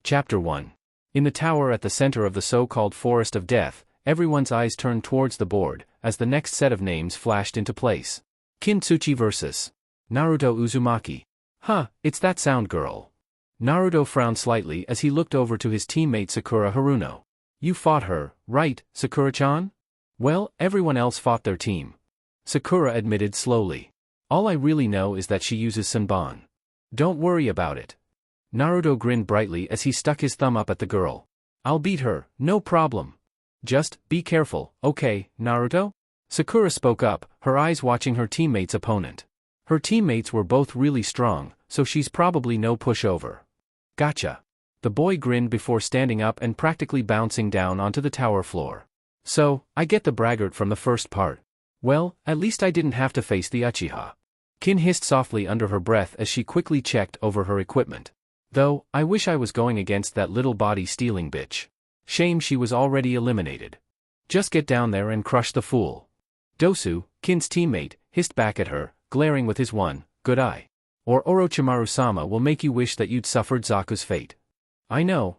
Chapter 1. In the tower at the center of the so-called Forest of Death, everyone's eyes turned towards the board, as the next set of names flashed into place. Kintsuchi vs. Naruto Uzumaki. Huh, it's that sound girl. Naruto frowned slightly as he looked over to his teammate Sakura Haruno. You fought her, right, Sakura-chan? Well, everyone else fought their team. Sakura admitted slowly. All I really know is that she uses Senbon. Don't worry about it. Naruto grinned brightly as he stuck his thumb up at the girl. I'll beat her, no problem. Just, be careful, okay, Naruto? Sakura spoke up, her eyes watching her teammate's opponent. Her teammates were both really strong, so she's probably no pushover. Gotcha. The boy grinned before standing up and practically bouncing down onto the tower floor. So, I get the braggart from the first part. Well, at least I didn't have to face the Uchiha. Kin hissed softly under her breath as she quickly checked over her equipment. Though, I wish I was going against that little body-stealing bitch. Shame she was already eliminated. Just get down there and crush the fool. Dosu, Kin's teammate, hissed back at her, glaring with his one good eye. Or Orochimaru-sama will make you wish that you'd suffered Zaku's fate. I know,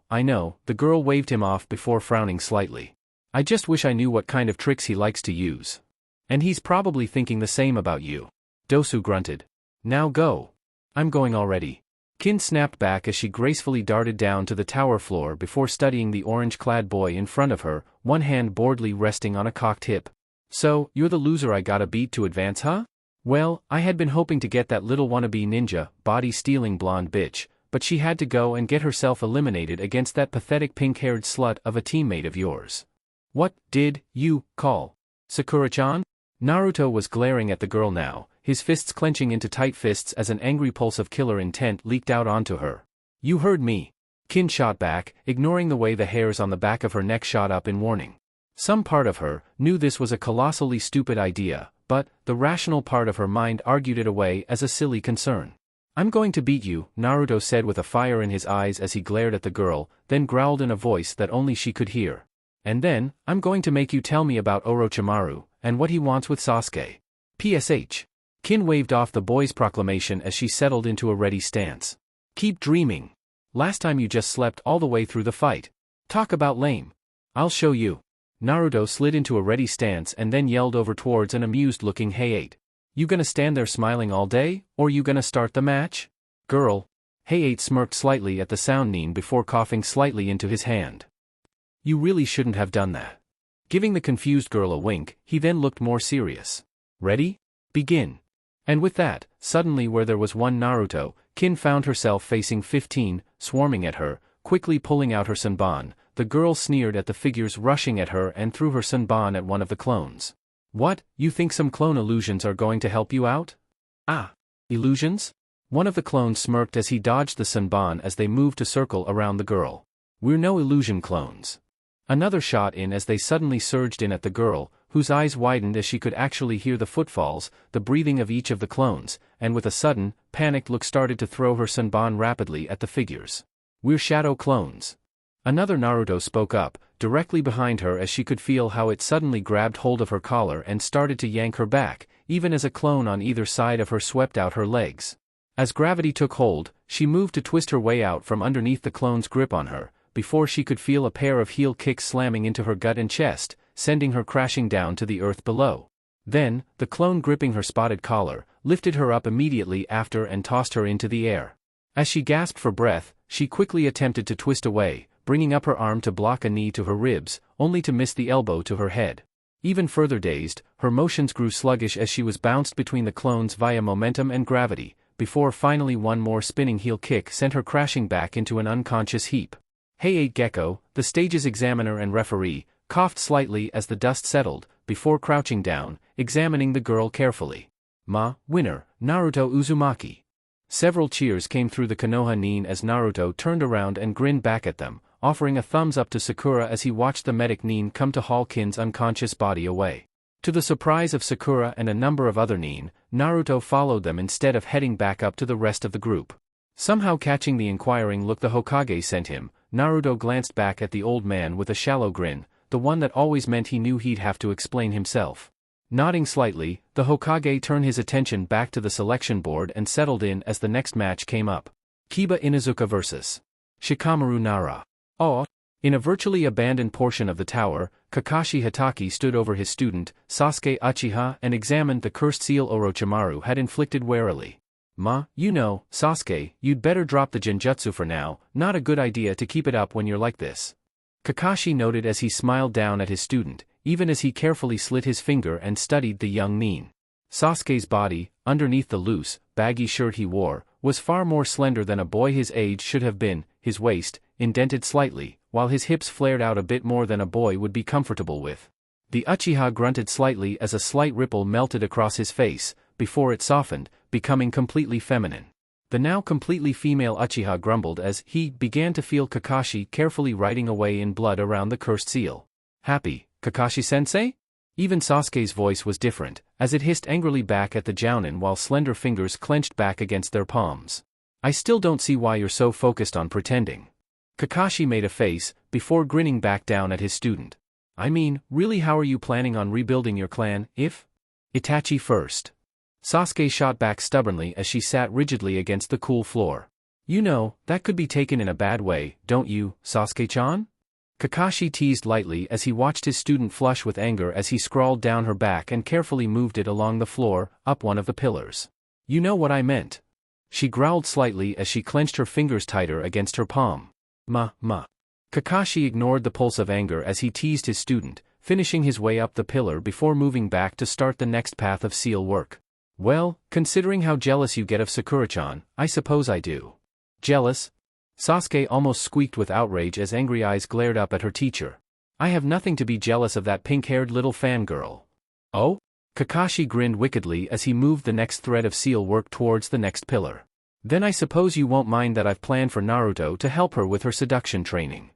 the girl waved him off before frowning slightly. I just wish I knew what kind of tricks he likes to use. And he's probably thinking the same about you. Dosu grunted. Now go. I'm going already. Kin snapped back as she gracefully darted down to the tower floor before studying the orange-clad boy in front of her, one hand boredly resting on a cocked hip. So, you're the loser I gotta beat to advance, huh? Well, I had been hoping to get that little wannabe ninja, body-stealing blonde bitch, but she had to go and get herself eliminated against that pathetic pink-haired slut of a teammate of yours. What did you call? Sakura-chan? Naruto was glaring at the girl now, his fists clenching into tight fists as an angry pulse of killer intent leaked out onto her. You heard me. Kin shot back, ignoring the way the hairs on the back of her neck shot up in warning. Some part of her knew this was a colossally stupid idea, but the rational part of her mind argued it away as a silly concern. I'm going to beat you, Naruto said with a fire in his eyes as he glared at the girl, then growled in a voice that only she could hear. And then, I'm going to make you tell me about Orochimaru, and what he wants with Sasuke. PSH. Kin waved off the boy's proclamation as she settled into a ready stance. Keep dreaming. Last time you just slept all the way through the fight. Talk about lame. I'll show you. Naruto slid into a ready stance and then yelled over towards an amused-looking Hayate. You gonna stand there smiling all day, or you gonna start the match? Girl. Hayate smirked slightly at the sound Nin before coughing slightly into his hand. You really shouldn't have done that. Giving the confused girl a wink, he then looked more serious. Ready? Begin. And with that, suddenly where there was one Naruto, Kin found herself facing 15, swarming at her, quickly pulling out her Senbon. The girl sneered at the figures rushing at her and threw her Senbon at one of the clones. What, you think some clone illusions are going to help you out? Ah. Illusions? One of the clones smirked as he dodged the Senbon as they moved to circle around the girl. We're no illusion clones. Another shot in as they suddenly surged in at the girl, whose eyes widened as she could actually hear the footfalls, the breathing of each of the clones, and with a sudden, panicked look started to throw her Senbon rapidly at the figures. We're shadow clones. Another Naruto spoke up, directly behind her as she could feel how it suddenly grabbed hold of her collar and started to yank her back, even as a clone on either side of her swept out her legs. As gravity took hold, she moved to twist her way out from underneath the clone's grip on her, before she could feel a pair of heel kicks slamming into her gut and chest, sending her crashing down to the earth below. Then, the clone gripping her spotted collar, lifted her up immediately after and tossed her into the air. As she gasped for breath, she quickly attempted to twist away, bringing up her arm to block a knee to her ribs, only to miss the elbow to her head. Even further dazed, her motions grew sluggish as she was bounced between the clones via momentum and gravity, before finally one more spinning heel kick sent her crashing back into an unconscious heap. Hayate Gecko, the stage's examiner and referee, coughed slightly as the dust settled, before crouching down, examining the girl carefully. Winner, Naruto Uzumaki. Several cheers came through the Konoha Nin as Naruto turned around and grinned back at them, offering a thumbs up to Sakura as he watched the medic Nin come to haul Kin's unconscious body away. To the surprise of Sakura and a number of other Nin, Naruto followed them instead of heading back up to the rest of the group. Somehow catching the inquiring look the Hokage sent him, Naruto glanced back at the old man with a shallow grin, the one that always meant he knew he'd have to explain himself. Nodding slightly, the Hokage turned his attention back to the selection board and settled in as the next match came up. Kiba Inuzuka vs. Shikamaru Nara. Oh. In a virtually abandoned portion of the tower, Kakashi Hatake stood over his student, Sasuke Uchiha, and examined the cursed seal Orochimaru had inflicted warily. You know, Sasuke, you'd better drop the genjutsu for now, not a good idea to keep it up when you're like this. Kakashi noted as he smiled down at his student, even as he carefully slit his finger and studied the young nin. Sasuke's body, underneath the loose, baggy shirt he wore, was far more slender than a boy his age should have been, his waist, indented slightly, while his hips flared out a bit more than a boy would be comfortable with. The Uchiha grunted slightly as a slight ripple melted across his face, before it softened, becoming completely feminine. The now completely female Uchiha grumbled as he began to feel Kakashi carefully writing away in blood around the cursed seal. Happy, Kakashi-sensei? Even Sasuke's voice was different, as it hissed angrily back at the jounin while slender fingers clenched back against their palms. I still don't see why you're so focused on pretending. Kakashi made a face, before grinning back down at his student. I mean, really, how are you planning on rebuilding your clan, if? Itachi first. Sasuke shot back stubbornly as she sat rigidly against the cool floor. You know, that could be taken in a bad way, don't you, Sasuke-chan? Kakashi teased lightly as he watched his student flush with anger as he scrawled down her back and carefully moved it along the floor, up one of the pillars. You know what I meant. She growled slightly as she clenched her fingers tighter against her palm. Kakashi ignored the pulse of anger as he teased his student, finishing his way up the pillar before moving back to start the next path of seal work. Well, considering how jealous you get of Sakura-chan, I suppose I do. Jealous? Sasuke almost squeaked with outrage as angry eyes glared up at her teacher. I have nothing to be jealous of that pink-haired little fangirl. Oh? Kakashi grinned wickedly as he moved the next thread of seal work towards the next pillar. Then I suppose you won't mind that I've planned for Naruto to help her with her seduction training.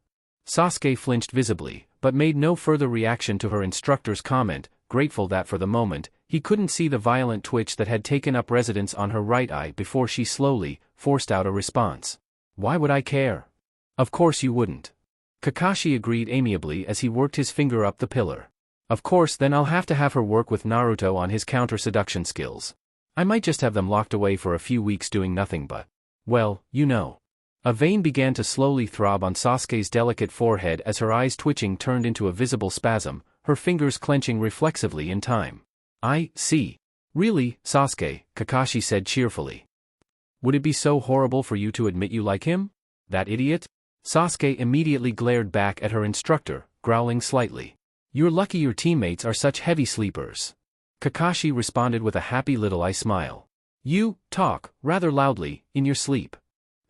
Sasuke flinched visibly, but made no further reaction to her instructor's comment, grateful that for the moment, he couldn't see the violent twitch that had taken up residence on her right eye before she slowly forced out a response. Why would I care? Of course you wouldn't. Kakashi agreed amiably as he worked his finger up the pillar. Of course, then I'll have to have her work with Naruto on his counter-seduction skills. I might just have them locked away for a few weeks doing nothing but, well, you know. A vein began to slowly throb on Sasuke's delicate forehead as her eyes twitching turned into a visible spasm, her fingers clenching reflexively in time. I see. Really, Sasuke, Kakashi said cheerfully. Would it be so horrible for you to admit you like him? That idiot? Sasuke immediately glared back at her instructor, growling slightly. You're lucky your teammates are such heavy sleepers. Kakashi responded with a happy little eye smile. You talk, rather loudly, in your sleep.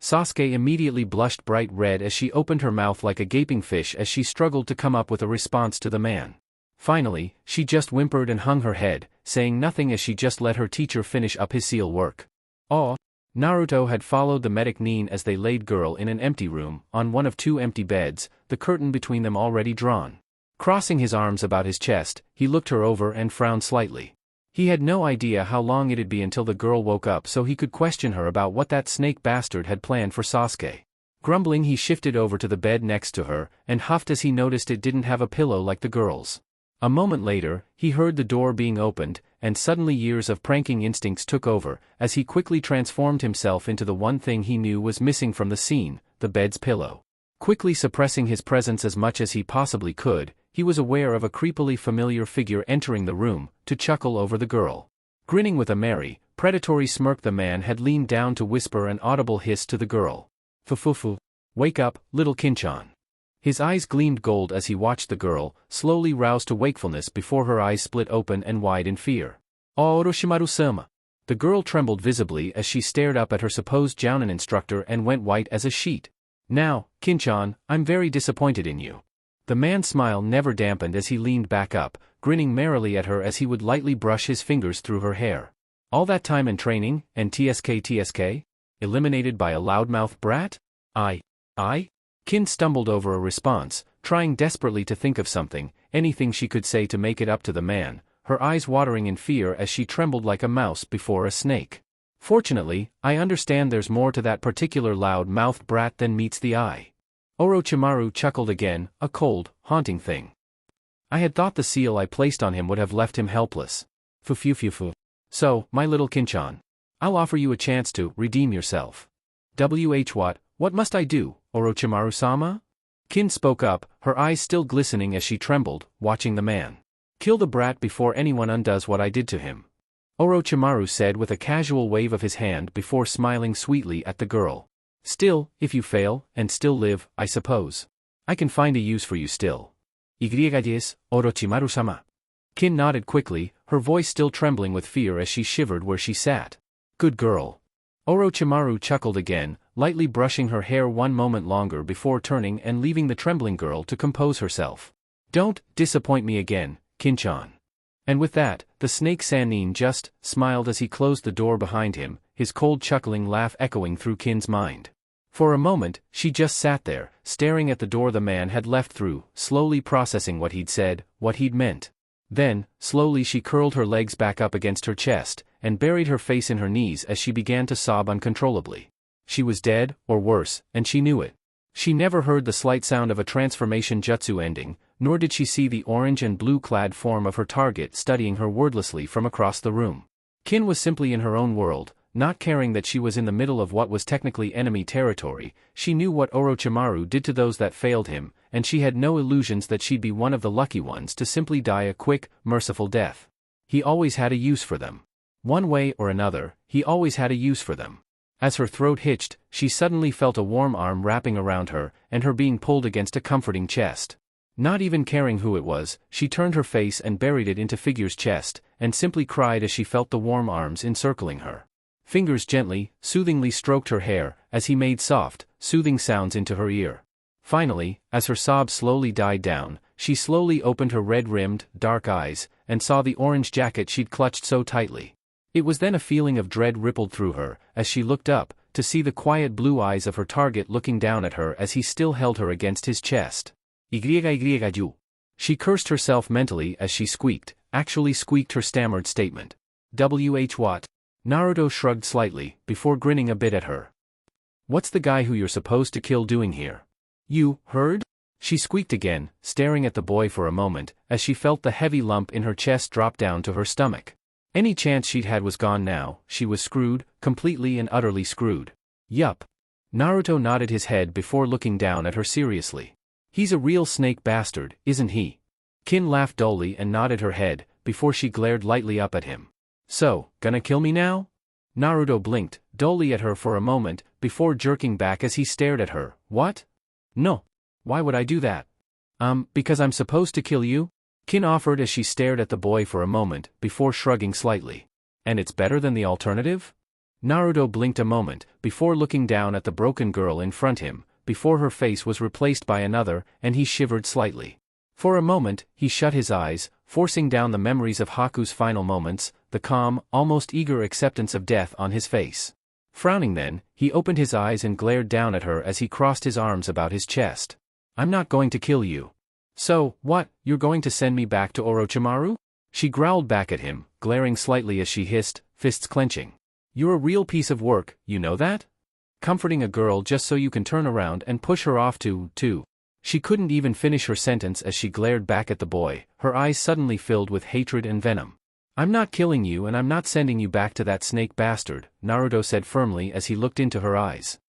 Sasuke immediately blushed bright red as she opened her mouth like a gaping fish as she struggled to come up with a response to the man. Finally, she just whimpered and hung her head, saying nothing as she just let her teacher finish up his seal work. Oh. Naruto had followed the medic nin as they laid girl in an empty room, on one of two empty beds, the curtain between them already drawn. Crossing his arms about his chest, he looked her over and frowned slightly. He had no idea how long it'd be until the girl woke up so he could question her about what that snake bastard had planned for Sasuke. Grumbling, he shifted over to the bed next to her, and huffed as he noticed it didn't have a pillow like the girl's. A moment later, he heard the door being opened, and suddenly years of pranking instincts took over, as he quickly transformed himself into the one thing he knew was missing from the scene, the bed's pillow. Quickly suppressing his presence as much as he possibly could, he was aware of a creepily familiar figure entering the room, to chuckle over the girl. Grinning with a merry, predatory smirk, the man had leaned down to whisper an audible hiss to the girl. Fufufu. Wake up, little Kinchan. His eyes gleamed gold as he watched the girl, slowly rouse to wakefulness before her eyes split open and wide in fear. Oh, Orochimaru-sama. The girl trembled visibly as she stared up at her supposed jounin instructor and went white as a sheet. Now, Kinchan, I'm very disappointed in you. The man's smile never dampened as he leaned back up, grinning merrily at her as he would lightly brush his fingers through her hair. All that time in training, and TSK? Eliminated by a loudmouth brat? I? Kin stumbled over a response, trying desperately to think of something, anything she could say to make it up to the man, her eyes watering in fear as she trembled like a mouse before a snake. Fortunately, I understand there's more to that particular loud-mouthed brat than meets the eye. Orochimaru chuckled again, a cold, haunting thing. I had thought the seal I placed on him would have left him helpless. Fufufufu. So, my little Kinchan, I'll offer you a chance to redeem yourself. What must I do, Orochimaru-sama? Kin spoke up, her eyes still glistening as she trembled, watching the man. Kill the brat before anyone undoes what I did to him. Orochimaru said with a casual wave of his hand before smiling sweetly at the girl. Still, if you fail, and still live, I suppose. I can find a use for you still. Igriagades, Orochimaru-sama. Kin nodded quickly, her voice still trembling with fear as she shivered where she sat. Good girl. Orochimaru chuckled again, lightly brushing her hair one moment longer before turning and leaving the trembling girl to compose herself. Don't disappoint me again, Kin-chan. And with that, the snake Sannin just smiled as he closed the door behind him, his cold chuckling laugh echoing through Kin's mind. For a moment, she just sat there, staring at the door the man had left through, slowly processing what he'd said, what he'd meant. Then, slowly she curled her legs back up against her chest, and buried her face in her knees as she began to sob uncontrollably. She was dead, or worse, and she knew it. She never heard the slight sound of a transformation jutsu ending, nor did she see the orange and blue-clad form of her target studying her wordlessly from across the room. Kin was simply in her own world, not caring that she was in the middle of what was technically enemy territory. She knew what Orochimaru did to those that failed him, and she had no illusions that she'd be one of the lucky ones to simply die a quick, merciful death. He always had a use for them. One way or another, he always had a use for them. As her throat hitched, she suddenly felt a warm arm wrapping around her, and her being pulled against a comforting chest. Not even caring who it was, she turned her face and buried it into Figure's chest, and simply cried as she felt the warm arms encircling her. Fingers gently, soothingly stroked her hair, as he made soft, soothing sounds into her ear. Finally, as her sobs slowly died down, she slowly opened her red-rimmed, dark eyes, and saw the orange jacket she'd clutched so tightly. It was then a feeling of dread rippled through her, as she looked up, to see the quiet blue eyes of her target looking down at her as he still held her against his chest. Igriagaju. She cursed herself mentally as she actually squeaked her stammered statement. What? Naruto shrugged slightly, before grinning a bit at her. What's the guy who you're supposed to kill doing here? You heard? She squeaked again, staring at the boy for a moment, as she felt the heavy lump in her chest drop down to her stomach. Any chance she'd had was gone now. She was screwed, completely and utterly screwed. Yup. Naruto nodded his head before looking down at her seriously. He's a real snake bastard, isn't he? Kin laughed dully and nodded her head, before she glared lightly up at him. So, gonna kill me now? Naruto blinked, dully at her for a moment, before jerking back as he stared at her. What? No. Why would I do that? Because I'm supposed to kill you? Kin offered as she stared at the boy for a moment, before shrugging slightly. And it's better than the alternative? Naruto blinked a moment, before looking down at the broken girl in front him, before her face was replaced by another, and he shivered slightly. For a moment, he shut his eyes, forcing down the memories of Haku's final moments, the calm, almost eager acceptance of death on his face. Frowning then, he opened his eyes and glared down at her as he crossed his arms about his chest. I'm not going to kill you. So, what, you're going to send me back to Orochimaru? She growled back at him, glaring slightly as she hissed, fists clenching. You're a real piece of work, you know that? Comforting a girl just so you can turn around and push her off to. She couldn't even finish her sentence as she glared back at the boy, her eyes suddenly filled with hatred and venom. I'm not killing you and I'm not sending you back to that snake bastard, Naruto said firmly as he looked into her eyes.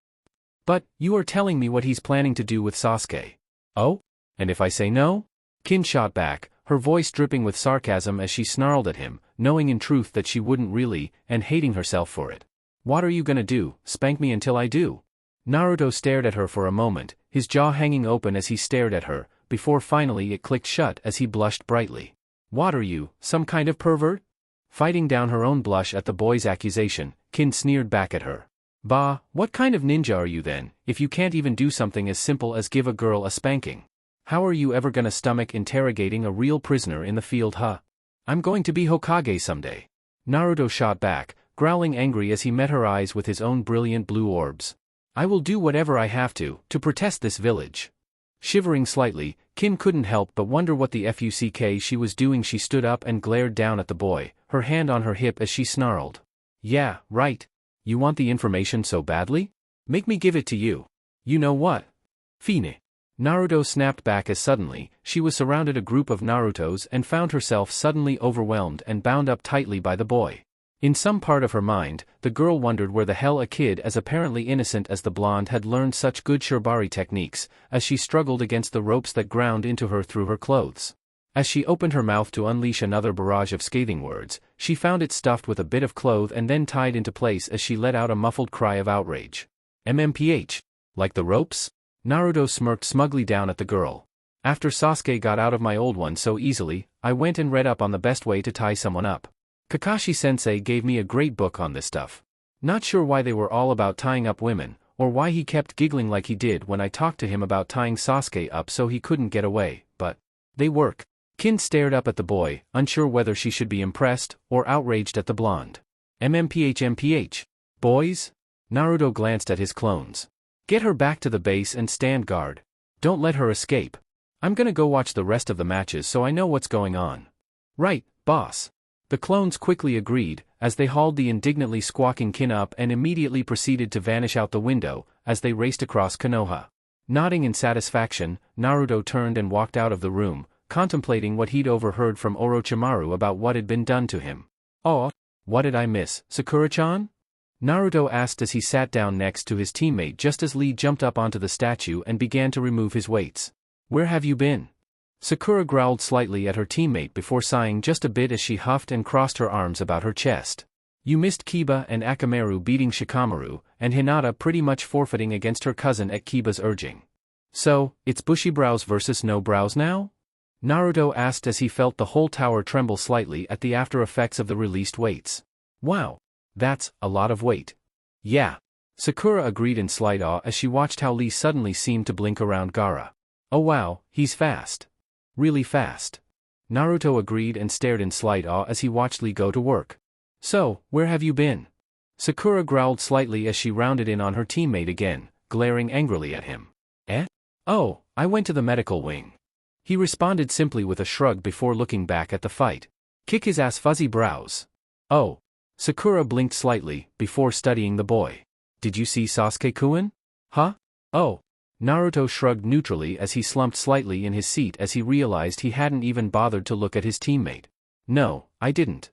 But, you are telling me what he's planning to do with Sasuke. Oh? And if I say no? Kin shot back, her voice dripping with sarcasm as she snarled at him, knowing in truth that she wouldn't really, and hating herself for it. What are you gonna do, spank me until I do? Naruto stared at her for a moment, his jaw hanging open as he stared at her, before finally it clicked shut as he blushed brightly. What are you, some kind of pervert? Fighting down her own blush at the boy's accusation, Kin sneered back at her. Bah, what kind of ninja are you then, if you can't even do something as simple as give a girl a spanking? How are you ever gonna stomach interrogating a real prisoner in the field, huh? I'm going to be Hokage someday. Naruto shot back, growling angry as he met her eyes with his own brilliant blue orbs. I will do whatever I have to protest this village. Shivering slightly, Kin couldn't help but wonder what the fuck she was doing. She stood up and glared down at the boy, her hand on her hip as she snarled. Yeah, right. You want the information so badly? Make me give it to you. You know what? Fine. Naruto snapped back as suddenly, she was surrounded a group of Narutos and found herself suddenly overwhelmed and bound up tightly by the boy. In some part of her mind, the girl wondered where the hell a kid as apparently innocent as the blonde had learned such good shibari techniques, as she struggled against the ropes that ground into her through her clothes. As she opened her mouth to unleash another barrage of scathing words, she found it stuffed with a bit of cloth and then tied into place as she let out a muffled cry of outrage. MMPH. Like the ropes? Naruto smirked smugly down at the girl. After Sasuke got out of my old one so easily, I went and read up on the best way to tie someone up. Kakashi-sensei gave me a great book on this stuff. Not sure why they were all about tying up women, or why he kept giggling like he did when I talked to him about tying Sasuke up so he couldn't get away, but they work. Kin stared up at the boy, unsure whether she should be impressed or outraged at the blonde. MMPH. Boys? Naruto glanced at his clones. Get her back to the base and stand guard. Don't let her escape. I'm gonna go watch the rest of the matches so I know what's going on. Right, boss. The clones quickly agreed, as they hauled the indignantly squawking Kin up and immediately proceeded to vanish out the window, as they raced across Konoha. Nodding in satisfaction, Naruto turned and walked out of the room, contemplating what he'd overheard from Orochimaru about what had been done to him. Oh, what did I miss, Sakura-chan? Naruto asked as he sat down next to his teammate just as Lee jumped up onto the statue and began to remove his weights. Where have you been? Sakura growled slightly at her teammate before sighing just a bit as she huffed and crossed her arms about her chest. You missed Kiba and Akamaru beating Shikamaru, and Hinata pretty much forfeiting against her cousin at Kiba's urging. So, it's bushy brows versus no brows now? Naruto asked as he felt the whole tower tremble slightly at the after effects of the released weights. Wow. That's a lot of weight. Yeah. Sakura agreed in slight awe as she watched how Lee suddenly seemed to blink around Gaara. Oh wow, he's fast. Really fast. Naruto agreed and stared in slight awe as he watched Lee go to work. So, where have you been? Sakura growled slightly as she rounded in on her teammate again, glaring angrily at him. Eh? Oh, I went to the medical wing. He responded simply with a shrug before looking back at the fight. Kick his ass fuzzy brows. Oh. Sakura blinked slightly, before studying the boy. Did you see Sasuke-kun? Huh? Oh. Naruto shrugged neutrally as he slumped slightly in his seat as he realized he hadn't even bothered to look at his teammate. No, I didn't.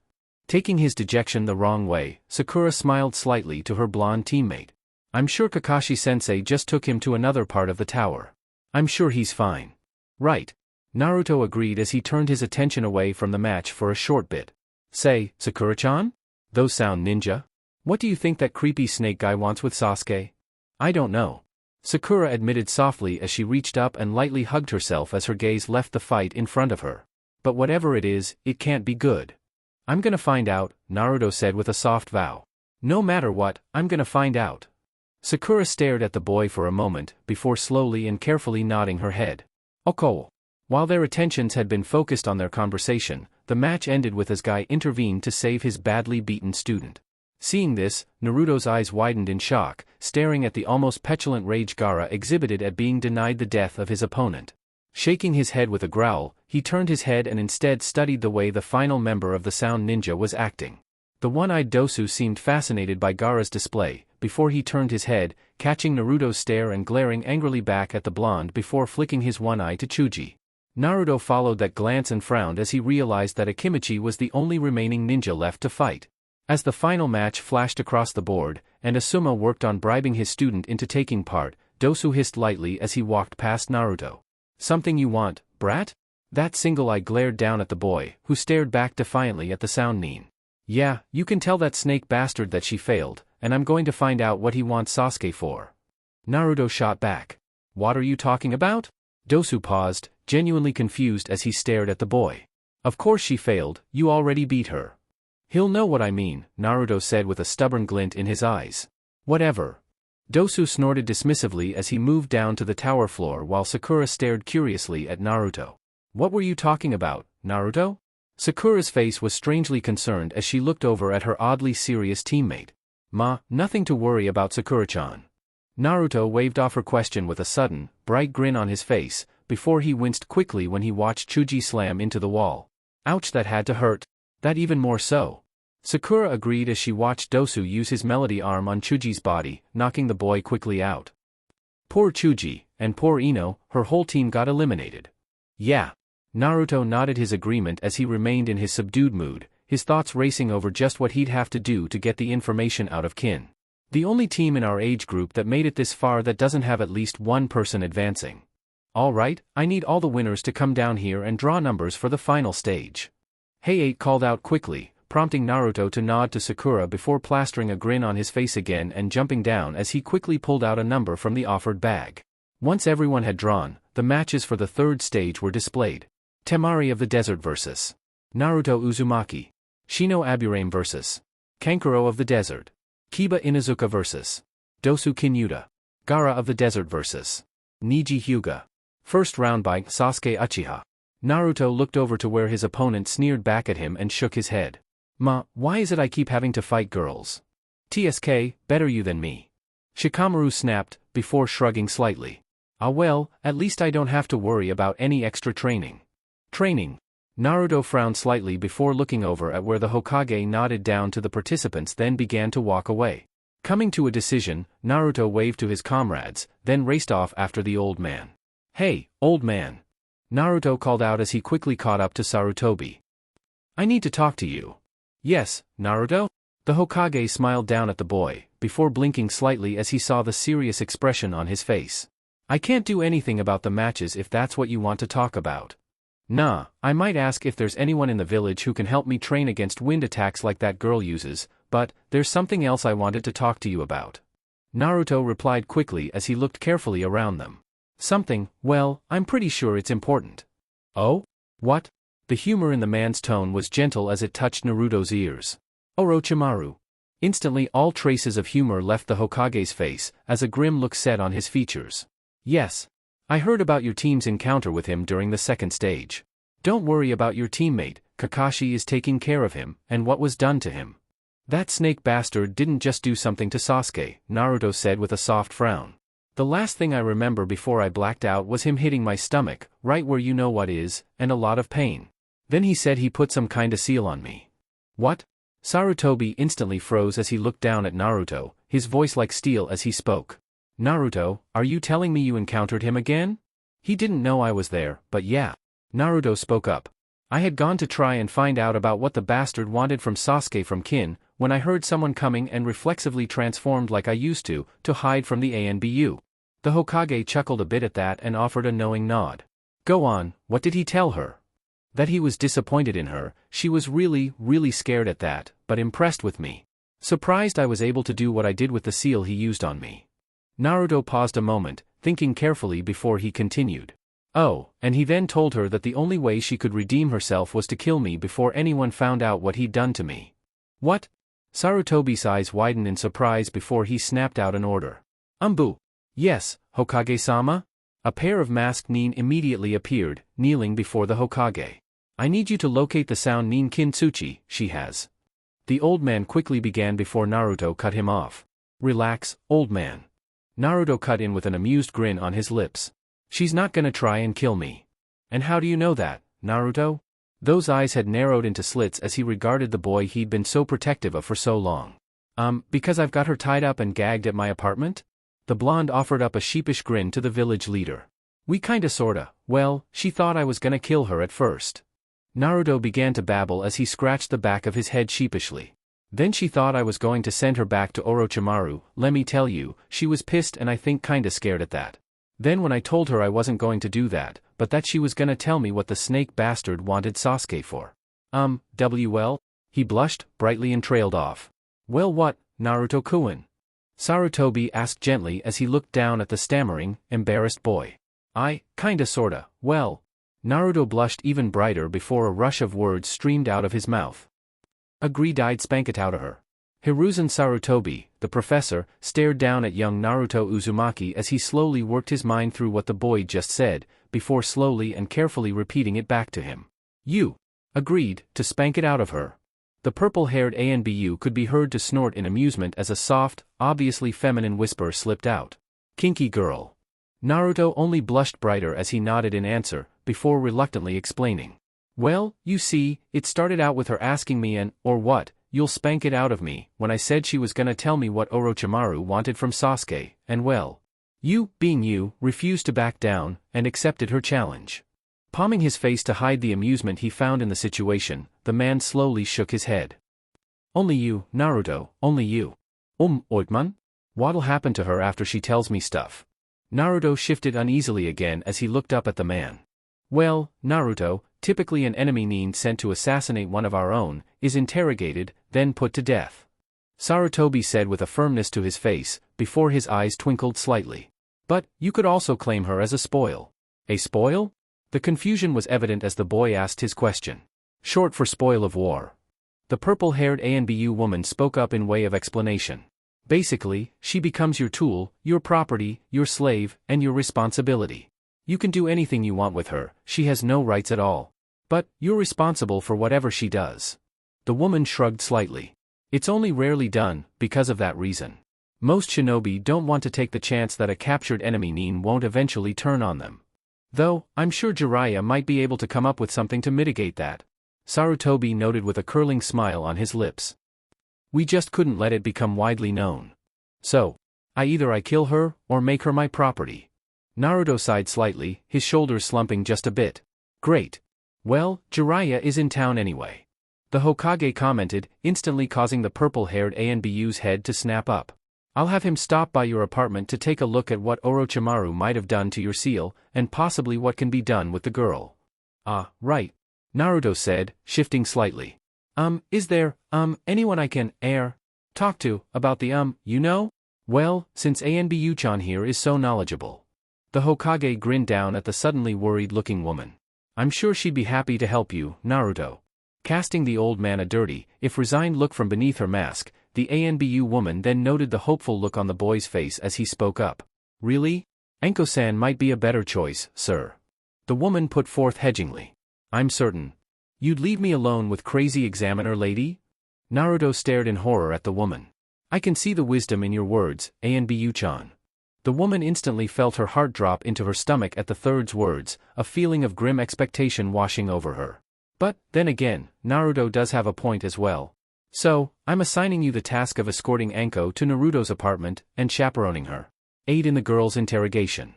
Taking his dejection the wrong way, Sakura smiled slightly to her blonde teammate. I'm sure Kakashi-sensei just took him to another part of the tower. I'm sure he's fine. Right. Naruto agreed as he turned his attention away from the match for a short bit. Say, Sakura-chan? Those sound ninja? What do you think that creepy snake guy wants with Sasuke? I don't know. Sakura admitted softly as she reached up and lightly hugged herself as her gaze left the fight in front of her. But whatever it is, it can't be good. I'm gonna find out, Naruto said with a soft vow. No matter what, I'm gonna find out. Sakura stared at the boy for a moment, before slowly and carefully nodding her head. Okay. While their attentions had been focused on their conversation, the match ended with as Guy intervened to save his badly beaten student. Seeing this, Naruto's eyes widened in shock, staring at the almost petulant rage Gaara exhibited at being denied the death of his opponent. Shaking his head with a growl, he turned his head and instead studied the way the final member of the Sound Ninja was acting. The one-eyed Dosu seemed fascinated by Gaara's display, before he turned his head, catching Naruto's stare and glaring angrily back at the blonde before flicking his one eye to Chuji. Naruto followed that glance and frowned as he realized that Akimichi was the only remaining ninja left to fight. As the final match flashed across the board, and Asuma worked on bribing his student into taking part, Dosu hissed lightly as he walked past Naruto. Something you want, brat? That single eye glared down at the boy, who stared back defiantly at the Sound Nin. Yeah, you can tell that snake bastard that she failed, and I'm going to find out what he wants Sasuke for. Naruto shot back. What are you talking about? Dosu paused, genuinely confused as he stared at the boy. Of course she failed, you already beat her. He'll know what I mean, Naruto said with a stubborn glint in his eyes. Whatever. Dosu snorted dismissively as he moved down to the tower floor while Sakura stared curiously at Naruto. What were you talking about, Naruto? Sakura's face was strangely concerned as she looked over at her oddly serious teammate. Nothing to worry about, Sakura-chan. Naruto waved off her question with a sudden, bright grin on his face, before he winced quickly when he watched Chuji slam into the wall. Ouch, that had to hurt. That even more so. Sakura agreed as she watched Dosu use his melody arm on Chuji's body, knocking the boy quickly out. Poor Chuji, and poor Ino, her whole team got eliminated. Yeah. Naruto nodded his agreement as he remained in his subdued mood, his thoughts racing over just what he'd have to do to get the information out of Kin. The only team in our age group that made it this far that doesn't have at least one person advancing. All right, I need all the winners to come down here and draw numbers for the final stage. Hey-8 called out quickly, prompting Naruto to nod to Sakura before plastering a grin on his face again and jumping down as he quickly pulled out a number from the offered bag. Once everyone had drawn, the matches for the third stage were displayed. Temari of the Desert vs. Naruto Uzumaki. Shino Aburame vs. Kankuro of the Desert. Kiba Inuzuka vs. Dosu Kinyuta. Gaara of the Desert vs. Niji Hyuga. First round by Sasuke Uchiha. Naruto looked over to where his opponent sneered back at him and shook his head. Why is it I keep having to fight girls? TSK, better you than me. Shikamaru snapped, before shrugging slightly. Ah well, at least I don't have to worry about any extra training. Training? Naruto frowned slightly before looking over at where the Hokage nodded down to the participants then began to walk away. Coming to a decision, Naruto waved to his comrades, then raced off after the old man. Hey, old man. Naruto called out as he quickly caught up to Sarutobi. I need to talk to you. Yes, Naruto? The Hokage smiled down at the boy, before blinking slightly as he saw the serious expression on his face. I can't do anything about the matches if that's what you want to talk about. Nah, I might ask if there's anyone in the village who can help me train against wind attacks like that girl uses, but there's something else I wanted to talk to you about. Naruto replied quickly as he looked carefully around them. Something, well, I'm pretty sure it's important. Oh? What? The humor in the man's tone was gentle as it touched Naruto's ears. Orochimaru. Instantly all traces of humor left the Hokage's face, as a grim look set on his features. Yes. I heard about your team's encounter with him during the second stage. Don't worry about your teammate, Kakashi is taking care of him, and what was done to him. That snake bastard didn't just do something to Sasuke, Naruto said with a soft frown. The last thing I remember before I blacked out was him hitting my stomach, right where you know what is, and a lot of pain. Then he said he put some kinda seal on me. What? Sarutobi instantly froze as he looked down at Naruto, his voice like steel as he spoke. Naruto, are you telling me you encountered him again? He didn't know I was there, but yeah. Naruto spoke up. I had gone to try and find out about what the bastard wanted from Sasuke from Kin, when I heard someone coming and reflexively transformed like I used to hide from the ANBU. The Hokage chuckled a bit at that and offered a knowing nod. Go on, what did he tell her? That he was disappointed in her, she was really scared at that, but impressed with me. Surprised I was able to do what I did with the seal he used on me. Naruto paused a moment, thinking carefully before he continued. Oh, and he then told her that the only way she could redeem herself was to kill me before anyone found out what he'd done to me. What? Sarutobi's eyes widened in surprise before he snapped out an order. Yes, Hokage-sama? A pair of masked nin immediately appeared, kneeling before the Hokage. I need you to locate the sound nin kintsuchi she has. The old man quickly began before Naruto cut him off. Relax, old man. Naruto cut in with an amused grin on his lips. She's not gonna try and kill me. And how do you know that, Naruto? Those eyes had narrowed into slits as he regarded the boy he'd been so protective of for so long. Because I've got her tied up and gagged at my apartment? The blonde offered up a sheepish grin to the village leader. We kinda sorta, well, she thought I was gonna kill her at first. Naruto began to babble as he scratched the back of his head sheepishly. Then she thought I was going to send her back to Orochimaru. Let me tell you, she was pissed and I think kinda scared at that. Then when I told her I wasn't going to do that, but that she was gonna tell me what the snake bastard wanted Sasuke for. Well? He blushed, brightly and trailed off. Well what, Naruto-kun? Sarutobi asked gently as he looked down at the stammering, embarrassed boy. Kinda sorta, well. Naruto blushed even brighter before a rush of words streamed out of his mouth. I'd spank it out of her. Hiruzen Sarutobi, the professor, stared down at young Naruto Uzumaki as he slowly worked his mind through what the boy just said, before slowly and carefully repeating it back to him. You agreed to spank it out of her. The purple-haired ANBU could be heard to snort in amusement as a soft, obviously feminine whisper slipped out. Kinky girl. Naruto only blushed brighter as he nodded in answer, before reluctantly explaining. Well, you see, it started out with her asking me or what, you'll spank it out of me, when I said she was gonna tell me what Orochimaru wanted from Sasuke, and well. You, being you, refused to back down, and accepted her challenge. Palming his face to hide the amusement he found in the situation, the man slowly shook his head. Only you, Naruto, only you. Oitman? What'll happen to her after she tells me stuff? Naruto shifted uneasily again as he looked up at the man. Well, Naruto, typically an enemy nin sent to assassinate one of our own, is interrogated, then put to death. Sarutobi said with a firmness to his face, before his eyes twinkled slightly. But, you could also claim her as a spoil. A spoil? The confusion was evident as the boy asked his question. Short for spoil of war. The purple-haired ANBU woman spoke up in way of explanation. Basically, she becomes your tool, your property, your slave, and your responsibility. You can do anything you want with her, she has no rights at all. But, you're responsible for whatever she does. The woman shrugged slightly. It's only rarely done, because of that reason. Most shinobi don't want to take the chance that a captured enemy nin won't eventually turn on them. Though, I'm sure Jiraiya might be able to come up with something to mitigate that. Sarutobi noted with a curling smile on his lips. We just couldn't let it become widely known. So, either I kill her, or make her my property. Naruto sighed slightly, his shoulders slumping just a bit. Great. Well, Jiraiya is in town anyway. The Hokage commented, instantly causing the purple-haired ANBU's head to snap up. I'll have him stop by your apartment to take a look at what Orochimaru might have done to your seal, and possibly what can be done with the girl. Ah, right. Naruto said, shifting slightly. Is there, anyone I can, talk to, about the, you know? Well, since ANBU-chan here is so knowledgeable. The Hokage grinned down at the suddenly worried-looking woman. I'm sure she'd be happy to help you, Naruto. Casting the old man a dirty, if resigned look from beneath her mask, the ANBU woman then noted the hopeful look on the boy's face as he spoke up. Really? Anko-san might be a better choice, sir. The woman put forth hedgingly. I'm certain. You'd leave me alone with crazy examiner lady? Naruto stared in horror at the woman. I can see the wisdom in your words, ANBU-chan. The woman instantly felt her heart drop into her stomach at the third's words, a feeling of grim expectation washing over her. But, then again, Naruto does have a point as well. So, I'm assigning you the task of escorting Anko to Naruto's apartment, and chaperoning her. Aid in the girl's interrogation.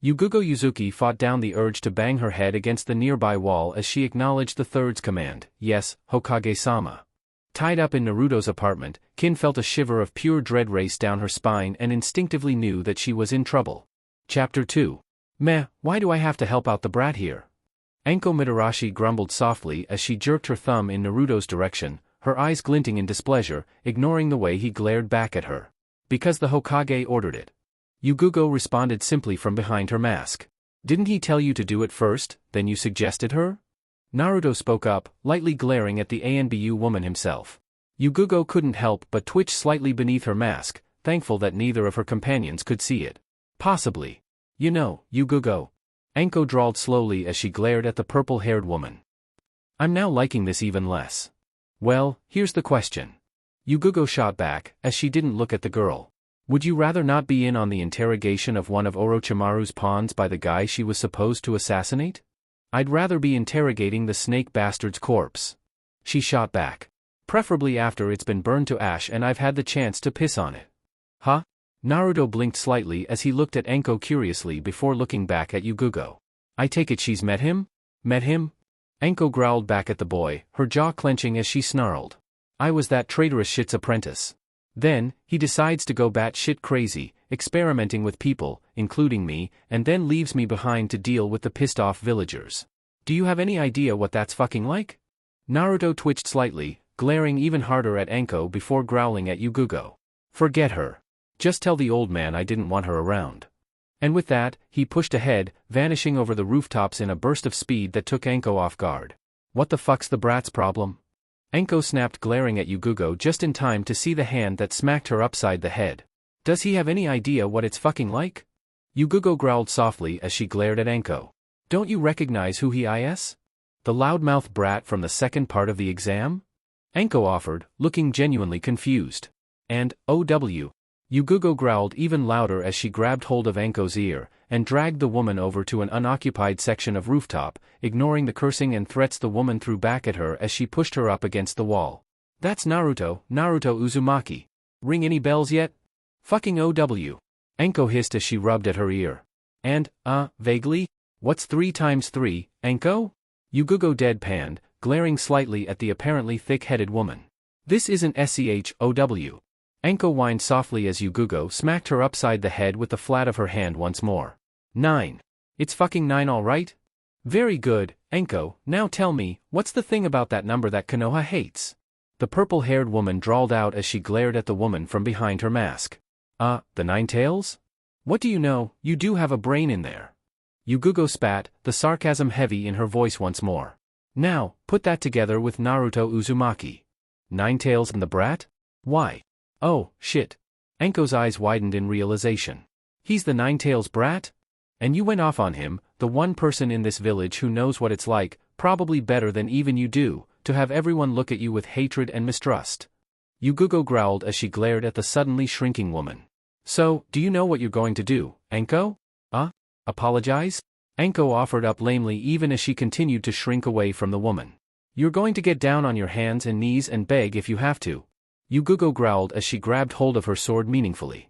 Yugugo Yuzuki fought down the urge to bang her head against the nearby wall as she acknowledged the third's command, yes, Hokage-sama. Tied up in Naruto's apartment, Kin felt a shiver of pure dread race down her spine and instinctively knew that she was in trouble. Chapter 2. Meh, why do I have to help out the brat here? Anko Mitarashi grumbled softly as she jerked her thumb in Naruto's direction, her eyes glinting in displeasure, ignoring the way he glared back at her. Because the Hokage ordered it. Yugugo responded simply from behind her mask. Didn't he tell you to do it first, then you suggested her? Naruto spoke up, lightly glaring at the ANBU woman himself. Yugugo couldn't help but twitch slightly beneath her mask, thankful that neither of her companions could see it. Possibly. You know, Yugugo. Anko drawled slowly as she glared at the purple-haired woman. I'm now liking this even less. Well, here's the question. Yugugo shot back, as she didn't look at the girl. Would you rather not be in on the interrogation of one of Orochimaru's pawns by the guy she was supposed to assassinate? I'd rather be interrogating the snake bastard's corpse. She shot back. Preferably after it's been burned to ash and I've had the chance to piss on it. Huh? Naruto blinked slightly as he looked at Anko curiously before looking back at Yugugo. I take it she's met him? Met him? Anko growled back at the boy, her jaw clenching as she snarled. I was that traitorous shit's apprentice. Then, he decides to go batshit crazy, experimenting with people, including me, and then leaves me behind to deal with the pissed-off villagers. Do you have any idea what that's fucking like? Naruto twitched slightly, glaring even harder at Anko before growling at Yugugo. Forget her. Just tell the old man I didn't want her around. And with that, he pushed ahead, vanishing over the rooftops in a burst of speed that took Anko off guard. What the fuck's the brat's problem? Anko snapped, glaring at Yugugo just in time to see the hand that smacked her upside the head. Does he have any idea what it's fucking like? Yugugo growled softly as she glared at Anko. Don't you recognize who he is? The loudmouth brat from the second part of the exam? Anko offered, looking genuinely confused. And, OW. Yugugo growled even louder as she grabbed hold of Anko's ear, and dragged the woman over to an unoccupied section of rooftop, ignoring the cursing and threats the woman threw back at her as she pushed her up against the wall. That's Naruto Uzumaki. Ring any bells yet? Fucking OW. Anko hissed as she rubbed at her ear. And, vaguely? What's 3 times 3, Anko? Yugugo deadpanned, glaring slightly at the apparently thick-headed woman. This isn't SCHOW. Anko whined softly as Yugugo smacked her upside the head with the flat of her hand once more. 9. It's fucking 9 all right? Very good, Anko, now tell me, what's the thing about that number that Konoha hates? The purple-haired woman drawled out as she glared at the woman from behind her mask. The 9 tails? What do you know, you do have a brain in there. Yugugo spat, the sarcasm heavy in her voice once more. Now, put that together with Naruto Uzumaki. 9 tails and the brat? Why? Oh, shit. Anko's eyes widened in realization. He's the 9 tails brat? And you went off on him, the one person in this village who knows what it's like, probably better than even you do, to have everyone look at you with hatred and mistrust. Yugugo growled as she glared at the suddenly shrinking woman. So, do you know what you're going to do, Anko? Apologize? Anko offered up lamely even as she continued to shrink away from the woman. You're going to get down on your hands and knees and beg if you have to. Yugugo growled as she grabbed hold of her sword meaningfully.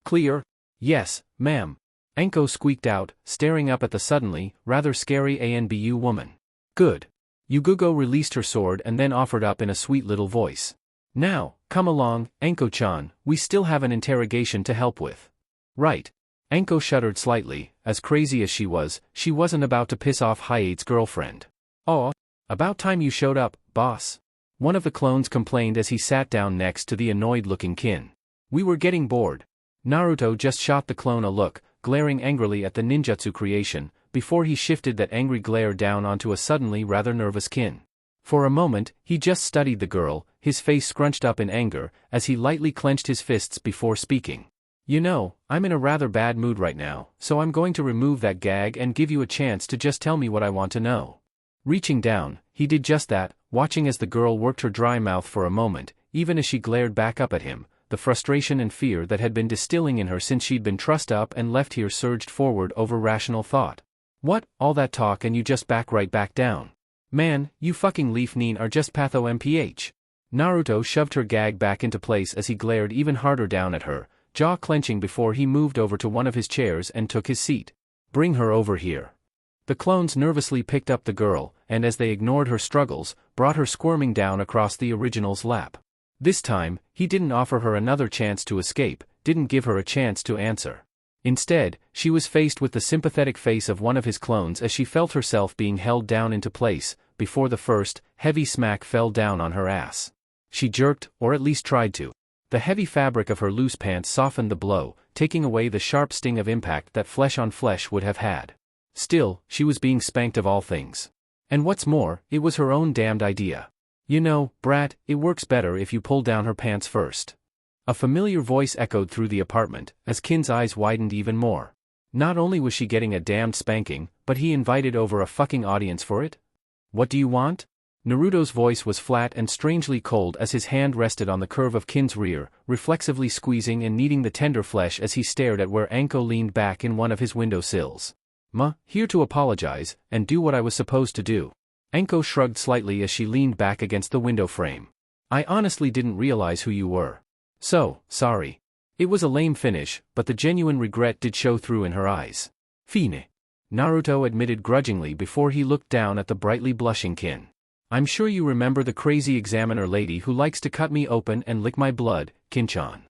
Clear? Yes, ma'am. Anko squeaked out, staring up at the suddenly, rather scary ANBU woman. Good. Yugugo released her sword and then offered up in a sweet little voice. Now, come along, Anko-chan, we still have an interrogation to help with. Right. Anko shuddered slightly, as crazy as she wasn't about to piss off Hiate's girlfriend. Oh, about time you showed up, boss. One of the clones complained as he sat down next to the annoyed-looking kin. We were getting bored. Naruto just shot the clone a look, glaring angrily at the ninjutsu creation, before he shifted that angry glare down onto a suddenly rather nervous kin. For a moment, he just studied the girl, his face scrunched up in anger, as he lightly clenched his fists before speaking. You know, I'm in a rather bad mood right now, so I'm going to remove that gag and give you a chance to just tell me what I want to know. Reaching down, he did just that, watching as the girl worked her dry mouth for a moment, even as she glared back up at him. The frustration and fear that had been distilling in her since she'd been trussed up and left here surged forward over rational thought. What, all that talk and you just back right back down? Man, you fucking leaf neen are just patho MPH. Naruto shoved her gag back into place as he glared even harder down at her, jaw clenching before he moved over to one of his chairs and took his seat. Bring her over here. The clones nervously picked up the girl, and as they ignored her struggles, brought her squirming down across the original's lap. This time, he didn't offer her another chance to escape, didn't give her a chance to answer. Instead, she was faced with the sympathetic face of one of his clones as she felt herself being held down into place, before the first, heavy smack fell down on her ass. She jerked, or at least tried to. The heavy fabric of her loose pants softened the blow, taking away the sharp sting of impact that flesh on flesh would have had. Still, she was being spanked of all things. And what's more, it was her own damned idea. You know, brat, it works better if you pull down her pants first. A familiar voice echoed through the apartment, as Kin's eyes widened even more. Not only was she getting a damned spanking, but he invited over a fucking audience for it? What do you want? Naruto's voice was flat and strangely cold as his hand rested on the curve of Kin's rear, reflexively squeezing and kneading the tender flesh as he stared at where Anko leaned back in one of his window sills. Here to apologize, and do what I was supposed to do. Anko shrugged slightly as she leaned back against the window frame. I honestly didn't realize who you were. So, sorry. It was a lame finish, but the genuine regret did show through in her eyes. Fine. Naruto admitted grudgingly before he looked down at the brightly blushing Kin. I'm sure you remember the crazy examiner lady who likes to cut me open and lick my blood, Kin-chan.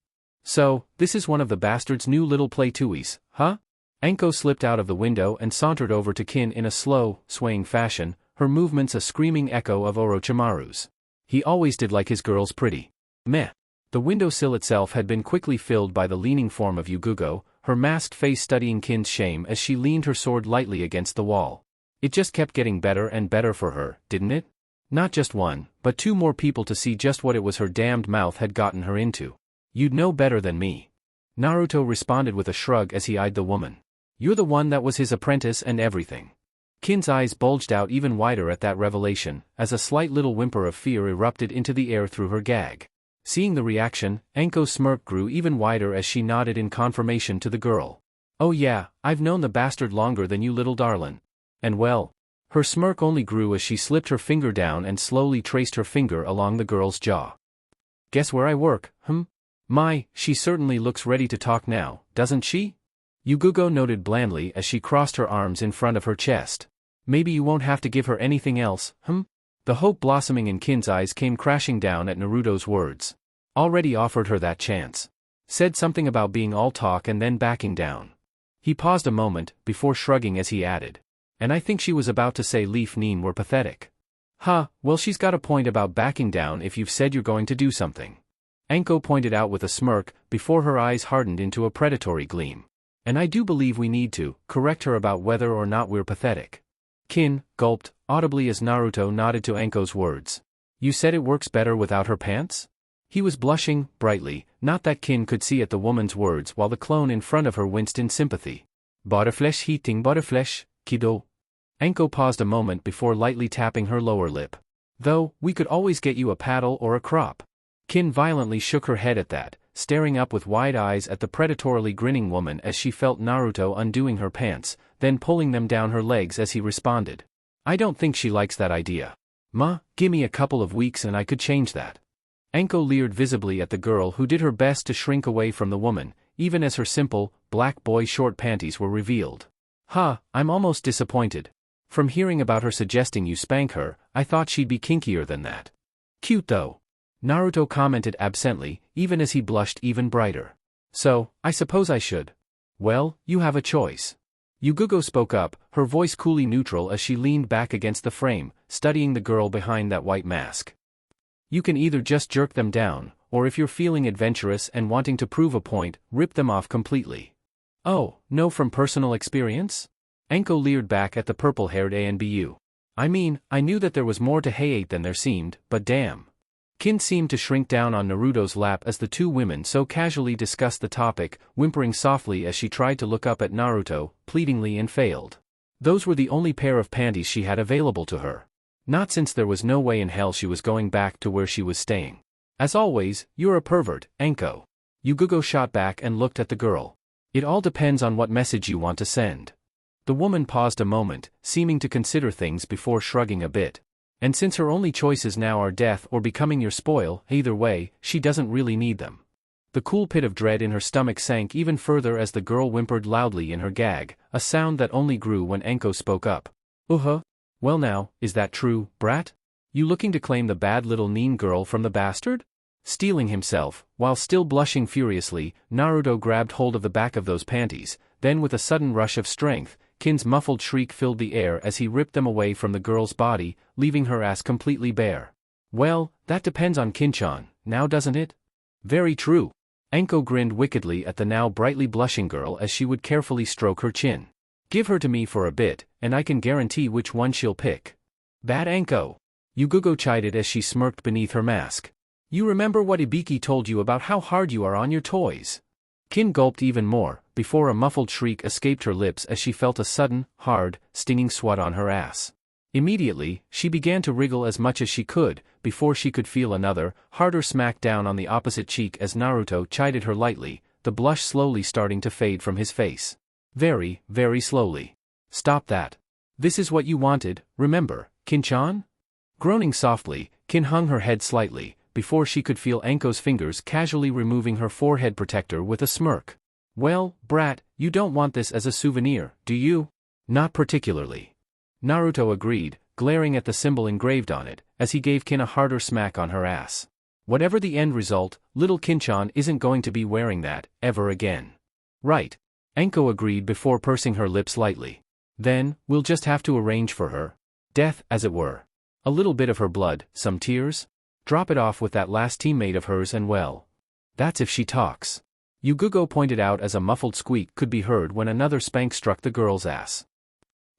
So, this is one of the bastard's new little play-toys, huh? Anko slipped out of the window and sauntered over to Kin in a slow, swaying fashion, her movements a screaming echo of Orochimaru's. He always did like his girls pretty. Meh. The windowsill itself had been quickly filled by the leaning form of Yugugo, her masked face studying Kin's shame as she leaned her sword lightly against the wall. It just kept getting better and better for her, didn't it? Not just one, but 2 more people to see just what it was her damned mouth had gotten her into. You'd know better than me. Naruto responded with a shrug as he eyed the woman. You're the one that was his apprentice and everything. Kin's eyes bulged out even wider at that revelation, as a slight little whimper of fear erupted into the air through her gag. Seeing the reaction, Anko's smirk grew even wider as she nodded in confirmation to the girl. Oh yeah, I've known the bastard longer than you little darlin'. And well. Her smirk only grew as she slipped her finger down and slowly traced her finger along the girl's jaw. Guess where I work, My, she certainly looks ready to talk now, doesn't she? Yugugo noted blandly as she crossed her arms in front of her chest. Maybe you won't have to give her anything else, The hope blossoming in Kin's eyes came crashing down at Naruto's words. Already offered her that chance. Said something about being all talk and then backing down. He paused a moment, before shrugging as he added. And I think she was about to say Leaf Neen were pathetic. Well she's got a point about backing down if you've said you're going to do something. Anko pointed out with a smirk, before her eyes hardened into a predatory gleam. And I do believe we need to correct her about whether or not we're pathetic. Kin gulped, audibly as Naruto nodded to Anko's words. You said it works better without her pants? He was blushing, brightly, not that Kin could see at the woman's words while the clone in front of her winced in sympathy. Butterflesh heating butterflesh, kido. Anko paused a moment before lightly tapping her lower lip. Though, we could always get you a paddle or a crop. Kin violently shook her head at that, staring up with wide eyes at the predatorily grinning woman as she felt Naruto undoing her pants, then pulling them down her legs as he responded. I don't think she likes that idea. Gimme a couple of weeks and I could change that. Anko leered visibly at the girl who did her best to shrink away from the woman, even as her simple, black boy short panties were revealed. I'm almost disappointed. From hearing about her suggesting you spank her, I thought she'd be kinkier than that. Cute though. Naruto commented absently, even as he blushed even brighter. So, I suppose I should. Well, you have a choice. Yugugo spoke up, her voice coolly neutral as she leaned back against the frame, studying the girl behind that white mask. You can either just jerk them down, or if you're feeling adventurous and wanting to prove a point, rip them off completely. Oh, no, from personal experience? Anko leered back at the purple-haired ANBU. I mean, I knew that there was more to Hayate than there seemed, but damn. Kin seemed to shrink down on Naruto's lap as the two women so casually discussed the topic, whimpering softly as she tried to look up at Naruto, pleadingly, and failed. Those were the only pair of panties she had available to her. Not since there was no way in hell she was going back to where she was staying. As always, you're a pervert, Anko. Yugugo shot back and looked at the girl. It all depends on what message you want to send. The woman paused a moment, seeming to consider things before shrugging a bit. And since her only choices now are death or becoming your spoil, either way, she doesn't really need them. The cool pit of dread in her stomach sank even further as the girl whimpered loudly in her gag, a sound that only grew when Anko spoke up. Well now, is that true, brat? You looking to claim the bad little Neen girl from the bastard? Steeling himself, while still blushing furiously, Naruto grabbed hold of the back of those panties, then with a sudden rush of strength, Kin's muffled shriek filled the air as he ripped them away from the girl's body, leaving her ass completely bare. Well, that depends on Kin-chan, now doesn't it? Very true. Anko grinned wickedly at the now brightly blushing girl as she would carefully stroke her chin. Give her to me for a bit, and I can guarantee which one she'll pick. Bad Anko. Yugugo chided as she smirked beneath her mask. You remember what Ibiki told you about how hard you are on your toys? Kin gulped even more, before a muffled shriek escaped her lips as she felt a sudden, hard, stinging swat on her ass. Immediately, she began to wriggle as much as she could, before she could feel another, harder smack down on the opposite cheek as Naruto chided her lightly, the blush slowly starting to fade from his face. Very, very slowly. Stop that. This is what you wanted, remember, Kin-chan? Groaning softly, Kin hung her head slightly, before she could feel Anko's fingers casually removing her forehead protector with a smirk. Well, brat, you don't want this as a souvenir, do you? Not particularly. Naruto agreed, glaring at the symbol engraved on it, as he gave Kin a harder smack on her ass. Whatever the end result, little Kin-chan isn't going to be wearing that, ever again. Right. Anko agreed before pursing her lips lightly. Then, we'll just have to arrange for her death, as it were. A little bit of her blood, some tears? Drop it off with that last teammate of hers and well. That's if she talks. Yugugo pointed out as a muffled squeak could be heard when another spank struck the girl's ass.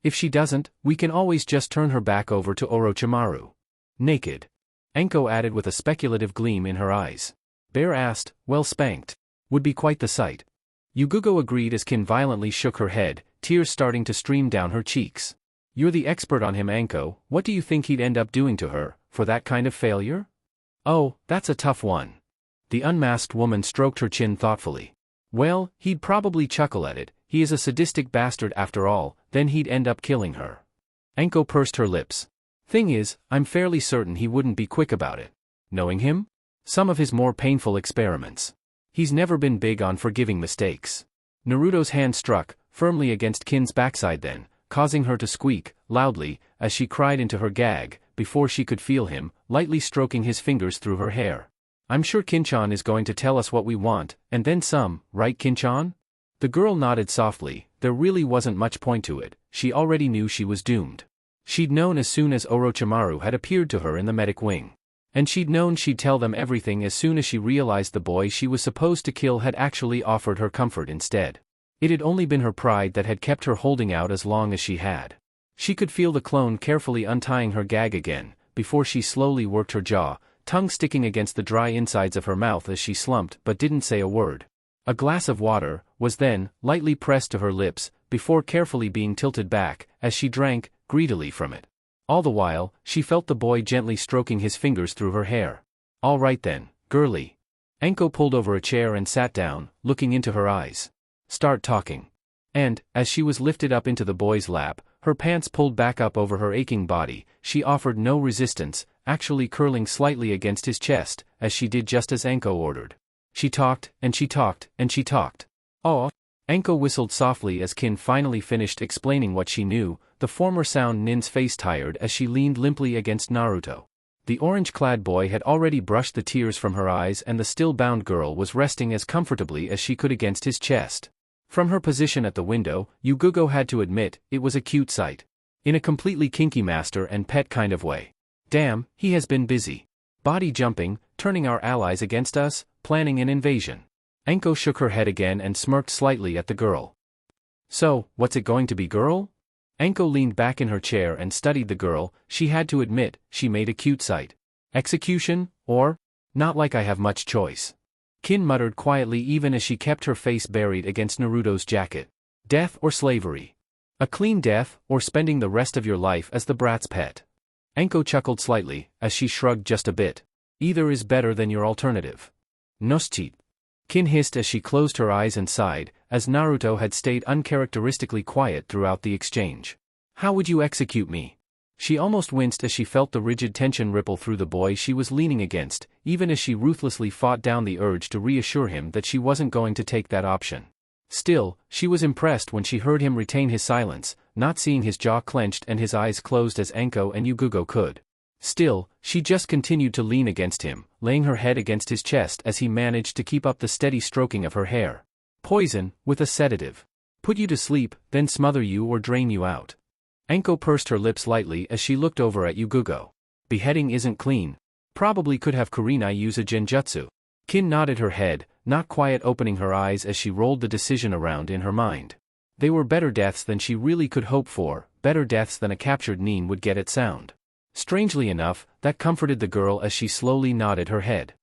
If she doesn't, we can always just turn her back over to Orochimaru. Naked. Anko added with a speculative gleam in her eyes. Bare-assed, well spanked. Would be quite the sight. Yugugo agreed as Kin violently shook her head, tears starting to stream down her cheeks. You're the expert on him, Anko. What do you think he'd end up doing to her, for that kind of failure? Oh, that's a tough one. The unmasked woman stroked her chin thoughtfully. Well, he'd probably chuckle at it, he is a sadistic bastard after all, then he'd end up killing her. Anko pursed her lips. Thing is, I'm fairly certain he wouldn't be quick about it. Knowing him? Some of his more painful experiments. He's never been big on forgiving mistakes. Naruto's hand struck, firmly against Kin's backside then, causing her to squeak, loudly, as she cried into her gag, before she could feel him, lightly stroking his fingers through her hair. I'm sure Kinchan is going to tell us what we want, and then some, right Kinchan? The girl nodded softly. There really wasn't much point to it, she already knew she was doomed. She'd known as soon as Orochimaru had appeared to her in the medic wing. And she'd known she'd tell them everything as soon as she realized the boy she was supposed to kill had actually offered her comfort instead. It had only been her pride that had kept her holding out as long as she had. She could feel the clone carefully untying her gag again, before she slowly worked her jaw, tongue sticking against the dry insides of her mouth as she slumped but didn't say a word. A glass of water was then lightly pressed to her lips, before carefully being tilted back, as she drank greedily from it. All the while, she felt the boy gently stroking his fingers through her hair. All right then, girlie. Anko pulled over a chair and sat down, looking into her eyes. Start talking. And, as she was lifted up into the boy's lap, her pants pulled back up over her aching body, she offered no resistance, actually curling slightly against his chest, as she did just as Anko ordered. She talked, and she talked, and she talked. Oh. Anko whistled softly as Kin finally finished explaining what she knew, the former sound Nin's face tired as she leaned limply against Naruto. The orange-clad boy had already brushed the tears from her eyes and the still-bound girl was resting as comfortably as she could against his chest. From her position at the window, Yugugo had to admit, it was a cute sight. In a completely kinky master and pet kind of way. Damn, he has been busy. Body jumping, turning our allies against us, planning an invasion. Anko shook her head again and smirked slightly at the girl. So, what's it going to be, girl? Anko leaned back in her chair and studied the girl. She had to admit, she made a cute sight. Execution, or? Not like I have much choice. Kin muttered quietly even as she kept her face buried against Naruto's jacket. Death or slavery? A clean death, or spending the rest of your life as the brat's pet? Anko chuckled slightly, as she shrugged just a bit. Either is better than your alternative. Noschit. Kin hissed as she closed her eyes and sighed, as Naruto had stayed uncharacteristically quiet throughout the exchange. How would you execute me? She almost winced as she felt the rigid tension ripple through the boy she was leaning against, even as she ruthlessly fought down the urge to reassure him that she wasn't going to take that option. Still, she was impressed when she heard him retain his silence, not seeing his jaw clenched and his eyes closed as Anko and Yugugo could. Still, she just continued to lean against him, laying her head against his chest as he managed to keep up the steady stroking of her hair. Poison, with a sedative. Put you to sleep, then smother you or drain you out. Anko pursed her lips lightly as she looked over at Yugugo. Beheading isn't clean. Probably could have Kurenai use a genjutsu. Kin nodded her head, not quiet opening her eyes as she rolled the decision around in her mind. They were better deaths than she really could hope for, better deaths than a captured Nin would get at sound. Strangely enough, that comforted the girl as she slowly nodded her head.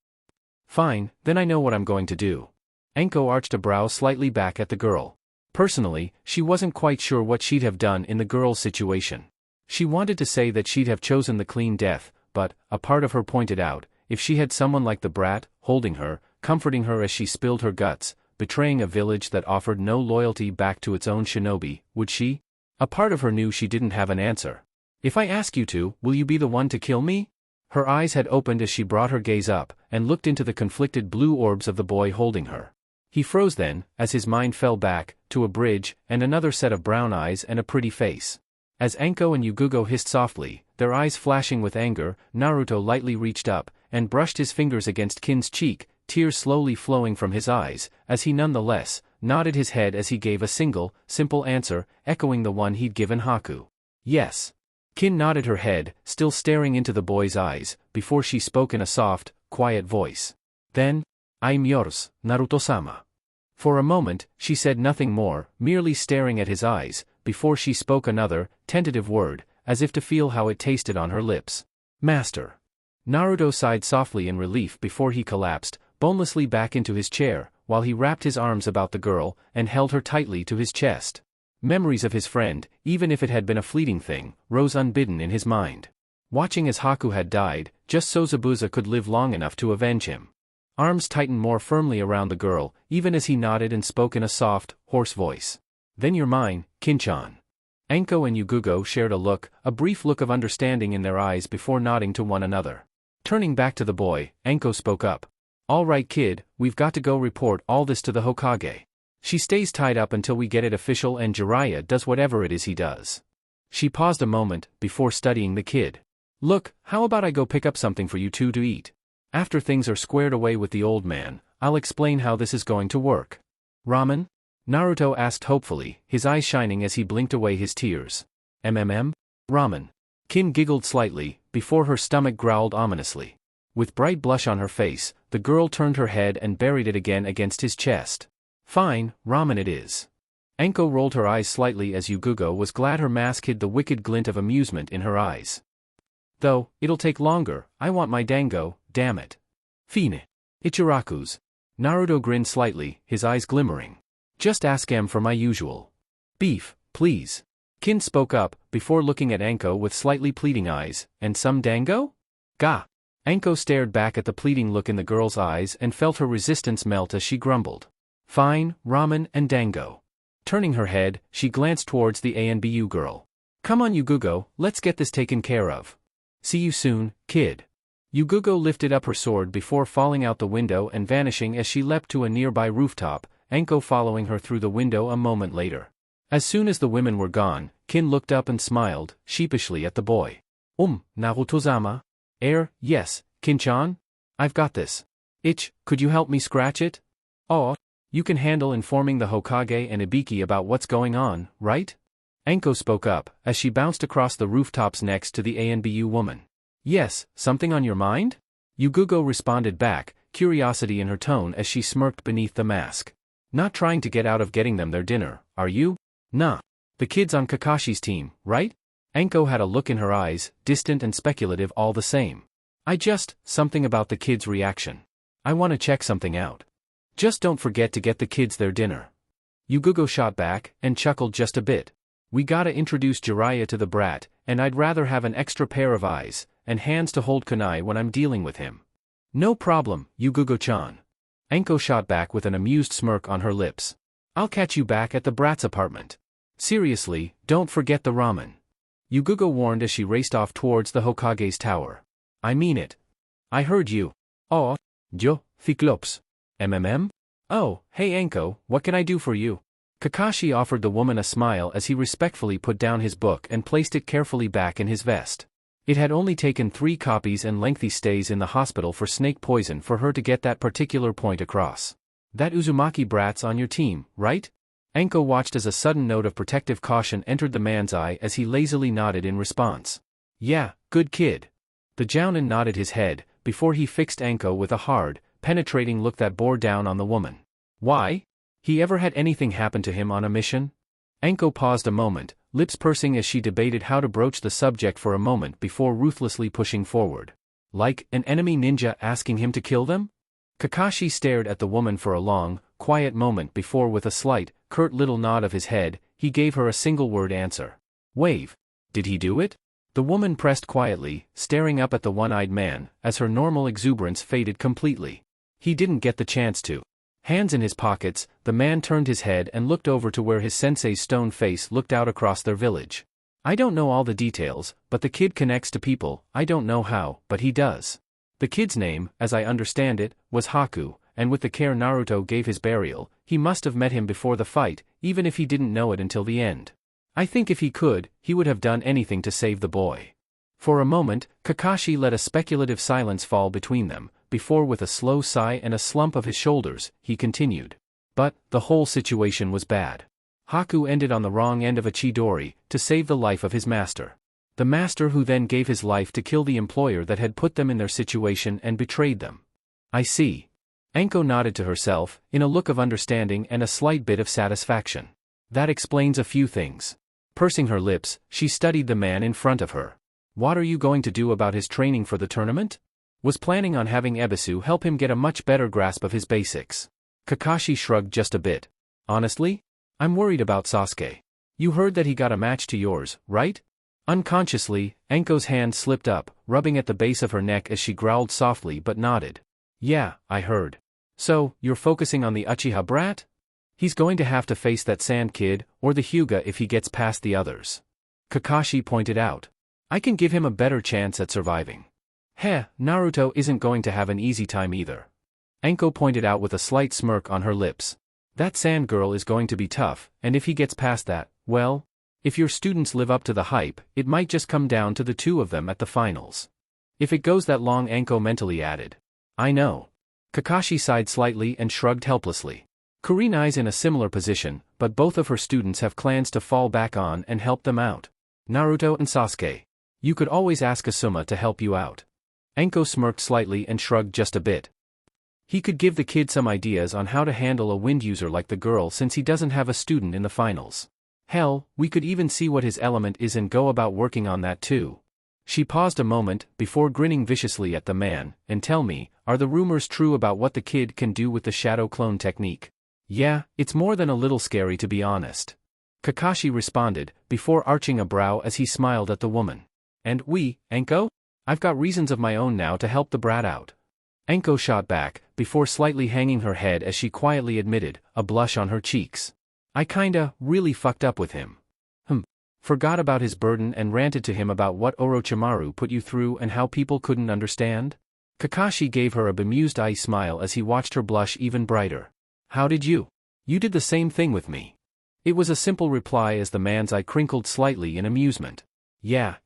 Fine, then I know what I'm going to do. Anko arched a brow slightly back at the girl. Personally, she wasn't quite sure what she'd have done in the girl's situation. She wanted to say that she'd have chosen the clean death, but, a part of her pointed out, if she had someone like the brat, holding her, comforting her as she spilled her guts, betraying a village that offered no loyalty back to its own shinobi, would she? A part of her knew she didn't have an answer. If I ask you to, will you be the one to kill me? Her eyes had opened as she brought her gaze up, and looked into the conflicted blue orbs of the boy holding her. He froze then, as his mind fell back, to a bridge, and another set of brown eyes and a pretty face. As Anko and Yugugo hissed softly, their eyes flashing with anger, Naruto lightly reached up, and brushed his fingers against Kin's cheek, tears slowly flowing from his eyes, as he nonetheless nodded his head as he gave a single, simple answer, echoing the one he'd given Haku. Yes. Kin nodded her head, still staring into the boy's eyes, before she spoke in a soft, quiet voice. Then, I'm yours, Naruto-sama. For a moment, she said nothing more, merely staring at his eyes, before she spoke another, tentative word, as if to feel how it tasted on her lips. Master. Naruto sighed softly in relief before he collapsed, bonelessly back into his chair, while he wrapped his arms about the girl, and held her tightly to his chest. Memories of his friend, even if it had been a fleeting thing, rose unbidden in his mind. Watching as Haku had died, just so Zabuza could live long enough to avenge him. Arms tightened more firmly around the girl, even as he nodded and spoke in a soft, hoarse voice. Then you're mine, Kinchan. Anko and Yugugo shared a look, a brief look of understanding in their eyes before nodding to one another. Turning back to the boy, Anko spoke up. All right kid, we've got to go report all this to the Hokage. She stays tied up until we get it official and Jiraiya does whatever it is he does. She paused a moment, before studying the kid. Look, how about I go pick up something for you two to eat? After things are squared away with the old man, I'll explain how this is going to work. Ramen? Naruto asked hopefully, his eyes shining as he blinked away his tears. Ramen. Kin giggled slightly, before her stomach growled ominously. With bright blush on her face, the girl turned her head and buried it again against his chest. Fine, ramen it is. Anko rolled her eyes slightly as Yugugo was glad her mask hid the wicked glint of amusement in her eyes. Though, it'll take longer, I want my dango, damn it. Fine. Ichiraku's. Naruto grinned slightly, his eyes glimmering. Just ask him for my usual beef, please. Kin spoke up, before looking at Anko with slightly pleading eyes, and some dango? Ga. Anko stared back at the pleading look in the girl's eyes and felt her resistance melt as she grumbled. Fine, ramen and dango. Turning her head, she glanced towards the ANBU girl. Come on Yugugo, let's get this taken care of. See you soon, kid. Yugugo lifted up her sword before falling out the window and vanishing as she leapt to a nearby rooftop, Anko following her through the window a moment later. As soon as the women were gone, Kin looked up and smiled, sheepishly at the boy. Naruto-sama? Yes, Kin-chan? I've got this. Could you help me scratch it? Oh, you can handle informing the Hokage and Ibiki about what's going on, right? Anko spoke up, as she bounced across the rooftops next to the ANBU woman. Yes, something on your mind? Yugugo responded back, curiosity in her tone as she smirked beneath the mask. Not trying to get out of getting them their dinner, are you? Nah. The kid's on Kakashi's team, right? Anko had a look in her eyes, distant and speculative all the same. Something about the kid's reaction. I want to check something out. Just don't forget to get the kids their dinner. Yugugo shot back, and chuckled just a bit. We gotta introduce Jiraiya to the brat, and I'd rather have an extra pair of eyes, and hands to hold kunai when I'm dealing with him. No problem, Yugugo-chan. Anko shot back with an amused smirk on her lips. I'll catch you back at the brat's apartment. Seriously, don't forget the ramen. Yugugo warned as she raced off towards the Hokage's tower. I mean it. I heard you. Oh, yo, Cyclops. Oh, hey Anko, what can I do for you? Kakashi offered the woman a smile as he respectfully put down his book and placed it carefully back in his vest. It had only taken 3 copies and lengthy stays in the hospital for snake poison for her to get that particular point across. That Uzumaki brat's on your team, right? Anko watched as a sudden note of protective caution entered the man's eye as he lazily nodded in response. Yeah, good kid. The Jounin nodded his head, before he fixed Anko with a hard, penetrating look that bore down on the woman. Why? He ever had anything happen to him on a mission? Anko paused a moment, lips pursing as she debated how to broach the subject for a moment before ruthlessly pushing forward. Like an enemy ninja asking him to kill them? Kakashi stared at the woman for a long, quiet moment before with a slight, curt little nod of his head, he gave her a single-word answer. Wave. Did he do it? The woman pressed quietly, staring up at the one-eyed man, as her normal exuberance faded completely. He didn't get the chance to. Hands in his pockets, the man turned his head and looked over to where his sensei's stone face looked out across their village. I don't know all the details, but the kid connects to people, I don't know how, but he does. The kid's name, as I understand it, was Haku, and with the care Naruto gave his burial, he must have met him before the fight, even if he didn't know it until the end. I think if he could, he would have done anything to save the boy. For a moment, Kakashi let a speculative silence fall between them, before with a slow sigh and a slump of his shoulders, he continued. But, the whole situation was bad. Haku ended on the wrong end of a Chidori, to save the life of his master. The master who then gave his life to kill the employer that had put them in their situation and betrayed them. I see. Anko nodded to herself, in a look of understanding and a slight bit of satisfaction. That explains a few things. Pursing her lips, she studied the man in front of her. What are you going to do about his training for the tournament? Was planning on having Ebisu help him get a much better grasp of his basics. Kakashi shrugged just a bit. Honestly? I'm worried about Sasuke. You heard that he got a match to yours, right? Unconsciously, Anko's hand slipped up, rubbing at the base of her neck as she growled softly but nodded. Yeah, I heard. So, you're focusing on the Uchiha brat? He's going to have to face that Sand Kid, or the Hyuga if he gets past the others. Kakashi pointed out. I can give him a better chance at surviving. Heh, Naruto isn't going to have an easy time either. Anko pointed out with a slight smirk on her lips. That sand girl is going to be tough, and if he gets past that, well, if your students live up to the hype, it might just come down to the two of them at the finals. If it goes that long, Anko mentally added. I know. Kakashi sighed slightly and shrugged helplessly. Kurena's in a similar position, but both of her students have clans to fall back on and help them out. Naruto and Sasuke. You could always ask Asuma to help you out. Anko smirked slightly and shrugged just a bit. He could give the kid some ideas on how to handle a wind user like the girl since he doesn't have a student in the finals. Hell, we could even see what his element is and go about working on that too. She paused a moment, before grinning viciously at the man, and tell me, are the rumors true about what the kid can do with the shadow clone technique? Yeah, it's more than a little scary to be honest. Kakashi responded, before arching a brow as he smiled at the woman. And Anko? I've got reasons of my own now to help the brat out. Anko shot back, before slightly hanging her head as she quietly admitted, a blush on her cheeks. I kinda, really fucked up with him. Forgot about his burden and ranted to him about what Orochimaru put you through and how people couldn't understand? Kakashi gave her a bemused eye smile as he watched her blush even brighter. How did you? You did the same thing with me. It was a simple reply as the man's eye crinkled slightly in amusement. Yeah.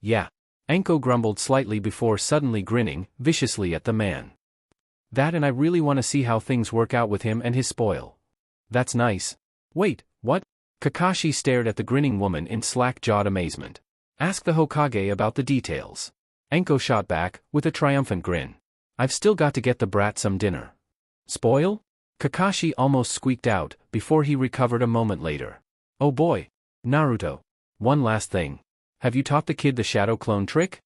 Anko grumbled slightly before suddenly grinning, viciously at the man. That, and I really want to see how things work out with him and his spoil. That's nice. Wait, what? Kakashi stared at the grinning woman in slack-jawed amazement. Ask the Hokage about the details. Anko shot back, with a triumphant grin. I've still got to get the brat some dinner. Spoil? Kakashi almost squeaked out, before he recovered a moment later. Oh boy. Naruto. One last thing. Have you taught the kid the shadow clone trick?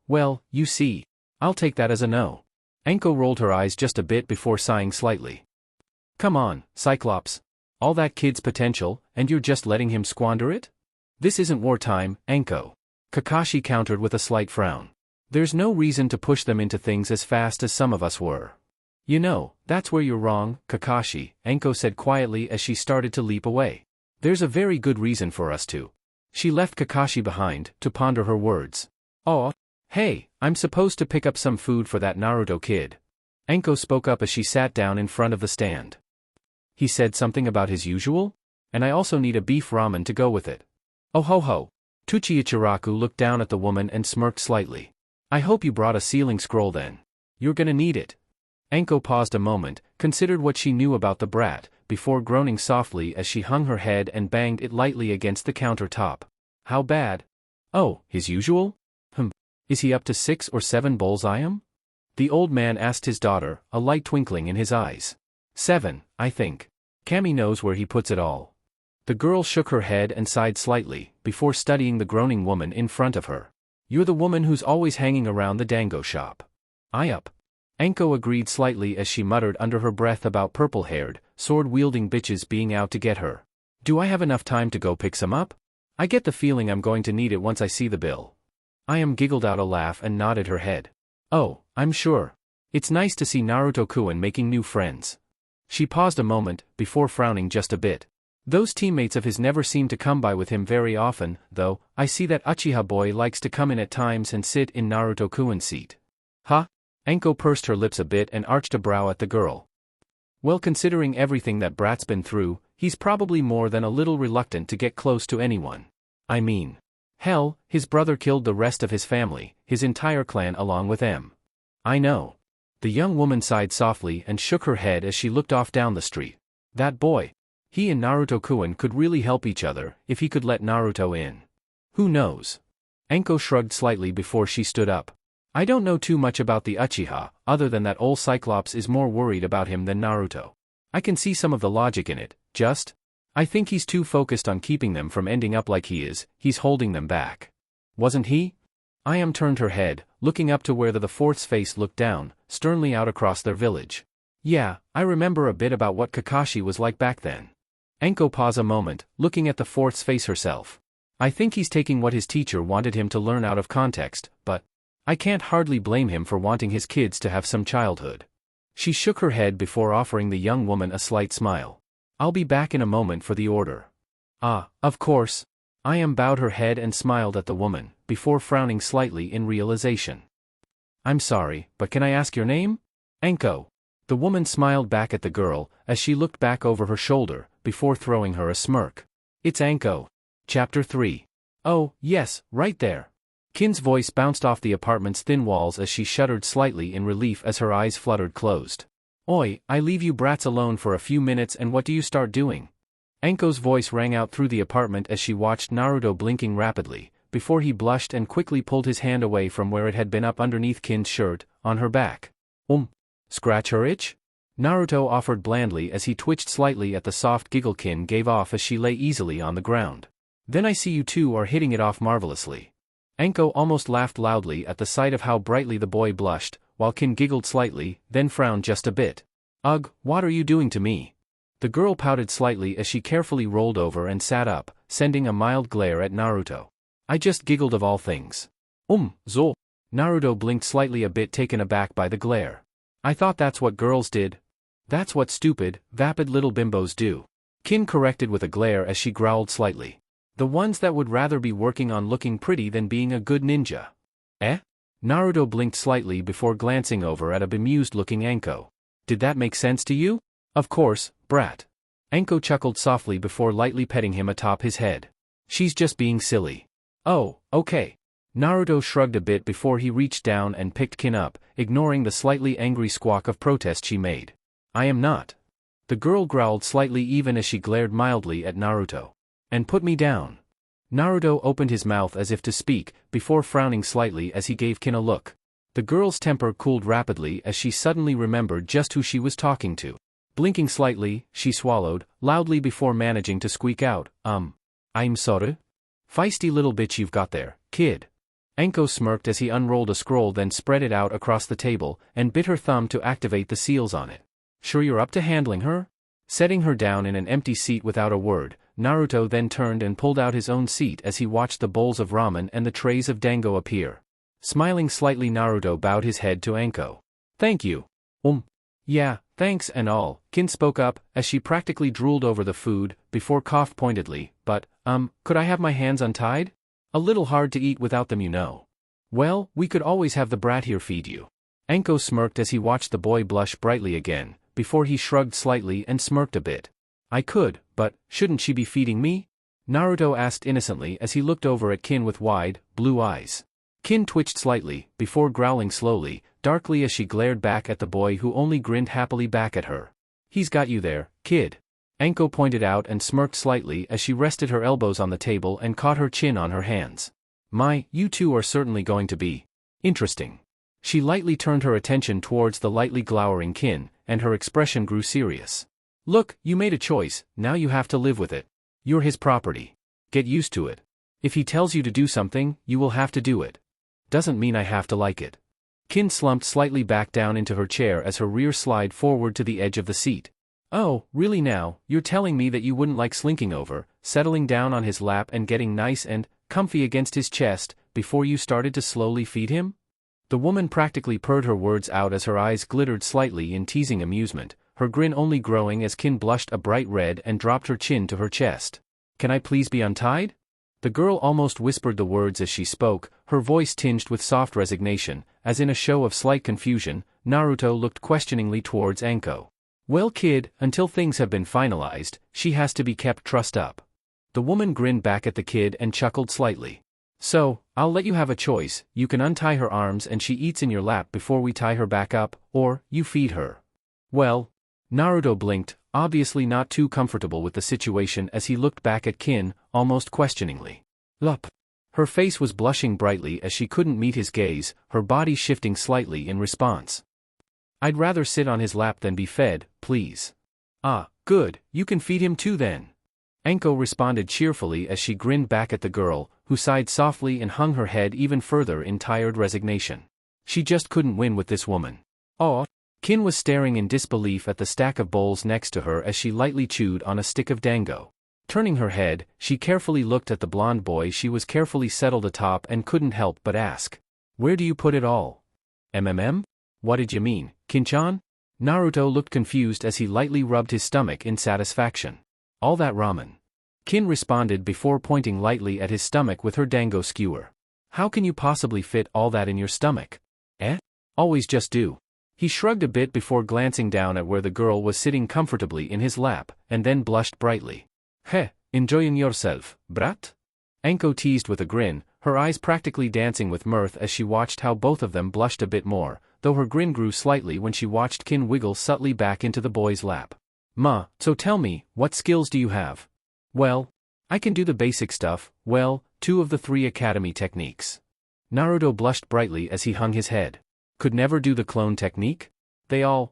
Well, you see. I'll take that as a no. Anko rolled her eyes just a bit before sighing slightly. Come on, Cyclops. All that kid's potential, and you're just letting him squander it? This isn't wartime, Anko. Kakashi countered with a slight frown. There's no reason to push them into things as fast as some of us were. You know, that's where you're wrong, Kakashi, Anko said quietly as she started to leap away. There's a very good reason for us to. She left Kakashi behind, to ponder her words. Oh, hey, I'm supposed to pick up some food for that Naruto kid. Anko spoke up as she sat down in front of the stand. He said something about his usual? And I also need a beef ramen to go with it. Oh ho ho. Ichiraku looked down at the woman and smirked slightly. I hope you brought a sealing scroll then. You're gonna need it. Anko paused a moment, considered what she knew about the brat, before groaning softly as she hung her head and banged it lightly against the countertop. How bad? Oh, his usual? Is he up to 6 or 7 bullseye? The old man asked his daughter, a light twinkling in his eyes. 7, I think. Kami knows where he puts it all. The girl shook her head and sighed slightly, before studying the groaning woman in front of her. You're the woman who's always hanging around the dango shop. Up. Anko agreed slightly as she muttered under her breath about purple-haired, sword-wielding bitches being out to get her. Do I have enough time to go pick some up? I get the feeling I'm going to need it once I see the bill. Giggled out a laugh and nodded her head. Oh, I'm sure. It's nice to see Naruto-kun making new friends. She paused a moment, before frowning just a bit. Those teammates of his never seem to come by with him very often, though. I see that Uchiha boy likes to come in at times and sit in Naruto-kun's seat. Huh? Anko pursed her lips a bit and arched a brow at the girl. Well, considering everything that brat's been through, he's probably more than a little reluctant to get close to anyone. I mean, hell, his brother killed the rest of his family, his entire clan along with M. I know. The young woman sighed softly and shook her head as she looked off down the street. That boy. He and Naruto-kun could really help each other, if he could let Naruto in. Who knows? Anko shrugged slightly before she stood up. I don't know too much about the Uchiha, other than that old Cyclops is more worried about him than Naruto. I can see some of the logic in it, I think he's too focused on keeping them from ending up like he is, he's holding them back. Wasn't he? Turned her head, looking up to where the fourth's face looked down, sternly out across their village. Yeah, I remember a bit about what Kakashi was like back then. Anko paused a moment, looking at the fourth's face herself. I think he's taking what his teacher wanted him to learn out of context, but I can't hardly blame him for wanting his kids to have some childhood. She shook her head before offering the young woman a slight smile. I'll be back in a moment for the order. Of course. Bowed her head and smiled at the woman, before frowning slightly in realization. I'm sorry, but can I ask your name? Anko. The woman smiled back at the girl, as she looked back over her shoulder, before throwing her a smirk. It's Anko. Chapter 3. Oh, yes, right there. Kin's voice bounced off the apartment's thin walls as she shuddered slightly in relief as her eyes fluttered closed. Oi, I leave you brats alone for a few minutes and what do you start doing? Anko's voice rang out through the apartment as she watched Naruto blinking rapidly, before he blushed and quickly pulled his hand away from where it had been up underneath Kin's shirt, on her back. Scratch her itch? Naruto offered blandly as he twitched slightly at the soft giggle Kin gave off as she lay easily on the ground. Then I see you two are hitting it off marvelously. Anko almost laughed loudly at the sight of how brightly the boy blushed, while Kin giggled slightly, then frowned just a bit. Ugh, what are you doing to me? The girl pouted slightly as she carefully rolled over and sat up, sending a mild glare at Naruto. I just giggled of all things. Zo. Naruto blinked slightly a bit taken aback by the glare. I thought that's what girls did. That's what stupid, vapid little bimbos do. Kin corrected with a glare as she growled slightly. The ones that would rather be working on looking pretty than being a good ninja. Eh? Naruto blinked slightly before glancing over at a bemused-looking Anko. Did that make sense to you? Of course, brat. Anko chuckled softly before lightly petting him atop his head. She's just being silly. Oh, okay. Naruto shrugged a bit before he reached down and picked Kin up, ignoring the slightly angry squawk of protest she made. I am not. The girl growled slightly even as she glared mildly at Naruto. And put me down. Naruto opened his mouth as if to speak, before frowning slightly as he gave Kin a look. The girl's temper cooled rapidly as she suddenly remembered just who she was talking to. Blinking slightly, she swallowed, loudly before managing to squeak out, I'm sorry? Feisty little bitch you've got there, kid. Anko smirked as he unrolled a scroll then spread it out across the table, and bit her thumb to activate the seals on it. Sure you're up to handling her? Setting her down in an empty seat without a word, Naruto then turned and pulled out his own seat as he watched the bowls of ramen and the trays of dango appear. Smiling slightly, Naruto bowed his head to Anko. Thank you. Yeah, thanks and all, Kin spoke up, as she practically drooled over the food, before coughed pointedly, but, could I have my hands untied? A little hard to eat without them, you know. Well, we could always have the brat here feed you. Anko smirked as he watched the boy blush brightly again, before he shrugged slightly and smirked a bit. I could, but, shouldn't she be feeding me? Naruto asked innocently as he looked over at Kin with wide, blue eyes. Kin twitched slightly, before growling slowly, darkly as she glared back at the boy who only grinned happily back at her. He's got you there, kid. Anko pointed out and smirked slightly as she rested her elbows on the table and caught her chin on her hands. My, you two are certainly going to be interesting. She lightly turned her attention towards the lightly glowering Kin, and her expression grew serious. Look, you made a choice, now you have to live with it. You're his property. Get used to it. If he tells you to do something, you will have to do it. Doesn't mean I have to like it. Kin slumped slightly back down into her chair as her rear slid forward to the edge of the seat. Oh, really now, you're telling me that you wouldn't like slinking over, settling down on his lap and getting nice and comfy against his chest, before you started to slowly feed him? The woman practically purred her words out as her eyes glittered slightly in teasing amusement, her grin only growing as Kin blushed a bright red and dropped her chin to her chest. Can I please be untied? The girl almost whispered the words as she spoke, her voice tinged with soft resignation, as in a show of slight confusion, Naruto looked questioningly towards Anko. Well kid, until things have been finalized, she has to be kept trussed up. The woman grinned back at the kid and chuckled slightly. So, I'll let you have a choice, you can untie her arms and she eats in your lap before we tie her back up, or, you feed her. Well, Naruto blinked, obviously not too comfortable with the situation as he looked back at Kin, almost questioningly. Lup. Her face was blushing brightly as she couldn't meet his gaze, her body shifting slightly in response. I'd rather sit on his lap than be fed, please. Ah, good, you can feed him too then. Anko responded cheerfully as she grinned back at the girl, who sighed softly and hung her head even further in tired resignation. She just couldn't win with this woman. Aw. Kin was staring in disbelief at the stack of bowls next to her as she lightly chewed on a stick of dango. Turning her head, she carefully looked at the blonde boy she was carefully settled atop and couldn't help but ask. Where do you put it all? What did you mean, Kin-chan? Naruto looked confused as he lightly rubbed his stomach in satisfaction. All that ramen. Kin responded before pointing lightly at his stomach with her dango skewer. How can you possibly fit all that in your stomach? Always just do. He shrugged a bit before glancing down at where the girl was sitting comfortably in his lap, and then blushed brightly. Heh, enjoying yourself, brat? Anko teased with a grin, her eyes practically dancing with mirth as she watched how both of them blushed a bit more, though her grin grew slightly when she watched Kin wiggle subtly back into the boy's lap. So tell me, what skills do you have? Well, I can do the basic stuff, 2 of the 3 academy techniques. Naruto blushed brightly as he hung his head. Could never do the clone technique? They all,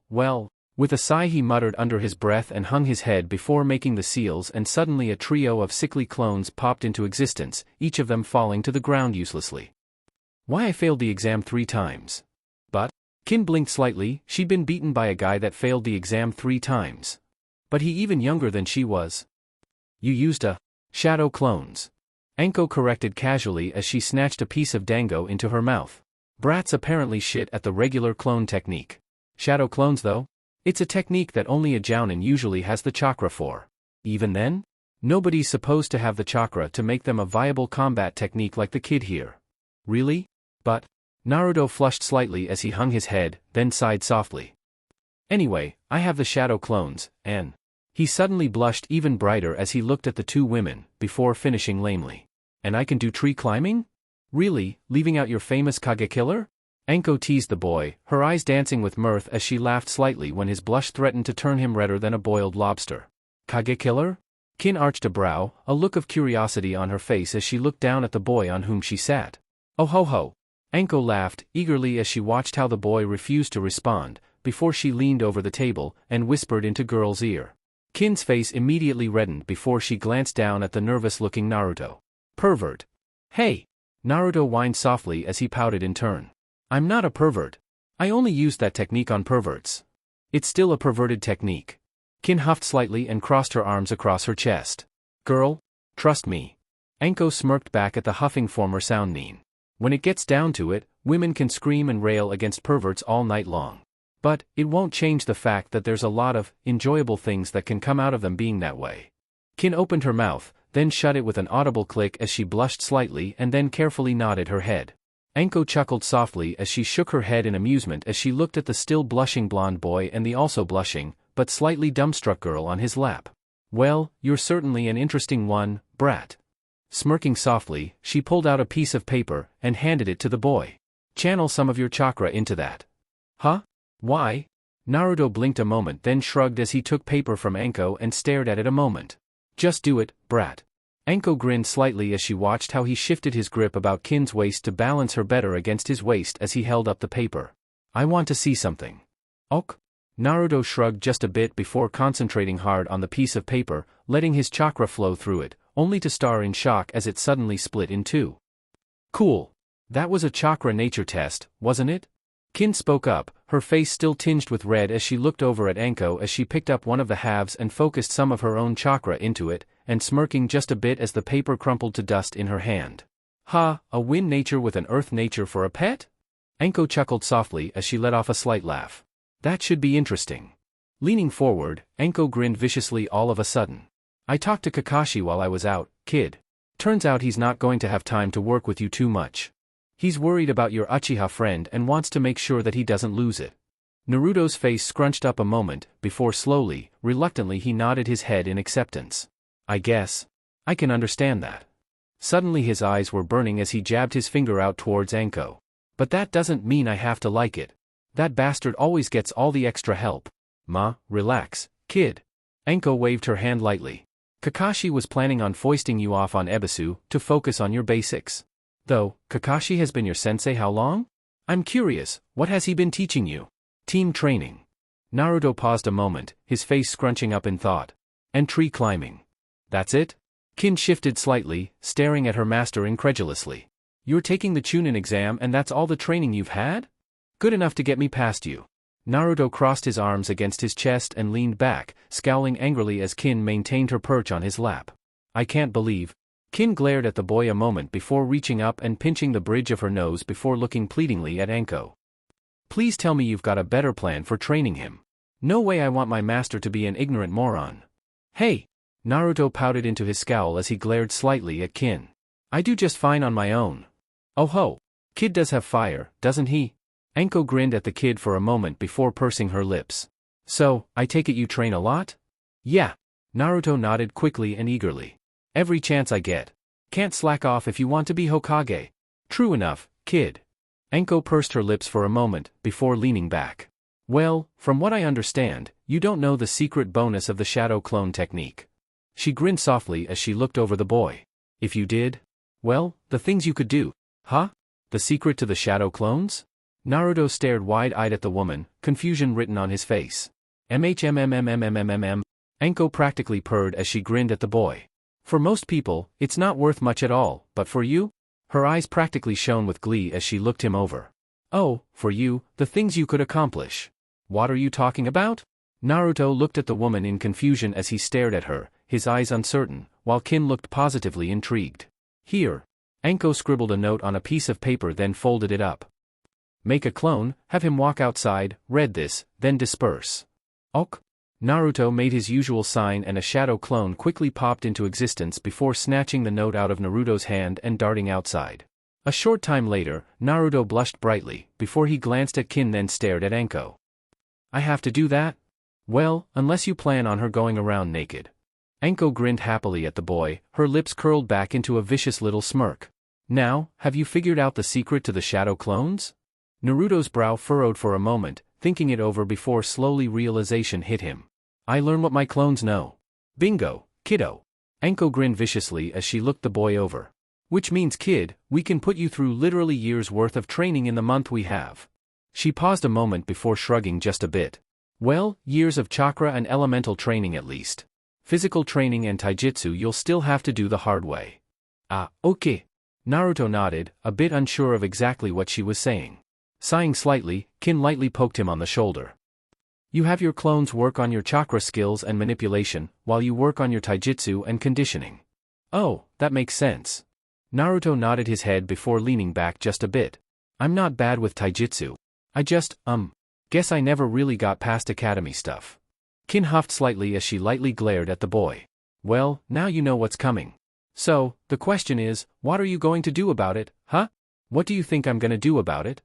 with a sigh he muttered under his breath and hung his head before making the seals, and suddenly a trio of sickly clones popped into existence, each of them falling to the ground uselessly. Why I failed the exam 3 times. But, Kin blinked slightly, she'd been beaten by a guy that failed the exam 3 times. But he even younger than she was. You used a shadow clones. Anko corrected casually as she snatched a piece of dango into her mouth. Brats apparently shit at the regular clone technique. Shadow clones though? It's a technique that only a jounin usually has the chakra for. Even then? Nobody's supposed to have the chakra to make them a viable combat technique like the kid here. Really? But? Naruto flushed slightly as he hung his head, then sighed softly. Anyway, I have the shadow clones, and... He suddenly blushed even brighter as he looked at the 2 women, before finishing lamely. And I can do tree climbing? Really, leaving out your famous Kage killer? Anko teased the boy, her eyes dancing with mirth as she laughed slightly when his blush threatened to turn him redder than a boiled lobster. Kage killer? Kin arched a brow, a look of curiosity on her face as she looked down at the boy on whom she sat. Oh ho ho! Anko laughed, eagerly as she watched how the boy refused to respond, before she leaned over the table and whispered into girl's ear. Kin's face immediately reddened before she glanced down at the nervous-looking Naruto. Pervert. Hey! Naruto whined softly as he pouted in turn. I'm not a pervert. I only used that technique on perverts. It's still a perverted technique. Kin huffed slightly and crossed her arms across her chest. Girl, trust me. Anko smirked back at the huffing former soundneen. When it gets down to it, women can scream and rail against perverts all night long. But, it won't change the fact that there's a lot of enjoyable things that can come out of them being that way. Kin opened her mouth, then shut it with an audible click as she blushed slightly and then carefully nodded her head. Anko chuckled softly as she shook her head in amusement as she looked at the still blushing blonde boy and the also blushing, but slightly dumbstruck girl on his lap. Well, you're certainly an interesting one, brat. Smirking softly, she pulled out a piece of paper and handed it to the boy. Channel some of your chakra into that. Huh? Why? Naruto blinked a moment then shrugged as he took paper from Anko and stared at it a moment. Just do it, brat. Anko grinned slightly as she watched how he shifted his grip about Kin's waist to balance her better against his waist as he held up the paper. I want to see something. Ok? Naruto shrugged just a bit before concentrating hard on the piece of paper, letting his chakra flow through it, only to stare in shock as it suddenly split in 2. Cool. That was a chakra nature test, wasn't it? Kin spoke up, her face still tinged with red as she looked over at Anko as she picked up one of the halves and focused some of her own chakra into it, and smirking just a bit as the paper crumpled to dust in her hand. Ha, a wind nature with an earth nature for a pet? Anko chuckled softly as she let off a slight laugh. That should be interesting. Leaning forward, Anko grinned viciously all of a sudden. I talked to Kakashi while I was out, kid. Turns out he's not going to have time to work with you too much. He's worried about your Uchiha friend and wants to make sure that he doesn't lose it. Naruto's face scrunched up a moment, before slowly, reluctantly he nodded his head in acceptance. I guess. I can understand that. Suddenly his eyes were burning as he jabbed his finger out towards Anko. But that doesn't mean I have to like it. That bastard always gets all the extra help. Relax, kid. Anko waved her hand lightly. Kakashi was planning on foisting you off on Ebisu to focus on your basics. Though, Kakashi has been your sensei how long? I'm curious, what has he been teaching you? Team training. Naruto paused a moment, his face scrunching up in thought. And tree climbing. That's it? Kin shifted slightly, staring at her master incredulously. You're taking the Chunin exam and that's all the training you've had? Good enough to get me past you. Naruto crossed his arms against his chest and leaned back, scowling angrily as Kin maintained her perch on his lap. I can't believe. Kin glared at the boy a moment before reaching up and pinching the bridge of her nose before looking pleadingly at Anko. Please tell me you've got a better plan for training him. No way I want my master to be an ignorant moron. Hey! Naruto pouted into his scowl as he glared slightly at Kin. I do just fine on my own. Oh ho! Kid does have fire, doesn't he? Anko grinned at the kid for a moment before pursing her lips. So, I take it you train a lot? Yeah. Naruto nodded quickly and eagerly. Every chance I get. Can't slack off if you want to be Hokage. True enough, kid. Anko pursed her lips for a moment before leaning back. Well, from what I understand, you don't know the secret bonus of the shadow clone technique. She grinned softly as she looked over the boy. If you did? Well, the things you could do. Huh? The secret to the shadow clones? Naruto stared wide-eyed at the woman, confusion written on his face. MHMMMMMMMM. Anko practically purred as she grinned at the boy. For most people, it's not worth much at all, but for you? Her eyes practically shone with glee as she looked him over. Oh, for you, the things you could accomplish. What are you talking about? Naruto looked at the woman in confusion as he stared at her, his eyes uncertain, while Kin looked positively intrigued. Here. Anko scribbled a note on a piece of paper then folded it up. Make a clone, have him walk outside, read this, then disperse. Ok. Naruto made his usual sign and a shadow clone quickly popped into existence before snatching the note out of Naruto's hand and darting outside. A short time later, Naruto blushed brightly, before he glanced at Kin then stared at Anko. I have to do that? Well, unless you plan on her going around naked. Anko grinned happily at the boy, her lips curled back into a vicious little smirk. Now, have you figured out the secret to the shadow clones? Naruto's brow furrowed for a moment, thinking it over before slowly realization hit him. I learn what my clones know. Bingo, kiddo. Anko grinned viciously as she looked the boy over. Which means, kid, we can put you through literally years' worth of training in the month we have. She paused a moment before shrugging just a bit. Well, years of chakra and elemental training at least. Physical training and taijutsu you'll still have to do the hard way. Ah, okay. Naruto nodded, a bit unsure of exactly what she was saying. Sighing slightly, Kin lightly poked him on the shoulder. You have your clones work on your chakra skills and manipulation, while you work on your taijutsu and conditioning. Oh, that makes sense. Naruto nodded his head before leaning back just a bit. I'm not bad with taijutsu. I just, guess I never really got past academy stuff. Kin huffed slightly as she lightly glared at the boy. Well, now you know what's coming. So, the question is, what are you going to do about it, huh? What do you think I'm gonna do about it?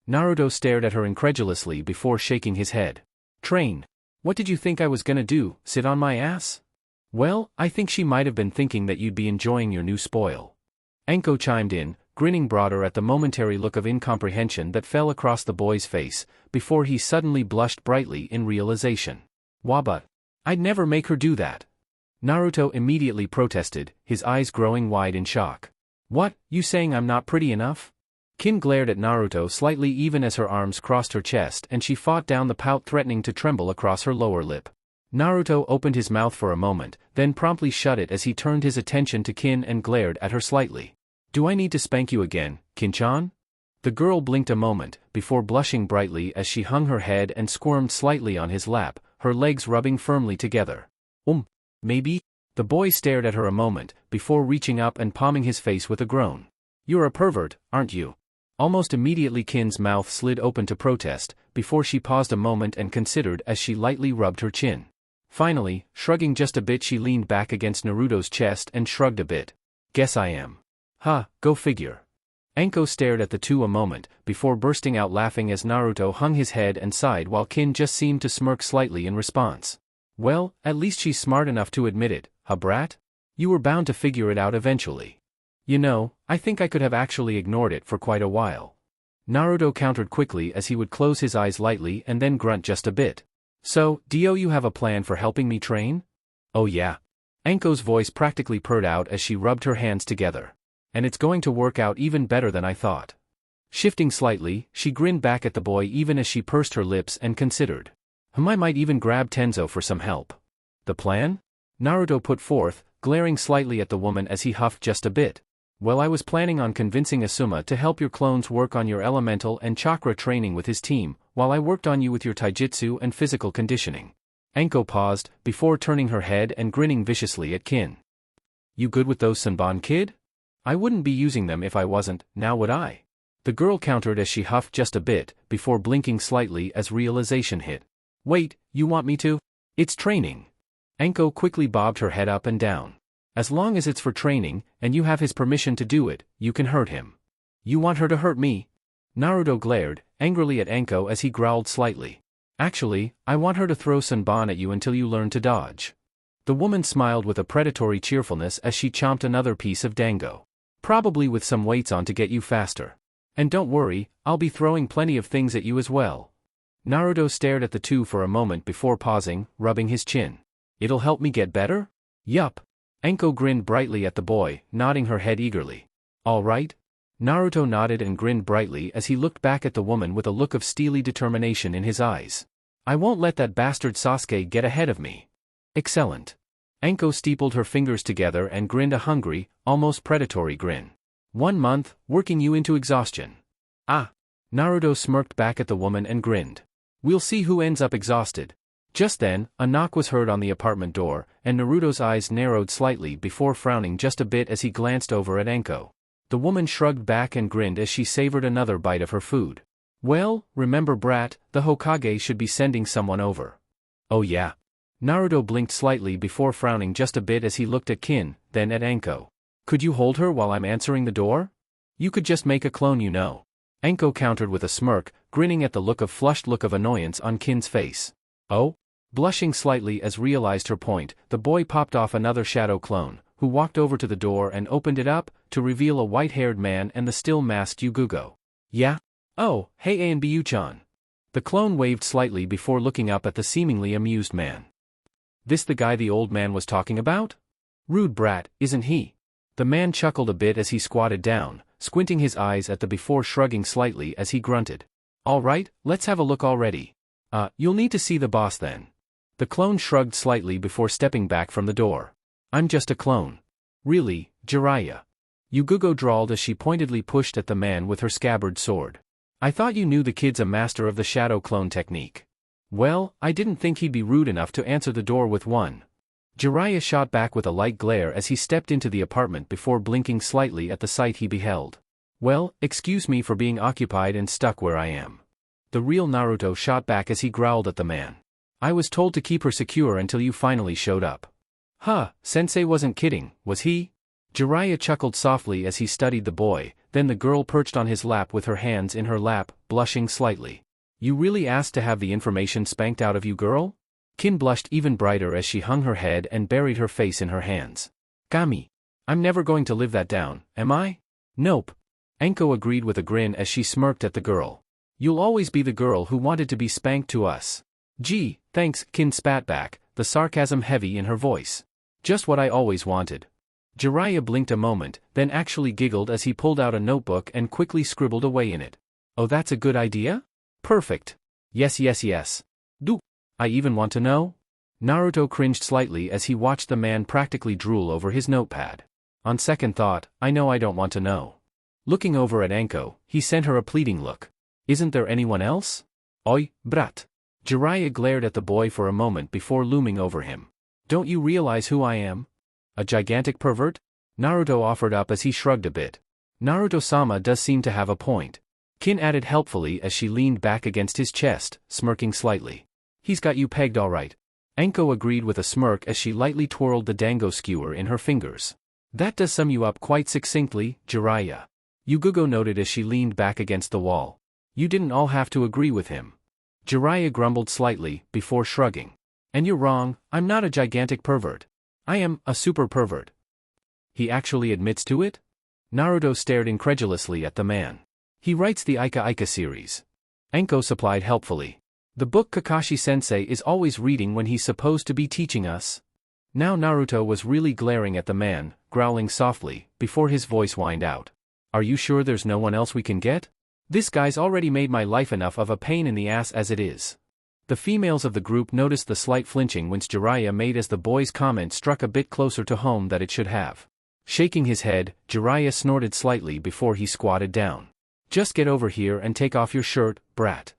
Naruto stared at her incredulously before shaking his head. Train. What did you think I was gonna do, sit on my ass? Well, I think she might have been thinking that you'd be enjoying your new spoil. Anko chimed in, grinning broader at the momentary look of incomprehension that fell across the boy's face, before he suddenly blushed brightly in realization. But I'd never make her do that. Naruto immediately protested, his eyes growing wide in shock. What, you saying I'm not pretty enough? Kin glared at Naruto slightly even as her arms crossed her chest and she fought down the pout threatening to tremble across her lower lip. Naruto opened his mouth for a moment, then promptly shut it as he turned his attention to Kin and glared at her slightly. Do I need to spank you again, Kin-chan? The girl blinked a moment, before blushing brightly as she hung her head and squirmed slightly on his lap, her legs rubbing firmly together. Maybe? The boy stared at her a moment, before reaching up and palming his face with a groan. You're a pervert, aren't you? Almost immediately Kin's mouth slid open to protest, before she paused a moment and considered as she lightly rubbed her chin. Finally, shrugging just a bit she leaned back against Naruto's chest and shrugged a bit. Guess I am. Go figure. Anko stared at the two a moment, before bursting out laughing as Naruto hung his head and sighed while Kin just seemed to smirk slightly in response. Well, at least she's smart enough to admit it, huh brat? You were bound to figure it out eventually. You know, I think I could have actually ignored it for quite a while. Naruto countered quickly as he would close his eyes lightly and then grunt just a bit. So, do you have a plan for helping me train? Oh yeah. Anko's voice practically purred out as she rubbed her hands together. And it's going to work out even better than I thought. Shifting slightly, she grinned back at the boy even as she pursed her lips and considered. I might even grab Tenzo for some help. The plan? Naruto put forth, glaring slightly at the woman as he huffed just a bit. Well, I was planning on convincing Asuma to help your clones work on your elemental and chakra training with his team, while I worked on you with your taijutsu and physical conditioning. Anko paused, before turning her head and grinning viciously at Kin. You good with those Sanban, kid? I wouldn't be using them if I wasn't, now would I? The girl countered as she huffed just a bit, before blinking slightly as realization hit. Wait, you want me to? It's training. Anko quickly bobbed her head up and down. As long as it's for training, and you have his permission to do it, you can hurt him. You want her to hurt me? Naruto glared, angrily at Anko as he growled slightly. Actually, I want her to throw Sanbon at you until you learn to dodge. The woman smiled with a predatory cheerfulness as she chomped another piece of dango. Probably with some weights on to get you faster. And don't worry, I'll be throwing plenty of things at you as well. Naruto stared at the two for a moment before pausing, rubbing his chin. It'll help me get better? Yup. Anko grinned brightly at the boy, nodding her head eagerly. All right? Naruto nodded and grinned brightly as he looked back at the woman with a look of steely determination in his eyes. I won't let that bastard Sasuke get ahead of me. Excellent. Anko steepled her fingers together and grinned a hungry, almost predatory grin. 1 month, working you into exhaustion. Ah. Naruto smirked back at the woman and grinned. We'll see who ends up exhausted. Just then, a knock was heard on the apartment door, and Naruto's eyes narrowed slightly before frowning just a bit as he glanced over at Anko. The woman shrugged back and grinned as she savored another bite of her food. Well, remember brat, the Hokage should be sending someone over. Oh yeah. Naruto blinked slightly before frowning just a bit as he looked at Kin, then at Anko. Could you hold her while I'm answering the door? You could just make a clone, you know. Anko countered with a smirk, grinning at the flushed look of annoyance on Kin's face. Oh? Blushing slightly as realized her point, the boy popped off another shadow clone, who walked over to the door and opened it up, to reveal a white-haired man and the still-masked Yugugo. Yeah? Oh, hey NBH-chan. The clone waved slightly before looking up at the seemingly amused man. This the guy the old man was talking about? Rude brat, isn't he? The man chuckled a bit as he squatted down, squinting his eyes at the before shrugging slightly as he grunted. All right, let's have a look already. You'll need to see the boss then. The clone shrugged slightly before stepping back from the door. I'm just a clone. Really, Jiraiya. Yugugo drawled as she pointedly pushed at the man with her scabbard sword. I thought you knew the kid's a master of the shadow clone technique. Well, I didn't think he'd be rude enough to answer the door with one. Jiraiya shot back with a light glare as he stepped into the apartment before blinking slightly at the sight he beheld. Well, excuse me for being occupied and stuck where I am. The real Naruto shot back as he growled at the man. I was told to keep her secure until you finally showed up. Huh, sensei wasn't kidding, was he? Jiraiya chuckled softly as he studied the boy, then the girl perched on his lap with her hands in her lap, blushing slightly. You really asked to have the information spanked out of you, girl? Kin blushed even brighter as she hung her head and buried her face in her hands. Kami. I'm never going to live that down, am I? Nope. Anko agreed with a grin as she smirked at the girl. You'll always be the girl who wanted to be spanked to us. Gee, thanks, Kin spat back, the sarcasm heavy in her voice. Just what I always wanted. Jiraiya blinked a moment, then actually giggled as he pulled out a notebook and quickly scribbled away in it. Oh, that's a good idea? Perfect. Yes. Do I even want to know? Naruto cringed slightly as he watched the man practically drool over his notepad. On second thought, I know I don't want to know. Looking over at Anko, he sent her a pleading look. Isn't there anyone else? Oi, brat. Jiraiya glared at the boy for a moment before looming over him. Don't you realize who I am? A gigantic pervert? Naruto offered up as he shrugged a bit. Naruto-sama does seem to have a point. Kin added helpfully as she leaned back against his chest, smirking slightly. He's got you pegged all right. Anko agreed with a smirk as she lightly twirled the dango skewer in her fingers. That does sum you up quite succinctly, Jiraiya. Yugugo noted as she leaned back against the wall. You didn't all have to agree with him. Jiraiya grumbled slightly, before shrugging. And you're wrong, I'm not a gigantic pervert. I am a super pervert. He actually admits to it? Naruto stared incredulously at the man. He writes the Ika Ika series. Anko supplied helpfully. The book Kakashi-sensei is always reading when he's supposed to be teaching us. Now Naruto was really glaring at the man, growling softly, before his voice whined out. Are you sure there's no one else we can get? This guy's already made my life enough of a pain in the ass as it is. The females of the group noticed the slight flinching which Jiraiya made as the boy's comment struck a bit closer to home than it should have. Shaking his head, Jiraiya snorted slightly before he squatted down. Just get over here and take off your shirt, brat.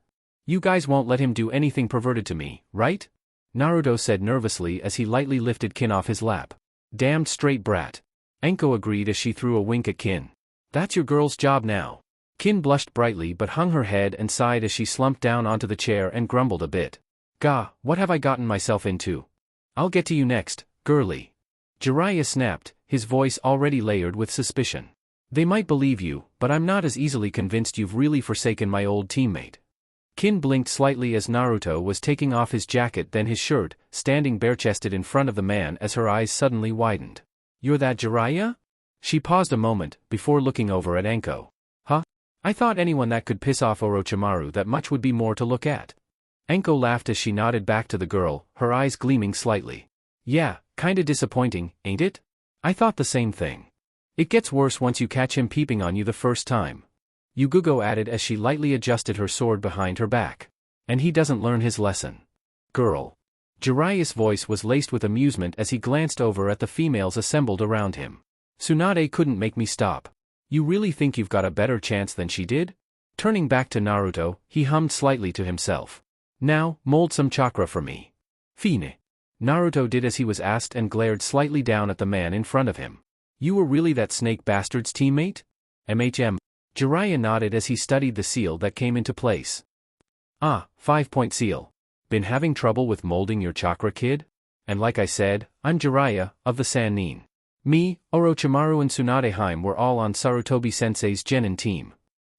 You guys won't let him do anything perverted to me, right? Naruto said nervously as he lightly lifted Kin off his lap. Damned straight brat. Anko agreed as she threw a wink at Kin. That's your girl's job now. Kin blushed brightly but hung her head and sighed as she slumped down onto the chair and grumbled a bit. Gah, what have I gotten myself into? I'll get to you next, girly. Jiraiya snapped, his voice already layered with suspicion. They might believe you, but I'm not as easily convinced you've really forsaken my old teammate. Kin blinked slightly as Naruto was taking off his jacket then his shirt, standing bare-chested in front of the man as her eyes suddenly widened. You're that Jiraiya? She paused a moment, before looking over at Anko. Huh? I thought anyone that could piss off Orochimaru that much would be more to look at. Anko laughed as she nodded back to the girl, her eyes gleaming slightly. Yeah, kinda disappointing, ain't it? I thought the same thing. It gets worse once you catch him peeping on you the first time. Yugugo added as she lightly adjusted her sword behind her back. And he doesn't learn his lesson. Girl. Jiraiya's voice was laced with amusement as he glanced over at the females assembled around him. Tsunade couldn't make me stop. You really think you've got a better chance than she did? Turning back to Naruto, he hummed slightly to himself. Now, mold some chakra for me. Fine. Naruto did as he was asked and glared slightly down at the man in front of him. You were really that snake bastard's teammate? MHM. Jiraiya nodded as he studied the seal that came into place. Ah, 5-point seal. Been having trouble with molding your chakra, kid? And like I said, I'm Jiraiya, of the Sannin. Me, Orochimaru and Tsunade Haim were all on Sarutobi-sensei's genin team.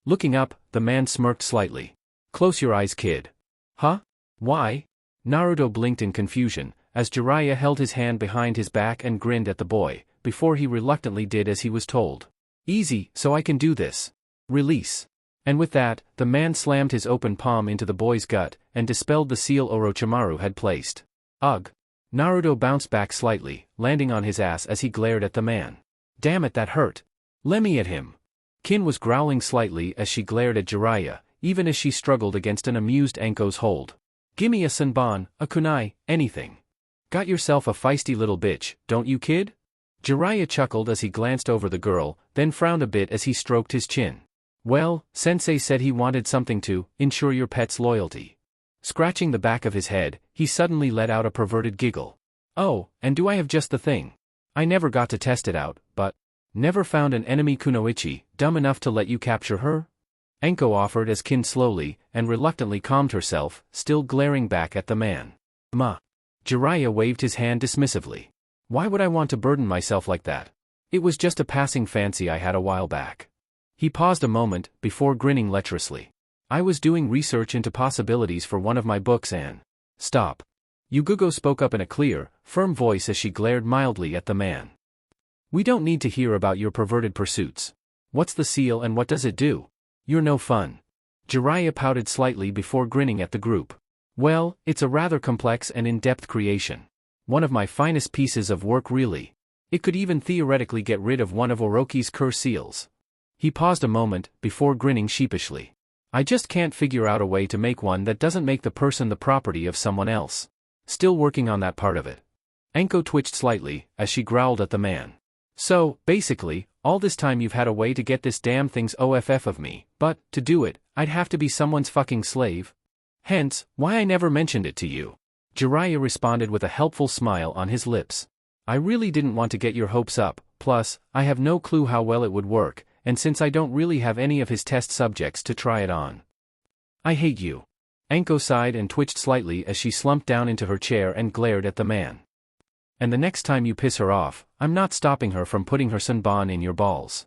Looking up, the man smirked slightly. Close your eyes, kid. Huh? Why? Naruto blinked in confusion, as Jiraiya held his hand behind his back and grinned at the boy, before he reluctantly did as he was told. Easy, so I can do this. Release. And with that, the man slammed his open palm into the boy's gut, and dispelled the seal Orochimaru had placed. Ugh. Naruto bounced back slightly, landing on his ass as he glared at the man. Damn it, that hurt. Lemme at him. Kin was growling slightly as she glared at Jiraiya, even as she struggled against an amused Anko's hold. Gimme a Senbon, a kunai, anything. Got yourself a feisty little bitch, don't you, kid? Jiraiya chuckled as he glanced over the girl, then frowned a bit as he stroked his chin. Well, Sensei said he wanted something to ensure your pet's loyalty. Scratching the back of his head, he suddenly let out a perverted giggle. Oh, and do I have just the thing? I never got to test it out, but never found an enemy kunoichi dumb enough to let you capture her? Anko offered as Kin slowly and reluctantly calmed herself, still glaring back at the man. Ma. Jiraiya waved his hand dismissively. Why would I want to burden myself like that? It was just a passing fancy I had a while back. He paused a moment, before grinning lecherously. I was doing research into possibilities for one of my books and… Stop. Yugugo spoke up in a clear, firm voice as she glared mildly at the man. We don't need to hear about your perverted pursuits. What's the seal and what does it do? You're no fun. Jiraiya pouted slightly before grinning at the group. Well, it's a rather complex and in-depth creation. One of my finest pieces of work really. It could even theoretically get rid of one of Orochi's curse seals. He paused a moment, before grinning sheepishly. I just can't figure out a way to make one that doesn't make the person the property of someone else. Still working on that part of it. Anko twitched slightly, as she growled at the man. So, basically, all this time you've had a way to get this damn thing's OFF of me, but, to do it, I'd have to be someone's fucking slave? Hence, why I never mentioned it to you. Jiraiya responded with a helpful smile on his lips. I really didn't want to get your hopes up, plus, I have no clue how well it would work, and since I don't really have any of his test subjects to try it on. I hate you. Anko sighed and twitched slightly as she slumped down into her chair and glared at the man. And the next time you piss her off, I'm not stopping her from putting her Senbon in your balls.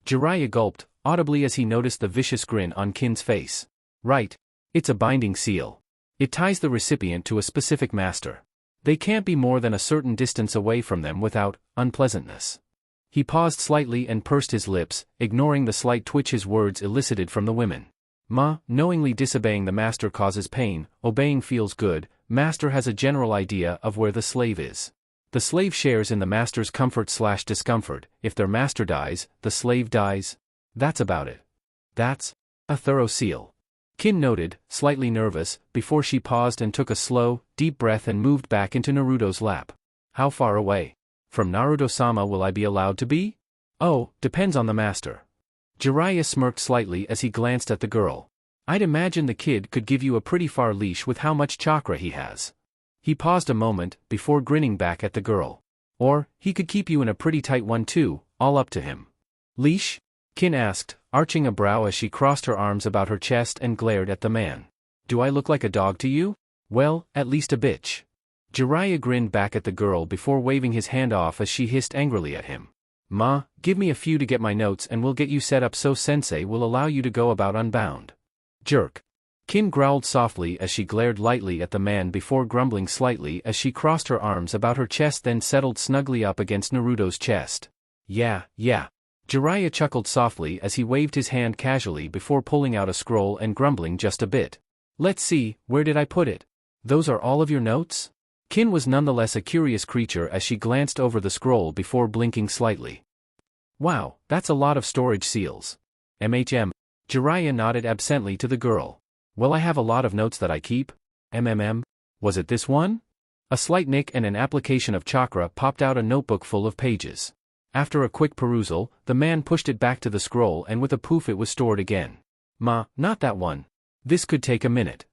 Jiraiya gulped, audibly as he noticed the vicious grin on Kin's face. Right. It's a binding seal. It ties the recipient to a specific master. They can't be more than a certain distance away from them without unpleasantness. He paused slightly and pursed his lips, ignoring the slight twitch his words elicited from the women. Ma, knowingly disobeying the master causes pain, obeying feels good, master has a general idea of where the slave is. The slave shares in the master's comfort/discomfort, if their master dies, the slave dies. That's about it. That's a thorough seal. Kin noted, slightly nervous, before she paused and took a slow, deep breath and moved back into Naruto's lap. How far away from Naruto-sama will I be allowed to be? Oh, depends on the master. Jiraiya smirked slightly as he glanced at the girl. I'd imagine the kid could give you a pretty far leash with how much chakra he has. He paused a moment, before grinning back at the girl. Or, he could keep you in a pretty tight one too, all up to him. Leash? Kin asked, arching a brow as she crossed her arms about her chest and glared at the man. Do I look like a dog to you? Well, at least a bitch. Jiraiya grinned back at the girl before waving his hand off as she hissed angrily at him. Ma, give me a few to get my notes and we'll get you set up so Sensei will allow you to go about unbound. Jerk. Kin growled softly as she glared lightly at the man before grumbling slightly as she crossed her arms about her chest then settled snugly up against Naruto's chest. Yeah. Jiraiya chuckled softly as he waved his hand casually before pulling out a scroll and grumbling just a bit. Let's see, where did I put it? Those are all of your notes? Kin was nonetheless a curious creature as she glanced over the scroll before blinking slightly. Wow, that's a lot of storage seals. MHM. Jiraiya nodded absently to the girl. Well, I have a lot of notes that I keep. Was it this one? A slight nick and an application of chakra popped out a notebook full of pages. After a quick perusal, the man pushed it back to the scroll and with a poof it was stored again. Ma, not that one. This could take a minute.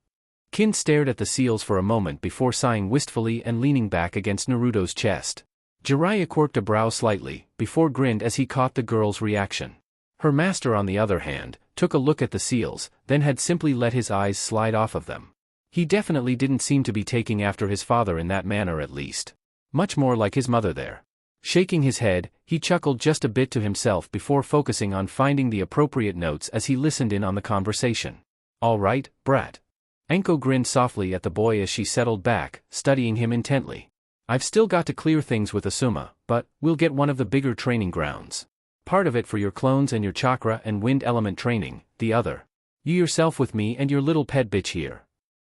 Kin stared at the seals for a moment before sighing wistfully and leaning back against Naruto's chest. Jiraiya quirked a brow slightly, before grinned as he caught the girl's reaction. Her master on the other hand, took a look at the seals, then had simply let his eyes slide off of them. He definitely didn't seem to be taking after his father in that manner at least. Much more like his mother there. Shaking his head, he chuckled just a bit to himself before focusing on finding the appropriate notes as he listened in on the conversation. All right, brat. Anko grinned softly at the boy as she settled back, studying him intently. I've still got to clear things with Asuma, but we'll get one of the bigger training grounds. Part of it for your clones and your chakra and wind element training, the other. You yourself with me and your little pet bitch here.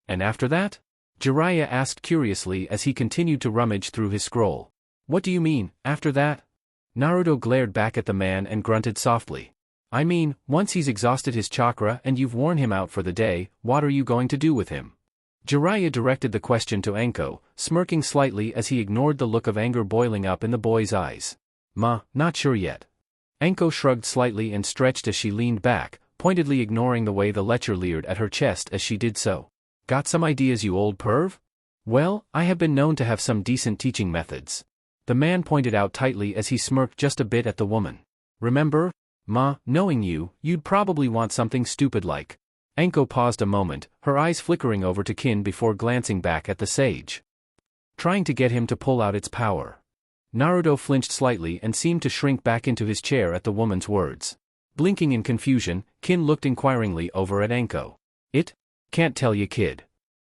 And after that? Jiraiya asked curiously as he continued to rummage through his scroll. What do you mean, after that? Naruto glared back at the man and grunted softly. I mean, once he's exhausted his chakra and you've worn him out for the day, what are you going to do with him? Jiraiya directed the question to Anko, smirking slightly as he ignored the look of anger boiling up in the boy's eyes. Ma, not sure yet. Anko shrugged slightly and stretched as she leaned back, pointedly ignoring the way the lecher leered at her chest as she did so. Got some ideas, you old perv? Well, I have been known to have some decent teaching methods. The man pointed out tightly as he smirked just a bit at the woman. Remember? Ma, knowing you, you'd probably want something stupid like. Anko paused a moment, her eyes flickering over to Kin before glancing back at the sage. Trying to get him to pull out its power. Naruto flinched slightly and seemed to shrink back into his chair at the woman's words. Blinking in confusion, Kin looked inquiringly over at Anko. It? Can't tell you, kid.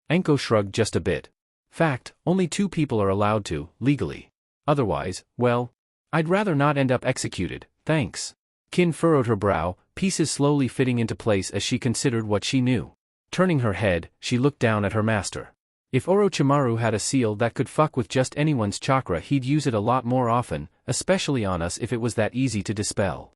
Anko shrugged just a bit. Fact, only 2 people are allowed to, legally. Otherwise, well, I'd rather not end up executed, thanks. Kin furrowed her brow, pieces slowly fitting into place as she considered what she knew. Turning her head, she looked down at her master. If Orochimaru had a seal that could fuck with just anyone's chakra, he'd use it a lot more often, especially on us if it was that easy to dispel.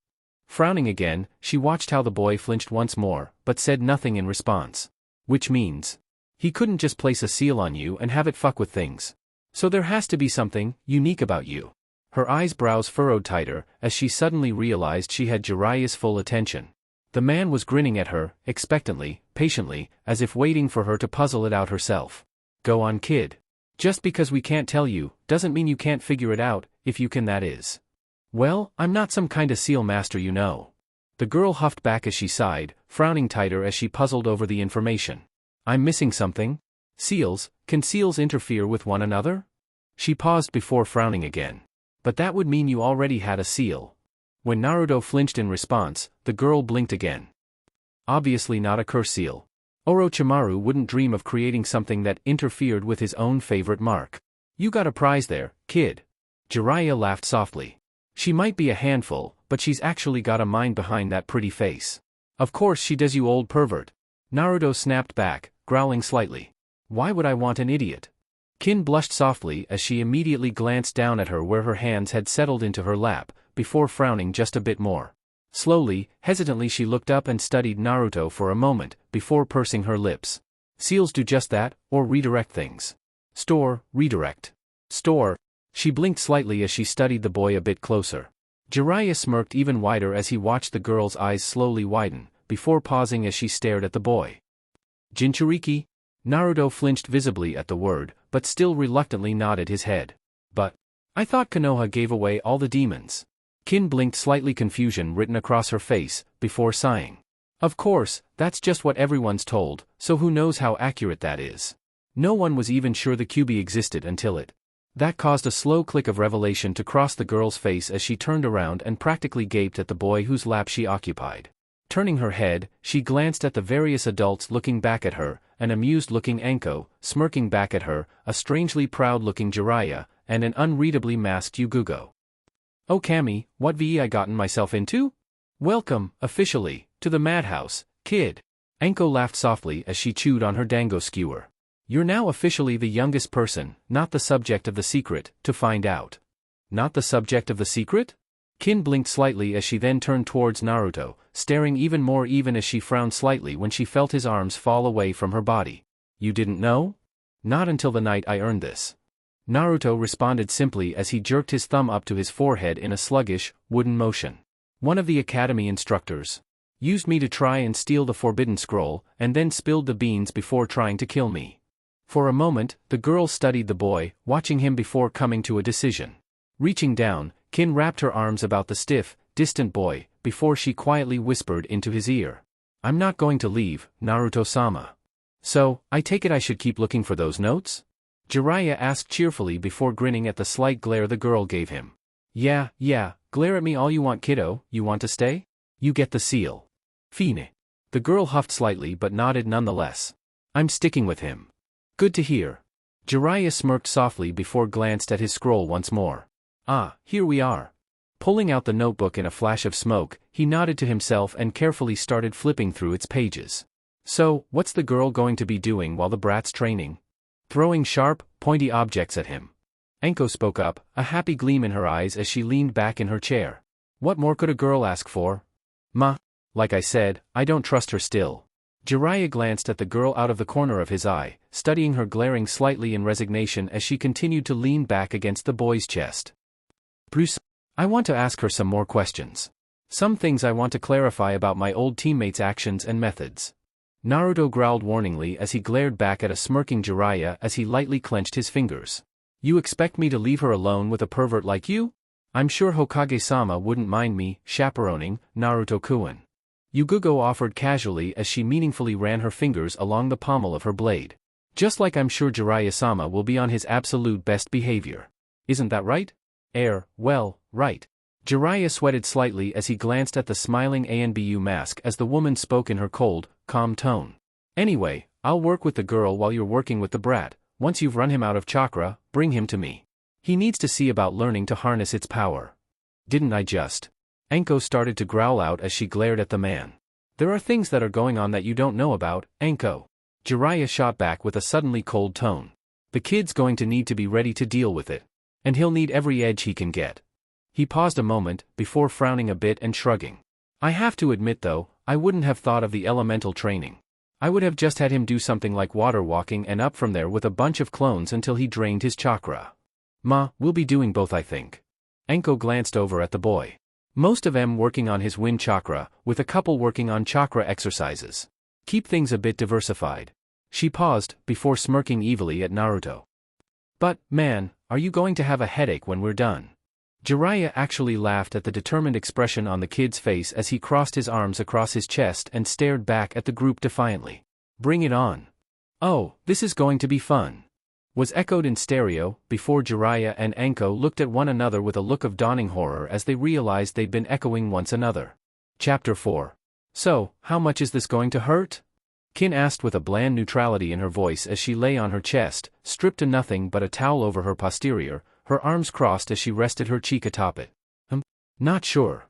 Frowning again, she watched how the boy flinched once more, but said nothing in response. Which means, he couldn't just place a seal on you and have it fuck with things. So there has to be something unique about you. Her eyebrows furrowed tighter, as she suddenly realized she had Jiraiya's full attention. The man was grinning at her, expectantly, patiently, as if waiting for her to puzzle it out herself. Go on, kid. Just because we can't tell you, doesn't mean you can't figure it out, if you can, that is. Well, I'm not some kinda seal master, you know. The girl huffed back as she sighed, frowning tighter as she puzzled over the information. I'm missing something? Seals, can seals interfere with one another? She paused before frowning again. But that would mean you already had a seal. When Naruto flinched in response, the girl blinked again. Obviously not a curse seal. Orochimaru wouldn't dream of creating something that interfered with his own favorite mark. You got a prize there, kid. Jiraiya laughed softly. She might be a handful, but she's actually got a mind behind that pretty face. Of course she does, you old pervert. Naruto snapped back, growling slightly. Why would I want an idiot? Kin blushed softly as she immediately glanced down at her where her hands had settled into her lap, before frowning just a bit more. Slowly, hesitantly she looked up and studied Naruto for a moment, before pursing her lips. Seals do just that, or redirect things. Store, redirect. Store. She blinked slightly as she studied the boy a bit closer. Jiraiya smirked even wider as he watched the girl's eyes slowly widen, before pausing as she stared at the boy. Jinchuriki? Naruto flinched visibly at the word, but still reluctantly nodded his head. But, I thought Konoha gave away all the demons. Kin blinked, slightly confusion written across her face, before sighing. Of course, that's just what everyone's told, so who knows how accurate that is. No one was even sure the Kyuubi existed until it That caused a slow click of revelation to cross the girl's face as she turned around and practically gaped at the boy whose lap she occupied. Turning her head, she glanced at the various adults looking back at her, an amused-looking Anko, smirking back at her, a strangely proud-looking Jiraiya, and an unreadably masked Yugugo. "Oh Cammy, what I gotten myself into? Welcome, officially, to the madhouse, kid." Anko laughed softly as she chewed on her dango skewer. "You're now officially the youngest person, not the subject of the secret, to find out." "Not the subject of the secret?" Kin blinked slightly as she then turned towards Naruto, staring even more even as she frowned slightly when she felt his arms fall away from her body. "You didn't know?" "Not until the night I earned this." Naruto responded simply as he jerked his thumb up to his forehead in a sluggish, wooden motion. "One of the academy instructors used me to try and steal the forbidden scroll, and then spilled the beans before trying to kill me." For a moment, the girl studied the boy, watching him before coming to a decision. Reaching down, Kin wrapped her arms about the stiff, distant boy, before she quietly whispered into his ear. "I'm not going to leave, Naruto-sama. So, I take it I should keep looking for those notes?" Jiraiya asked cheerfully before grinning at the slight glare the girl gave him. Yeah, glare at me all you want kiddo, you want to stay? You get the seal." "Fine." The girl huffed slightly but nodded nonetheless. "I'm sticking with him." "Good to hear." Jiraiya smirked softly before glanced at his scroll once more. "Ah, here we are." Pulling out the notebook in a flash of smoke, he nodded to himself and carefully started flipping through its pages. "So, what's the girl going to be doing while the brat's training?" "Throwing sharp, pointy objects at him." Anko spoke up, a happy gleam in her eyes as she leaned back in her chair. "What more could a girl ask for?" "Ma. Like I said, I don't trust her still." Jiraiya glanced at the girl out of the corner of his eye, studying her glaring slightly in resignation as she continued to lean back against the boy's chest. "Bruce, I want to ask her some more questions. Some things I want to clarify about my old teammates' actions and methods." Naruto growled warningly as he glared back at a smirking Jiraiya as he lightly clenched his fingers. "You expect me to leave her alone with a pervert like you? I'm sure Hokage-sama wouldn't mind me chaperoning Naruto-kun." Yugugo offered casually as she meaningfully ran her fingers along the pommel of her blade. "Just like I'm sure Jiraiya-sama will be on his absolute best behavior. Isn't that right?" Well, right." Jiraiya sweated slightly as he glanced at the smiling ANBU mask as the woman spoke in her cold, calm tone. "Anyway, I'll work with the girl while you're working with the brat. Once you've run him out of chakra, bring him to me. He needs to see about learning to harness its power." "Didn't I just?" Anko started to growl out as she glared at the man. "There are things that are going on that you don't know about, Anko." Jiraiya shot back with a suddenly cold tone. "The kid's going to need to be ready to deal with it. And he'll need every edge he can get." He paused a moment, before frowning a bit and shrugging. "I have to admit though, I wouldn't have thought of the elemental training. I would have just had him do something like water walking and up from there with a bunch of clones until he drained his chakra." "Ma, we'll be doing both I think." Anko glanced over at the boy. "Most of them working on his wind chakra, with a couple working on chakra exercises. Keep things a bit diversified." She paused, before smirking evilly at Naruto. "But, man, are you going to have a headache when we're done?" Jiraiya actually laughed at the determined expression on the kid's face as he crossed his arms across his chest and stared back at the group defiantly. "Bring it on." "Oh, this is going to be fun," was echoed in stereo, before Jiraiya and Anko looked at one another with a look of dawning horror as they realized they'd been echoing once another. Chapter 4. "So, how much is this going to hurt?" Kin asked with a bland neutrality in her voice as she lay on her chest, stripped to nothing but a towel over her posterior, her arms crossed as she rested her cheek atop it. Not sure."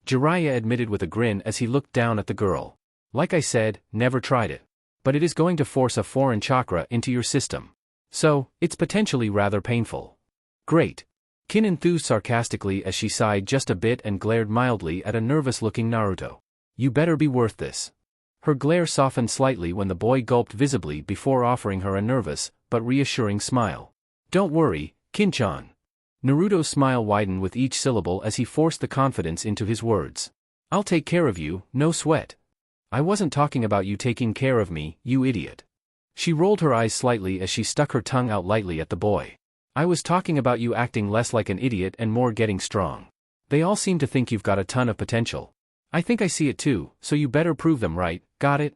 Jiraiya admitted with a grin as he looked down at the girl. "Like I said, never tried it. But it is going to force a foreign chakra into your system. So, it's potentially rather painful." "Great." Kin enthused sarcastically as she sighed just a bit and glared mildly at a nervous-looking Naruto. "You better be worth this." Her glare softened slightly when the boy gulped visibly before offering her a nervous, but reassuring smile. "Don't worry, Kin-chan." Naruto's smile widened with each syllable as he forced the confidence into his words. "I'll take care of you, no sweat." "I wasn't talking about you taking care of me, you idiot." She rolled her eyes slightly as she stuck her tongue out lightly at the boy. "I was talking about you acting less like an idiot and more getting strong. They all seem to think you've got a ton of potential. I think I see it too, so you better prove them right, got it?"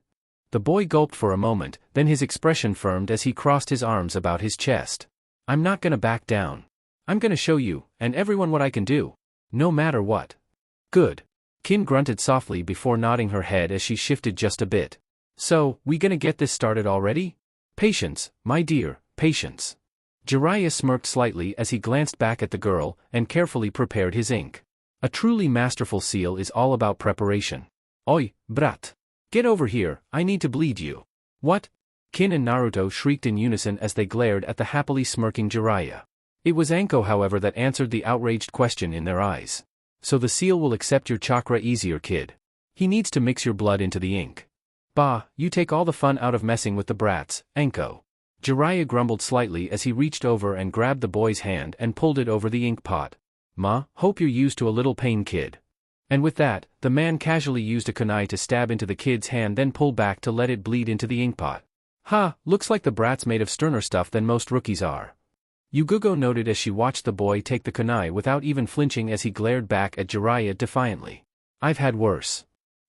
The boy gulped for a moment, then his expression firmed as he crossed his arms about his chest. I'm not gonna back down. I'm gonna show you, and everyone what I can do. No matter what. Good. Kin grunted softly before nodding her head as she shifted just a bit. So, we gonna get this started already? Patience, my dear, patience. Jiraiya smirked slightly as he glanced back at the girl and carefully prepared his ink. A truly masterful seal is all about preparation. Oi, brat. Get over here, I need to bleed you. What? Kin and Naruto shrieked in unison as they glared at the happily smirking Jiraiya. It was Anko, however, that answered the outraged question in their eyes. So the seal will accept your chakra easier, kid. He needs to mix your blood into the ink. Bah, you take all the fun out of messing with the brats, Anko. Jiraiya grumbled slightly as he reached over and grabbed the boy's hand and pulled it over the ink pot. Ma, hope you're used to a little pain, kid. And with that, the man casually used a kunai to stab into the kid's hand, then pull back to let it bleed into the ink pot. Ha, looks like the brat's made of sterner stuff than most rookies are. Yugugo noted as she watched the boy take the kunai without even flinching as he glared back at Jiraiya defiantly. I've had worse.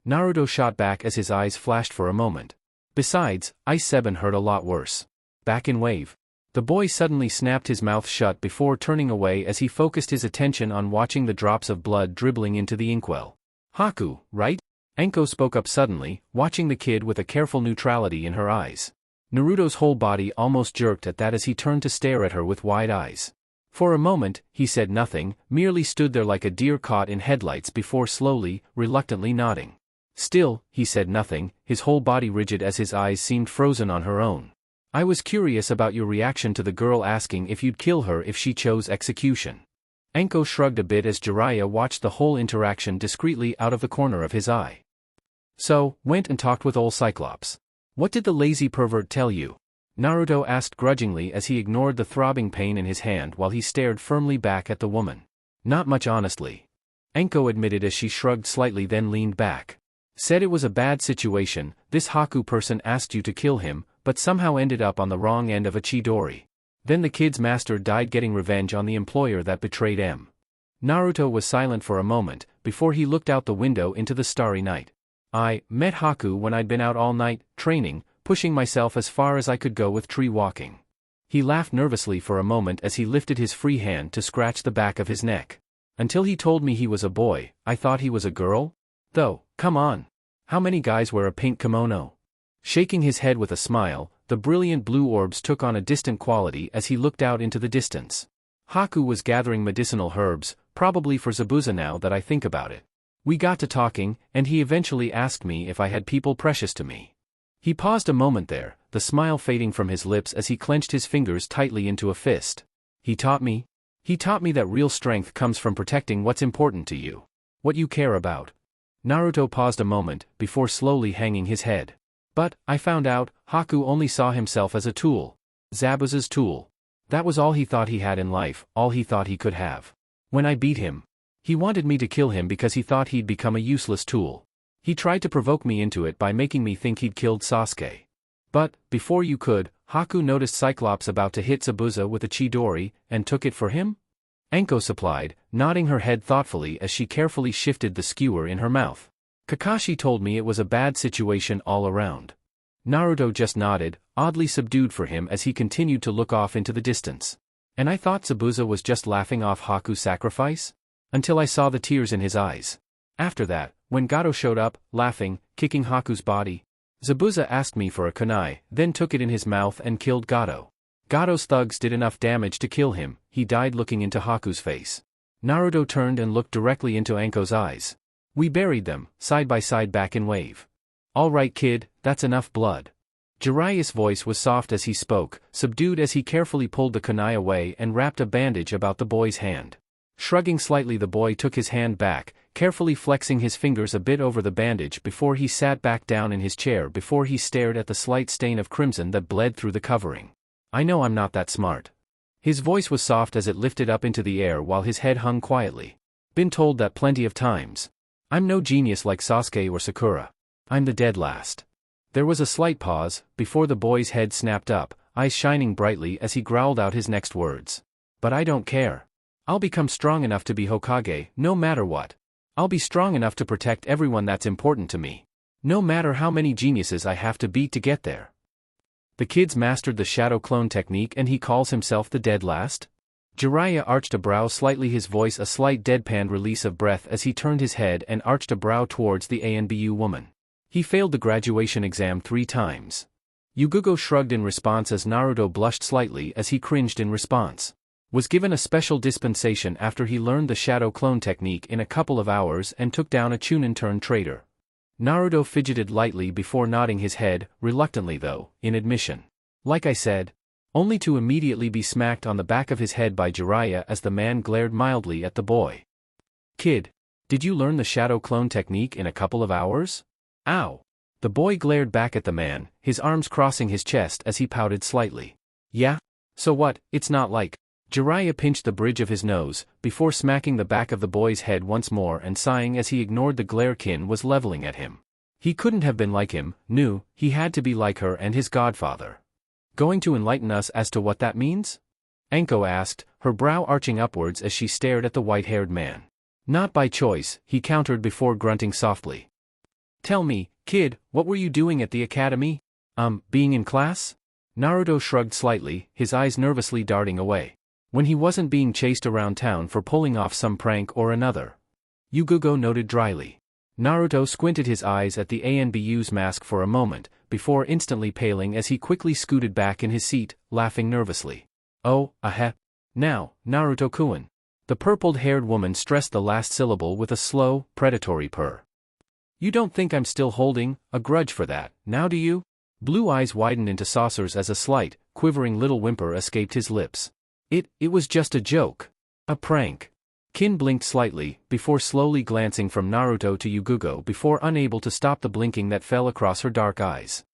Naruto shot back as his eyes flashed for a moment. Besides, Ice 7 hurt a lot worse. Back in wave. The boy suddenly snapped his mouth shut before turning away as he focused his attention on watching the drops of blood dribbling into the inkwell. Haku, right? Anko spoke up suddenly, watching the kid with a careful neutrality in her eyes. Naruto's whole body almost jerked at that as he turned to stare at her with wide eyes. For a moment, he said nothing, merely stood there like a deer caught in headlights before slowly, reluctantly nodding. Still, he said nothing, his whole body rigid as his eyes seemed frozen on her own. I was curious about your reaction to the girl asking if you'd kill her if she chose execution. Anko shrugged a bit as Jiraiya watched the whole interaction discreetly out of the corner of his eye. So, went and talked with old Cyclops. What did the lazy pervert tell you? Naruto asked grudgingly as he ignored the throbbing pain in his hand while he stared firmly back at the woman. Not much, honestly. Anko admitted as she shrugged slightly, then leaned back. Said it was a bad situation, this Haku person asked you to kill him, but somehow ended up on the wrong end of a Chidori. Then the kid's master died getting revenge on the employer that betrayed him. Naruto was silent for a moment, before he looked out the window into the starry night. I met Haku when I'd been out all night, training, pushing myself as far as I could go with tree walking. He laughed nervously for a moment as he lifted his free hand to scratch the back of his neck. Until he told me he was a boy, I thought he was a girl? Though, come on. How many guys wear a pink kimono? Shaking his head with a smile, the brilliant blue orbs took on a distant quality as he looked out into the distance. Haku was gathering medicinal herbs, probably for Zabuza now that I think about it. We got to talking, and he eventually asked me if I had people precious to me. He paused a moment there, the smile fading from his lips as he clenched his fingers tightly into a fist. He taught me that real strength comes from protecting what's important to you. What you care about. Naruto paused a moment, before slowly hanging his head. But, I found out, Haku only saw himself as a tool. Zabuza's tool. That was all he thought he had in life, all he thought he could have. When I beat him, he wanted me to kill him because he thought he'd become a useless tool. He tried to provoke me into it by making me think he'd killed Sasuke. But, before you could, Haku noticed Cyclops about to hit Zabuza with a Chidori, and took it for him? Anko supplied, nodding her head thoughtfully as she carefully shifted the skewer in her mouth. Kakashi told me it was a bad situation all around. Naruto just nodded, oddly subdued for him as he continued to look off into the distance. And I thought Zabuza was just laughing off Haku's sacrifice? Until I saw the tears in his eyes. After that, when Gato showed up, laughing, kicking Haku's body, Zabuza asked me for a kunai, then took it in his mouth and killed Gato. Gato's thugs did enough damage to kill him, he died looking into Haku's face. Naruto turned and looked directly into Anko's eyes. We buried them, side by side back in wave. All right, kid, that's enough blood. Jiraiya's voice was soft as he spoke, subdued as he carefully pulled the kunai away and wrapped a bandage about the boy's hand. Shrugging slightly, the boy took his hand back, carefully flexing his fingers a bit over the bandage before he sat back down in his chair before he stared at the slight stain of crimson that bled through the covering. I know I'm not that smart. His voice was soft as it lifted up into the air while his head hung quietly. Been told that plenty of times. I'm no genius like Sasuke or Sakura. I'm the dead last. There was a slight pause, before the boy's head snapped up, eyes shining brightly as he growled out his next words. But I don't care. I'll become strong enough to be Hokage, no matter what. I'll be strong enough to protect everyone that's important to me. No matter how many geniuses I have to beat to get there. The kid's mastered the shadow clone technique and he calls himself the dead last? Jiraiya arched a brow slightly, his voice a slight deadpanned release of breath as he turned his head and arched a brow towards the ANBU woman. He failed the graduation exam 3 times. Yugugo shrugged in response as Naruto blushed slightly as he cringed in response. Was given a special dispensation after he learned the shadow clone technique in a couple of hours and took down a Chunin-turned traitor. Naruto fidgeted lightly before nodding his head, reluctantly though, in admission. Like I said. Only to immediately be smacked on the back of his head by Jiraiya as the man glared mildly at the boy. Kid, did you learn the shadow clone technique in a couple of hours? Ow! The boy glared back at the man, his arms crossing his chest as he pouted slightly. Yeah? So what, it's not like. Jiraiya pinched the bridge of his nose, before smacking the back of the boy's head once more and sighing as he ignored the glare Kin was leveling at him. He couldn't have been like him, he had to be like her and his godfather. Going to enlighten us as to what that means? Anko asked, her brow arching upwards as she stared at the white-haired man. Not by choice, he countered before grunting softly. Tell me, kid, what were you doing at the academy? Being in class? Naruto shrugged slightly, his eyes nervously darting away. When he wasn't being chased around town for pulling off some prank or another. Yugugo noted dryly. Naruto squinted his eyes at the ANBU's mask for a moment, before instantly paling as he quickly scooted back in his seat, laughing nervously. Oh, Now, Naruto-kun. The purpled-haired woman stressed the last syllable with a slow, predatory purr. You don't think I'm still holding a grudge for that, now do you? Blue eyes widened into saucers as a slight, quivering little whimper escaped his lips. It was just a joke. A prank. Kin blinked slightly, before slowly glancing from Naruto to Yugugo before unable to stop the blinking that fell across her dark eyes.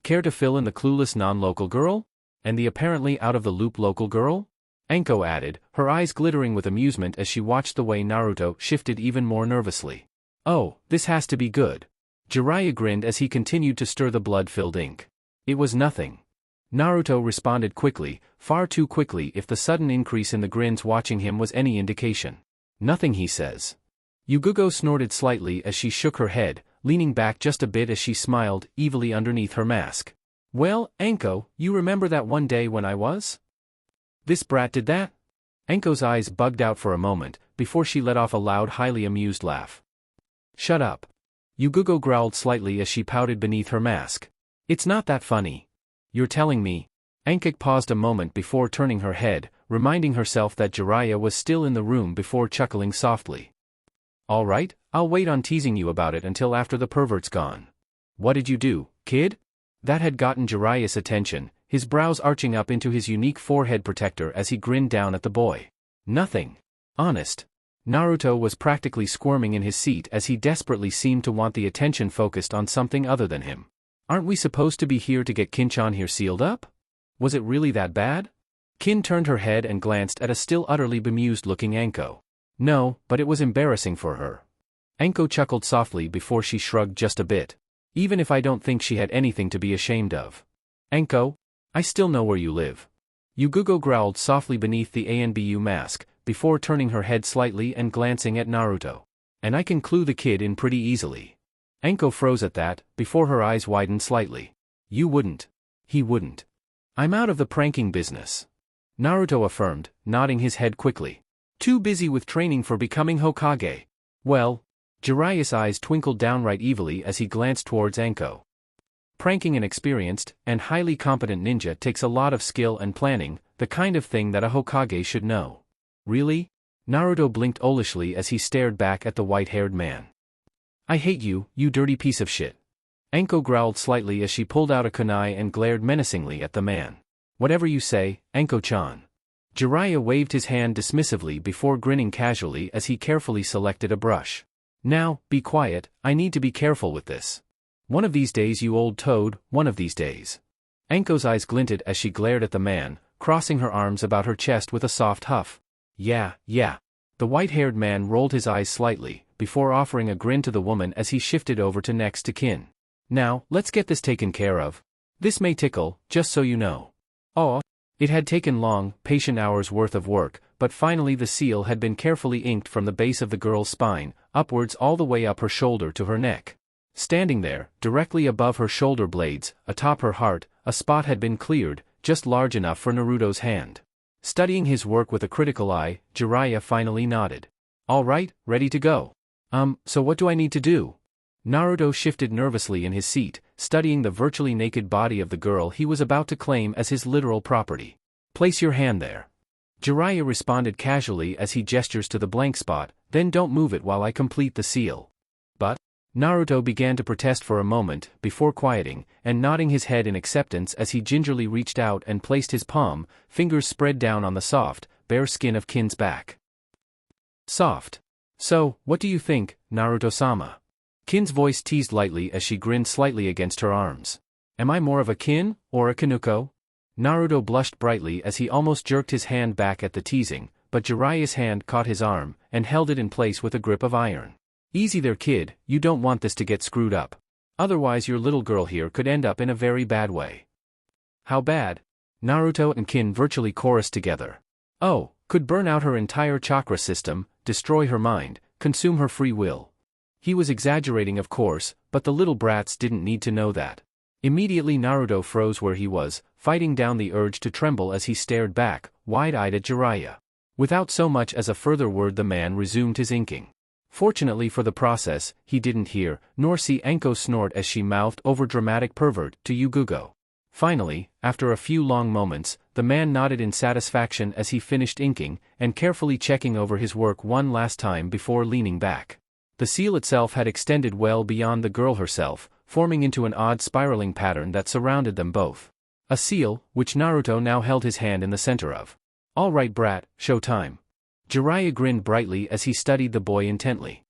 Care to fill in the clueless non-local girl? And the apparently out-of-the-loop local girl? Anko added, her eyes glittering with amusement as she watched the way Naruto shifted even more nervously. Oh, this has to be good. Jiraiya grinned as he continued to stir the blood-filled ink. It was nothing. Naruto responded quickly, far too quickly if the sudden increase in the grins watching him was any indication. Nothing, he says. Yugugo snorted slightly as she shook her head, leaning back just a bit as she smiled evilly underneath her mask. Well, Anko, you remember that one day when I was? This brat did that? Anko's eyes bugged out for a moment, before she let off a loud, highly amused laugh. Shut up. Yugugo growled slightly as she pouted beneath her mask. It's not that funny. You're telling me? Ankik paused a moment before turning her head, reminding herself that Jiraiya was still in the room before chuckling softly. All right, I'll wait on teasing you about it until after the pervert's gone. What did you do, kid? That had gotten Jiraiya's attention, his brows arching up into his unique forehead protector as he grinned down at the boy. Nothing. Honest. Naruto was practically squirming in his seat as he desperately seemed to want the attention focused on something other than him. Aren't we supposed to be here to get Kinchan here sealed up? Was it really that bad? Kin turned her head and glanced at a still utterly bemused-looking Anko. No, but it was embarrassing for her. Anko chuckled softly before she shrugged just a bit. Even if I don't think she had anything to be ashamed of. Anko, I still know where you live. Yugugo growled softly beneath the ANBU mask, before turning her head slightly and glancing at Naruto. And I can clue the kid in pretty easily. Anko froze at that, before her eyes widened slightly. You wouldn't. He wouldn't. I'm out of the pranking business. Naruto affirmed, nodding his head quickly. Too busy with training for becoming Hokage. Well, Jiraiya's eyes twinkled downright evilly as he glanced towards Anko. Pranking an experienced and highly competent ninja takes a lot of skill and planning, the kind of thing that a Hokage should know. Really? Naruto blinked owlishly as he stared back at the white-haired man. I hate you, you dirty piece of shit. Anko growled slightly as she pulled out a kunai and glared menacingly at the man. Whatever you say, Anko-chan. Jiraiya waved his hand dismissively before grinning casually as he carefully selected a brush. Now, be quiet, I need to be careful with this. One of these days, you old toad, one of these days. Anko's eyes glinted as she glared at the man, crossing her arms about her chest with a soft huff. Yeah. The white-haired man rolled his eyes slightly, before offering a grin to the woman as he shifted over to next to Kin. Now, let's get this taken care of. This may tickle, just so you know. Oh. It had taken long, patient hours worth of work, but finally the seal had been carefully inked from the base of the girl's spine, upwards all the way up her shoulder to her neck. Standing there, directly above her shoulder blades, atop her heart, a spot had been cleared, just large enough for Naruto's hand. Studying his work with a critical eye, Jiraiya finally nodded. All right, ready to go. So what do I need to do? Naruto shifted nervously in his seat, studying the virtually naked body of the girl he was about to claim as his literal property. Place your hand there. Jiraiya responded casually as he gestures to the blank spot, then don't move it while I complete the seal. But Naruto began to protest for a moment, before quieting, and nodding his head in acceptance as he gingerly reached out and placed his palm, fingers spread down on the soft, bare skin of Kin's back. Soft. So, what do you think, Naruto-sama? Kin's voice teased lightly as she grinned slightly against her arms. Am I more of a Kin, or a Kinuko? Naruto blushed brightly as he almost jerked his hand back at the teasing, but Jiraiya's hand caught his arm, and held it in place with a grip of iron. Easy there kid, you don't want this to get screwed up. Otherwise your little girl here could end up in a very bad way. How bad? Naruto and Kin virtually chorused together. Oh, could burn out her entire chakra system, destroy her mind, consume her free will. He was exaggerating of course, but the little brats didn't need to know that. Immediately Naruto froze where he was, fighting down the urge to tremble as he stared back, wide-eyed at Jiraiya. Without so much as a further word the man resumed his inking. Fortunately for the process, he didn't hear, nor see Anko snort as she mouthed overdramatic pervert to Yugugo. Finally, after a few long moments, the man nodded in satisfaction as he finished inking, and carefully checking over his work one last time before leaning back. The seal itself had extended well beyond the girl herself, forming into an odd spiraling pattern that surrounded them both. A seal, which Naruto now held his hand in the center of. All right brat, show time. Jiraiya grinned brightly as he studied the boy intently.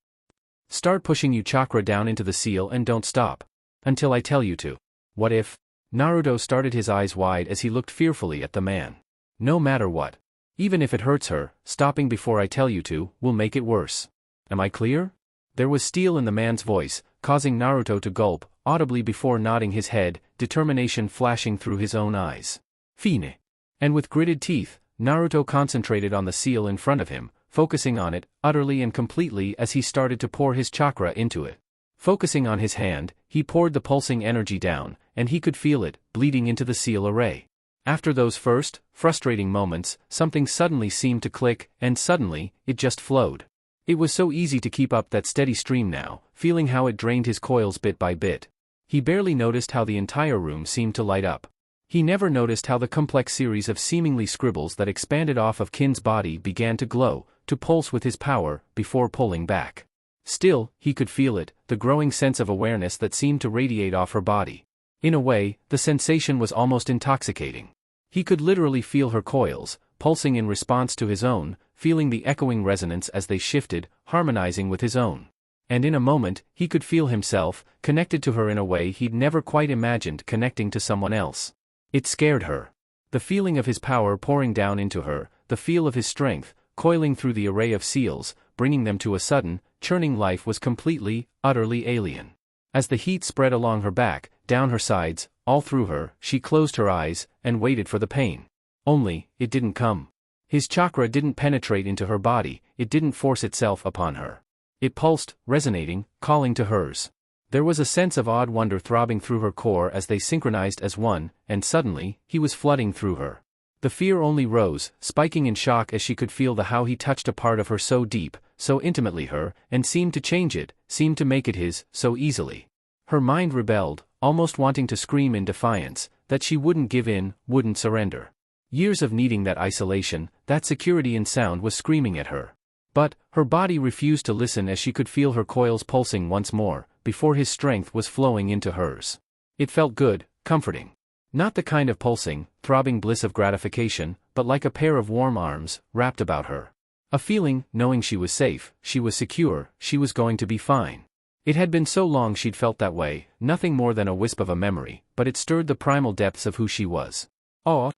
Start pushing your chakra down into the seal and don't stop. Until I tell you to. What if? Naruto started his eyes wide as he looked fearfully at the man. No matter what. Even if it hurts her, stopping before I tell you to, will make it worse. Am I clear? There was steel in the man's voice, causing Naruto to gulp, audibly before nodding his head, determination flashing through his own eyes. Fine. And with gritted teeth, Naruto concentrated on the seal in front of him, focusing on it, utterly and completely as he started to pour his chakra into it. Focusing on his hand, he poured the pulsing energy down, and he could feel it, bleeding into the seal array. After those first, frustrating moments, something suddenly seemed to click, and suddenly, it just flowed. It was so easy to keep up that steady stream now, feeling how it drained his coils bit by bit. He barely noticed how the entire room seemed to light up. He never noticed how the complex series of seemingly scribbles that expanded off of Kin's body began to glow, to pulse with his power, before pulling back. Still, he could feel it, the growing sense of awareness that seemed to radiate off her body. In a way, the sensation was almost intoxicating. He could literally feel her coils, pulsing in response to his own, feeling the echoing resonance as they shifted, harmonizing with his own. And in a moment, he could feel himself, connected to her in a way he'd never quite imagined connecting to someone else. It scared her. The feeling of his power pouring down into her, the feel of his strength, coiling through the array of seals, bringing them to a sudden, churning life was completely, utterly alien. As the heat spread along her back, down her sides, all through her, she closed her eyes, and waited for the pain. Only, it didn't come. His chakra didn't penetrate into her body, it didn't force itself upon her. It pulsed, resonating, calling to hers. There was a sense of odd wonder throbbing through her core as they synchronized as one, and suddenly, he was flooding through her. The fear only rose, spiking in shock as she could feel how he touched a part of her so deep, so intimately her, and seemed to change it, seemed to make it his, so easily. Her mind rebelled, almost wanting to scream in defiance, that she wouldn't give in, wouldn't surrender. Years of needing that isolation, that security and sound was screaming at her. But, her body refused to listen as she could feel her coils pulsing once more, before his strength was flowing into hers. It felt good, comforting. Not the kind of pulsing, throbbing bliss of gratification, but like a pair of warm arms, wrapped about her. A feeling, knowing she was safe, she was secure, she was going to be fine. It had been so long she'd felt that way, nothing more than a wisp of a memory, but it stirred the primal depths of who she was. Oh.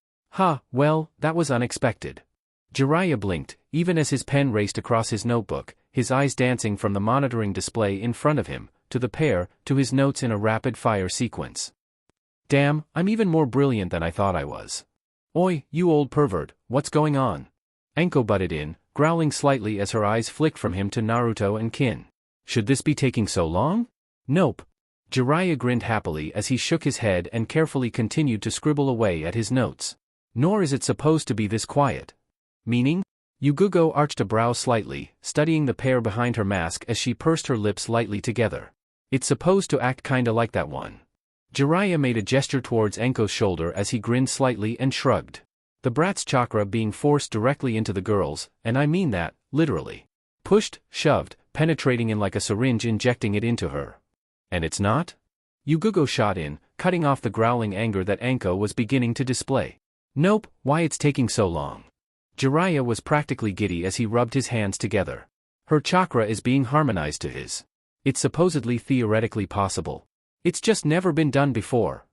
Well, that was unexpected. Jiraiya blinked, even as his pen raced across his notebook, his eyes dancing from the monitoring display in front of him, to the pair, to his notes in a rapid-fire sequence. Damn, I'm even more brilliant than I thought I was. Oi, you old pervert, what's going on? Anko butted in, growling slightly as her eyes flicked from him to Naruto and Kin. Should this be taking so long? Nope. Jiraiya grinned happily as he shook his head and carefully continued to scribble away at his notes. Nor is it supposed to be this quiet. Meaning? Yugugo arched a brow slightly, studying the pair behind her mask as she pursed her lips lightly together. It's supposed to act kinda like that one. Jiraiya made a gesture towards Enko's shoulder as he grinned slightly and shrugged. The brat's chakra being forced directly into the girl's, and I mean that, literally. Pushed, shoved, penetrating in like a syringe injecting it into her. And it's not? Yugugo shot in, cutting off the growling anger that Enko was beginning to display. Nope, why it's taking so long? Jiraiya was practically giddy as he rubbed his hands together. Her chakra is being harmonized to his. It's supposedly theoretically possible. It's just never been done before.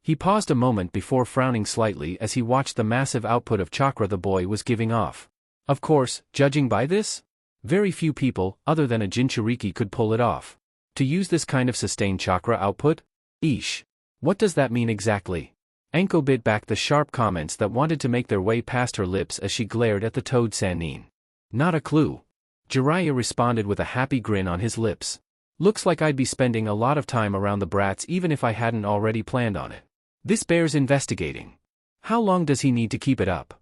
He paused a moment before frowning slightly as he watched the massive output of chakra the boy was giving off. Of course, judging by this, very few people, other than a Jinchuriki, could pull it off. To use this kind of sustained chakra output? Eesh. What does that mean exactly? Enko bit back the sharp comments that wanted to make their way past her lips as she glared at the toad Sannin. Not a clue. Jiraiya responded with a happy grin on his lips. Looks like I'd be spending a lot of time around the brats even if I hadn't already planned on it. This bears investigating. How long does he need to keep it up?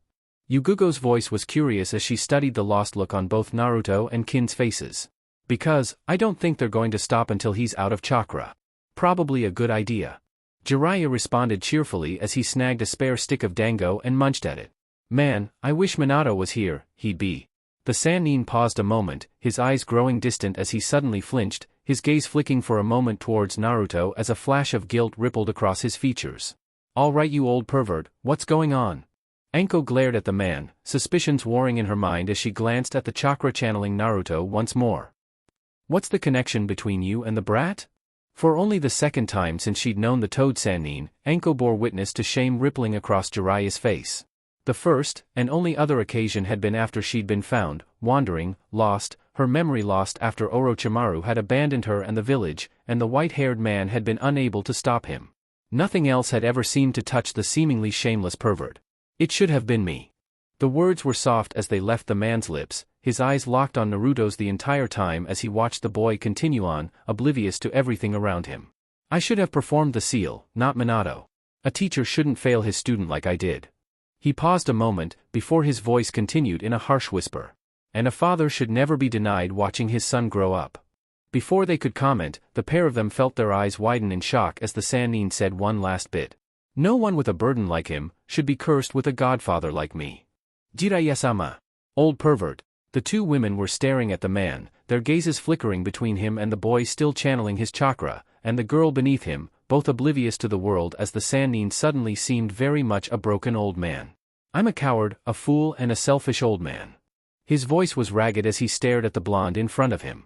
Yugugo's voice was curious as she studied the lost look on both Naruto and Kin's faces. Because, I don't think they're going to stop until he's out of chakra. Probably a good idea. Jiraiya responded cheerfully as he snagged a spare stick of dango and munched at it. Man, I wish Minato was here, he'd be. The Sannin paused a moment, his eyes growing distant as he suddenly flinched, his gaze flicking for a moment towards Naruto as a flash of guilt rippled across his features. All right, you old pervert, what's going on? Enko glared at the man, suspicions warring in her mind as she glanced at the chakra-channeling Naruto once more. What's the connection between you and the brat? For only the second time since she'd known the toad Sannin, Enko bore witness to shame rippling across Jiraiya's face. The first, and only other occasion had been after she'd been found, wandering, lost, her memory lost after Orochimaru had abandoned her and the village, and the white-haired man had been unable to stop him. Nothing else had ever seemed to touch the seemingly shameless pervert. It should have been me. The words were soft as they left the man's lips, his eyes locked on Naruto's the entire time as he watched the boy continue on, oblivious to everything around him. I should have performed the seal, not Minato. A teacher shouldn't fail his student like I did. He paused a moment, before his voice continued in a harsh whisper. And a father should never be denied watching his son grow up. Before they could comment, the pair of them felt their eyes widen in shock as the Sannin said one last bit. No one with a burden like him should be cursed with a godfather like me. Jiraiya-sama. Old pervert. The two women were staring at the man, their gazes flickering between him and the boy still channeling his chakra, and the girl beneath him, both oblivious to the world as the Sannin suddenly seemed very much a broken old man. I'm a coward, a fool and a selfish old man. His voice was ragged as he stared at the blonde in front of him.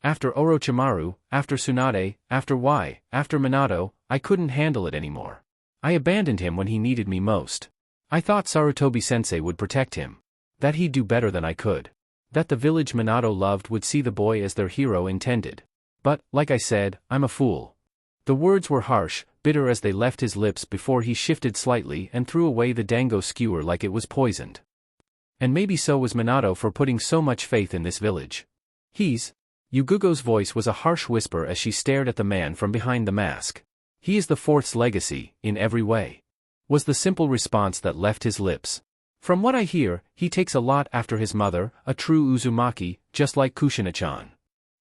After Orochimaru, after Tsunade, after Minato, I couldn't handle it anymore. I abandoned him when he needed me most. I thought Sarutobi-sensei would protect him. That he'd do better than I could. That the village Minato loved would see the boy as their hero intended. But, like I said, I'm a fool. The words were harsh, bitter as they left his lips before he shifted slightly and threw away the dango skewer like it was poisoned. And maybe so was Minato for putting so much faith in this village. Yugugo's voice was a harsh whisper as she stared at the man from behind the mask. He is the fourth's legacy, in every way. Was the simple response that left his lips. From what I hear, he takes a lot after his mother, a true Uzumaki, just like Kushina-chan.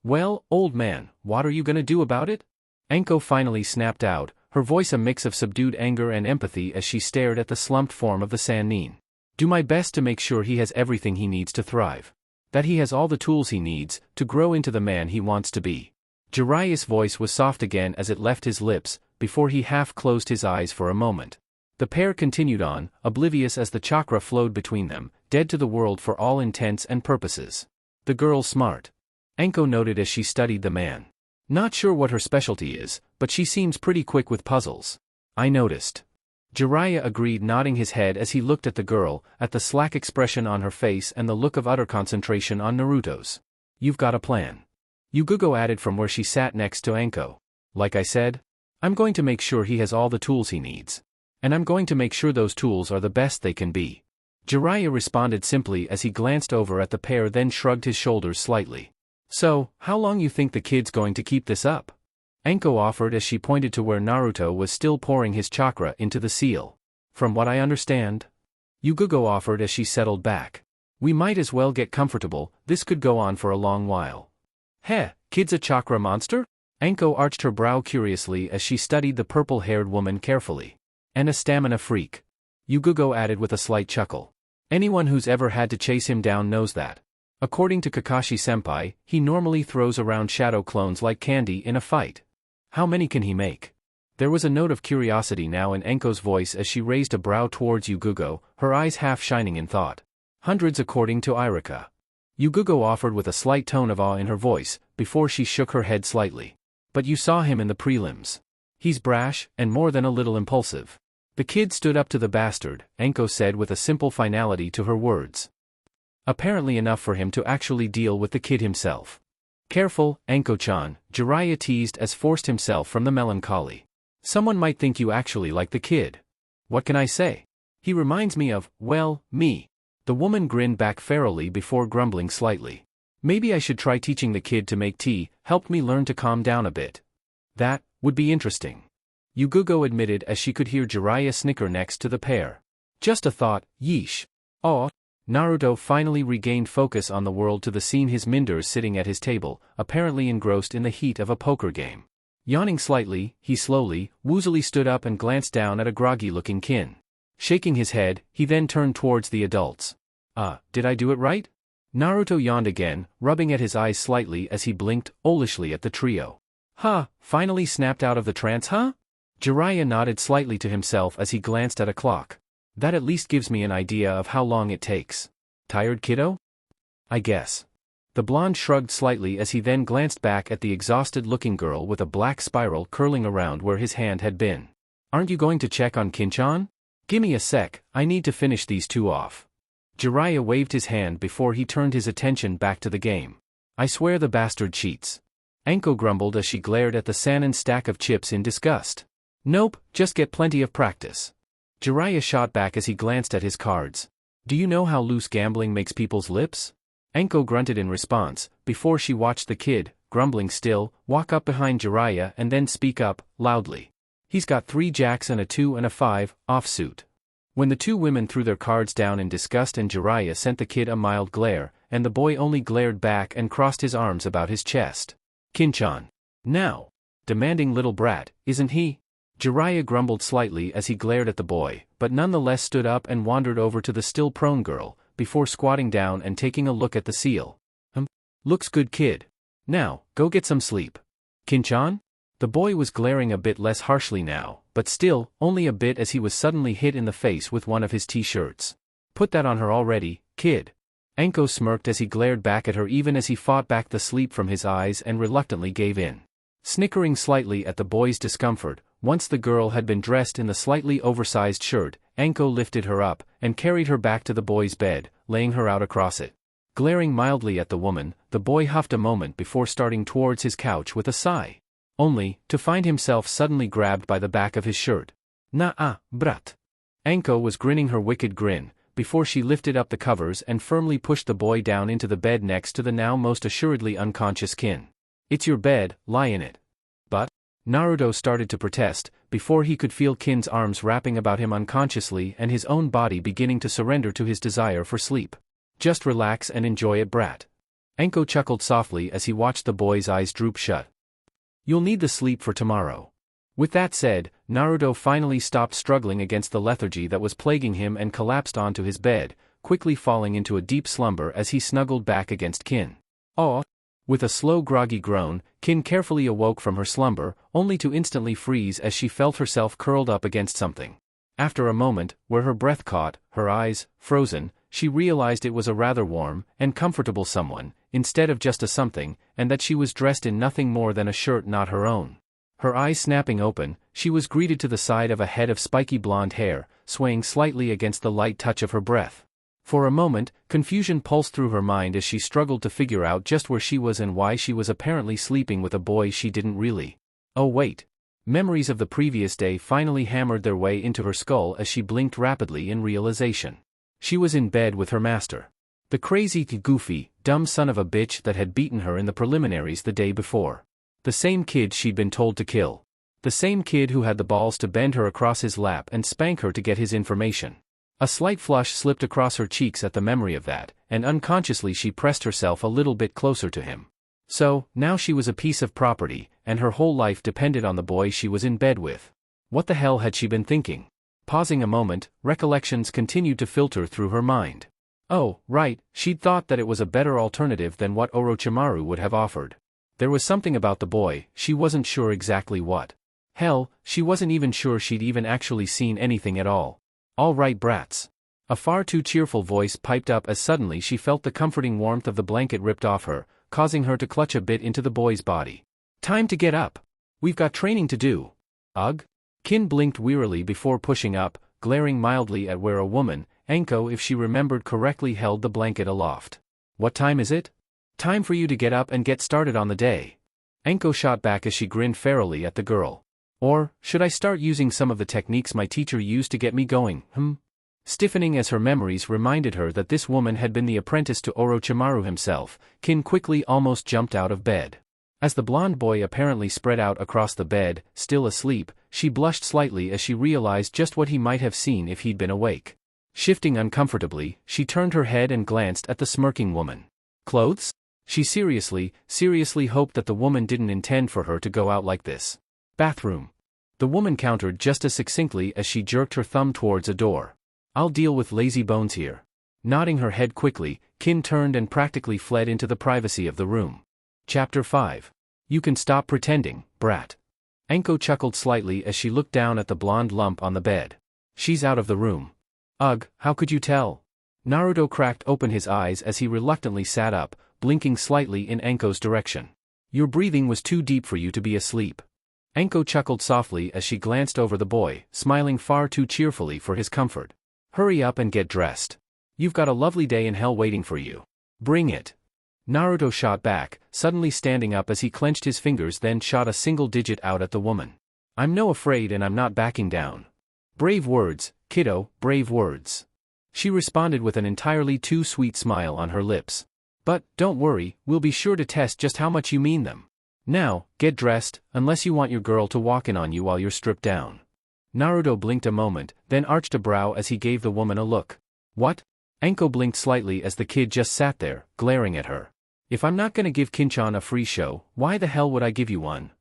Well, old man, what are you gonna do about it? Enko finally snapped out, her voice a mix of subdued anger and empathy as she stared at the slumped form of the Sannin. Do my best to make sure he has everything he needs to thrive. That he has all the tools he needs to grow into the man he wants to be. Jiraiya's voice was soft again as it left his lips, before he half closed his eyes for a moment. The pair continued on, oblivious as the chakra flowed between them, dead to the world for all intents and purposes. The girl's smart. Enko noted as she studied the man. Not sure what her specialty is, but she seems pretty quick with puzzles. I noticed. Jiraiya agreed, nodding his head as he looked at the girl, at the slack expression on her face and the look of utter concentration on Naruto's. You've got a plan. Yugugo added from where she sat next to Enko. Like I said, I'm going to make sure he has all the tools he needs. And I'm going to make sure those tools are the best they can be. Jiraiya responded simply as he glanced over at the pair, then shrugged his shoulders slightly. So, how long you think the kid's going to keep this up? Anko offered as she pointed to where Naruto was still pouring his chakra into the seal. From what I understand? Yugugo offered as she settled back. We might as well get comfortable, this could go on for a long while. Heh, kid's a chakra monster? Anko arched her brow curiously as she studied the purple-haired woman carefully. And a stamina freak. Yugugo added with a slight chuckle. Anyone who's ever had to chase him down knows that. According to Kakashi-senpai, he normally throws around shadow clones like candy in a fight. How many can he make? There was a note of curiosity now in Anko's voice as she raised a brow towards Yugugo, her eyes half shining in thought. Hundreds according to Irika. Yugugo offered with a slight tone of awe in her voice, before she shook her head slightly. But you saw him in the prelims. He's brash, and more than a little impulsive. The kid stood up to the bastard, Anko said with a simple finality to her words. Apparently enough for him to actually deal with the kid himself. Careful, Anko-chan, Jiraiya teased as forced himself from the melancholy. Someone might think you actually like the kid. What can I say? He reminds me of, well, me. The woman grinned back ferally before grumbling slightly. Maybe I should try teaching the kid to make tea, help me learn to calm down a bit. That would be interesting. Yugugo admitted as she could hear Jiraiya snicker next to the pair. Just a thought, yeesh. Aw. Naruto finally regained focus on the world to the scene his Minders sitting at his table, apparently engrossed in the heat of a poker game. Yawning slightly, he slowly, woozily stood up and glanced down at a groggy-looking kin. Shaking his head, he then turned towards the adults. Did I do it right? Naruto yawned again, rubbing at his eyes slightly as he blinked, owlishly at the trio. Finally snapped out of the trance, huh? Jiraiya nodded slightly to himself as he glanced at a clock. That at least gives me an idea of how long it takes. Tired, kiddo? I guess. The blonde shrugged slightly as he then glanced back at the exhausted-looking girl with a black spiral curling around where his hand had been. Aren't you going to check on Kinchan? Gimme a sec, I need to finish these two off. Jiraiya waved his hand before he turned his attention back to the game. I swear the bastard cheats. Anko grumbled as she glared at the Sannin stack of chips in disgust. Nope, just get plenty of practice. Jiraiya shot back as he glanced at his cards. Do you know how loose gambling makes people's lips? Anko grunted in response, before she watched the kid, grumbling still, walk up behind Jiraiya and then speak up, loudly. He's got 3 jacks and a 2 and a 5, offsuit. When the two women threw their cards down in disgust and Jiraiya sent the kid a mild glare, and the boy only glared back and crossed his arms about his chest. Kinchan. Now. Demanding little brat, isn't he? Jiraiya grumbled slightly as he glared at the boy, but nonetheless stood up and wandered over to the still prone girl, before squatting down and taking a look at the seal. Looks good, kid. Now, go get some sleep. Kinchan? The boy was glaring a bit less harshly now, but still, only a bit as he was suddenly hit in the face with one of his t-shirts. Put that on her already, kid. Anko smirked as he glared back at her even as he fought back the sleep from his eyes and reluctantly gave in. Snickering slightly at the boy's discomfort, once the girl had been dressed in the slightly oversized shirt, Anko lifted her up and carried her back to the boy's bed, laying her out across it. Glaring mildly at the woman, the boy huffed a moment before starting towards his couch with a sigh. Only, to find himself suddenly grabbed by the back of his shirt. Nah, brat. Anko was grinning her wicked grin, before she lifted up the covers and firmly pushed the boy down into the bed next to the now most assuredly unconscious kin. It's your bed, lie in it. But Naruto started to protest, before he could feel Kin's arms wrapping about him unconsciously and his own body beginning to surrender to his desire for sleep. Just relax and enjoy it, brat. Anko chuckled softly as he watched the boy's eyes droop shut. You'll need the sleep for tomorrow. With that said, Naruto finally stopped struggling against the lethargy that was plaguing him and collapsed onto his bed, quickly falling into a deep slumber as he snuggled back against Kin. Aw! With a slow groggy groan, Kin carefully awoke from her slumber, only to instantly freeze as she felt herself curled up against something. After a moment, where her breath caught, her eyes, frozen, she realized it was a rather warm and comfortable someone, instead of just a something, and that she was dressed in nothing more than a shirt not her own. Her eyes snapping open, she was greeted to the side of a head of spiky blonde hair, swaying slightly against the light touch of her breath. For a moment, confusion pulsed through her mind as she struggled to figure out just where she was and why she was apparently sleeping with a boy she didn't really. Oh wait. Memories of the previous day finally hammered their way into her skull as she blinked rapidly in realization. She was in bed with her master. The crazy, goofy, dumb son of a bitch that had beaten her in the preliminaries the day before. The same kid she'd been told to kill. The same kid who had the balls to bend her across his lap and spank her to get his information. A slight flush slipped across her cheeks at the memory of that, and unconsciously she pressed herself a little bit closer to him. So, now she was a piece of property, and her whole life depended on the boy she was in bed with. What the hell had she been thinking? Pausing a moment, recollections continued to filter through her mind. Oh, right, she'd thought that it was a better alternative than what Orochimaru would have offered. There was something about the boy, she wasn't sure exactly what. Hell, she wasn't even sure she'd even actually seen anything at all. All right, brats. A far too cheerful voice piped up as suddenly she felt the comforting warmth of the blanket ripped off her, causing her to clutch a bit into the boy's body. Time to get up. We've got training to do. Ugh? Kin blinked wearily before pushing up, glaring mildly at where a woman, Anko if she remembered correctly, held the blanket aloft. What time is it? Time for you to get up and get started on the day. Anko shot back as she grinned ferally at the girl. Or, should I start using some of the techniques my teacher used to get me going, Stiffening as her memories reminded her that this woman had been the apprentice to Orochimaru himself, Kin quickly almost jumped out of bed. As the blonde boy apparently spread out across the bed, still asleep, she blushed slightly as she realized just what he might have seen if he'd been awake. Shifting uncomfortably, she turned her head and glanced at the smirking woman. Clothes? She seriously hoped that the woman didn't intend for her to go out like this. Bathroom. The woman countered just as succinctly as she jerked her thumb towards a door. I'll deal with lazy bones here. Nodding her head quickly, Kin turned and practically fled into the privacy of the room. Chapter 5. You can stop pretending, brat. Anko chuckled slightly as she looked down at the blonde lump on the bed. She's out of the room. Ugh, how could you tell? Naruto cracked open his eyes as he reluctantly sat up, blinking slightly in Anko's direction. Your breathing was too deep for you to be asleep. Anko chuckled softly as she glanced over the boy, smiling far too cheerfully for his comfort. Hurry up and get dressed. You've got a lovely day in hell waiting for you. Bring it. Naruto shot back, suddenly standing up as he clenched his fingers, then shot a single digit out at the woman. I'm no afraid and I'm not backing down. Brave words, kiddo, brave words. She responded with an entirely too sweet smile on her lips. But, don't worry, we'll be sure to test just how much you mean them. Now, get dressed, unless you want your girl to walk in on you while you're stripped down. Naruto blinked a moment, then arched a brow as he gave the woman a look. What? Anko blinked slightly as the kid just sat there, glaring at her. If I'm not gonna give Kinchan a free show, why the hell would I give you one?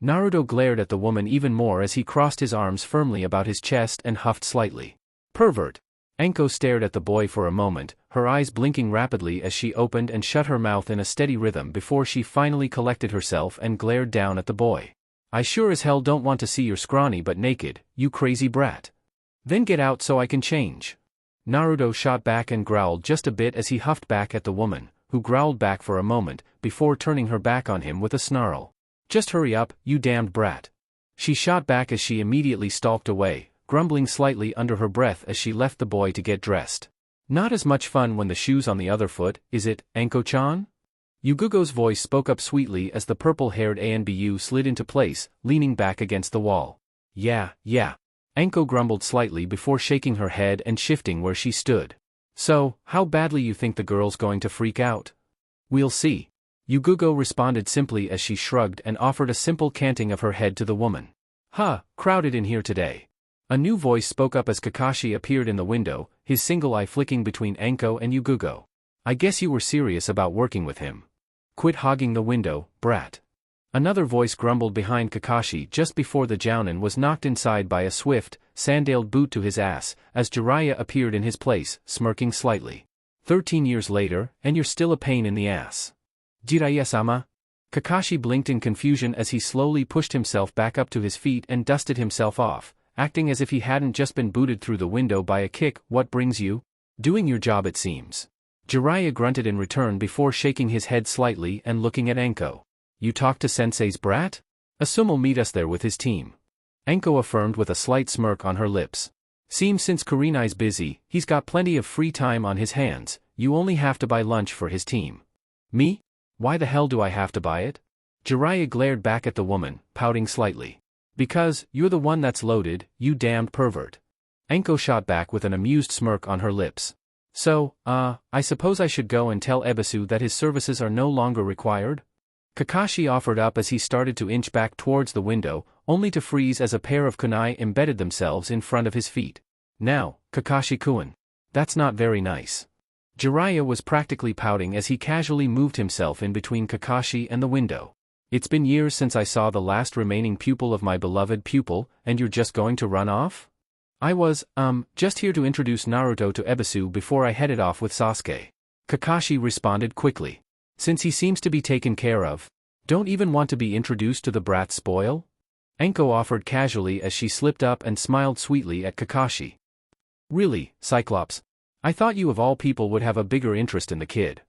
Naruto glared at the woman even more as he crossed his arms firmly about his chest and huffed slightly. Pervert. Anko stared at the boy for a moment, her eyes blinking rapidly as she opened and shut her mouth in a steady rhythm before she finally collected herself and glared down at the boy. I sure as hell don't want to see your scrawny but naked, you crazy brat. Then get out so I can change. Naruto shot back and growled just a bit as he huffed back at the woman, who growled back for a moment, before turning her back on him with a snarl. Just hurry up, you damned brat. She shot back as she immediately stalked away, grumbling slightly under her breath as she left the boy to get dressed. Not as much fun when the shoe's on the other foot, is it, Anko-chan? Yugugo's voice spoke up sweetly as the purple-haired ANBU slid into place, leaning back against the wall. Yeah. Anko grumbled slightly before shaking her head and shifting where she stood. So, how badly you think the girl's going to freak out? We'll see. Yugugo responded simply as she shrugged and offered a simple canting of her head to the woman. Crowded in here today. A new voice spoke up as Kakashi appeared in the window, his single eye flicking between Anko and Yugugo. I guess you were serious about working with him. Quit hogging the window, brat. Another voice grumbled behind Kakashi just before the Jounin was knocked inside by a swift, sandaled boot to his ass, as Jiraiya appeared in his place, smirking slightly. 13 years later, and you're still a pain in the ass. Jiraiya-sama? Kakashi blinked in confusion as he slowly pushed himself back up to his feet and dusted himself off, acting as if he hadn't just been booted through the window by a kick. What brings you? Doing your job, it seems. Jiraiya grunted in return before shaking his head slightly and looking at Anko. You talked to Sensei's brat? Assume'll meet us there with his team. Anko affirmed with a slight smirk on her lips. Seems since Kurenai's busy, he's got plenty of free time on his hands. You only have to buy lunch for his team. Me? Why the hell do I have to buy it? Jiraiya glared back at the woman, pouting slightly. Because, you're the one that's loaded, you damned pervert. Anko shot back with an amused smirk on her lips. So, I suppose I should go and tell Ebisu that his services are no longer required? Kakashi offered up as he started to inch back towards the window, only to freeze as a pair of kunai embedded themselves in front of his feet. Now, Kakashi-kun. That's not very nice. Jiraiya was practically pouting as he casually moved himself in between Kakashi and the window. It's been years since I saw the last remaining pupil of my beloved pupil, and you're just going to run off? I was, just here to introduce Naruto to Ebisu before I headed off with Sasuke. Kakashi responded quickly. Since he seems to be taken care of, don't even want to be introduced to the brat spoil? Enko offered casually as she slipped up and smiled sweetly at Kakashi. Really, Cyclops? I thought you of all people would have a bigger interest in the kid.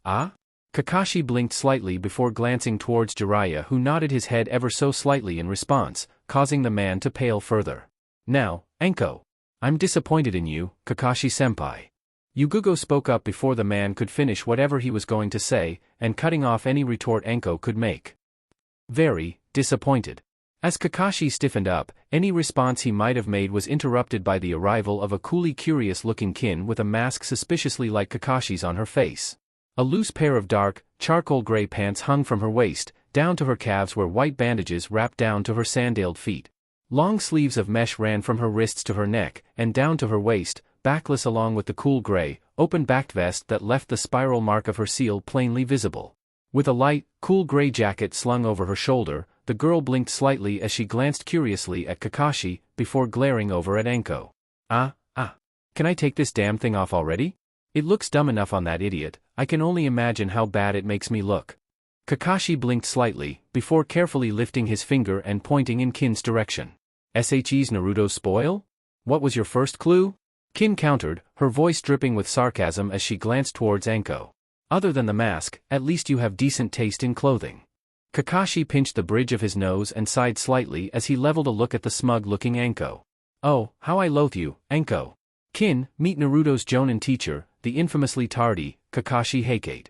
Ah? Kakashi blinked slightly before glancing towards Jiraiya, who nodded his head ever so slightly in response, causing the man to pale further. Now, Enko. I'm disappointed in you, Kakashi-senpai. Yugugo spoke up before the man could finish whatever he was going to say, and cutting off any retort Enko could make. Very disappointed. As Kakashi stiffened up, any response he might have made was interrupted by the arrival of a coolly curious-looking kin with a mask suspiciously like Kakashi's on her face. A loose pair of dark, charcoal gray pants hung from her waist, down to her calves where white bandages wrapped down to her sandaled feet. Long sleeves of mesh ran from her wrists to her neck, and down to her waist, backless along with the cool gray, open-backed vest that left the spiral mark of her seal plainly visible. With a light, cool gray jacket slung over her shoulder, the girl blinked slightly as she glanced curiously at Kakashi, before glaring over at Enko. Can I take this damn thing off already? It looks dumb enough on that idiot, I can only imagine how bad it makes me look. Kakashi blinked slightly, before carefully lifting his finger and pointing in Kin's direction. SHE's Naruto's spoil? What was your first clue? Kin countered, her voice dripping with sarcasm as she glanced towards Enko. Other than the mask, at least you have decent taste in clothing. Kakashi pinched the bridge of his nose and sighed slightly as he leveled a look at the smug-looking Enko. Oh, how I loathe you, Enko. Kin, meet Naruto's Jonin teacher, the infamously tardy, Kakashi Heikate.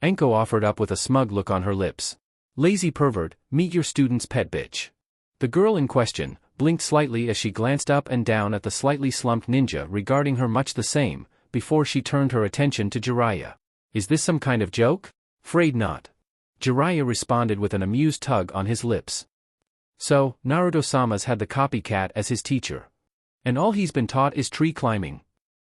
Enko offered up with a smug look on her lips. Lazy pervert, meet your student's pet bitch. The girl in question blinked slightly as she glanced up and down at the slightly slumped ninja regarding her much the same, before she turned her attention to Jiraiya. Is this some kind of joke? Afraid not. Jiraiya responded with an amused tug on his lips. So, Naruto-sama's had the copycat as his teacher. And all he's been taught is tree climbing.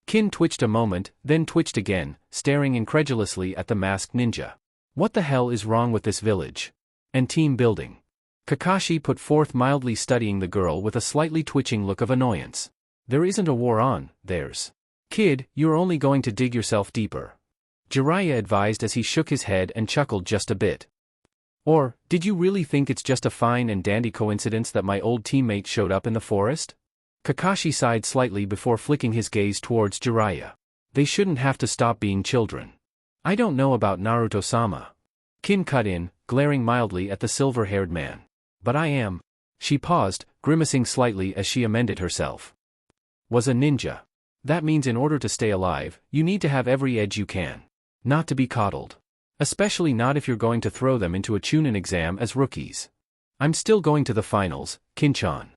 Kin twitched a moment, then twitched again, staring incredulously at the masked ninja. What the hell is wrong with this village? And team building? Kakashi put forth mildly studying the girl with a slightly twitching look of annoyance. There isn't a war on, there's. Kid, you're only going to dig yourself deeper. Jiraiya advised as he shook his head and chuckled just a bit. Or, did you really think it's just a fine and dandy coincidence that my old teammate showed up in the forest? Kakashi sighed slightly before flicking his gaze towards Jiraiya. They shouldn't have to stop being children. I don't know about Naruto-sama. Kin cut in, glaring mildly at the silver-haired man. But I am. She paused, grimacing slightly as she amended herself. Was a ninja. That means in order to stay alive, you need to have every edge you can. Not to be coddled. Especially not if you're going to throw them into a Chunin exam as rookies. I'm still going to the finals, Kin-chan.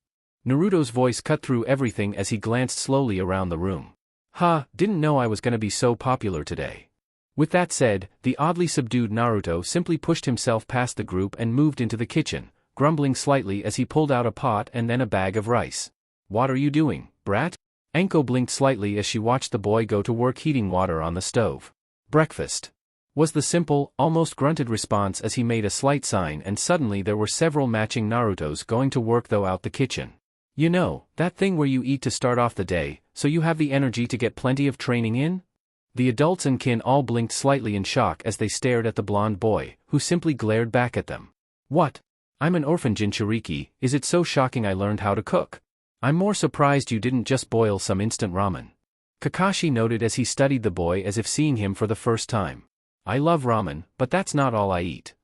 Naruto's voice cut through everything as he glanced slowly around the room. Didn't know I was gonna be so popular today. With that said, the oddly subdued Naruto simply pushed himself past the group and moved into the kitchen, grumbling slightly as he pulled out a pot and then a bag of rice. What are you doing, brat? Enko blinked slightly as she watched the boy go to work heating water on the stove. Breakfast. Was the simple, almost grunted response as he made a slight sign, and suddenly there were several matching Narutos going to work though out the kitchen. You know, that thing where you eat to start off the day, so you have the energy to get plenty of training in? The adults and Kin all blinked slightly in shock as they stared at the blonde boy, who simply glared back at them. What? I'm an orphan Jinchuriki, is it so shocking I learned how to cook? I'm more surprised you didn't just boil some instant ramen. Kakashi noted as he studied the boy as if seeing him for the first time. I love ramen, but that's not all I eat.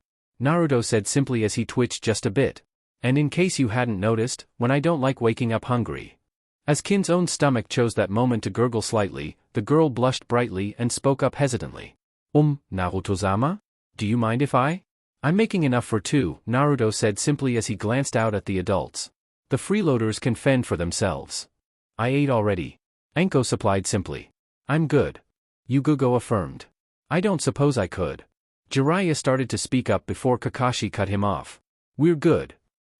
Naruto said simply as he twitched just a bit. And in case you hadn't noticed, when I don't like waking up hungry. As Kin's own stomach chose that moment to gurgle slightly, the girl blushed brightly and spoke up hesitantly. Naruto-sama? Do you mind if I? I'm making enough for two, Naruto said simply as he glanced out at the adults. The freeloaders can fend for themselves. I ate already. Enko supplied simply. I'm good. Yugugo affirmed. I don't suppose I could. Jiraiya started to speak up before Kakashi cut him off. We're good.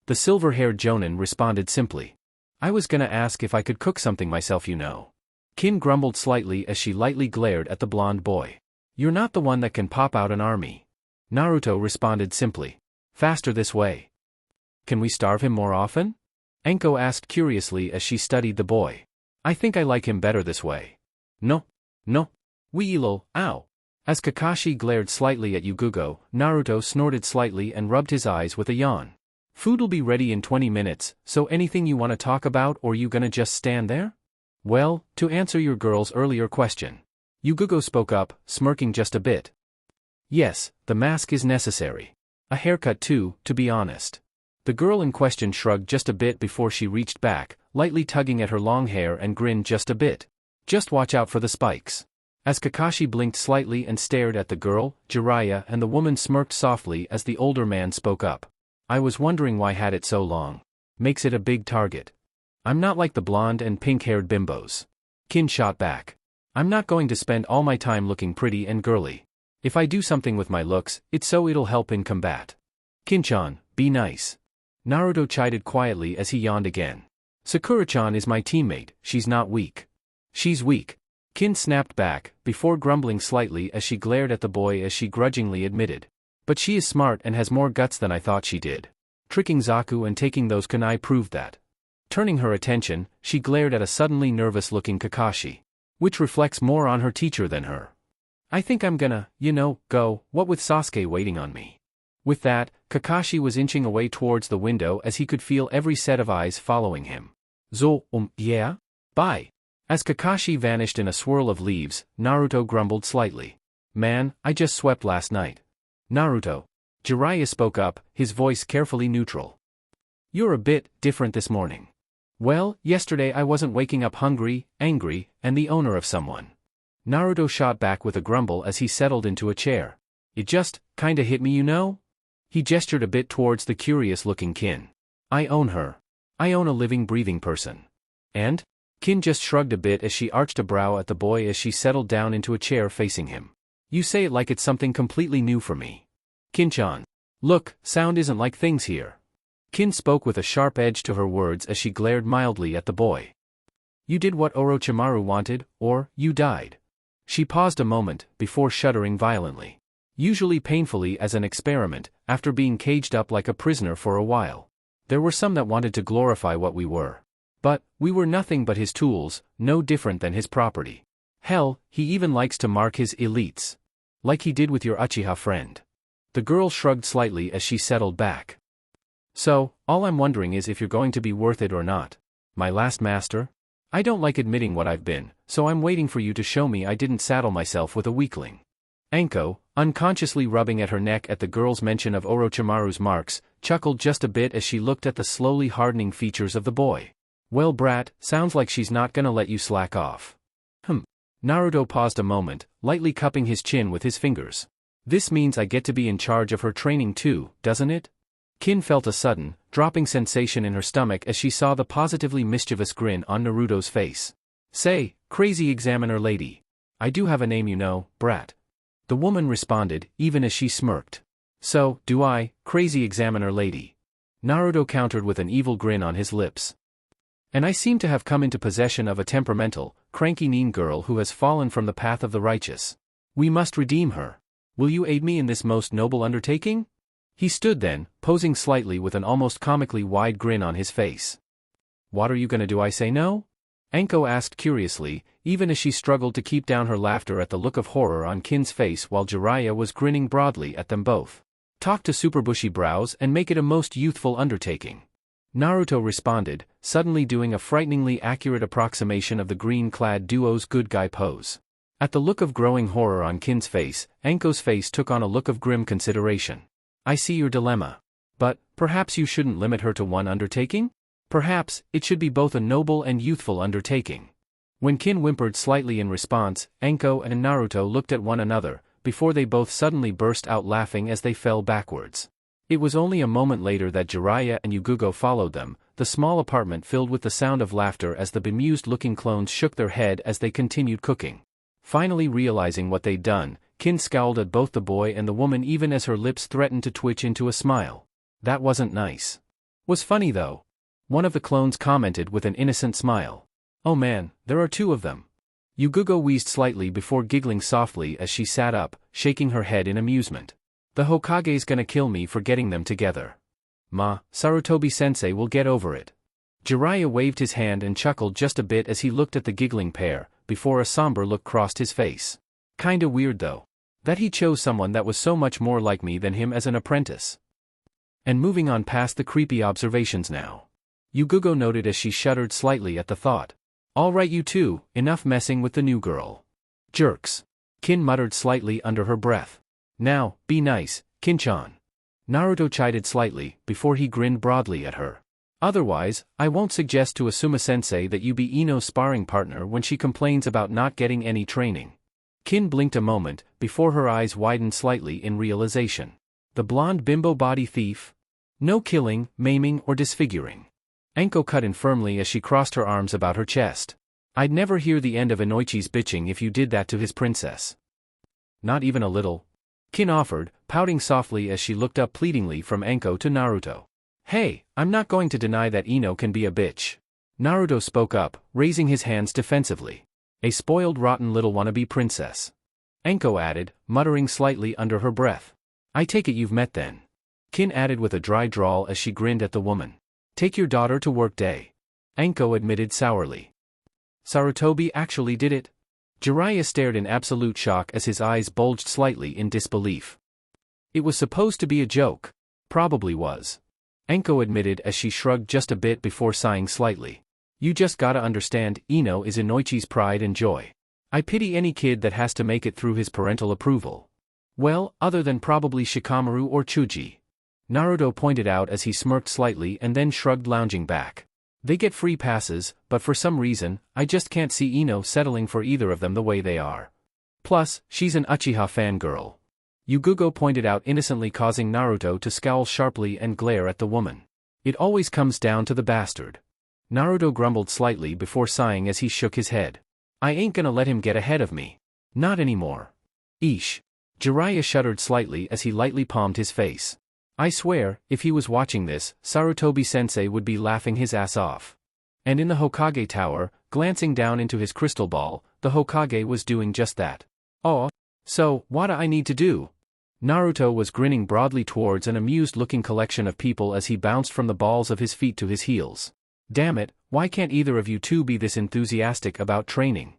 The silver-haired Jonin responded simply. I was gonna ask if I could cook something myself, you know. Kin grumbled slightly as she lightly glared at the blonde boy. You're not the one that can pop out an army. Naruto responded simply. Faster this way. Can we starve him more often? Enko asked curiously as she studied the boy. I think I like him better this way. No. Weelo, ow. As Kakashi glared slightly at Yugugo, Naruto snorted slightly and rubbed his eyes with a yawn. Food'll be ready in 20 minutes, so anything you want to talk about, or you gonna just stand there? Well, to answer your girl's earlier question. Yugugo spoke up, smirking just a bit. Yes, the mask is necessary. A haircut too, to be honest. The girl in question shrugged just a bit before she reached back, lightly tugging at her long hair and grinned just a bit. Just watch out for the spikes. As Kakashi blinked slightly and stared at the girl, Jiraiya and the woman smirked softly as the older man spoke up. I was wondering why had it so long. Makes it a big target. I'm not like the blonde and pink-haired bimbos. Kin shot back. I'm not going to spend all my time looking pretty and girly. If I do something with my looks, it's so it'll help in combat. Kin-chan, be nice. Naruto chided quietly as he yawned again. Sakura-chan is my teammate, she's not weak. She's weak. Kin snapped back, before grumbling slightly as she glared at the boy as she grudgingly admitted. But she is smart and has more guts than I thought she did. Tricking Zaku and taking those kunai proved that. Turning her attention, she glared at a suddenly nervous-looking Kakashi. Which reflects more on her teacher than her. I think I'm gonna, go, what with Sasuke waiting on me. With that, Kakashi was inching away towards the window as he could feel every set of eyes following him. Yeah? Bye. As Kakashi vanished in a swirl of leaves, Naruto grumbled slightly. Man, I just swept last night. Naruto. Jiraiya spoke up, his voice carefully neutral. You're a bit different this morning. Well, yesterday I wasn't waking up hungry, angry, and the owner of someone. Naruto shot back with a grumble as he settled into a chair. It just, kinda hit me, you know? He gestured a bit towards the curious-looking Kin. I own her. I own a living, breathing person. And? Kin just shrugged a bit as she arched a brow at the boy as she settled down into a chair facing him. You say it like it's something completely new for me. Kin-chan. Look, sound isn't like things here. Kin spoke with a sharp edge to her words as she glared mildly at the boy. You did what Orochimaru wanted, or you died. She paused a moment, before shuddering violently. Usually painfully as an experiment, after being caged up like a prisoner for a while. There were some that wanted to glorify what we were. But, we were nothing but his tools, no different than his property. Hell, he even likes to mark his elites. Like he did with your Uchiha friend. The girl shrugged slightly as she settled back. So, all I'm wondering is if you're going to be worth it or not. My last master? I don't like admitting what I've been, so I'm waiting for you to show me I didn't saddle myself with a weakling. Enko, unconsciously rubbing at her neck at the girl's mention of Orochimaru's marks, chuckled just a bit as she looked at the slowly hardening features of the boy. Well, brat, sounds like she's not gonna let you slack off. Naruto paused a moment, lightly cupping his chin with his fingers. This means I get to be in charge of her training too, doesn't it? Kin felt a sudden, dropping sensation in her stomach as she saw the positively mischievous grin on Naruto's face. Say, crazy examiner lady. I do have a name, you know, brat. The woman responded, even as she smirked. So, do I, crazy examiner lady. Naruto countered with an evil grin on his lips. And I seem to have come into possession of a temperamental, cranky mean girl who has fallen from the path of the righteous. We must redeem her. Will you aid me in this most noble undertaking? He stood then, posing slightly with an almost comically wide grin on his face. What are you gonna do, I say no? Enko asked curiously, even as she struggled to keep down her laughter at the look of horror on Kin's face while Jiraiya was grinning broadly at them both. Talk to super bushy brows and make it a most youthful undertaking. Naruto responded, suddenly doing a frighteningly accurate approximation of the green-clad duo's good guy pose. At the look of growing horror on Kin's face, Enko's face took on a look of grim consideration. I see your dilemma. But, perhaps you shouldn't limit her to one undertaking? Perhaps, it should be both a noble and youthful undertaking. When Kin whimpered slightly in response, Enko and Naruto looked at one another, before they both suddenly burst out laughing as they fell backwards. It was only a moment later that Jiraiya and Yugugo followed them, the small apartment filled with the sound of laughter as the bemused-looking clones shook their head as they continued cooking. Finally realizing what they'd done, Kin scowled at both the boy and the woman even as her lips threatened to twitch into a smile. That wasn't nice. Was funny though. One of the clones commented with an innocent smile. Oh man, there are two of them. Yugugo wheezed slightly before giggling softly as she sat up, shaking her head in amusement. The Hokage's gonna kill me for getting them together. Ma, Sarutobi-sensei will get over it. Jiraiya waved his hand and chuckled just a bit as he looked at the giggling pair, before a somber look crossed his face. Kinda weird though. That he chose someone that was so much more like me than him as an apprentice. And moving on past the creepy observations now. Yugugo noted as she shuddered slightly at the thought. All right you two, enough messing with the new girl. Jerks. Kin muttered slightly under her breath. Now, be nice, Kin-chan. Naruto chided slightly, before he grinned broadly at her. Otherwise, I won't suggest to Asuma-sensei that you be Ino's sparring partner when she complains about not getting any training. Kin blinked a moment, before her eyes widened slightly in realization. The blonde bimbo body thief? No killing, maiming or disfiguring. Anko cut in firmly as she crossed her arms about her chest. I'd never hear the end of Inoichi's bitching if you did that to his princess. Not even a little. Kin offered, pouting softly as she looked up pleadingly from Anko to Naruto. Hey, I'm not going to deny that Ino can be a bitch. Naruto spoke up, raising his hands defensively. A spoiled rotten little wannabe princess. Anko added, muttering slightly under her breath. I take it you've met then. Kin added with a dry drawl as she grinned at the woman. Take your daughter to work day. Anko admitted sourly. Sarutobi actually did it? Jiraiya stared in absolute shock as his eyes bulged slightly in disbelief. It was supposed to be a joke. Probably was. Anko admitted as she shrugged just a bit before sighing slightly. You just gotta understand, Ino is Inoichi's pride and joy. I pity any kid that has to make it through his parental approval. Well, other than probably Shikamaru or Chuji. Naruto pointed out as he smirked slightly and then shrugged, lounging back. They get free passes, but for some reason, I just can't see Ino settling for either of them the way they are. Plus, she's an Uchiha fangirl. Yugugo pointed out innocently, causing Naruto to scowl sharply and glare at the woman. It always comes down to the bastard. Naruto grumbled slightly before sighing as he shook his head. I ain't gonna let him get ahead of me. Not anymore. Eesh. Jiraiya shuddered slightly as he lightly palmed his face. I swear, if he was watching this, Sarutobi-sensei would be laughing his ass off. And in the Hokage Tower, glancing down into his crystal ball, the Hokage was doing just that. Oh, so, what'd I need to do? Naruto was grinning broadly towards an amused-looking collection of people as he bounced from the balls of his feet to his heels. Damn it, why can't either of you two be this enthusiastic about training?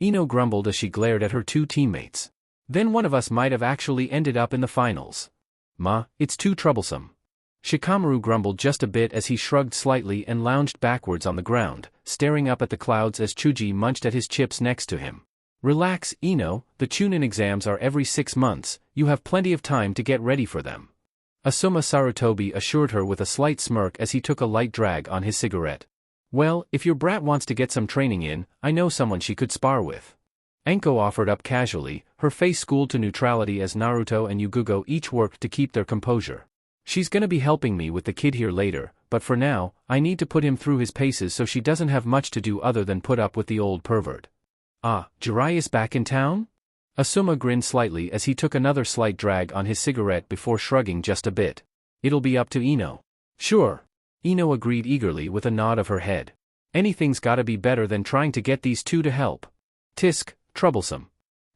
Ino grumbled as she glared at her two teammates. Then one of us might have actually ended up in the finals. Ma, it's too troublesome. Shikamaru grumbled just a bit as he shrugged slightly and lounged backwards on the ground, staring up at the clouds as Chuji munched at his chips next to him. Relax, Ino, the Chunin exams are every 6 months, you have plenty of time to get ready for them. Asuma Sarutobi assured her with a slight smirk as he took a light drag on his cigarette. Well, if your brat wants to get some training in, I know someone she could spar with. Anko offered up casually, her face schooled to neutrality as Naruto and Yugugo each worked to keep their composure. She's gonna be helping me with the kid here later, but for now, I need to put him through his paces so she doesn't have much to do other than put up with the old pervert. Ah, Jiraiya's back in town? Asuma grinned slightly as he took another slight drag on his cigarette before shrugging just a bit. It'll be up to Ino. Sure. Ino agreed eagerly with a nod of her head. Anything's gotta be better than trying to get these two to help. Tisk, troublesome.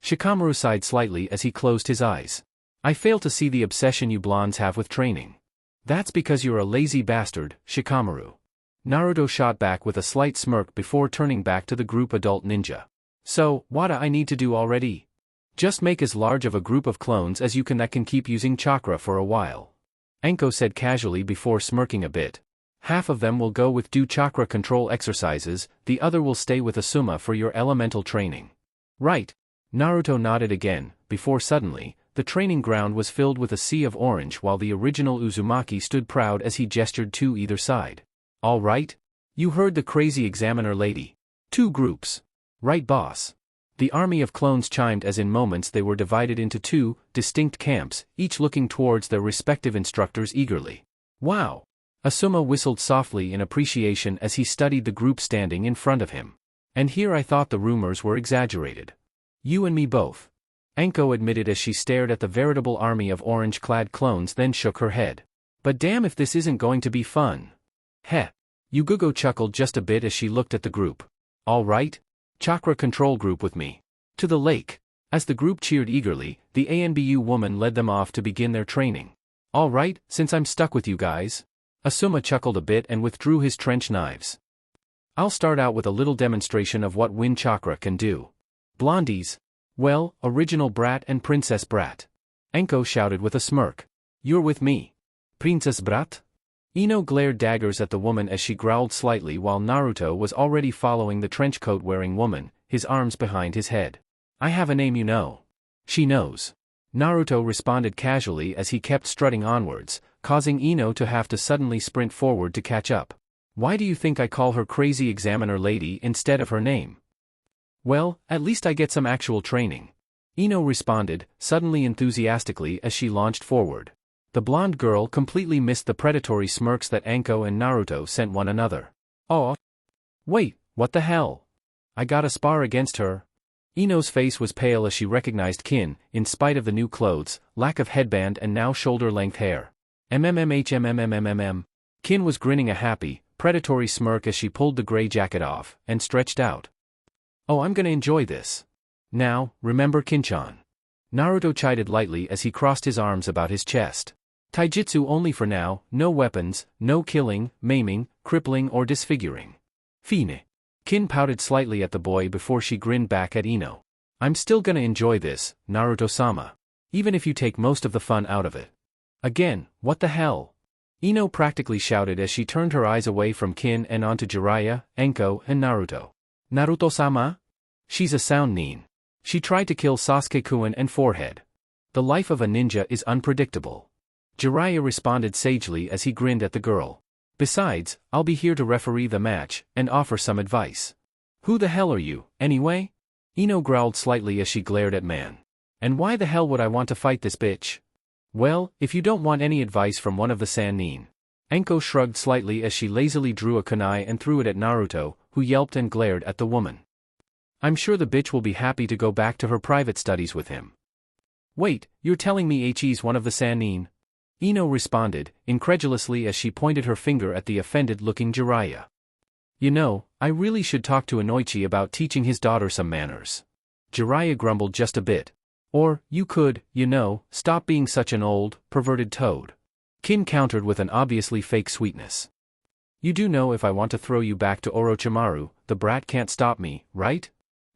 Shikamaru sighed slightly as he closed his eyes. I fail to see the obsession you blondes have with training. That's because you're a lazy bastard, Shikamaru. Naruto shot back with a slight smirk before turning back to the group adult ninja. So, what'd I need to do already? Just make as large of a group of clones as you can that can keep using chakra for a while. Anko said casually before smirking a bit. Half of them will go with do chakra control exercises, the other will stay with Asuma for your elemental training. Right. Naruto nodded again, before suddenly, the training ground was filled with a sea of orange while the original Uzumaki stood proud as he gestured to either side. All right? You heard the crazy examiner lady. 2 groups. Right, boss. The army of clones chimed as in moments they were divided into 2 distinct camps, each looking towards their respective instructors eagerly. Wow! Asuma whistled softly in appreciation as he studied the group standing in front of him. And here I thought the rumors were exaggerated. You and me both. Anko admitted as she stared at the veritable army of orange-clad clones, then shook her head. But damn if this isn't going to be fun. Heh. Yugugo chuckled just a bit as she looked at the group. All right. Chakra control group with me. To the lake. As the group cheered eagerly, the ANBU woman led them off to begin their training. All right, since I'm stuck with you guys. Asuma chuckled a bit and withdrew his trench knives. I'll start out with a little demonstration of what wind chakra can do. Blondies. Well, original brat and princess brat. Anko shouted with a smirk. You're with me. Princess brat? Ino glared daggers at the woman as she growled slightly while Naruto was already following the trenchcoat-wearing woman, his arms behind his head. I have a name, you know. She knows. Naruto responded casually as he kept strutting onwards, causing Ino to have to suddenly sprint forward to catch up. Why do you think I call her Crazy Examiner Lady instead of her name? Well, at least I get some actual training. Ino responded, suddenly enthusiastically as she launched forward. The blonde girl completely missed the predatory smirks that Anko and Naruto sent one another. Oh. Wait, what the hell? I gotta spar against her? Ino's face was pale as she recognized Kin, in spite of the new clothes, lack of headband and now shoulder-length hair. MMMHMMMMMM. Kin was grinning a happy, predatory smirk as she pulled the gray jacket off, and stretched out. Oh, I'm gonna enjoy this. Now, remember Kin-chan. Naruto chided lightly as he crossed his arms about his chest. Taijutsu only for now, no weapons, no killing, maiming, crippling or disfiguring. Fine. Kin pouted slightly at the boy before she grinned back at Ino. I'm still gonna enjoy this, Naruto-sama. Even if you take most of the fun out of it. Again, what the hell? Ino practically shouted as she turned her eyes away from Kin and onto Jiraiya, Anko, and Naruto. Naruto-sama? She's a sound nin. She tried to kill Sasuke-kun and forehead. The life of a ninja is unpredictable. Jiraiya responded sagely as he grinned at the girl. Besides, I'll be here to referee the match, and offer some advice. Who the hell are you, anyway? Ino growled slightly as she glared at Man. And why the hell would I want to fight this bitch? Well, if you don't want any advice from one of the Sannin. Anko shrugged slightly as she lazily drew a kunai and threw it at Naruto, who yelped and glared at the woman. I'm sure the bitch will be happy to go back to her private studies with him. Wait, you're telling me he's one of the Sannin? Ino responded, incredulously as she pointed her finger at the offended-looking Jiraiya. You know, I really should talk to Inoichi about teaching his daughter some manners. Jiraiya grumbled just a bit. Or, you could, stop being such an old, perverted toad. Kin countered with an obviously fake sweetness. You do know if I want to throw you back to Orochimaru, the brat can't stop me, right?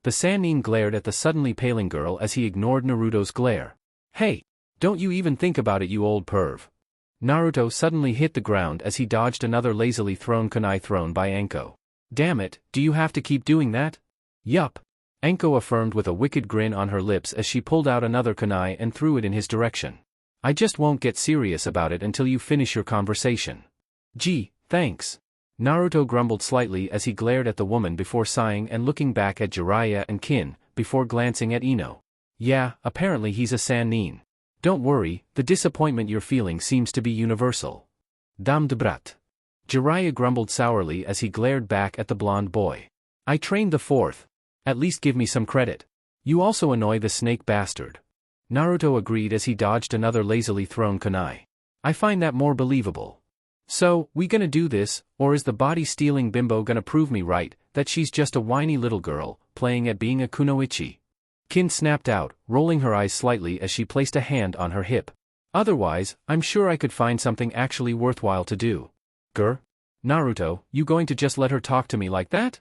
The Sannin glared at the suddenly paling girl as he ignored Naruto's glare. Hey! Don't you even think about it, you old perv. Naruto suddenly hit the ground as he dodged another lazily thrown kunai thrown by Anko. Damn it, do you have to keep doing that? Yup. Anko affirmed with a wicked grin on her lips as she pulled out another kunai and threw it in his direction. I just won't get serious about it until you finish your conversation. Gee, thanks. Naruto grumbled slightly as he glared at the woman before sighing and looking back at Jiraiya and Kin, before glancing at Ino. Yeah, apparently he's a Sannin. Don't worry, the disappointment you're feeling seems to be universal. Dame de brat. Jiraiya grumbled sourly as he glared back at the blonde boy. I trained the fourth. At least give me some credit. You also annoy the snake bastard. Naruto agreed as he dodged another lazily thrown kunai. I find that more believable. So, we gonna do this, or is the body-stealing bimbo gonna prove me right, that she's just a whiny little girl, playing at being a kunoichi? Kin snapped out, rolling her eyes slightly as she placed a hand on her hip. Otherwise, I'm sure I could find something actually worthwhile to do. Grr? Naruto, you going to just let her talk to me like that?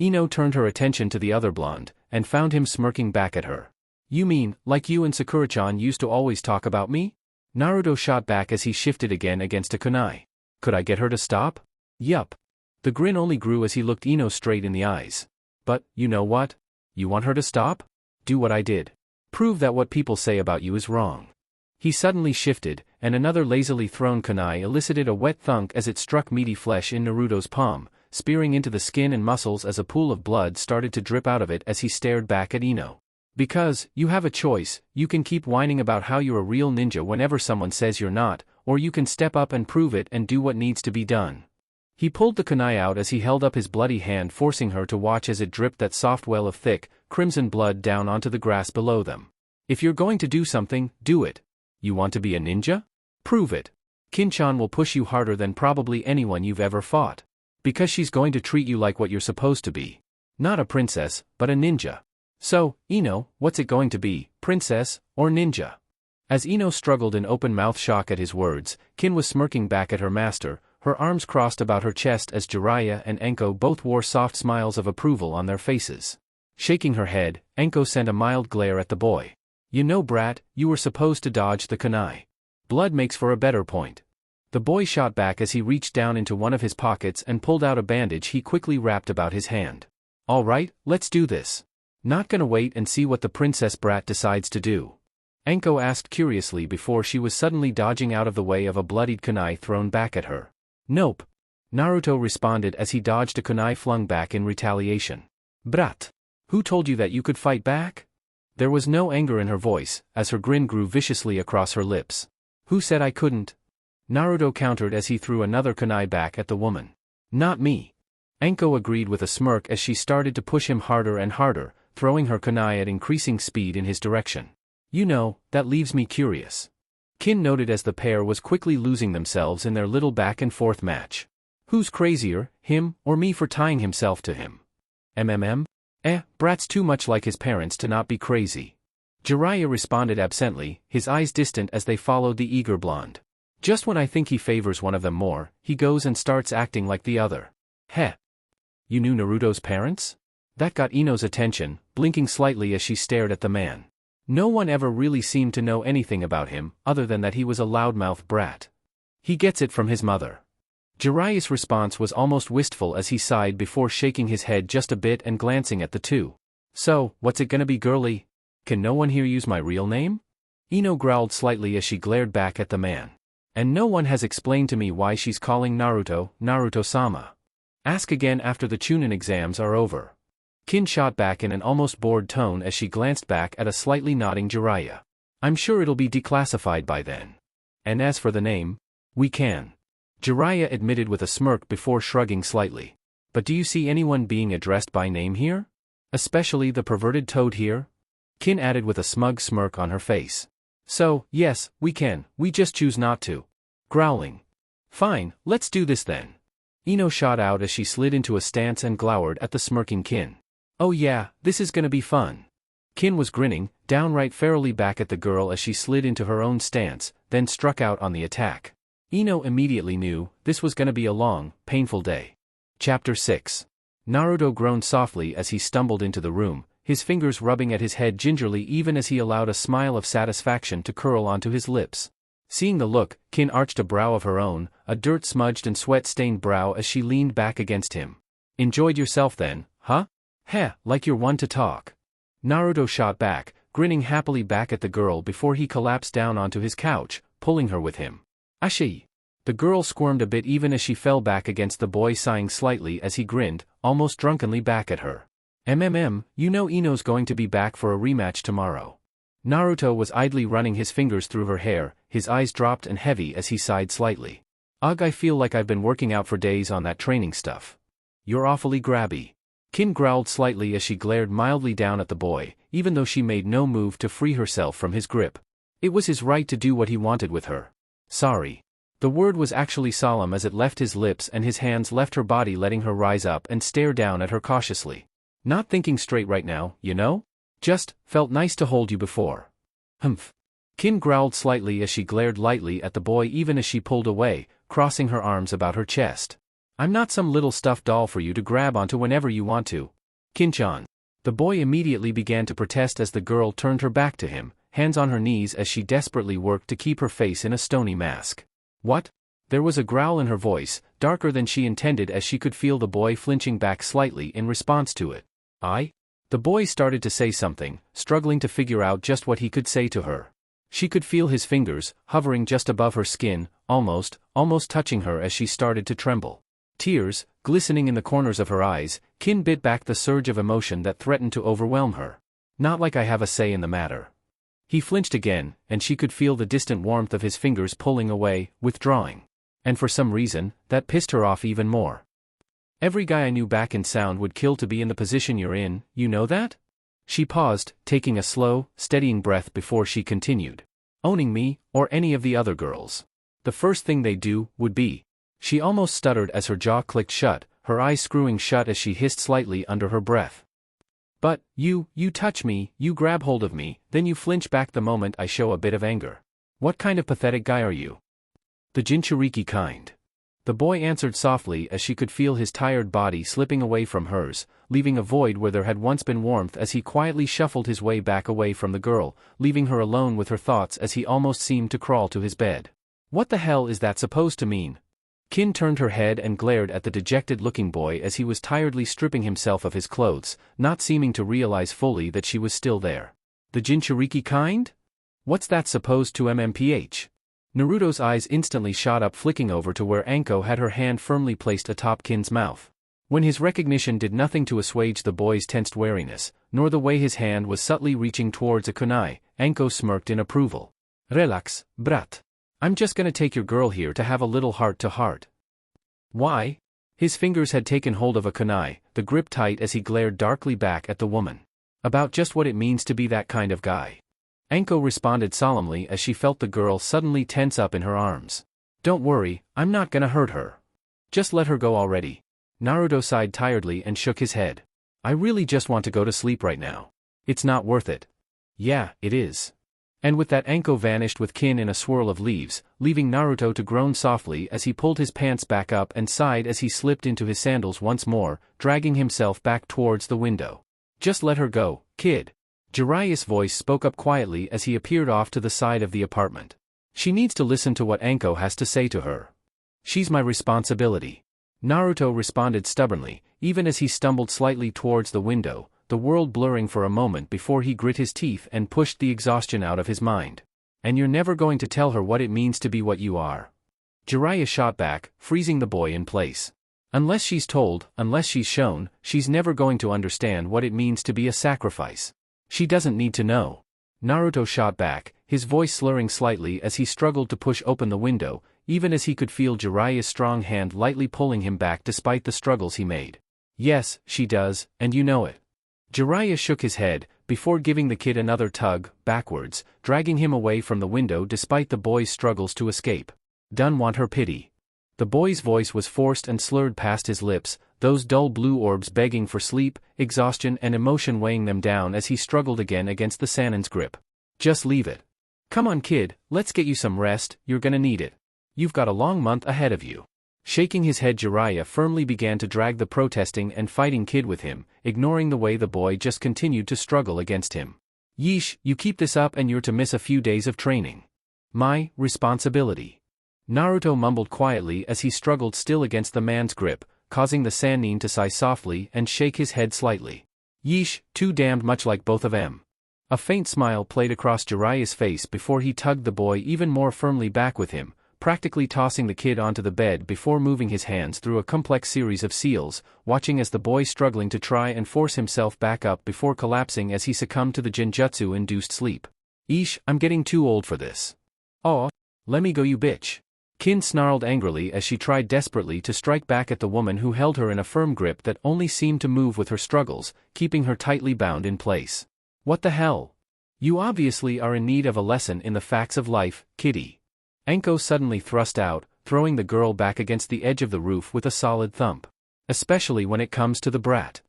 Ino turned her attention to the other blonde, and found him smirking back at her. You mean, like you and Sakura-chan used to always talk about me? Naruto shot back as he shifted again against a kunai. Could I get her to stop? Yup. The grin only grew as he looked Ino straight in the eyes. But, you know what? You want her to stop? Do what I did. Prove that what people say about you is wrong. He suddenly shifted, and another lazily thrown kunai elicited a wet thunk as it struck meaty flesh in Naruto's palm, spearing into the skin and muscles as a pool of blood started to drip out of it as he stared back at Ino. Because, you have a choice, you can keep whining about how you're a real ninja whenever someone says you're not, or you can step up and prove it and do what needs to be done. He pulled the kunai out as he held up his bloody hand, forcing her to watch as it dripped that soft well of thick, crimson blood down onto the grass below them. If you're going to do something, do it. You want to be a ninja? Prove it. Kin-chan will push you harder than probably anyone you've ever fought. Because she's going to treat you like what you're supposed to be. Not a princess, but a ninja. So, Ino, what's it going to be, princess or ninja? As Ino struggled in open-mouth shock at his words, Kin was smirking back at her master, her arms crossed about her chest as Jiraiya and Enko both wore soft smiles of approval on their faces. Shaking her head, Enko sent a mild glare at the boy. You know, brat, you were supposed to dodge the kunai. Blood makes for a better point. The boy shot back as he reached down into one of his pockets and pulled out a bandage he quickly wrapped about his hand. All right, let's do this. Not gonna wait and see what the princess brat decides to do? Enko asked curiously before she was suddenly dodging out of the way of a bloodied kunai thrown back at her. Nope. Naruto responded as he dodged a kunai flung back in retaliation. Brat. Who told you that you could fight back? There was no anger in her voice, as her grin grew viciously across her lips. Who said I couldn't? Naruto countered as he threw another kunai back at the woman. Not me. Enko agreed with a smirk as she started to push him harder and harder, throwing her kunai at increasing speed in his direction. You know, that leaves me curious. Kin noted as the pair was quickly losing themselves in their little back-and-forth match. Who's crazier, him or me for tying himself to him? Brat's too much like his parents to not be crazy. Jiraiya responded absently, his eyes distant as they followed the eager blonde. Just when I think he favors one of them more, he goes and starts acting like the other. Heh. You knew Naruto's parents? That got Ino's attention, blinking slightly as she stared at the man. No one ever really seemed to know anything about him, other than that he was a loudmouth brat. He gets it from his mother. Jiraiya's response was almost wistful as he sighed before shaking his head just a bit and glancing at the two. So, what's it gonna be, girly? Can no one here use my real name? Ino growled slightly as she glared back at the man. And no one has explained to me why she's calling Naruto, Naruto-sama. Ask again after the Chunin exams are over. Kin shot back in an almost bored tone as she glanced back at a slightly nodding Jiraiya. I'm sure it'll be declassified by then. And as for the name, we can. Jiraiya admitted with a smirk before shrugging slightly. But do you see anyone being addressed by name here? Especially the perverted toad here? Kin added with a smug smirk on her face. So, yes, we can, we just choose not to. Growling. Fine, let's do this then. Ino shot out as she slid into a stance and glowered at the smirking Kin. Oh yeah, this is gonna be fun. Kin was grinning, downright ferally back at the girl as she slid into her own stance, then struck out on the attack. Ino immediately knew this was gonna be a long, painful day. Chapter 6. Naruto groaned softly as he stumbled into the room, his fingers rubbing at his head gingerly even as he allowed a smile of satisfaction to curl onto his lips. Seeing the look, Kin arched a brow of her own, a dirt-smudged and sweat-stained brow as she leaned back against him. Enjoyed yourself then, huh? Heh, like you're one to talk. Naruto shot back, grinning happily back at the girl before he collapsed down onto his couch, pulling her with him. Ashi. The girl squirmed a bit even as she fell back against the boy, sighing slightly as he grinned, almost drunkenly back at her. You know Ino's going to be back for a rematch tomorrow. Naruto was idly running his fingers through her hair, his eyes dropped and heavy as he sighed slightly. Ugh, I feel like I've been working out for days on that training stuff. You're awfully grabby. Kin growled slightly as she glared mildly down at the boy, even though she made no move to free herself from his grip. It was his right to do what he wanted with her. Sorry. The word was actually solemn as it left his lips and his hands left her body, letting her rise up and stare down at her cautiously. Not thinking straight right now, you know? Just, felt nice to hold you before. Humph. Kin growled slightly as she glared lightly at the boy even as she pulled away, crossing her arms about her chest. I'm not some little stuffed doll for you to grab onto whenever you want to. Kin-chan. The boy immediately began to protest as the girl turned her back to him, hands on her knees as she desperately worked to keep her face in a stony mask. What? There was a growl in her voice, darker than she intended as she could feel the boy flinching back slightly in response to it. The boy started to say something, struggling to figure out just what he could say to her. She could feel his fingers, hovering just above her skin, almost touching her as she started to tremble. Tears, glistening in the corners of her eyes, Kin bit back the surge of emotion that threatened to overwhelm her. Not like I have a say in the matter. He flinched again, and she could feel the distant warmth of his fingers pulling away, withdrawing. And for some reason, that pissed her off even more. Every guy I knew back in Sound would kill to be in the position you're in, you know that? She paused, taking a slow, steadying breath before she continued. Owning me, or any of the other girls. The first thing they do, would be. She almost stuttered as her jaw clicked shut, her eyes screwing shut as she hissed slightly under her breath. But, you touch me, you grab hold of me, then you flinch back the moment I show a bit of anger. What kind of pathetic guy are you? The Jinchuriki kind. The boy answered softly as she could feel his tired body slipping away from hers, leaving a void where there had once been warmth as he quietly shuffled his way back away from the girl, leaving her alone with her thoughts as he almost seemed to crawl to his bed. What the hell is that supposed to mean? Kin turned her head and glared at the dejected-looking boy as he was tiredly stripping himself of his clothes, not seeming to realize fully that she was still there. The Jinchuriki kind? What's that supposed to MMPH? Naruto's eyes instantly shot up, flicking over to where Anko had her hand firmly placed atop Kin's mouth. When his recognition did nothing to assuage the boy's tensed wariness, nor the way his hand was subtly reaching towards a kunai, Anko smirked in approval. Relax, brat. I'm just gonna take your girl here to have a little heart-to-heart. Why? His fingers had taken hold of a kunai, the grip tight as he glared darkly back at the woman. About just what it means to be that kind of guy. Anko responded solemnly as she felt the girl suddenly tense up in her arms. Don't worry, I'm not gonna hurt her. Just let her go already. Naruto sighed tiredly and shook his head. I really just want to go to sleep right now. It's not worth it. Yeah, it is. And with that Anko vanished with Kin in a swirl of leaves, leaving Naruto to groan softly as he pulled his pants back up and sighed as he slipped into his sandals once more, dragging himself back towards the window. Just let her go, kid. Jiraiya's voice spoke up quietly as he appeared off to the side of the apartment. She needs to listen to what Anko has to say to her. She's my responsibility. Naruto responded stubbornly, even as he stumbled slightly towards the window, the world blurring for a moment before he grit his teeth and pushed the exhaustion out of his mind. And you're never going to tell her what it means to be what you are. Jiraiya shot back, freezing the boy in place. Unless she's told, unless she's shown, she's never going to understand what it means to be a sacrifice. She doesn't need to know. Naruto shot back, his voice slurring slightly as he struggled to push open the window, even as he could feel Jiraiya's strong hand lightly pulling him back despite the struggles he made. Yes, she does, and you know it. Jiraiya shook his head, before giving the kid another tug, backwards, dragging him away from the window despite the boy's struggles to escape. Don't want her pity. The boy's voice was forced and slurred past his lips, those dull blue orbs begging for sleep, exhaustion and emotion weighing them down as he struggled again against the Sanin's grip. Just leave it. Come on kid, let's get you some rest, you're gonna need it. You've got a long month ahead of you. Shaking his head, Jiraiya firmly began to drag the protesting and fighting kid with him, ignoring the way the boy just continued to struggle against him. Yeesh, you keep this up and you're to miss a few days of training. My responsibility. Naruto mumbled quietly as he struggled still against the man's grip, causing the Sannin to sigh softly and shake his head slightly. Yeesh, too damned much like both of em. A faint smile played across Jiraiya's face before he tugged the boy even more firmly back with him, practically tossing the kid onto the bed before moving his hands through a complex series of seals, watching as the boy struggling to try and force himself back up before collapsing as he succumbed to the genjutsu-induced sleep. Eesh, I'm getting too old for this. Aw, let me go you bitch. Kin snarled angrily as she tried desperately to strike back at the woman who held her in a firm grip that only seemed to move with her struggles, keeping her tightly bound in place. What the hell? You obviously are in need of a lesson in the facts of life, kitty. Anko suddenly thrust out, throwing the girl back against the edge of the roof with a solid thump. Especially when it comes to the brat.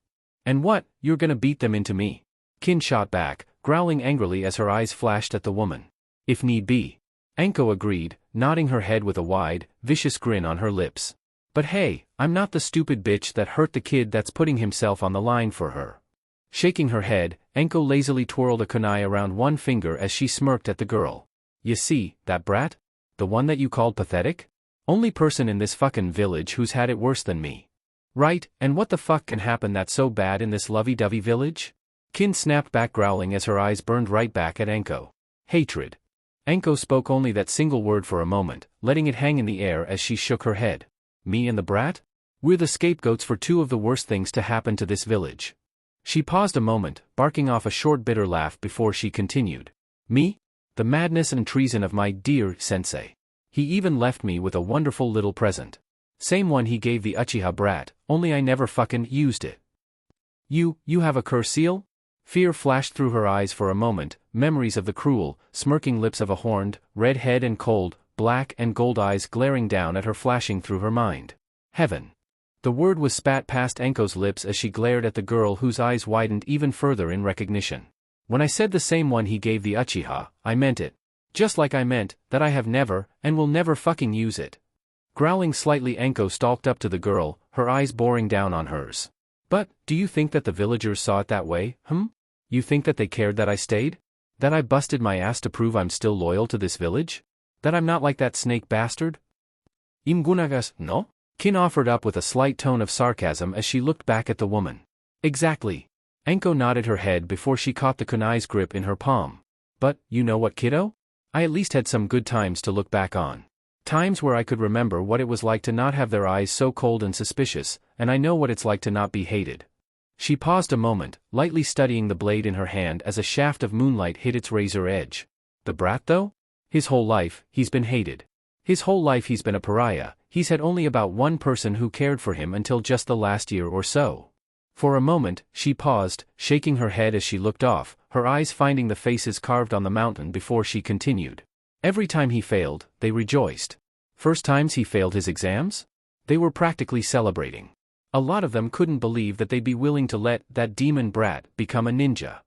And what, you're gonna beat them into me? Kin shot back, growling angrily as her eyes flashed at the woman. If need be. Anko agreed, nodding her head with a wide, vicious grin on her lips. But hey, I'm not the stupid bitch that hurt the kid that's putting himself on the line for her. Shaking her head, Anko lazily twirled a kunai around one finger as she smirked at the girl. You see, that brat? The one that you called pathetic? Only person in this fucking village who's had it worse than me. Right, and what the fuck can happen that's so bad in this lovey-dovey village? Kin snapped back, growling as her eyes burned right back at Anko. Hatred. Anko spoke only that single word for a moment, letting it hang in the air as she shook her head. Me and the brat? We're the scapegoats for two of the worst things to happen to this village. She paused a moment, barking off a short bitter laugh before she continued. Me? The madness and treason of my dear sensei. He even left me with a wonderful little present. Same one he gave the Uchiha brat, only I never fucking used it. You have a curse seal? Fear flashed through her eyes for a moment, memories of the cruel, smirking lips of a horned, red head and cold, black and gold eyes glaring down at her flashing through her mind. Heaven. The word was spat past Enko's lips as she glared at the girl whose eyes widened even further in recognition. When I said the same one he gave the Uchiha, I meant it. Just like I meant that I have never, and will never fucking use it. Growling slightly, Enko stalked up to the girl, her eyes boring down on hers. But, do you think that the villagers saw it that way, You think that they cared that I stayed? That I busted my ass to prove I'm still loyal to this village? That I'm not like that snake bastard? Imgunagas, no? Kin offered up with a slight tone of sarcasm as she looked back at the woman. Exactly. Enko nodded her head before she caught the kunai's grip in her palm. But, you know what, kiddo? I at least had some good times to look back on. Times where I could remember what it was like to not have their eyes so cold and suspicious, and I know what it's like to not be hated. She paused a moment, lightly studying the blade in her hand as a shaft of moonlight hit its razor edge. The brat though? His whole life, he's been hated. His whole life he's been a pariah. He's had only about one person who cared for him until just the last year or so. For a moment, she paused, shaking her head as she looked off, her eyes finding the faces carved on the mountain before she continued. Every time he failed, they rejoiced. First times he failed his exams? They were practically celebrating. A lot of them couldn't believe that they'd be willing to let that demon brat become a ninja.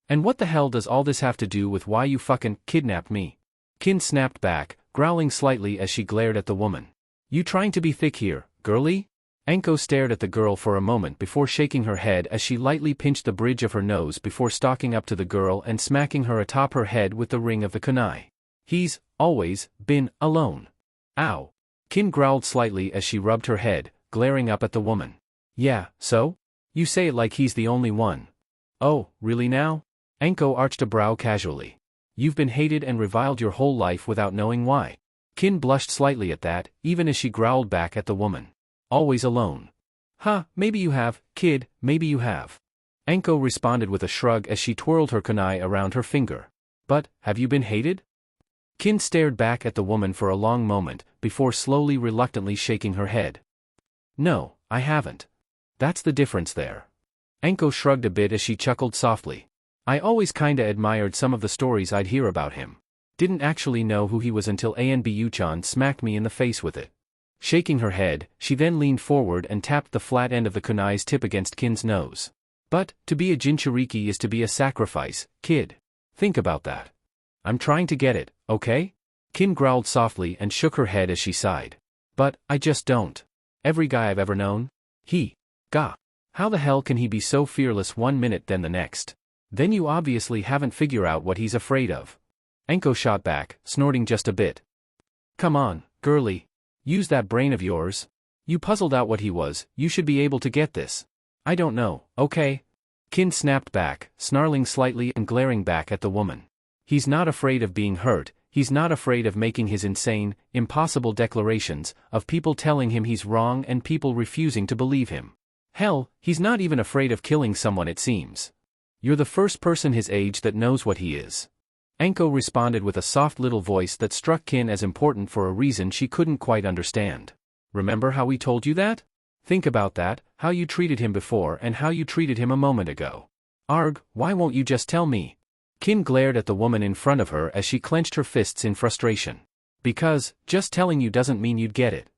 And what the hell does all this have to do with why you fucking kidnapped me? Kin snapped back, growling slightly as she glared at the woman. You trying to be thick here, girlie? Enko stared at the girl for a moment before shaking her head as she lightly pinched the bridge of her nose before stalking up to the girl and smacking her atop her head with the ring of the kunai. He's always been alone. Ow. Kin growled slightly as she rubbed her head, glaring up at the woman. Yeah, so? You say it like he's the only one. Oh, really now? Enko arched a brow casually. You've been hated and reviled your whole life without knowing why. Kin blushed slightly at that, even as she growled back at the woman. Always alone. Huh, maybe you have, kid, maybe you have. Enko responded with a shrug as she twirled her kunai around her finger. But, have you been hated? Kin stared back at the woman for a long moment, before slowly reluctantly shaking her head. No, I haven't. That's the difference there. Enko shrugged a bit as she chuckled softly. I always kinda admired some of the stories I'd hear about him. Didn't actually know who he was until NBH smacked me in the face with it. Shaking her head, she then leaned forward and tapped the flat end of the kunai's tip against Kin's nose. But, to be a Jinchuriki is to be a sacrifice, kid. Think about that. I'm trying to get it, okay? Kin growled softly and shook her head as she sighed. But, I just don't. Every guy I've ever known? Gah. How the hell can he be so fearless one minute then the next? Then you obviously haven't figured out what he's afraid of. Enko shot back, snorting just a bit. Come on, girlie. Use that brain of yours. You puzzled out what he was, you should be able to get this. I don't know, okay? Kin snapped back, snarling slightly and glaring back at the woman. He's not afraid of being hurt, he's not afraid of making his insane, impossible declarations, of people telling him he's wrong and people refusing to believe him. Hell, he's not even afraid of killing someone it seems. You're the first person his age that knows what he is. Enko responded with a soft little voice that struck Kin as important for a reason she couldn't quite understand. Remember how we told you that? Think about that, how you treated him before and how you treated him a moment ago. Arg, why won't you just tell me? Kin glared at the woman in front of her as she clenched her fists in frustration. Because, just telling you doesn't mean you'd get it.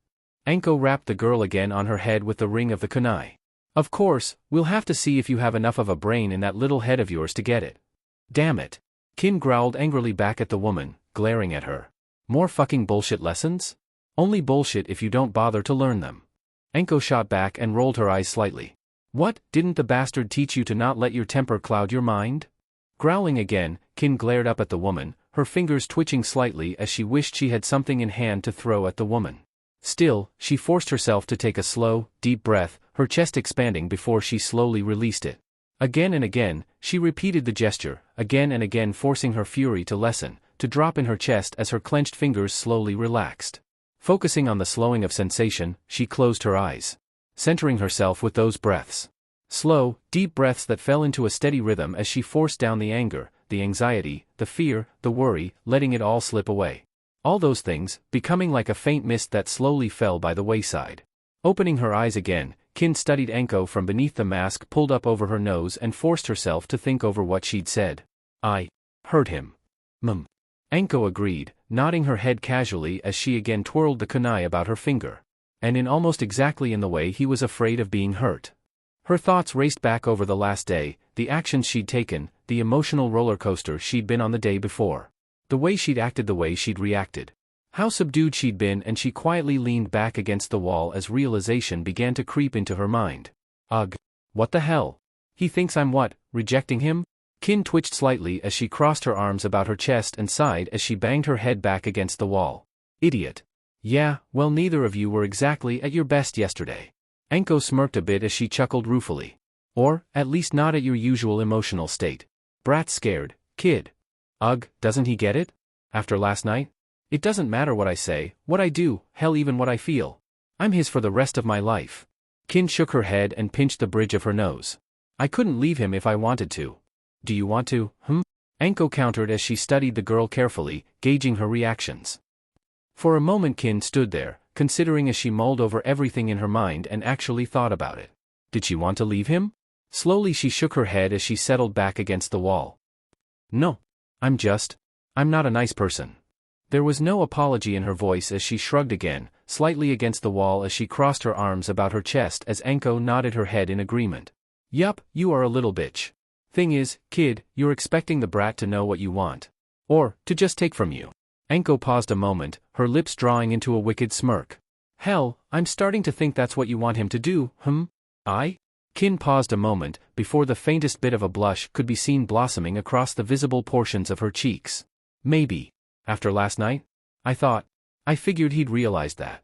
Enko rapped the girl again on her head with the ring of the kunai. Of course, we'll have to see if you have enough of a brain in that little head of yours to get it. Damn it. Kin growled angrily back at the woman, glaring at her. More fucking bullshit lessons? Only bullshit if you don't bother to learn them. Enko shot back and rolled her eyes slightly. What, didn't the bastard teach you to not let your temper cloud your mind? Growling again, Kin glared up at the woman, her fingers twitching slightly as she wished she had something in hand to throw at the woman. Still, she forced herself to take a slow, deep breath, her chest expanding before she slowly released it. Again and again, she repeated the gesture, again and again forcing her fury to lessen, to drop in her chest as her clenched fingers slowly relaxed. Focusing on the slowing of sensation, she closed her eyes. Centering herself with those breaths. Slow, deep breaths that fell into a steady rhythm as she forced down the anger, the anxiety, the fear, the worry, letting it all slip away. All those things, becoming like a faint mist that slowly fell by the wayside. Opening her eyes again, Kin studied Enko from beneath the mask pulled up over her nose and forced herself to think over what she'd said. I hurt him. Enko agreed, nodding her head casually as she again twirled the kunai about her finger. And in almost exactly in the way he was afraid of being hurt. Her thoughts raced back over the last day, the actions she'd taken, the emotional roller coaster she'd been on the day before. The way she'd acted, the way she'd reacted. How subdued she'd been, and she quietly leaned back against the wall as realization began to creep into her mind. Ugh. What the hell? He thinks I'm what, rejecting him? Kin twitched slightly as she crossed her arms about her chest and sighed as she banged her head back against the wall. Idiot. Yeah, well, neither of you were exactly at your best yesterday. Enko smirked a bit as she chuckled ruefully. Or, at least not at your usual emotional state. Brat's scared, kid. Ugh, doesn't he get it? After last night? It doesn't matter what I say, what I do, hell even what I feel. I'm his for the rest of my life. Kin shook her head and pinched the bridge of her nose. I couldn't leave him if I wanted to. Do you want to, Enko countered as she studied the girl carefully, gauging her reactions. For a moment Kin stood there, considering as she mulled over everything in her mind and actually thought about it. Did she want to leave him? Slowly she shook her head as she settled back against the wall. No. I'm not a nice person. There was no apology in her voice as she shrugged again, slightly against the wall as she crossed her arms about her chest as Enko nodded her head in agreement. Yup, you are a little bitch. Thing is, kid, you're expecting the brat to know what you want. Or, to just take from you. Enko paused a moment, her lips drawing into a wicked smirk. Hell, I'm starting to think that's what you want him to do, I? Kin paused a moment, before the faintest bit of a blush could be seen blossoming across the visible portions of her cheeks. Maybe. After last night? I figured he'd realized that.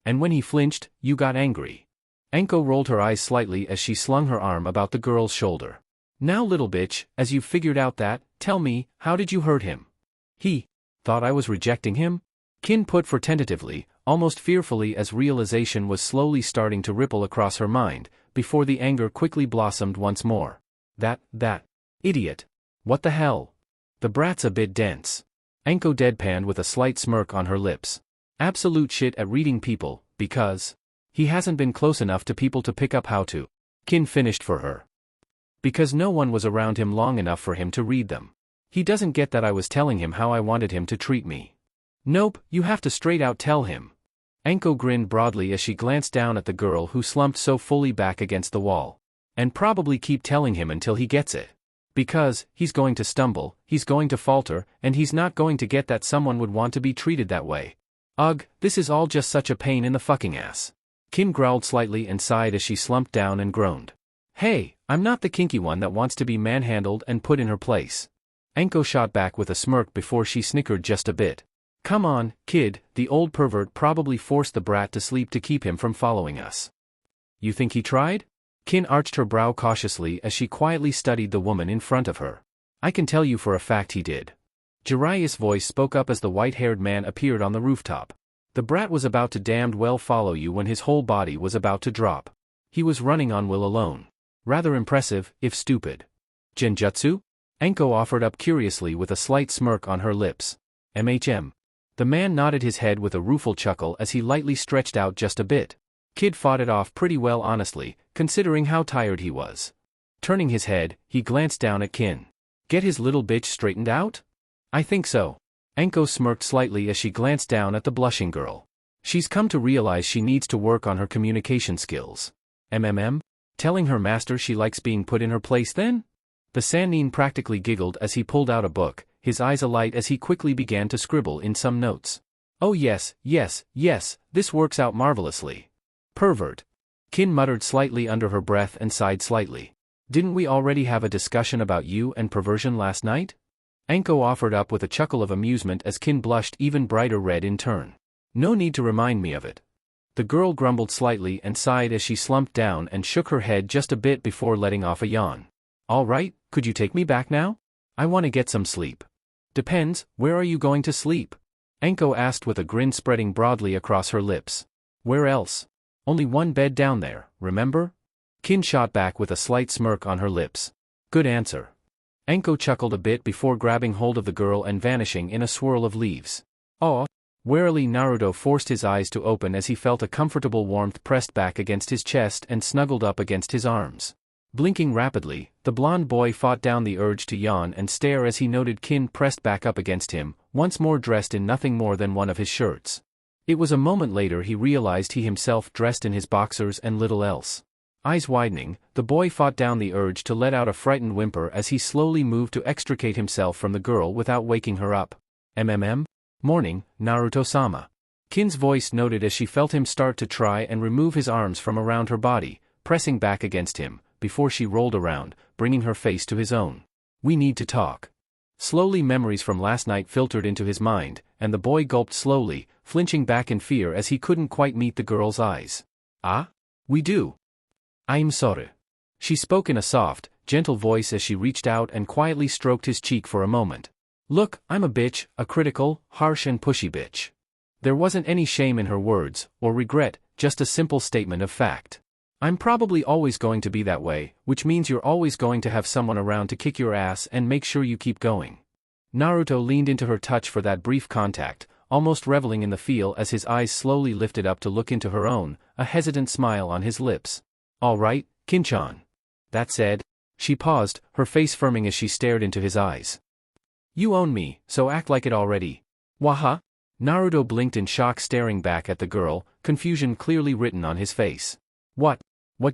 And when he flinched, you got angry. Enko rolled her eyes slightly as she slung her arm about the girl's shoulder. Now little bitch, as you've figured out that, tell me, how did you hurt him? He thought I was rejecting him? Kin put for tentatively, almost fearfully as realization was slowly starting to ripple across her mind, before the anger quickly blossomed once more. That idiot. What the hell? The brat's a bit dense. Enko deadpanned with a slight smirk on her lips. Absolute shit at reading people, because he hasn't been close enough to people to pick up how to. Kin finished for her. Because no one was around him long enough for him to read them. He doesn't get that I was telling him how I wanted him to treat me. Nope, you have to straight out tell him. Enko grinned broadly as she glanced down at the girl who slumped so fully back against the wall. And probably keep telling him until he gets it. Because, he's going to stumble, he's going to falter, and he's not going to get that someone would want to be treated that way. Ugh, this is all just such a pain in the fucking ass. Kim growled slightly and sighed as she slumped down and groaned. Hey, I'm not the kinky one that wants to be manhandled and put in her place. Enko shot back with a smirk before she snickered just a bit. Come on, kid, the old pervert probably forced the brat to sleep to keep him from following us. You think he tried? Kin arched her brow cautiously as she quietly studied the woman in front of her. I can tell you for a fact he did. Jiraiya's voice spoke up as the white-haired man appeared on the rooftop. The brat was about to damned well follow you when his whole body was about to drop. He was running on will alone. Rather impressive, if stupid. Genjutsu? Enko offered up curiously with a slight smirk on her lips. MHM. The man nodded his head with a rueful chuckle as he lightly stretched out just a bit. Kid fought it off pretty well honestly, considering how tired he was. Turning his head, he glanced down at Kin. Get his little bitch straightened out? I think so. Enko smirked slightly as she glanced down at the blushing girl. She's come to realize she needs to work on her communication skills. Telling her master she likes being put in her place then? The Sannin practically giggled as he pulled out a book, his eyes alight as he quickly began to scribble in some notes. Oh yes, this works out marvelously. Pervert. Kin muttered slightly under her breath and sighed slightly. Didn't we already have a discussion about you and perversion last night? Enko offered up with a chuckle of amusement as Kin blushed even brighter red in turn. No need to remind me of it. The girl grumbled slightly and sighed as she slumped down and shook her head just a bit before letting off a yawn. All right, could you take me back now? I want to get some sleep. Depends, where are you going to sleep? Enko asked with a grin spreading broadly across her lips. Where else? Only one bed down there, remember? Kin shot back with a slight smirk on her lips. Good answer. Enko chuckled a bit before grabbing hold of the girl and vanishing in a swirl of leaves. Aw, Warily Naruto forced his eyes to open as he felt a comfortable warmth pressed back against his chest and snuggled up against his arms. Blinking rapidly, the blonde boy fought down the urge to yawn and stare as he noted Kin pressed back up against him, once more dressed in nothing more than one of his shirts. It was a moment later he realized he himself dressed in his boxers and little else. Eyes widening, the boy fought down the urge to let out a frightened whimper as he slowly moved to extricate himself from the girl without waking her up. Morning, Naruto-sama. Kin's voice noted as she felt him start to try and remove his arms from around her body, pressing back against him, before she rolled around, bringing her face to his own. We need to talk. Slowly memories from last night filtered into his mind, and the boy gulped slowly, flinching back in fear as he couldn't quite meet the girl's eyes. Ah? We do. I'm sorry. She spoke in a soft, gentle voice as she reached out and quietly stroked his cheek for a moment. Look, I'm a bitch, a critical, harsh and pushy bitch. There wasn't any shame in her words, or regret, just a simple statement of fact. I'm probably always going to be that way, which means you're always going to have someone around to kick your ass and make sure you keep going. Naruto leaned into her touch for that brief contact, almost reveling in the feel as his eyes slowly lifted up to look into her own, a hesitant smile on his lips. All right, Kin-chan. That said, she paused, her face firming as she stared into his eyes. You own me, so act like it already. Waha? Naruto blinked in shock, staring back at the girl, confusion clearly written on his face. What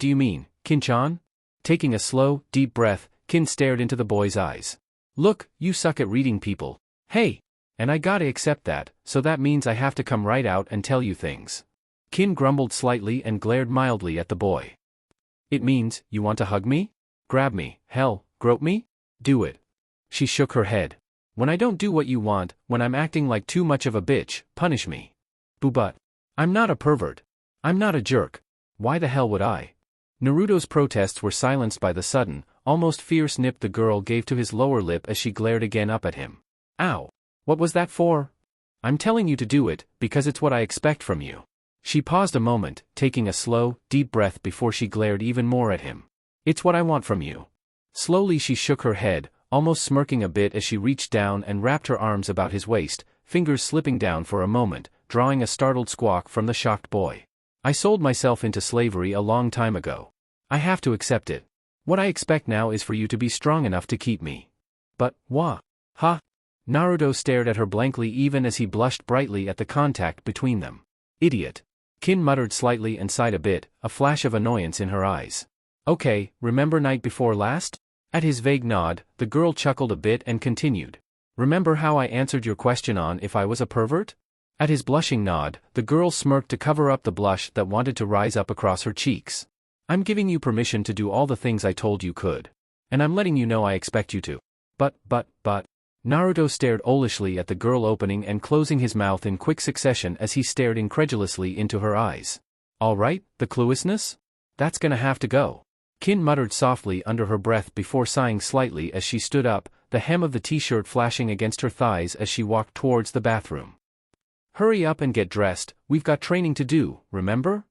do you mean, Kin-chan? Taking a slow, deep breath, Kin stared into the boy's eyes. Look, you suck at reading people. Hey! And I gotta accept that, so that means I have to come right out and tell you things. Kin grumbled slightly and glared mildly at the boy. It means, you want to hug me? Grab me, hell, grope me? Do it. She shook her head. When I don't do what you want, when I'm acting like too much of a bitch, punish me. But I'm not a pervert. I'm not a jerk. Why the hell would I? Naruto's protests were silenced by the sudden, almost fierce nip the girl gave to his lower lip as she glared again up at him. Ow! What was that for? I'm telling you to do it, because it's what I expect from you. She paused a moment, taking a slow, deep breath before she glared even more at him. It's what I want from you. Slowly she shook her head, almost smirking a bit as she reached down and wrapped her arms about his waist, fingers slipping down for a moment, drawing a startled squawk from the shocked boy. I sold myself into slavery a long time ago. I have to accept it. What I expect now is for you to be strong enough to keep me. But, wha? Ha? Naruto stared at her blankly even as he blushed brightly at the contact between them. Idiot. Kin muttered slightly and sighed a bit, a flash of annoyance in her eyes. Okay, remember night before last? At his vague nod, the girl chuckled a bit and continued. Remember how I answered your question on if I was a pervert? At his blushing nod, the girl smirked to cover up the blush that wanted to rise up across her cheeks. I'm giving you permission to do all the things I told you could. And I'm letting you know I expect you to. But. Naruto stared owlishly at the girl, opening and closing his mouth in quick succession as he stared incredulously into her eyes. All right, the cluelessness? That's gonna have to go. Kin muttered softly under her breath before sighing slightly as she stood up, the hem of the t-shirt flashing against her thighs as she walked towards the bathroom. Hurry up and get dressed, we've got training to do, remember?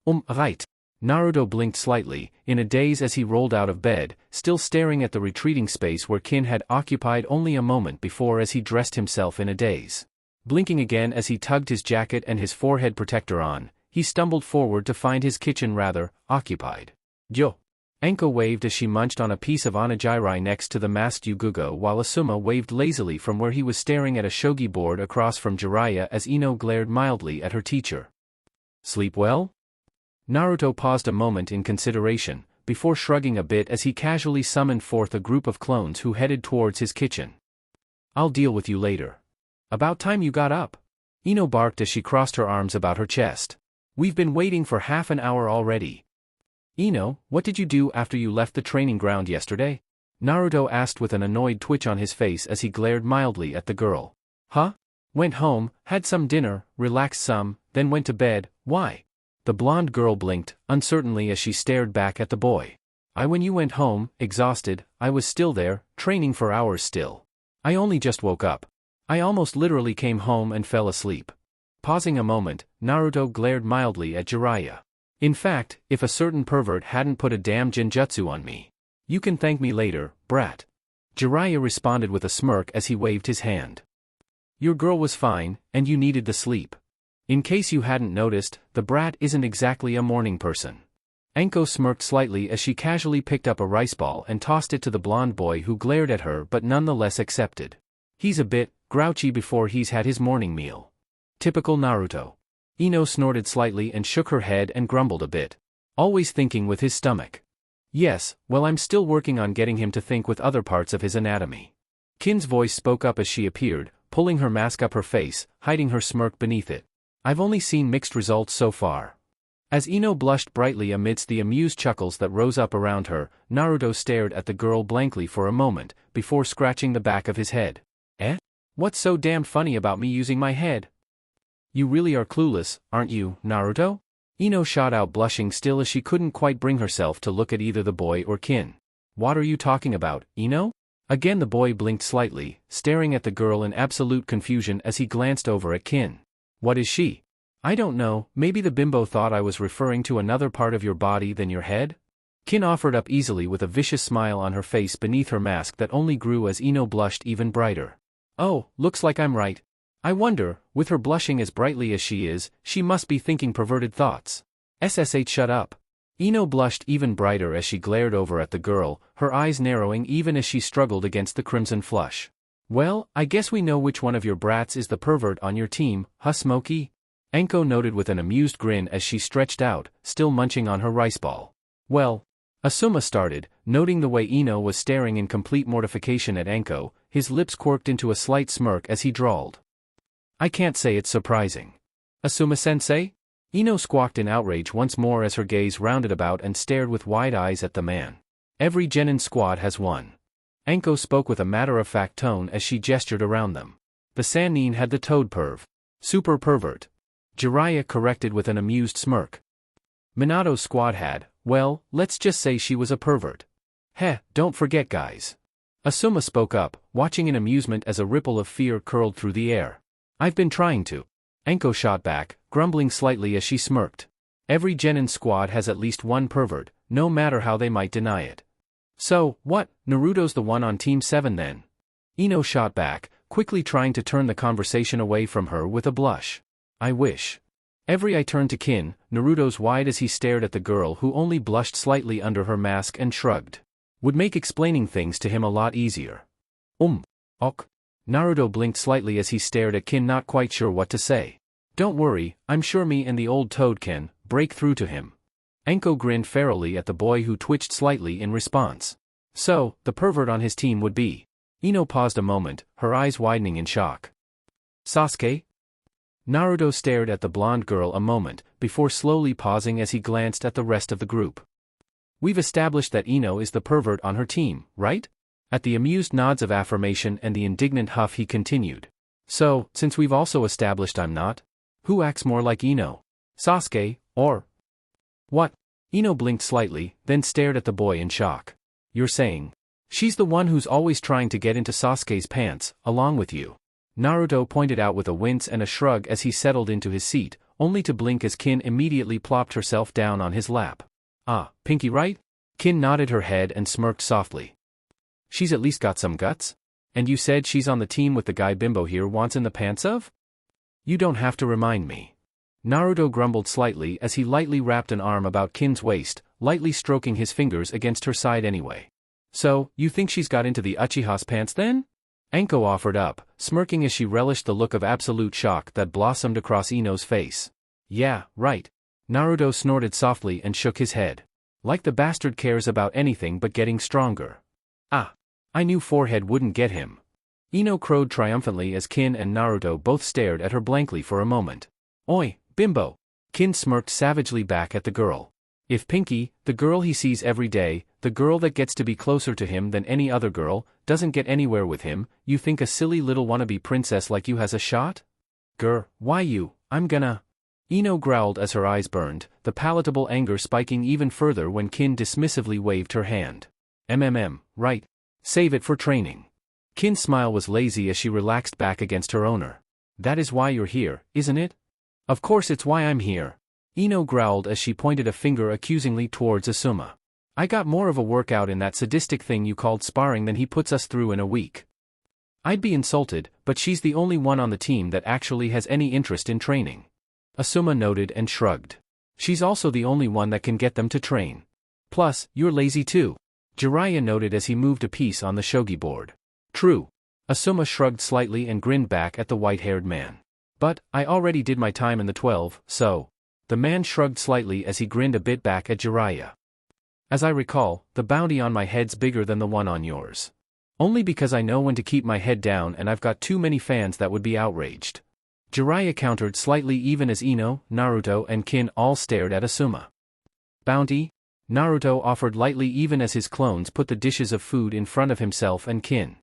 Right. Naruto blinked slightly, in a daze as he rolled out of bed, still staring at the retreating space where Kin had occupied only a moment before as he dressed himself in a daze. Blinking again as he tugged his jacket and his forehead protector on, he stumbled forward to find his kitchen rather occupied. Yo! Enko waved as she munched on a piece of onigiri next to the masked Yugugo while Asuma waved lazily from where he was staring at a shogi board across from Jiraiya as Ino glared mildly at her teacher. Sleep well? Naruto paused a moment in consideration, before shrugging a bit as he casually summoned forth a group of clones who headed towards his kitchen. I'll deal with you later. About time you got up. Ino barked as she crossed her arms about her chest. We've been waiting for half an hour already. Ino, what did you do after you left the training ground yesterday? Naruto asked with an annoyed twitch on his face as he glared mildly at the girl. Huh? Went home, had some dinner, relaxed some, then went to bed. Why? The blonde girl blinked, uncertainly as she stared back at the boy. When you went home, exhausted, I was still there, training for hours still. I only just woke up. I almost literally came home and fell asleep. Pausing a moment, Naruto glared mildly at Jiraiya. In fact, if a certain pervert hadn't put a damn genjutsu on me. You can thank me later, brat. Jiraiya responded with a smirk as he waved his hand. Your girl was fine, and you needed the sleep. In case you hadn't noticed, the brat isn't exactly a morning person. Anko smirked slightly as she casually picked up a rice ball and tossed it to the blonde boy who glared at her but nonetheless accepted. He's a bit grouchy before he's had his morning meal. Typical Naruto. Ino snorted slightly and shook her head and grumbled a bit. Always thinking with his stomach. Yes, well, I'm still working on getting him to think with other parts of his anatomy. Kin's voice spoke up as she appeared, pulling her mask up her face, hiding her smirk beneath it. I've only seen mixed results so far. As Ino blushed brightly amidst the amused chuckles that rose up around her, Naruto stared at the girl blankly for a moment, before scratching the back of his head. Eh? What's so damn funny about me using my head? You really are clueless, aren't you, Naruto? Ino shot out, blushing still as she couldn't quite bring herself to look at either the boy or Kin. What are you talking about, Ino? Again the boy blinked slightly, staring at the girl in absolute confusion as he glanced over at Kin. What is she? I don't know, maybe the bimbo thought I was referring to another part of your body than your head? Kin offered up easily with a vicious smile on her face beneath her mask that only grew as Ino blushed even brighter. Oh, looks like I'm right. I wonder, with her blushing as brightly as she is, she must be thinking perverted thoughts. SSH, shut up. Ino blushed even brighter as she glared over at the girl, her eyes narrowing even as she struggled against the crimson flush. Well, I guess we know which one of your brats is the pervert on your team, huh, Smokey? Anko noted with an amused grin as she stretched out, still munching on her rice ball. Well, Asuma started, noting the way Ino was staring in complete mortification at Anko, his lips quirked into a slight smirk as he drawled. I can't say it's surprising. Asuma-sensei? Ino squawked in outrage once more as her gaze rounded about and stared with wide eyes at the man. Every genin squad has one. Anko spoke with a matter-of-fact tone as she gestured around them. The Sannin had the toad perv. Super pervert. Jiraiya corrected with an amused smirk. Minato's squad had, well, let's just say she was a pervert. Heh, don't forget guys. Asuma spoke up, watching in amusement as a ripple of fear curled through the air. I've been trying to. Anko shot back, grumbling slightly as she smirked. Every genin squad has at least one pervert, no matter how they might deny it. So, what, Naruto's the one on Team 7 then? Ino shot back, quickly trying to turn the conversation away from her with a blush. I wish. Every eye turned to Kin, Naruto's wide as he stared at the girl who only blushed slightly under her mask and shrugged. Would make explaining things to him a lot easier. Ok. Naruto blinked slightly as he stared at Kin, not quite sure what to say. Don't worry, I'm sure me and the old toad can break through to him. Anko grinned ferally at the boy who twitched slightly in response. So, the pervert on his team would be. Ino paused a moment, her eyes widening in shock. Sasuke? Naruto stared at the blonde girl a moment, before slowly pausing as he glanced at the rest of the group. We've established that Ino is the pervert on her team, right? At the amused nods of affirmation and the indignant huff he continued. So, since we've also established I'm not, who acts more like Ino? Sasuke, or... What? Ino blinked slightly, then stared at the boy in shock. You're saying... She's the one who's always trying to get into Sasuke's pants, along with you. Naruto pointed out with a wince and a shrug as he settled into his seat, only to blink as Kin immediately plopped herself down on his lap. Ah, Pinky right? Kin nodded her head and smirked softly. She's at least got some guts? And you said she's on the team with the guy Bimbo here wants in the pants of? You don't have to remind me. Naruto grumbled slightly as he lightly wrapped an arm about Kin's waist, lightly stroking his fingers against her side anyway. So, you think she's got into the Uchiha's pants then? Anko offered up, smirking as she relished the look of absolute shock that blossomed across Ino's face. Yeah, right. Naruto snorted softly and shook his head. Like the bastard cares about anything but getting stronger. Ah. I knew forehead wouldn't get him. Ino crowed triumphantly as Kin and Naruto both stared at her blankly for a moment. Oi, Bimbo. Kin smirked savagely back at the girl. If Pinky, the girl he sees every day, the girl that gets to be closer to him than any other girl, doesn't get anywhere with him, you think a silly little wannabe princess like you has a shot? Grr, why you, I'm gonna... Ino growled as her eyes burned, the palatable anger spiking even further when Kin dismissively waved her hand. Right. Save it for training. Kin's smile was lazy as she relaxed back against her owner. That is why you're here, isn't it? Of course it's why I'm here. Ino growled as she pointed a finger accusingly towards Asuma. I got more of a workout in that sadistic thing you called sparring than he puts us through in a week. I'd be insulted, but she's the only one on the team that actually has any interest in training. Asuma nodded and shrugged. She's also the only one that can get them to train. Plus, you're lazy too. Jiraiya noted as he moved a piece on the shogi board. True. Asuma shrugged slightly and grinned back at the white-haired man. But, I already did my time in the 12, so. The man shrugged slightly as he grinned a bit back at Jiraiya. As I recall, the bounty on my head's bigger than the one on yours. Only because I know when to keep my head down and I've got too many fans that would be outraged. Jiraiya countered slightly even as Ino, Naruto and Kin all stared at Asuma. Bounty? Naruto offered lightly even as his clones put the dishes of food in front of himself and Kin.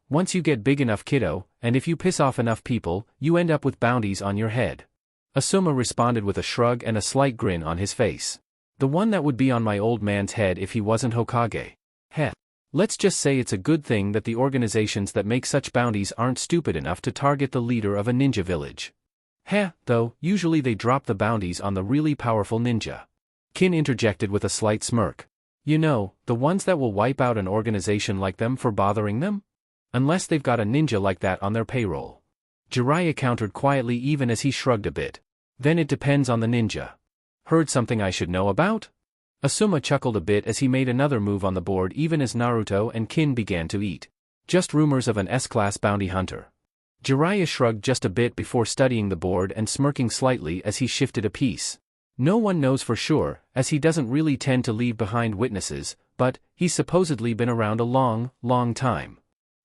Once you get big enough kiddo, and if you piss off enough people, you end up with bounties on your head. Asuma responded with a shrug and a slight grin on his face. The one that would be on my old man's head if he wasn't Hokage. Heh. Let's just say it's a good thing that the organizations that make such bounties aren't stupid enough to target the leader of a ninja village. Though, usually they drop the bounties on the really powerful ninja. Kin interjected with a slight smirk. You know, the ones that will wipe out an organization like them for bothering them? Unless they've got a ninja like that on their payroll. Jiraiya countered quietly even as he shrugged a bit. Then it depends on the ninja. Heard something I should know about? Asuma chuckled a bit as he made another move on the board even as Naruto and Kin began to eat. Just rumors of an S-class bounty hunter. Jiraiya shrugged just a bit before studying the board and smirking slightly as he shifted a piece. No one knows for sure, as he doesn't really tend to leave behind witnesses, but he's supposedly been around a long, long time.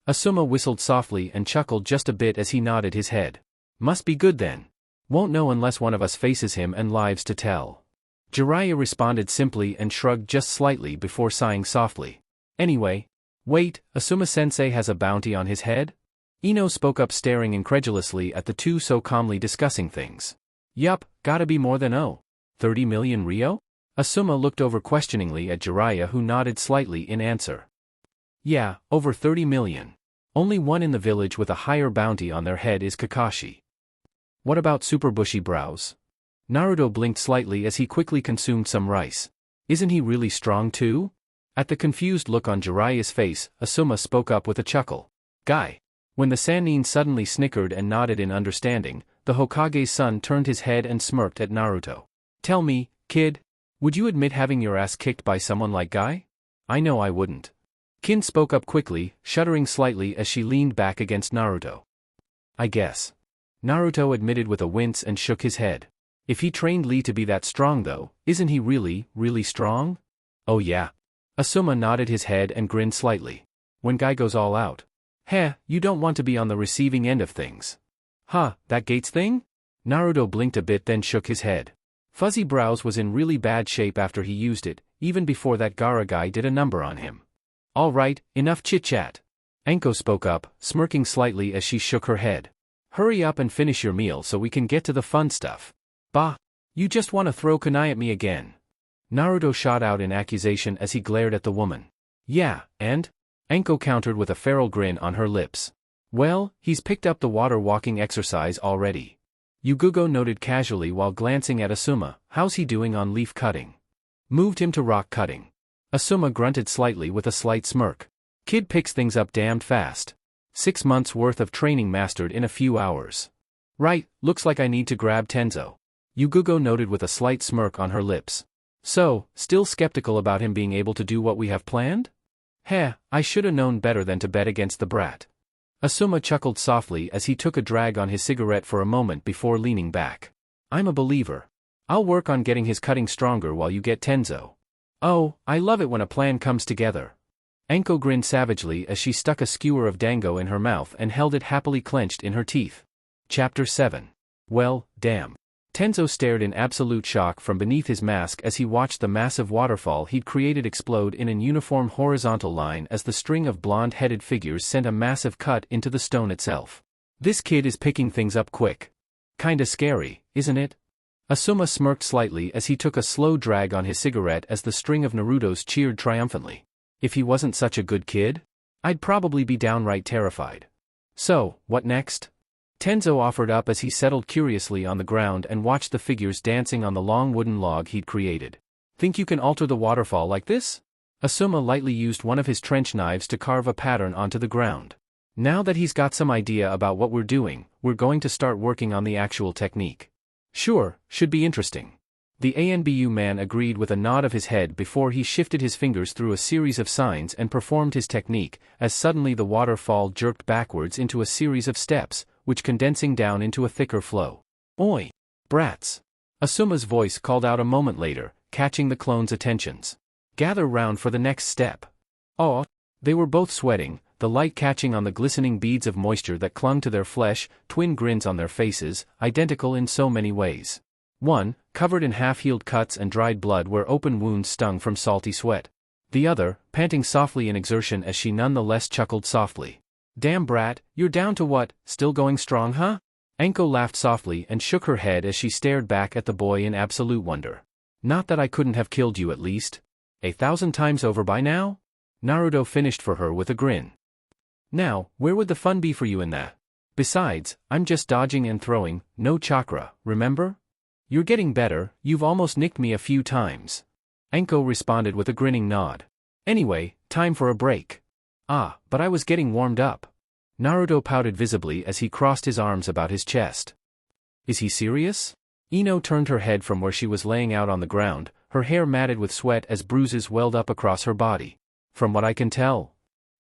Asuma whistled softly and chuckled just a bit as he nodded his head. Must be good then. Won't know unless one of us faces him and lives to tell. Jiraiya responded simply and shrugged just slightly before sighing softly. Anyway. Wait, Asuma-sensei has a bounty on his head? Ino spoke up staring incredulously at the two so calmly discussing things. Yup, gotta be more than 30 million ryo? Asuma looked over questioningly at Jiraiya who nodded slightly in answer. Yeah, over 30 million. Only one in the village with a higher bounty on their head is Kakashi. What about super bushy brows? Naruto blinked slightly as he quickly consumed some rice. Isn't he really strong too? At the confused look on Jiraiya's face, Asuma spoke up with a chuckle. Guy. When the Sannin suddenly snickered and nodded in understanding, the Hokage's son turned his head and smirked at Naruto. Tell me, kid, would you admit having your ass kicked by someone like Guy? I know I wouldn't. Kin spoke up quickly, shuddering slightly as she leaned back against Naruto. I guess. Naruto admitted with a wince and shook his head. If he trained Lee to be that strong though, isn't he really, really strong? Oh yeah. Asuma nodded his head and grinned slightly. When Guy goes all out. You don't want to be on the receiving end of things. That Gates thing? Naruto blinked a bit then shook his head. Fuzzy Brows was in really bad shape after he used it, even before that Gaara guy did a number on him. Alright, enough chit-chat. Anko spoke up, smirking slightly as she shook her head. Hurry up and finish your meal so we can get to the fun stuff. Bah! You just want to throw kunai at me again. Naruto shot out in accusation as he glared at the woman. Yeah, and? Anko countered with a feral grin on her lips. Well, he's picked up the water walking exercise already. Yugugo noted casually while glancing at Asuma, how's he doing on leaf cutting? Moved him to rock cutting. Asuma grunted slightly with a slight smirk. Kid picks things up damned fast. 6 months worth of training mastered in a few hours. Right, looks like I need to grab Tenzo. Yugugo noted with a slight smirk on her lips. So, still skeptical about him being able to do what we have planned? I shoulda known better than to bet against the brat. Asuma chuckled softly as he took a drag on his cigarette for a moment before leaning back. I'm a believer. I'll work on getting his cutting stronger while you get Tenzo. Oh, I love it when a plan comes together. Anko grinned savagely as she stuck a skewer of dango in her mouth and held it happily clenched in her teeth. Chapter 7. Well, damn. Tenzo stared in absolute shock from beneath his mask as he watched the massive waterfall he'd created explode in an uniform horizontal line as the string of blonde-headed figures sent a massive cut into the stone itself. This kid is picking things up quick. Kinda scary, isn't it? Asuma smirked slightly as he took a slow drag on his cigarette as the string of Narutos cheered triumphantly. If he wasn't such a good kid, I'd probably be downright terrified. So, what next? Tenzo offered up as he settled curiously on the ground and watched the figures dancing on the long wooden log he'd created. Think you can alter the waterfall like this? Asuma lightly used one of his trench knives to carve a pattern onto the ground. Now that he's got some idea about what we're doing, we're going to start working on the actual technique. Sure, should be interesting. The ANBU man agreed with a nod of his head before he shifted his fingers through a series of signs and performed his technique, as suddenly the waterfall jerked backwards into a series of steps, which condensing down into a thicker flow. Oi! Brats! Asuma's voice called out a moment later, catching the clones' attentions. Gather round for the next step. Oh! They were both sweating, the light catching on the glistening beads of moisture that clung to their flesh, twin grins on their faces, identical in so many ways. One, covered in half-healed cuts and dried blood where open wounds stung from salty sweat. The other, panting softly in exertion as she nonetheless chuckled softly. Damn brat, you're down to what, still going strong huh? Anko laughed softly and shook her head as she stared back at the boy in absolute wonder. Not that I couldn't have killed you at least. 1,000 times over by now? Naruto finished for her with a grin. Now, where would the fun be for you in that? Besides, I'm just dodging and throwing, no chakra, remember? You're getting better, you've almost nicked me a few times. Anko responded with a grinning nod. Anyway, time for a break. Ah, but I was getting warmed up. Naruto pouted visibly as he crossed his arms about his chest. Is he serious? Ino turned her head from where she was laying out on the ground, her hair matted with sweat as bruises welled up across her body. From what I can tell.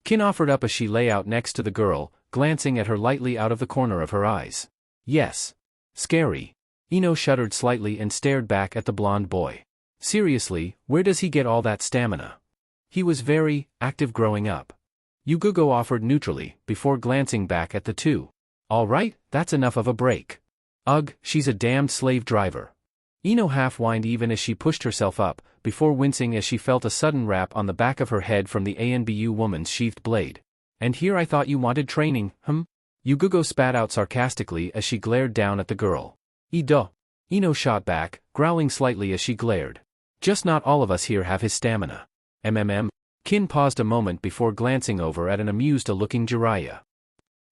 Kin offered up as she lay out next to the girl, glancing at her lightly out of the corner of her eyes. Yes. Scary. Ino shuddered slightly and stared back at the blonde boy. Seriously, where does he get all that stamina? He was very active growing up. Yugugo offered neutrally, before glancing back at the two. All right, that's enough of a break. Ugh, she's a damned slave driver. Ino half-whined even as she pushed herself up, before wincing as she felt a sudden rap on the back of her head from the ANBU woman's sheathed blade. And here I thought you wanted training, Yugugo spat out sarcastically as she glared down at the girl. Ido. Ino shot back, growling slightly as she glared. Just not all of us here have his stamina. Kin paused a moment before glancing over at an amused-looking Jiraiya.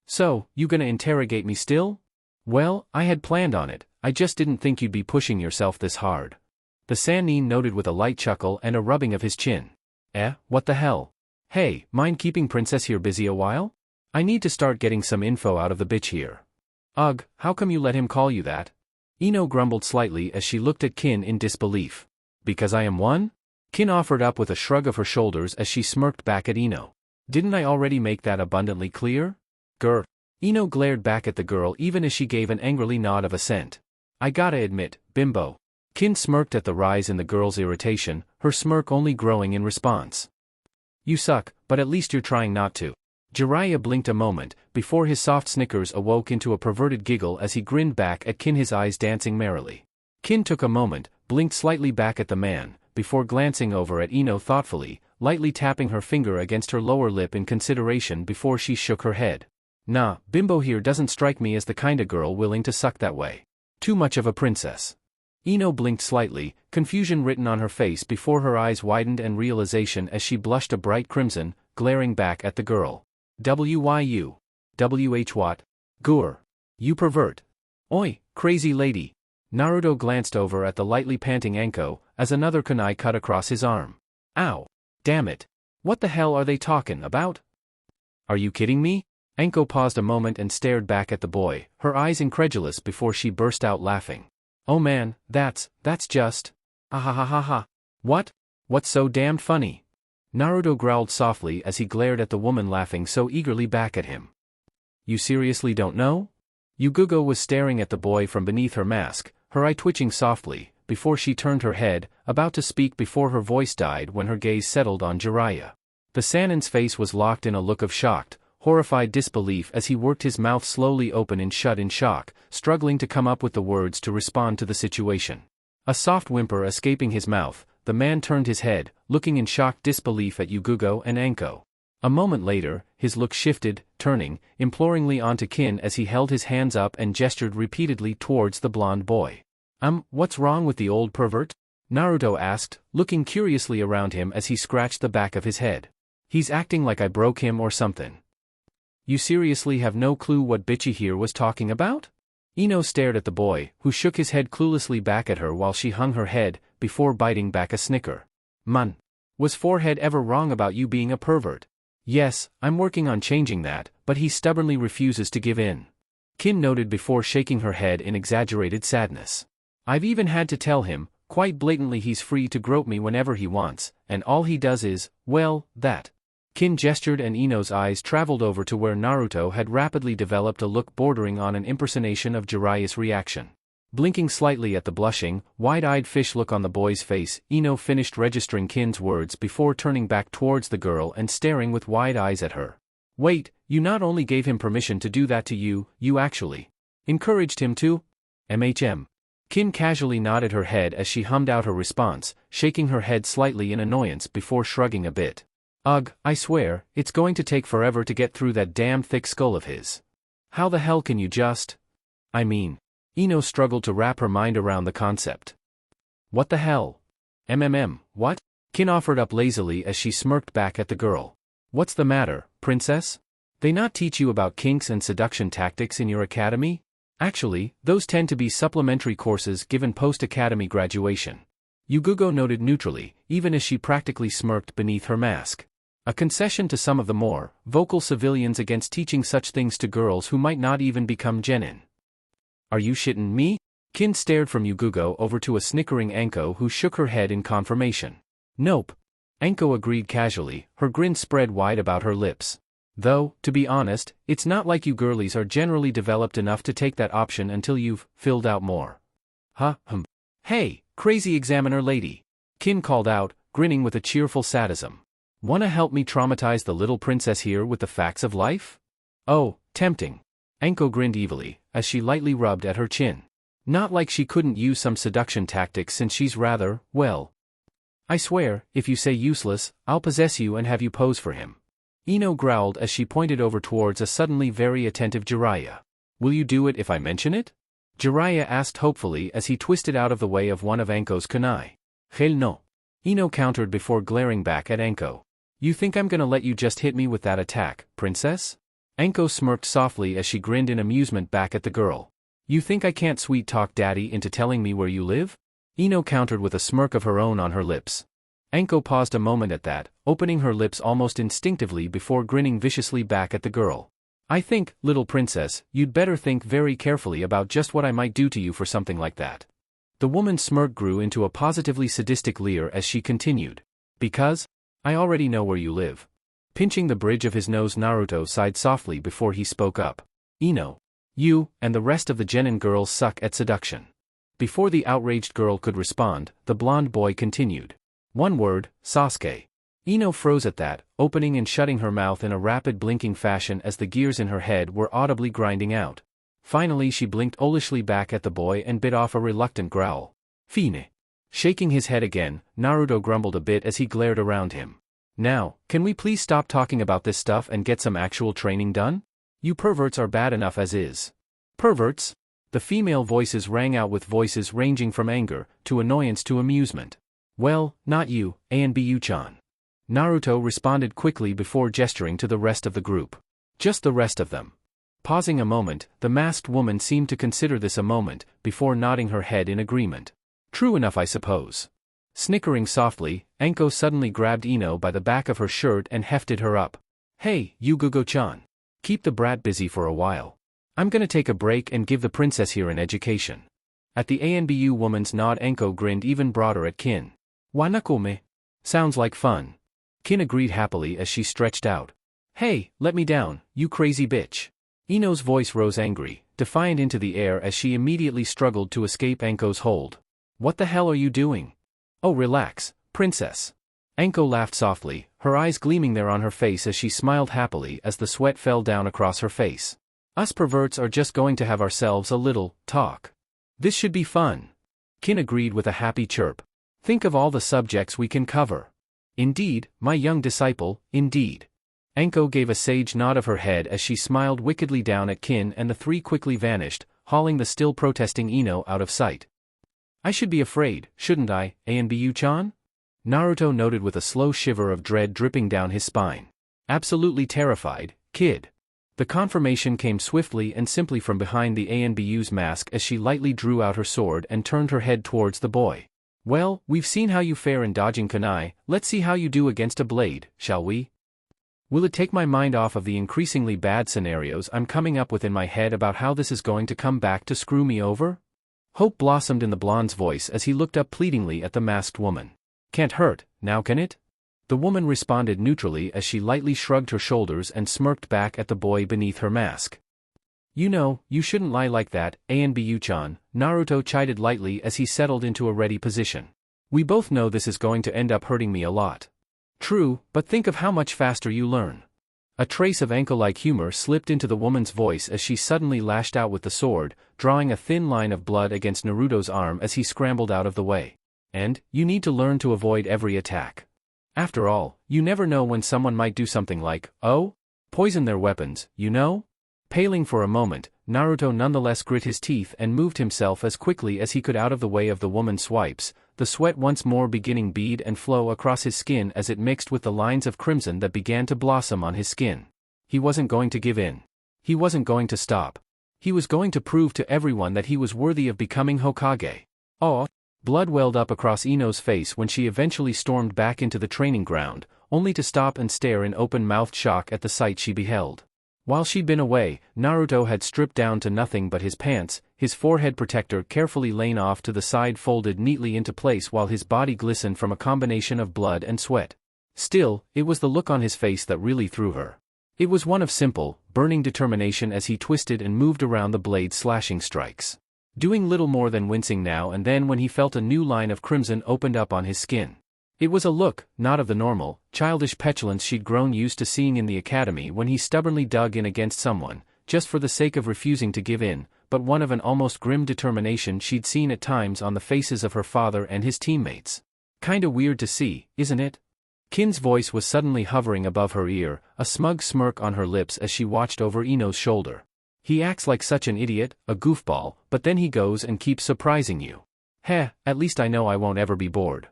So, you gonna interrogate me still? Well, I had planned on it, I just didn't think you'd be pushing yourself this hard. The Sannin noted with a light chuckle and a rubbing of his chin. What the hell? Hey, mind keeping Princess here busy a while? I need to start getting some info out of the bitch here. Ugh, how come you let him call you that? Ino grumbled slightly as she looked at Kin in disbelief. Because I am one? Kin offered up with a shrug of her shoulders as she smirked back at Ino. Didn't I already make that abundantly clear? Grr. Ino glared back at the girl even as she gave an angrily nod of assent. I gotta admit, bimbo. Kin smirked at the rise in the girl's irritation, her smirk only growing in response. You suck, but at least you're trying not to. Jiraiya blinked a moment, before his soft snickers awoke into a perverted giggle as he grinned back at Kin, his eyes dancing merrily. Kin took a moment, blinked slightly back at the man, before glancing over at Ino thoughtfully, lightly tapping her finger against her lower lip in consideration before she shook her head. Nah, bimbo here doesn't strike me as the kinda girl willing to suck that way. Too much of a princess. Ino blinked slightly, confusion written on her face before her eyes widened and realization as she blushed a bright crimson, glaring back at the girl. WYU. WH what? Gur. You pervert. Oi, crazy lady. Naruto glanced over at the lightly panting Anko, as another kunai cut across his arm. Ow. Damn it. What the hell are they talking about? Are you kidding me? Anko paused a moment and stared back at the boy, her eyes incredulous before she burst out laughing. Oh man, that's just... Ah. What? What's so damned funny? Naruto growled softly as he glared at the woman laughing so eagerly back at him. You seriously don't know? Yugugo was staring at the boy from beneath her mask, her eye twitching softly, before she turned her head, about to speak before her voice died when her gaze settled on Jiraiya. The Sannin's face was locked in a look of shocked, horrified disbelief as he worked his mouth slowly open and shut in shock, struggling to come up with the words to respond to the situation. A soft whimper escaping his mouth, the man turned his head, looking in shocked disbelief at Yugugo and Anko. A moment later, his look shifted, turning, imploringly onto Kin as he held his hands up and gestured repeatedly towards the blonde boy. What's wrong with the old pervert? Naruto asked, looking curiously around him as he scratched the back of his head. He's acting like I broke him or something. You seriously have no clue what bitchy here was talking about? Ino stared at the boy, who shook his head cluelessly back at her while she hung her head, before biting back a snicker. Was Forehead ever wrong about you being a pervert? Yes, I'm working on changing that, but he stubbornly refuses to give in. Kin noted before shaking her head in exaggerated sadness. I've even had to tell him, quite blatantly, he's free to grope me whenever he wants, and all he does is, well, that. Kin gestured and Ino's eyes traveled over to where Naruto had rapidly developed a look bordering on an impersonation of Jiraiya's reaction. Blinking slightly at the blushing, wide-eyed fish look on the boy's face, Ino finished registering Kin's words before turning back towards the girl and staring with wide eyes at her. Wait, you not only gave him permission to do that to you, you actually encouraged him to? MHM. Kin casually nodded her head as she hummed out her response, shaking her head slightly in annoyance before shrugging a bit. Ugh, I swear, it's going to take forever to get through that damn thick skull of his. How the hell can you just? I mean. Ino struggled to wrap her mind around the concept. What the hell? What? Kin offered up lazily as she smirked back at the girl. What's the matter, princess? They not teach you about kinks and seduction tactics in your academy? Actually, those tend to be supplementary courses given post-academy graduation. Yugugo noted neutrally, even as she practically smirked beneath her mask. A concession to some of the more vocal civilians against teaching such things to girls who might not even become genin. Are you shitting me? Kin stared from Yugugo over to a snickering Anko who shook her head in confirmation. Nope. Anko agreed casually, her grin spread wide about her lips. Though, to be honest, it's not like you girlies are generally developed enough to take that option until you've filled out more. Hey, crazy examiner lady. Kin called out, grinning with a cheerful sadism. Wanna help me traumatize the little princess here with the facts of life? Oh, tempting. Anko grinned evilly, as she lightly rubbed at her chin. Not like she couldn't use some seduction tactics since she's rather, well. I swear, if you say useless, I'll possess you and have you pose for him. Ino growled as she pointed over towards a suddenly very attentive Jiraiya. Will you do it if I mention it? Jiraiya asked hopefully as he twisted out of the way of one of Anko's kunai. Hell no. Ino countered before glaring back at Anko. You think I'm gonna let you just hit me with that attack, princess? Anko smirked softly as she grinned in amusement back at the girl. You think I can't sweet-talk daddy into telling me where you live? Ino countered with a smirk of her own on her lips. Anko paused a moment at that, opening her lips almost instinctively before grinning viciously back at the girl. I think, little princess, you'd better think very carefully about just what I might do to you for something like that. The woman's smirk grew into a positively sadistic leer as she continued. Because? I already know where you live. Pinching the bridge of his nose, Naruto sighed softly before he spoke up. Ino. You, and the rest of the genin girls suck at seduction. Before the outraged girl could respond, the blonde boy continued. One word, Sasuke. Ino froze at that, opening and shutting her mouth in a rapid blinking fashion as the gears in her head were audibly grinding out. Finally she blinked owlishly back at the boy and bit off a reluctant growl. Fine. Shaking his head again, Naruto grumbled a bit as he glared around him. Now, can we please stop talking about this stuff and get some actual training done? You perverts are bad enough as is. Perverts? The female voices rang out with voices ranging from anger, to annoyance to amusement. Well, not you, NBH-chan. Naruto responded quickly before gesturing to the rest of the group. Just the rest of them. Pausing a moment, the masked woman seemed to consider this a moment, before nodding her head in agreement. True enough, I suppose. Snickering softly, Anko suddenly grabbed Ino by the back of her shirt and hefted her up. Hey, Yugugo-chan. Keep the brat busy for a while. I'm gonna take a break and give the princess here an education. At the ANBU woman's nod, Anko grinned even broader at Kin. Wanakome. Sounds like fun. Kin agreed happily as she stretched out. Hey, let me down, you crazy bitch. Ino's voice rose angry, defiant into the air as she immediately struggled to escape Anko's hold. What the hell are you doing? Oh, relax, princess. Anko laughed softly, her eyes gleaming there on her face as she smiled happily as the sweat fell down across her face. Us perverts are just going to have ourselves a little talk. This should be fun. Kin agreed with a happy chirp. Think of all the subjects we can cover. Indeed, my young disciple, indeed. Anko gave a sage nod of her head as she smiled wickedly down at Kin, and the three quickly vanished, hauling the still protesting Ino out of sight. I should be afraid, shouldn't I, ANBU-chan? Naruto noted with a slow shiver of dread dripping down his spine. Absolutely terrified, kid. The confirmation came swiftly and simply from behind the ANBU's mask as she lightly drew out her sword and turned her head towards the boy. Well, we've seen how you fare in dodging kunai, let's see how you do against a blade, shall we? Will it take my mind off of the increasingly bad scenarios I'm coming up with in my head about how this is going to come back to screw me over? Hope blossomed in the blonde's voice as he looked up pleadingly at the masked woman. Can't hurt, now can it? The woman responded neutrally as she lightly shrugged her shoulders and smirked back at the boy beneath her mask. You know, you shouldn't lie like that, NBH-chan, Naruto chided lightly as he settled into a ready position. We both know this is going to end up hurting me a lot. True, but think of how much faster you learn. A trace of ankle-like humor slipped into the woman's voice as she suddenly lashed out with the sword, drawing a thin line of blood against Naruto's arm as he scrambled out of the way. And, you need to learn to avoid every attack. After all, you never know when someone might do something like, oh? Poison their weapons, you know? Paling for a moment, Naruto nonetheless grit his teeth and moved himself as quickly as he could out of the way of the woman's swipes, the sweat once more beginning bead and flow across his skin as it mixed with the lines of crimson that began to blossom on his skin. He wasn't going to give in. He wasn't going to stop. He was going to prove to everyone that he was worthy of becoming Hokage. Oh! Blood welled up across Ino's face when she eventually stormed back into the training ground, only to stop and stare in open-mouthed shock at the sight she beheld. While she'd been away, Naruto had stripped down to nothing but his pants, his forehead protector carefully lain off to the side folded neatly into place while his body glistened from a combination of blood and sweat. Still, it was the look on his face that really threw her. It was one of simple, burning determination as he twisted and moved around the blade's slashing strikes. Doing little more than wincing now and then when he felt a new line of crimson opened up on his skin. It was a look, not of the normal, childish petulance she'd grown used to seeing in the academy when he stubbornly dug in against someone, just for the sake of refusing to give in, but one of an almost grim determination she'd seen at times on the faces of her father and his teammates. Kinda weird to see, isn't it? Kin's voice was suddenly hovering above her ear, a smug smirk on her lips as she watched over Ino's shoulder. He acts like such an idiot, a goofball, but then he goes and keeps surprising you. Heh, at least I know I won't ever be bored.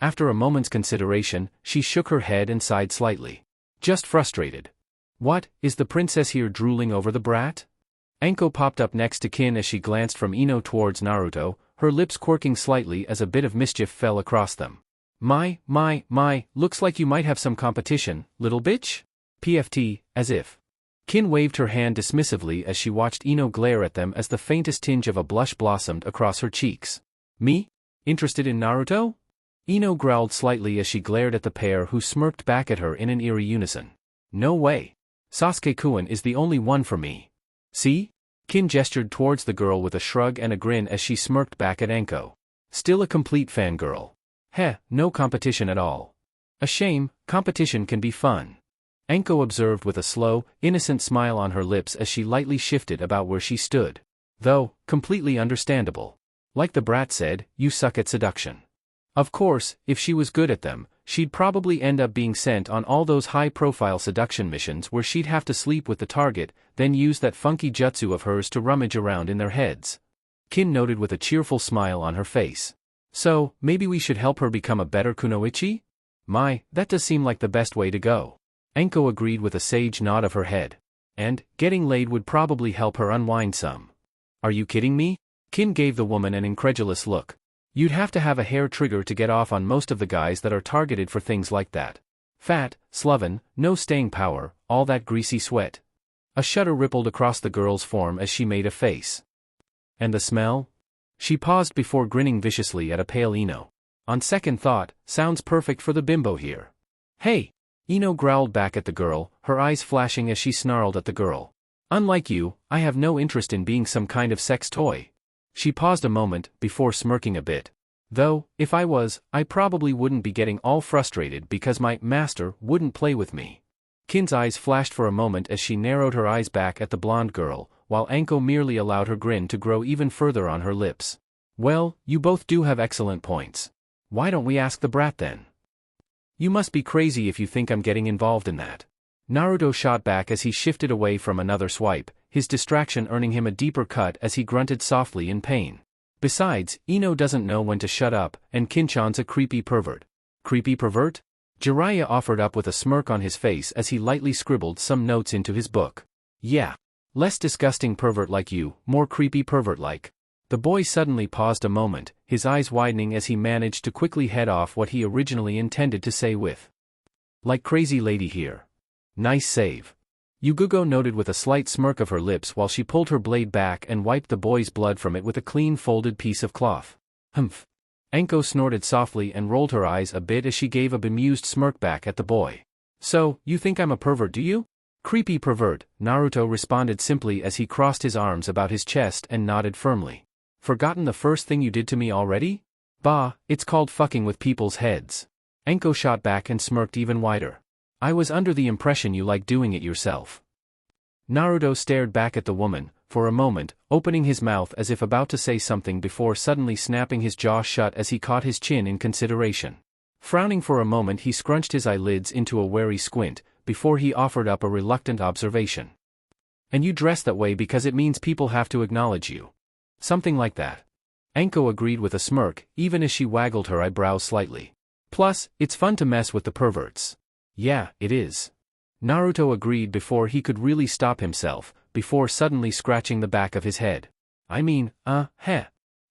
After a moment's consideration, she shook her head and sighed slightly. Just frustrated. What, is the princess here drooling over the brat? Anko popped up next to Kin as she glanced from Ino towards Naruto, her lips quirking slightly as a bit of mischief fell across them. My, looks like you might have some competition, little bitch? PFT, as if. Kin waved her hand dismissively as she watched Ino glare at them as the faintest tinge of a blush blossomed across her cheeks. Me? Interested in Naruto? Ino growled slightly as she glared at the pair who smirked back at her in an eerie unison. No way. Sasuke-kun is the only one for me. See? Kin gestured towards the girl with a shrug and a grin as she smirked back at Anko. Still a complete fangirl. Heh, no competition at all. A shame, competition can be fun. Anko observed with a slow, innocent smile on her lips as she lightly shifted about where she stood. Though, completely understandable. Like the brat said, you suck at seduction. Of course, if she was good at them, she'd probably end up being sent on all those high-profile seduction missions where she'd have to sleep with the target, then use that funky jutsu of hers to rummage around in their heads. Kin noted with a cheerful smile on her face. So, maybe we should help her become a better kunoichi? My, that does seem like the best way to go. Anko agreed with a sage nod of her head. And, getting laid would probably help her unwind some. Are you kidding me? Kin gave the woman an incredulous look. You'd have to have a hair trigger to get off on most of the guys that are targeted for things like that. Fat, sloven, no staying power, all that greasy sweat. A shudder rippled across the girl's form as she made a face. And the smell? She paused before grinning viciously at a pale Ino. On second thought, sounds perfect for the bimbo here. Hey! Ino growled back at the girl, her eyes flashing as she snarled at the girl. Unlike you, I have no interest in being some kind of sex toy. She paused a moment, before smirking a bit. Though, if I was, I probably wouldn't be getting all frustrated because my master wouldn't play with me. Kin's eyes flashed for a moment as she narrowed her eyes back at the blonde girl, while Anko merely allowed her grin to grow even further on her lips. Well, you both do have excellent points. Why don't we ask the brat then? You must be crazy if you think I'm getting involved in that. Naruto shot back as he shifted away from another swipe, his distraction earning him a deeper cut as he grunted softly in pain. Besides, Ino doesn't know when to shut up, and Kinchan's a creepy pervert. Creepy pervert? Jiraiya offered up with a smirk on his face as he lightly scribbled some notes into his book. Yeah. Less disgusting pervert like you, more creepy pervert like. The boy suddenly paused a moment, his eyes widening as he managed to quickly head off what he originally intended to say with. Like crazy lady here. Nice save. Yugugo noted with a slight smirk of her lips while she pulled her blade back and wiped the boy's blood from it with a clean folded piece of cloth. Humph. Anko snorted softly and rolled her eyes a bit as she gave a bemused smirk back at the boy. So, you think I'm a pervert, do you? Creepy pervert, Naruto responded simply as he crossed his arms about his chest and nodded firmly. Forgotten the first thing you did to me already? Bah, it's called fucking with people's heads. Anko shot back and smirked even wider. I was under the impression you like doing it yourself. Naruto stared back at the woman, for a moment, opening his mouth as if about to say something before suddenly snapping his jaw shut as he caught his chin in consideration. Frowning for a moment, he scrunched his eyelids into a wary squint, before he offered up a reluctant observation. And you dress that way because it means people have to acknowledge you. Something like that. Anko agreed with a smirk, even as she waggled her eyebrows slightly. Plus, it's fun to mess with the perverts. Yeah, it is. Naruto agreed before he could really stop himself, before suddenly scratching the back of his head. I mean, heh.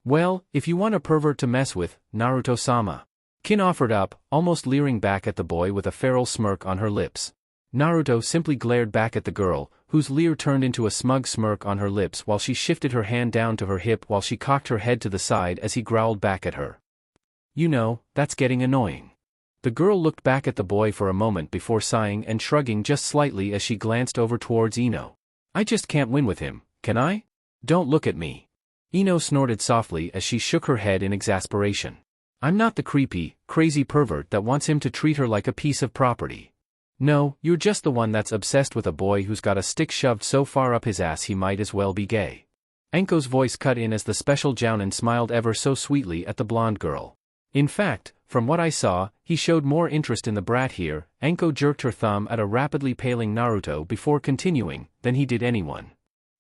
Well, if you want a pervert to mess with, Naruto-sama. Kin offered up, almost leering back at the boy with a feral smirk on her lips. Naruto simply glared back at the girl, whose leer turned into a smug smirk on her lips while she shifted her hand down to her hip while she cocked her head to the side as he growled back at her. You know, that's getting annoying. The girl looked back at the boy for a moment before sighing and shrugging just slightly as she glanced over towards Ino. I just can't win with him, can I? Don't look at me. Ino snorted softly as she shook her head in exasperation. I'm not the creepy, crazy pervert that wants him to treat her like a piece of property. No, you're just the one that's obsessed with a boy who's got a stick shoved so far up his ass he might as well be gay. Anko's voice cut in as the special Jounin smiled ever so sweetly at the blonde girl. In fact, from what I saw, he showed more interest in the brat here. Anko jerked her thumb at a rapidly paling Naruto before continuing, than he did anyone.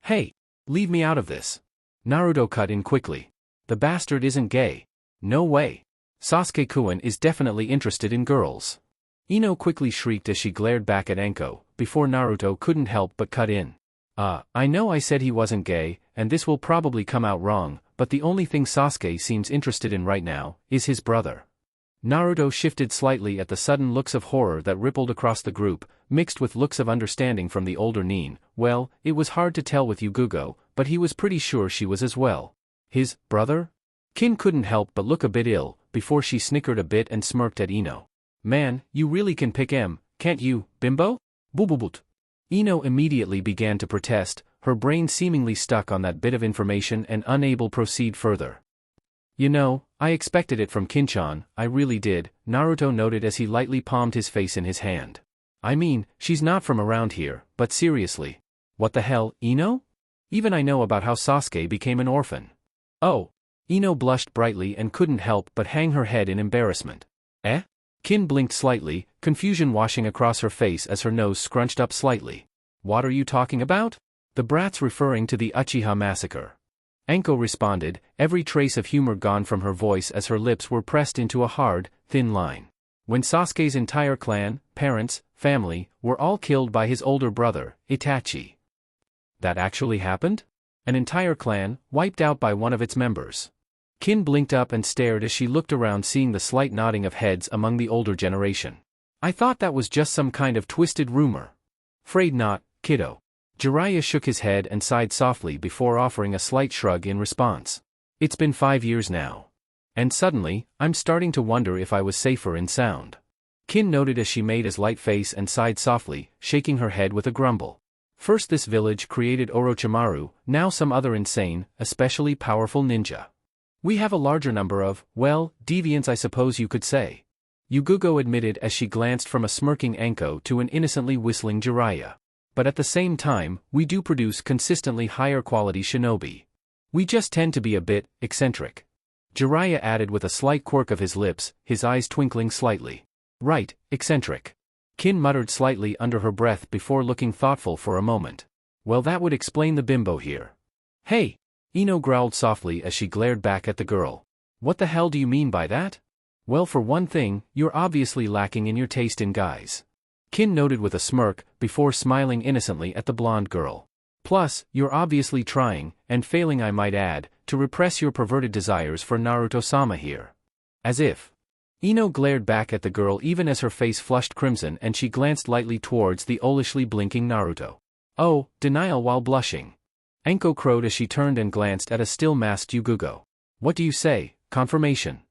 Hey! Leave me out of this. Naruto cut in quickly. The bastard isn't gay. No way. Sasuke-kun is definitely interested in girls. Ino quickly shrieked as she glared back at Anko, before Naruto couldn't help but cut in. I know I said he wasn't gay, and this will probably come out wrong, but the only thing Sasuke seems interested in right now is his brother. Naruto shifted slightly at the sudden looks of horror that rippled across the group, mixed with looks of understanding from the older Nin. Well, it was hard to tell with Yugugo, but he was pretty sure she was as well. His brother? Kin couldn't help but look a bit ill, before she snickered a bit and smirked at Ino. Man, you really can pick M, can't you, bimbo? Boobobut. Ino immediately began to protest, her brain seemingly stuck on that bit of information and unable to proceed further. You know, I expected it from Kinchan, I really did, Naruto noted as he lightly palmed his face in his hand. I mean, she's not from around here, but seriously. What the hell, Ino? Even I know about how Sasuke became an orphan. Oh. Ino blushed brightly and couldn't help but hang her head in embarrassment. Eh? Kin blinked slightly, confusion washing across her face as her nose scrunched up slightly. What are you talking about? The brat's referring to the Uchiha massacre. Anko responded, every trace of humor gone from her voice as her lips were pressed into a hard, thin line. When Sasuke's entire clan, parents, family, were all killed by his older brother, Itachi. That actually happened? An entire clan, wiped out by one of its members. Kin blinked up and stared as she looked around, seeing the slight nodding of heads among the older generation. I thought that was just some kind of twisted rumor. Afraid not, kiddo. Jiraiya shook his head and sighed softly before offering a slight shrug in response. It's been 5 years now. And suddenly, I'm starting to wonder if I was safer and sound. Kin noted as she made a light face and sighed softly, shaking her head with a grumble. First this village created Orochimaru, now some other insane, especially powerful ninja. We have a larger number of, well, deviants I suppose you could say. Yugugo admitted as she glanced from a smirking Anko to an innocently whistling Jiraiya. But at the same time, we do produce consistently higher quality shinobi. We just tend to be a bit eccentric. Jiraiya added with a slight quirk of his lips, his eyes twinkling slightly. Right, eccentric. Kin muttered slightly under her breath before looking thoughtful for a moment. Well, that would explain the bimbo here. Hey! Ino growled softly as she glared back at the girl. What the hell do you mean by that? Well, for one thing, you're obviously lacking in your taste in guys. Kin noted with a smirk, before smiling innocently at the blonde girl. Plus, you're obviously trying, and failing I might add, to repress your perverted desires for Naruto-sama here. As if. Ino glared back at the girl even as her face flushed crimson and she glanced lightly towards the owlishly blinking Naruto. Oh, denial while blushing. Anko crowed as she turned and glanced at a still masked Yugugo. What do you say, confirmation?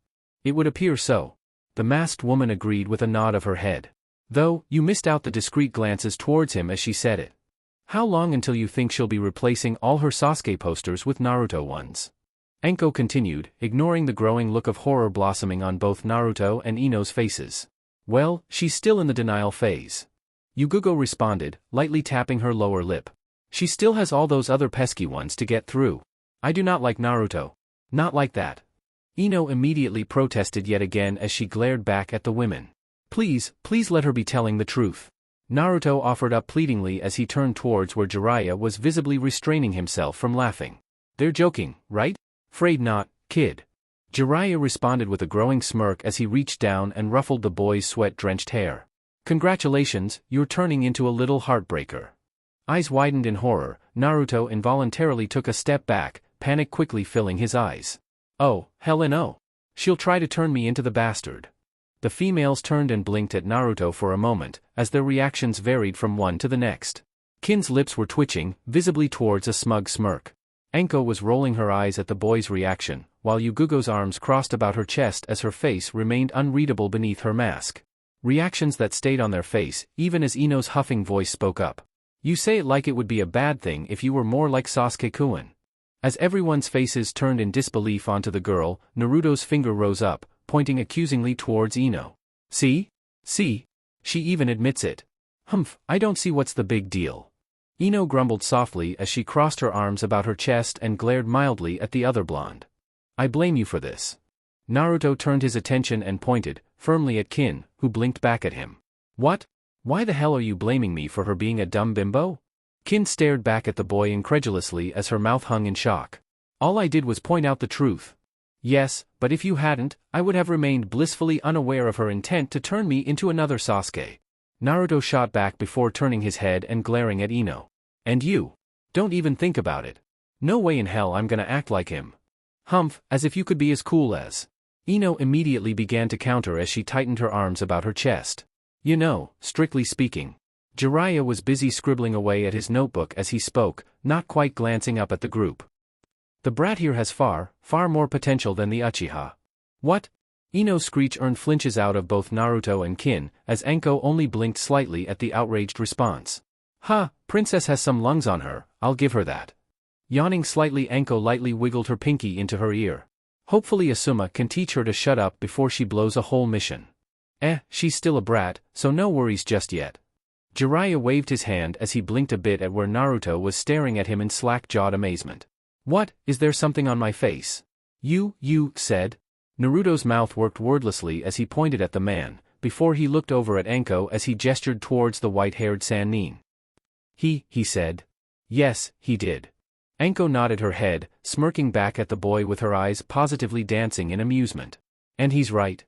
It would appear so. The masked woman agreed with a nod of her head. Though, you missed out the discreet glances towards him as she said it. How long until you think she'll be replacing all her Sasuke posters with Naruto ones? Anko continued, ignoring the growing look of horror blossoming on both Naruto and Ino's faces. Well, she's still in the denial phase. Yugugo responded, lightly tapping her lower lip. She still has all those other pesky ones to get through. I do not like Naruto. Not like that. Ino immediately protested yet again as she glared back at the women. Please let her be telling the truth. Naruto offered up pleadingly as he turned towards where Jiraiya was visibly restraining himself from laughing. They're joking, right? Afraid not, kid. Jiraiya responded with a growing smirk as he reached down and ruffled the boy's sweat-drenched hair. Congratulations, you're turning into a little heartbreaker. Eyes widened in horror, Naruto involuntarily took a step back, panic quickly filling his eyes. Oh, hell no. She'll try to turn me into the bastard. The females turned and blinked at Naruto for a moment, as their reactions varied from one to the next. Kin's lips were twitching, visibly towards a smug smirk. Anko was rolling her eyes at the boy's reaction, while Yugugo's arms crossed about her chest as her face remained unreadable beneath her mask. Reactions that stayed on their face, even as Ino's huffing voice spoke up. You say it like it would be a bad thing if you were more like Sasuke-kun. As everyone's faces turned in disbelief onto the girl, Naruto's finger rose up, pointing accusingly towards Ino. See? She even admits it. Humph, I don't see what's the big deal. Ino grumbled softly as she crossed her arms about her chest and glared mildly at the other blonde. I blame you for this. Naruto turned his attention and pointed, firmly at Kin, who blinked back at him. What? Why the hell are you blaming me for her being a dumb bimbo? Kin stared back at the boy incredulously as her mouth hung in shock. All I did was point out the truth. Yes, but if you hadn't, I would have remained blissfully unaware of her intent to turn me into another Sasuke. Naruto shot back before turning his head and glaring at Ino. And you? Don't even think about it. No way in hell I'm gonna act like him. Humph, as if you could be as cool as. Ino immediately began to counter as she tightened her arms about her chest. You know, strictly speaking. Jiraiya was busy scribbling away at his notebook as he spoke, not quite glancing up at the group. The brat here has far more potential than the Uchiha. What? Ino's screech earned flinches out of both Naruto and Kin, as Anko only blinked slightly at the outraged response. Ha, princess has some lungs on her, I'll give her that. Yawning slightly, Anko lightly wiggled her pinky into her ear. Hopefully Asuma can teach her to shut up before she blows a whole mission. She's still a brat, so no worries just yet. Jiraiya waved his hand as he blinked a bit at where Naruto was staring at him in slack-jawed amazement. What, is there something on my face? You said? Naruto's mouth worked wordlessly as he pointed at the man, before he looked over at Anko as he gestured towards the white-haired Sannin. He said. Yes, he did. Anko nodded her head, smirking back at the boy with her eyes positively dancing in amusement. And he's right.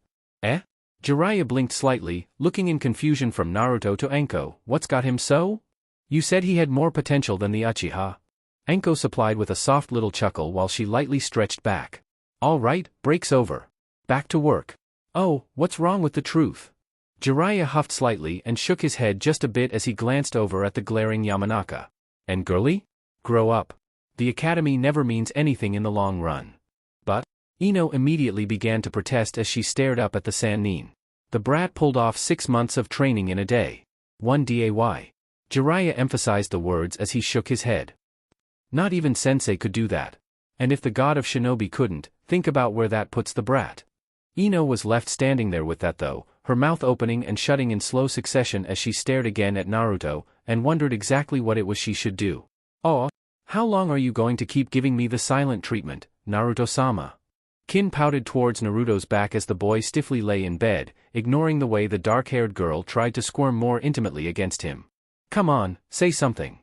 Jiraiya blinked slightly, looking in confusion from Naruto to Anko. What's got him so? You said he had more potential than the Uchiha. Anko supplied with a soft little chuckle while she lightly stretched back. All right, break's over. Back to work. Oh, what's wrong with the truth? Jiraiya huffed slightly and shook his head just a bit as he glanced over at the glaring Yamanaka. And girly? Grow up. The academy never means anything in the long run. But? Ino immediately began to protest as she stared up at the Sannin. The brat pulled off 6 months of training in a day. 1 day. Jiraiya emphasized the words as he shook his head. Not even Sensei could do that. And if the god of shinobi couldn't, think about where that puts the brat. Ino was left standing there with that though, her mouth opening and shutting in slow succession as she stared again at Naruto, and wondered exactly what it was she should do. Oh, how long are you going to keep giving me the silent treatment, Naruto-sama? Kin pouted towards Naruto's back as the boy stiffly lay in bed, ignoring the way the dark-haired girl tried to squirm more intimately against him. Come on, say something.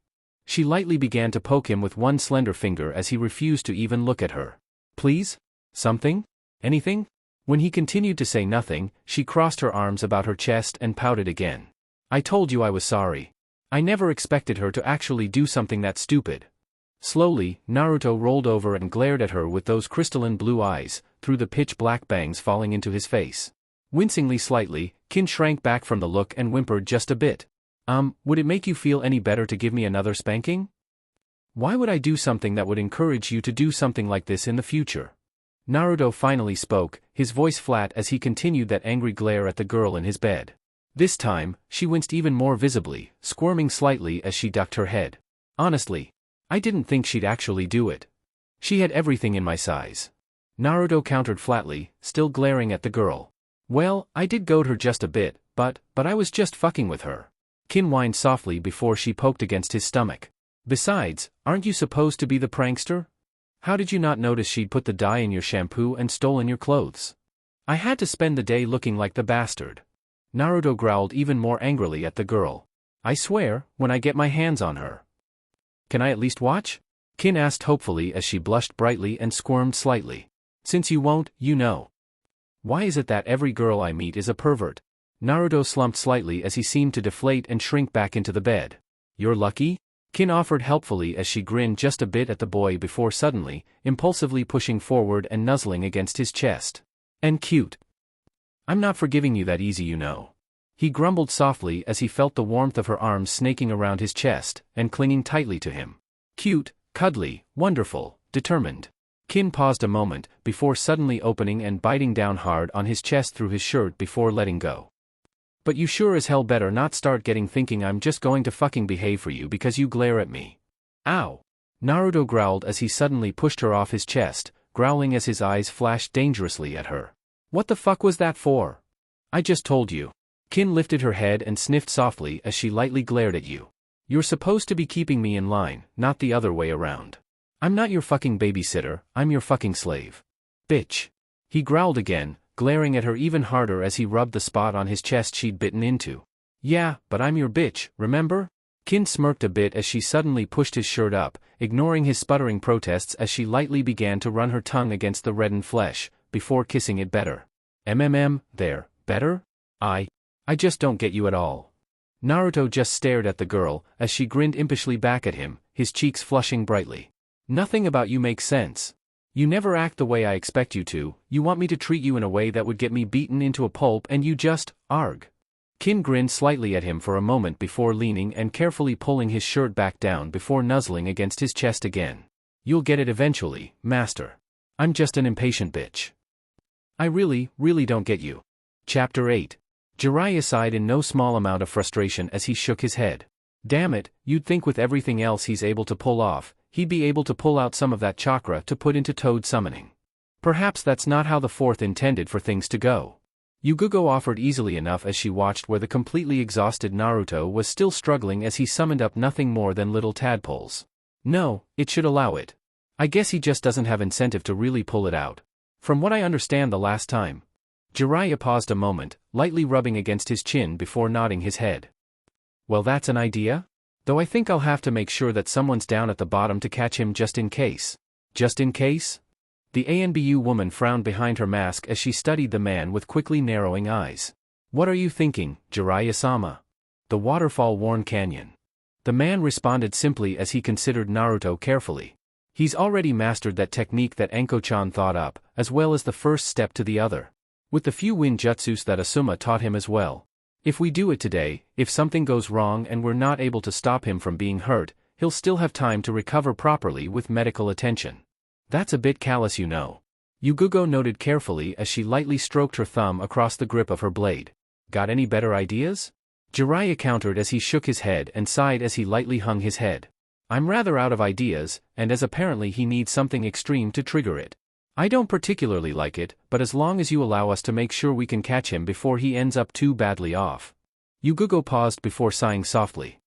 She lightly began to poke him with one slender finger as he refused to even look at her. Please? Something? Anything? When he continued to say nothing, she crossed her arms about her chest and pouted again. I told you I was sorry. I never expected her to actually do something that stupid. Slowly, Naruto rolled over and glared at her with those crystalline blue eyes, through the pitch-black bangs falling into his face. Wincingly slightly, Kin shrank back from the look and whimpered just a bit. Would it make you feel any better to give me another spanking? Why would I do something that would encourage you to do something like this in the future? Naruto finally spoke, his voice flat as he continued that angry glare at the girl in his bed. This time, she winced even more visibly, squirming slightly as she ducked her head. Honestly, I didn't think she'd actually do it. She had everything in my size. Naruto countered flatly, still glaring at the girl. Well, I did goad her just a bit, but I was just fucking with her. Kin whined softly before she poked against his stomach. Besides, aren't you supposed to be the prankster? How did you not notice she'd put the dye in your shampoo and stolen your clothes? I had to spend the day looking like the bastard. Naruto growled even more angrily at the girl. I swear, when I get my hands on her. Can I at least watch? Kin asked hopefully as she blushed brightly and squirmed slightly. Since you won't, you know. Why is it that every girl I meet is a pervert? Naruto slumped slightly as he seemed to deflate and shrink back into the bed. You're lucky? Kin offered helpfully as she grinned just a bit at the boy before suddenly, impulsively pushing forward and nuzzling against his chest. And cute. I'm not forgiving you that easy, you know. He grumbled softly as he felt the warmth of her arms snaking around his chest and clinging tightly to him. Cute, cuddly, wonderful, determined. Kin paused a moment before suddenly opening and biting down hard on his chest through his shirt before letting go. But you sure as hell better not start getting thinking I'm just going to fucking behave for you because you glare at me. Ow! Naruto growled as he suddenly pushed her off his chest, growling as his eyes flashed dangerously at her. What the fuck was that for? I just told you. Kin lifted her head and sniffed softly as she lightly glared at you. You're supposed to be keeping me in line, not the other way around. I'm not your fucking babysitter, I'm your fucking slave. Bitch. He growled again, glaring at her even harder as he rubbed the spot on his chest she'd bitten into. Yeah, but I'm your bitch, remember? Kin smirked a bit as she suddenly pushed his shirt up, ignoring his sputtering protests as she lightly began to run her tongue against the reddened flesh, before kissing it better. There, better? I just don't get you at all. Naruto just stared at the girl, as she grinned impishly back at him, his cheeks flushing brightly. Nothing about you makes sense. You never act the way I expect you to, you want me to treat you in a way that would get me beaten into a pulp and you just, arg. Kin grinned slightly at him for a moment before leaning and carefully pulling his shirt back down before nuzzling against his chest again. You'll get it eventually, master. I'm just an impatient bitch. I really don't get you. Chapter 8. Jiraiya sighed in no small amount of frustration as he shook his head. Damn it, you'd think with everything else he's able to pull off, he'd be able to pull out some of that chakra to put into toad summoning. Perhaps that's not how the fourth intended for things to go. Yugugo offered easily enough as she watched where the completely exhausted Naruto was still struggling as he summoned up nothing more than little tadpoles. No, it should allow it. I guess he just doesn't have incentive to really pull it out. From what I understand the last time. Jiraiya paused a moment, lightly rubbing against his chin before nodding his head. Well, that's an idea? Though I think I'll have to make sure that someone's down at the bottom to catch him just in case. Just in case? The ANBU woman frowned behind her mask as she studied the man with quickly narrowing eyes. What are you thinking, Jiraiya-sama? The waterfall-worn canyon. The man responded simply as he considered Naruto carefully. He's already mastered that technique that Anko-chan thought up, as well as the first step to the other. With the few wind-jutsus that Asuma taught him as well. If we do it today, if something goes wrong and we're not able to stop him from being hurt, he'll still have time to recover properly with medical attention. That's a bit callous, you know. Yugugo noted carefully as she lightly stroked her thumb across the grip of her blade. Got any better ideas? Jiraiya countered as he shook his head and sighed as he lightly hung his head. I'm rather out of ideas, and as apparently he needs something extreme to trigger it. I don't particularly like it, but as long as you allow us to make sure we can catch him before he ends up too badly off. Yugugo paused before sighing softly.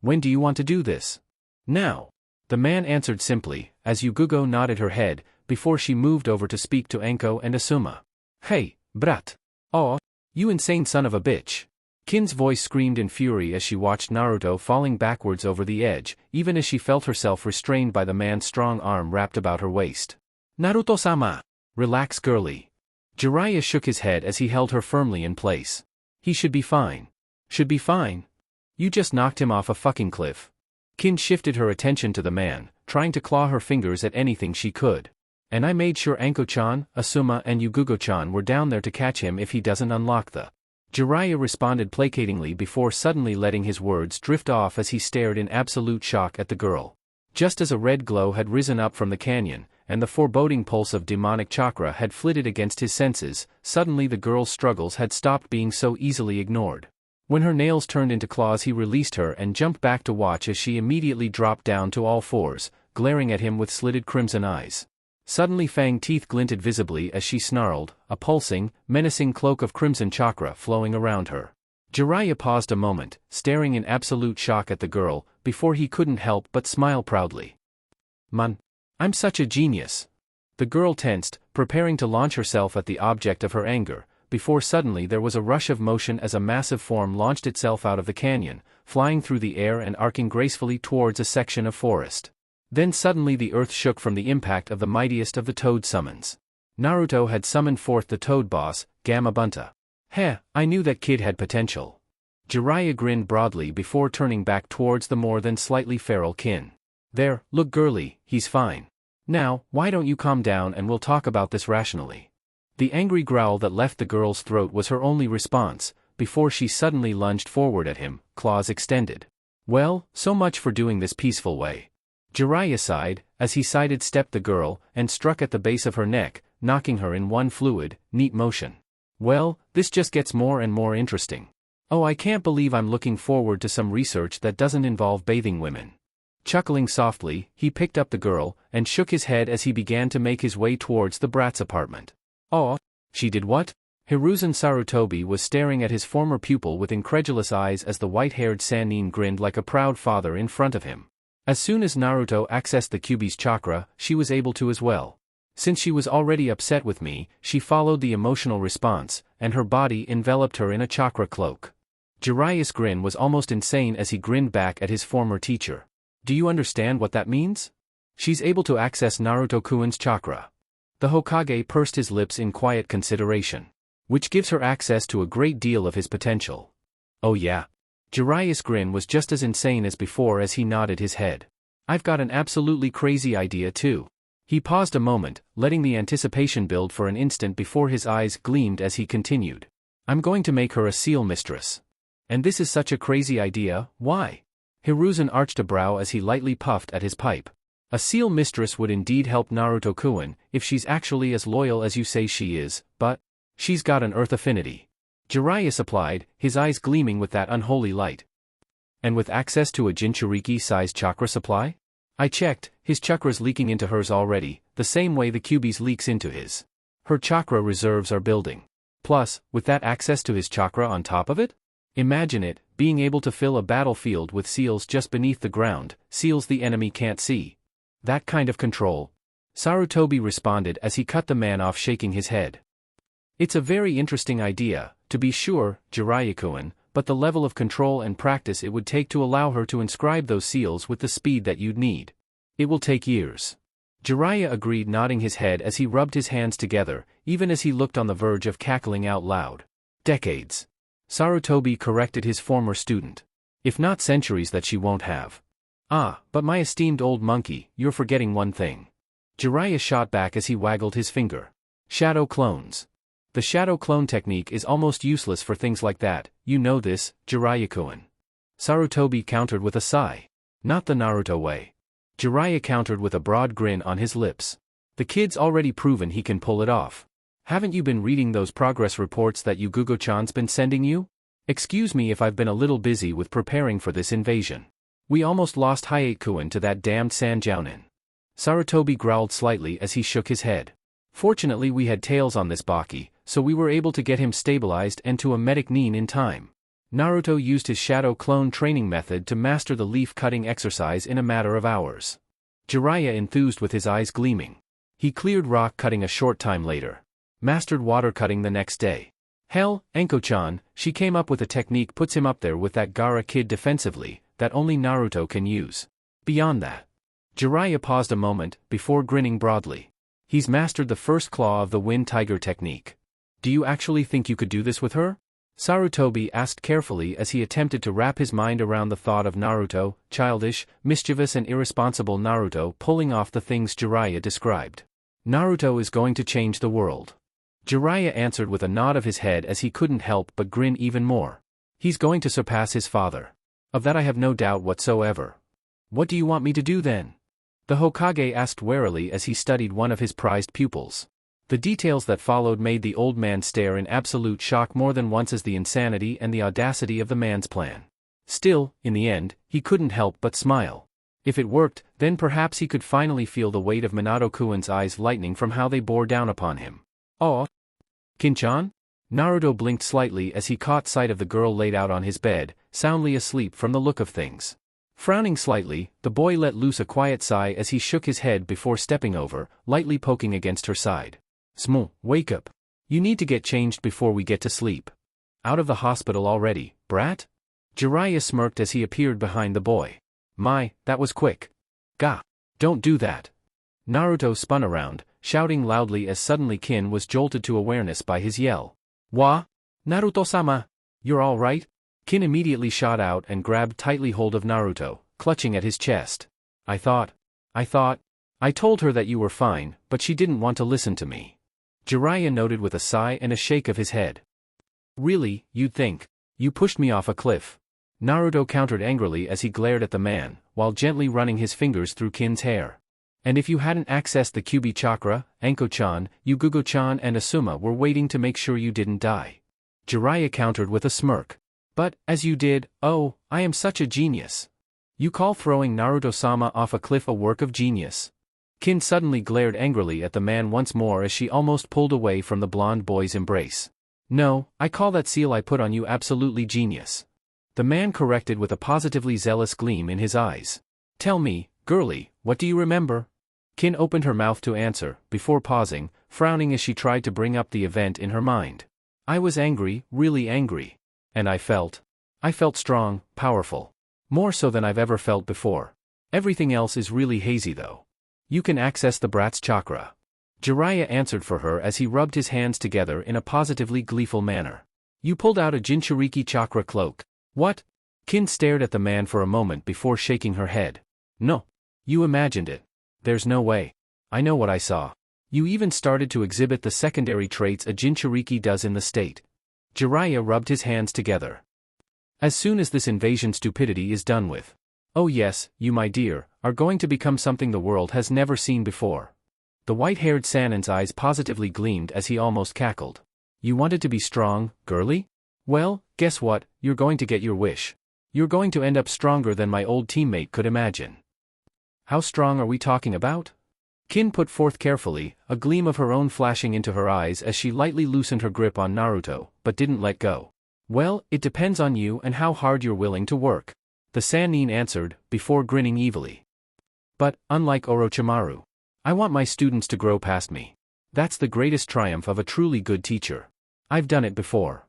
When do you want to do this? Now. The man answered simply, as Yugugo nodded her head, before she moved over to speak to Anko and Asuma. Hey, brat. Aw, you insane son of a bitch. Kin's voice screamed in fury as she watched Naruto falling backwards over the edge, even as she felt herself restrained by the man's strong arm wrapped about her waist. Naruto-sama. Relax, girlie. Jiraiya shook his head as he held her firmly in place. He should be fine. Should be fine? You just knocked him off a fucking cliff. Kin shifted her attention to the man, trying to claw her fingers at anything she could. And I made sure Anko-chan, Asuma and Yugugo-chan were down there to catch him if he doesn't unlock the... Jiraiya responded placatingly before suddenly letting his words drift off as he stared in absolute shock at the girl. Just as a red glow had risen up from the canyon, and the foreboding pulse of demonic chakra had flitted against his senses, suddenly the girl's struggles had stopped being so easily ignored. When her nails turned into claws he released her and jumped back to watch as she immediately dropped down to all fours, glaring at him with slitted crimson eyes. Suddenly fang teeth glinted visibly as she snarled, a pulsing, menacing cloak of crimson chakra flowing around her. Jiraiya paused a moment, staring in absolute shock at the girl, before he couldn't help but smile proudly. "Man, I'm such a genius." The girl tensed, preparing to launch herself at the object of her anger, before suddenly there was a rush of motion as a massive form launched itself out of the canyon, flying through the air and arcing gracefully towards a section of forest. Then suddenly the earth shook from the impact of the mightiest of the toad summons. Naruto had summoned forth the toad boss, Gamabunta. "Heh, I knew that kid had potential." Jiraiya grinned broadly before turning back towards the more than slightly feral kin. "There, look girly, he's fine. Now, why don't you calm down and we'll talk about this rationally." The angry growl that left the girl's throat was her only response, before she suddenly lunged forward at him, claws extended. "Well, so much for doing this peaceful way." Jiraiya sighed, as he sidestepped the girl, and struck at the base of her neck, knocking her in one fluid, neat motion. "Well, this just gets more and more interesting. Oh, I can't believe I'm looking forward to some research that doesn't involve bathing women." Chuckling softly, he picked up the girl, and shook his head as he began to make his way towards the brat's apartment. "Oh, she did what?" Hiruzen Sarutobi was staring at his former pupil with incredulous eyes as the white-haired Sannin grinned like a proud father in front of him. As soon as Naruto accessed the Kyuubi's chakra, she was able to as well. Since she was already upset with me, she followed the emotional response, and her body enveloped her in a chakra cloak. Jiraiya's grin was almost insane as he grinned back at his former teacher. "Do you understand what that means? She's able to access Naruto-kun's chakra." The Hokage pursed his lips in quiet consideration. "Which gives her access to a great deal of his potential." "Oh yeah." Jiraiya's grin was just as insane as before as he nodded his head. "I've got an absolutely crazy idea too." He paused a moment, letting the anticipation build for an instant before his eyes gleamed as he continued. "I'm going to make her a seal mistress." "And this is such a crazy idea, why?" Hiruzen arched a brow as he lightly puffed at his pipe. "A seal mistress would indeed help Naruto-kun, if she's actually as loyal as you say she is, but she's got an earth affinity." Jiraiya supplied, his eyes gleaming with that unholy light. "And with access to a Jinchuriki-sized chakra supply?" "I checked, his chakra's leaking into hers already, the same way the Kyuubi's leaks into his. Her chakra reserves are building. Plus, with that access to his chakra on top of it? Imagine it, being able to fill a battlefield with seals just beneath the ground, seals the enemy can't see. That kind of control." Sarutobi responded as he cut the man off, shaking his head. "It's a very interesting idea, to be sure, Jiraiya-kun, but the level of control and practice it would take to allow her to inscribe those seals with the speed that you'd need. It will take years." Jiraiya agreed, nodding his head as he rubbed his hands together, even as he looked on the verge of cackling out loud. "Decades." Sarutobi corrected his former student. "If not centuries that she won't have." "Ah, but my esteemed old monkey, you're forgetting one thing." Jiraiya shot back as he waggled his finger. "Shadow clones. The shadow clone technique is almost useless for things like that, you know this, Jiraiya-kun." Sarutobi countered with a sigh. "Not the Naruto way." Jiraiya countered with a broad grin on his lips. "The kid's already proven he can pull it off. Haven't you been reading those progress reports that Yugugo-chan's been sending you? Excuse me if I've been a little busy with preparing for this invasion. We almost lost Hayate-kun to that damned Sanjounin." Sarutobi growled slightly as he shook his head. "Fortunately we had tails on this Baki, so we were able to get him stabilized and to a medic nin in time. Naruto used his shadow clone training method to master the leaf-cutting exercise in a matter of hours." Jiraiya enthused with his eyes gleaming. He cleared rock cutting a short time later. Mastered water cutting the next day. Hell, Anko-chan, she came up with a technique puts him up there with that Gaara kid defensively, that only Naruto can use. Beyond that. Jiraiya paused a moment, before grinning broadly. "He's mastered the first claw of the Wind Tiger technique. Do you actually think you could do this with her?" Sarutobi asked carefully as he attempted to wrap his mind around the thought of Naruto, childish, mischievous and irresponsible Naruto pulling off the things Jiraiya described. Naruto is going to change the world. Jiraiya answered with a nod of his head as he couldn't help but grin even more. He's going to surpass his father. Of that I have no doubt whatsoever. What do you want me to do then? The Hokage asked warily as he studied one of his prized pupils. The details that followed made the old man stare in absolute shock more than once as the insanity and the audacity of the man's plan. Still, in the end, he couldn't help but smile. If it worked, then perhaps he could finally feel the weight of Minato-kun's eyes lightening from how they bore down upon him. Oh, Kin-chan? Naruto blinked slightly as he caught sight of the girl laid out on his bed, soundly asleep from the look of things. Frowning slightly, the boy let loose a quiet sigh as he shook his head before stepping over, lightly poking against her side. Smoo, wake up. You need to get changed before we get to sleep. Out of the hospital already, brat? Jiraiya smirked as he appeared behind the boy. My, that was quick. Gah! Don't do that. Naruto spun around, shouting loudly as suddenly Kin was jolted to awareness by his yell. Wa? Naruto-sama! You're all right? Kin immediately shot out and grabbed tightly hold of Naruto, clutching at his chest. I told her that you were fine, but she didn't want to listen to me. Jiraiya noted with a sigh and a shake of his head. Really, you'd think. You pushed me off a cliff. Naruto countered angrily as he glared at the man, while gently running his fingers through Kin's hair. And if you hadn't accessed the Kyuubi chakra, Anko-chan, Yugugo-chan and Asuma were waiting to make sure you didn't die. Jiraiya countered with a smirk. But, as you did, oh, I am such a genius. You call throwing Naruto-sama off a cliff a work of genius? Kin suddenly glared angrily at the man once more as she almost pulled away from the blonde boy's embrace. No, I call that seal I put on you absolutely genius. The man corrected with a positively zealous gleam in his eyes. Tell me, girlie, what do you remember? Kin opened her mouth to answer, before pausing, frowning as she tried to bring up the event in her mind. I was angry, really angry. And I felt strong, powerful. More so than I've ever felt before. Everything else is really hazy though. You can access the brat's chakra. Jiraiya answered for her as he rubbed his hands together in a positively gleeful manner. You pulled out a Jinchuriki chakra cloak. What? Kin stared at the man for a moment before shaking her head. No. You imagined it. There's no way. I know what I saw. You even started to exhibit the secondary traits a Jinchuriki does in the state. Jiraiya rubbed his hands together. As soon as this invasion stupidity is done with. Oh yes, you my dear, are going to become something the world has never seen before. The white-haired Sanin's eyes positively gleamed as he almost cackled. You wanted to be strong, girlie? Well, guess what, you're going to get your wish. You're going to end up stronger than my old teammate could imagine. How strong are we talking about? Kin put forth carefully, a gleam of her own flashing into her eyes as she lightly loosened her grip on Naruto, but didn't let go. Well, it depends on you and how hard you're willing to work. The Sannin answered, before grinning evilly. But, unlike Orochimaru, I want my students to grow past me. That's the greatest triumph of a truly good teacher. I've done it before.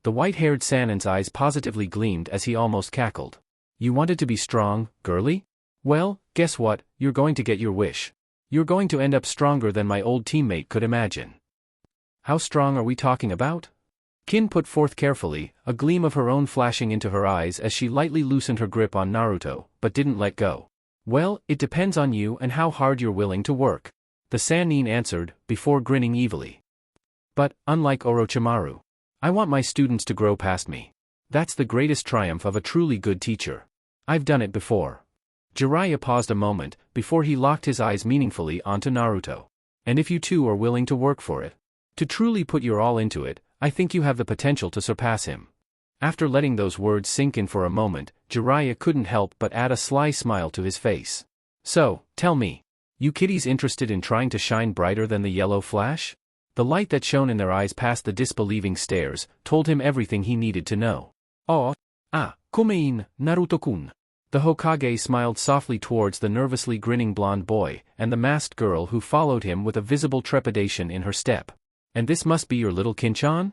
The white-haired Sanin's eyes positively gleamed as he almost cackled. You wanted to be strong, girlie? Well, guess what, you're going to get your wish. You're going to end up stronger than my old teammate could imagine. How strong are we talking about? Kin put forth carefully, a gleam of her own flashing into her eyes as she lightly loosened her grip on Naruto, but didn't let go. Well, it depends on you and how hard you're willing to work. The Sannin answered, before grinning evilly. But, unlike Orochimaru, I want my students to grow past me. That's the greatest triumph of a truly good teacher. I've done it before. Jiraiya paused a moment, before he locked his eyes meaningfully onto Naruto. And if you two are willing to work for it, to truly put your all into it, I think you have the potential to surpass him. After letting those words sink in for a moment, Jiraiya couldn't help but add a sly smile to his face. So, tell me, you kiddies interested in trying to shine brighter than the yellow flash? The light that shone in their eyes past the disbelieving stares, told him everything he needed to know. Oh, komein, Naruto-kun. The Hokage smiled softly towards the nervously grinning blonde boy, and the masked girl who followed him with a visible trepidation in her step. And this must be your little Kin-chan?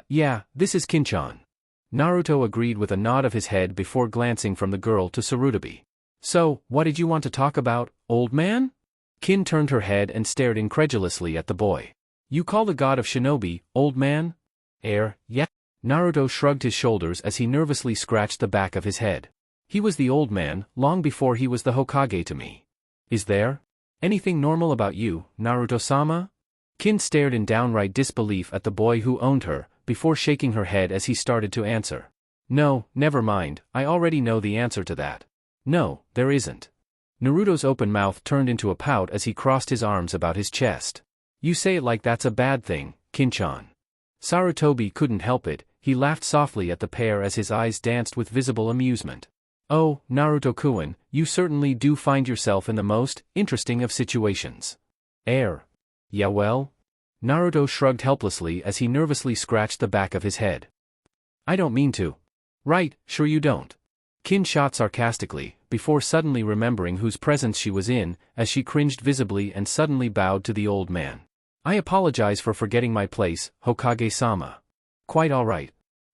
Yeah, this is Kin-chan. Naruto agreed with a nod of his head before glancing from the girl to Sarutobi. So, what did you want to talk about, old man? Kin turned her head and stared incredulously at the boy. You call the god of shinobi, old man? Yeah. Naruto shrugged his shoulders as he nervously scratched the back of his head. He was the old man, long before he was the Hokage to me. Is there? Anything normal about you, Naruto-sama? Kin stared in downright disbelief at the boy who owned her, before shaking her head as he started to answer. No, never mind, I already know the answer to that. No, there isn't. Naruto's open mouth turned into a pout as he crossed his arms about his chest. You say it like that's a bad thing, Kin-chan. Sarutobi couldn't help it, he laughed softly at the pair as his eyes danced with visible amusement. Oh, Naruto-kun, you certainly do find yourself in the most interesting of situations. Yeah well? Naruto shrugged helplessly as he nervously scratched the back of his head. I don't mean to. Right, sure you don't. Kin shot sarcastically, before suddenly remembering whose presence she was in, as she cringed visibly and suddenly bowed to the old man. I apologize for forgetting my place, Hokage-sama. Quite all right.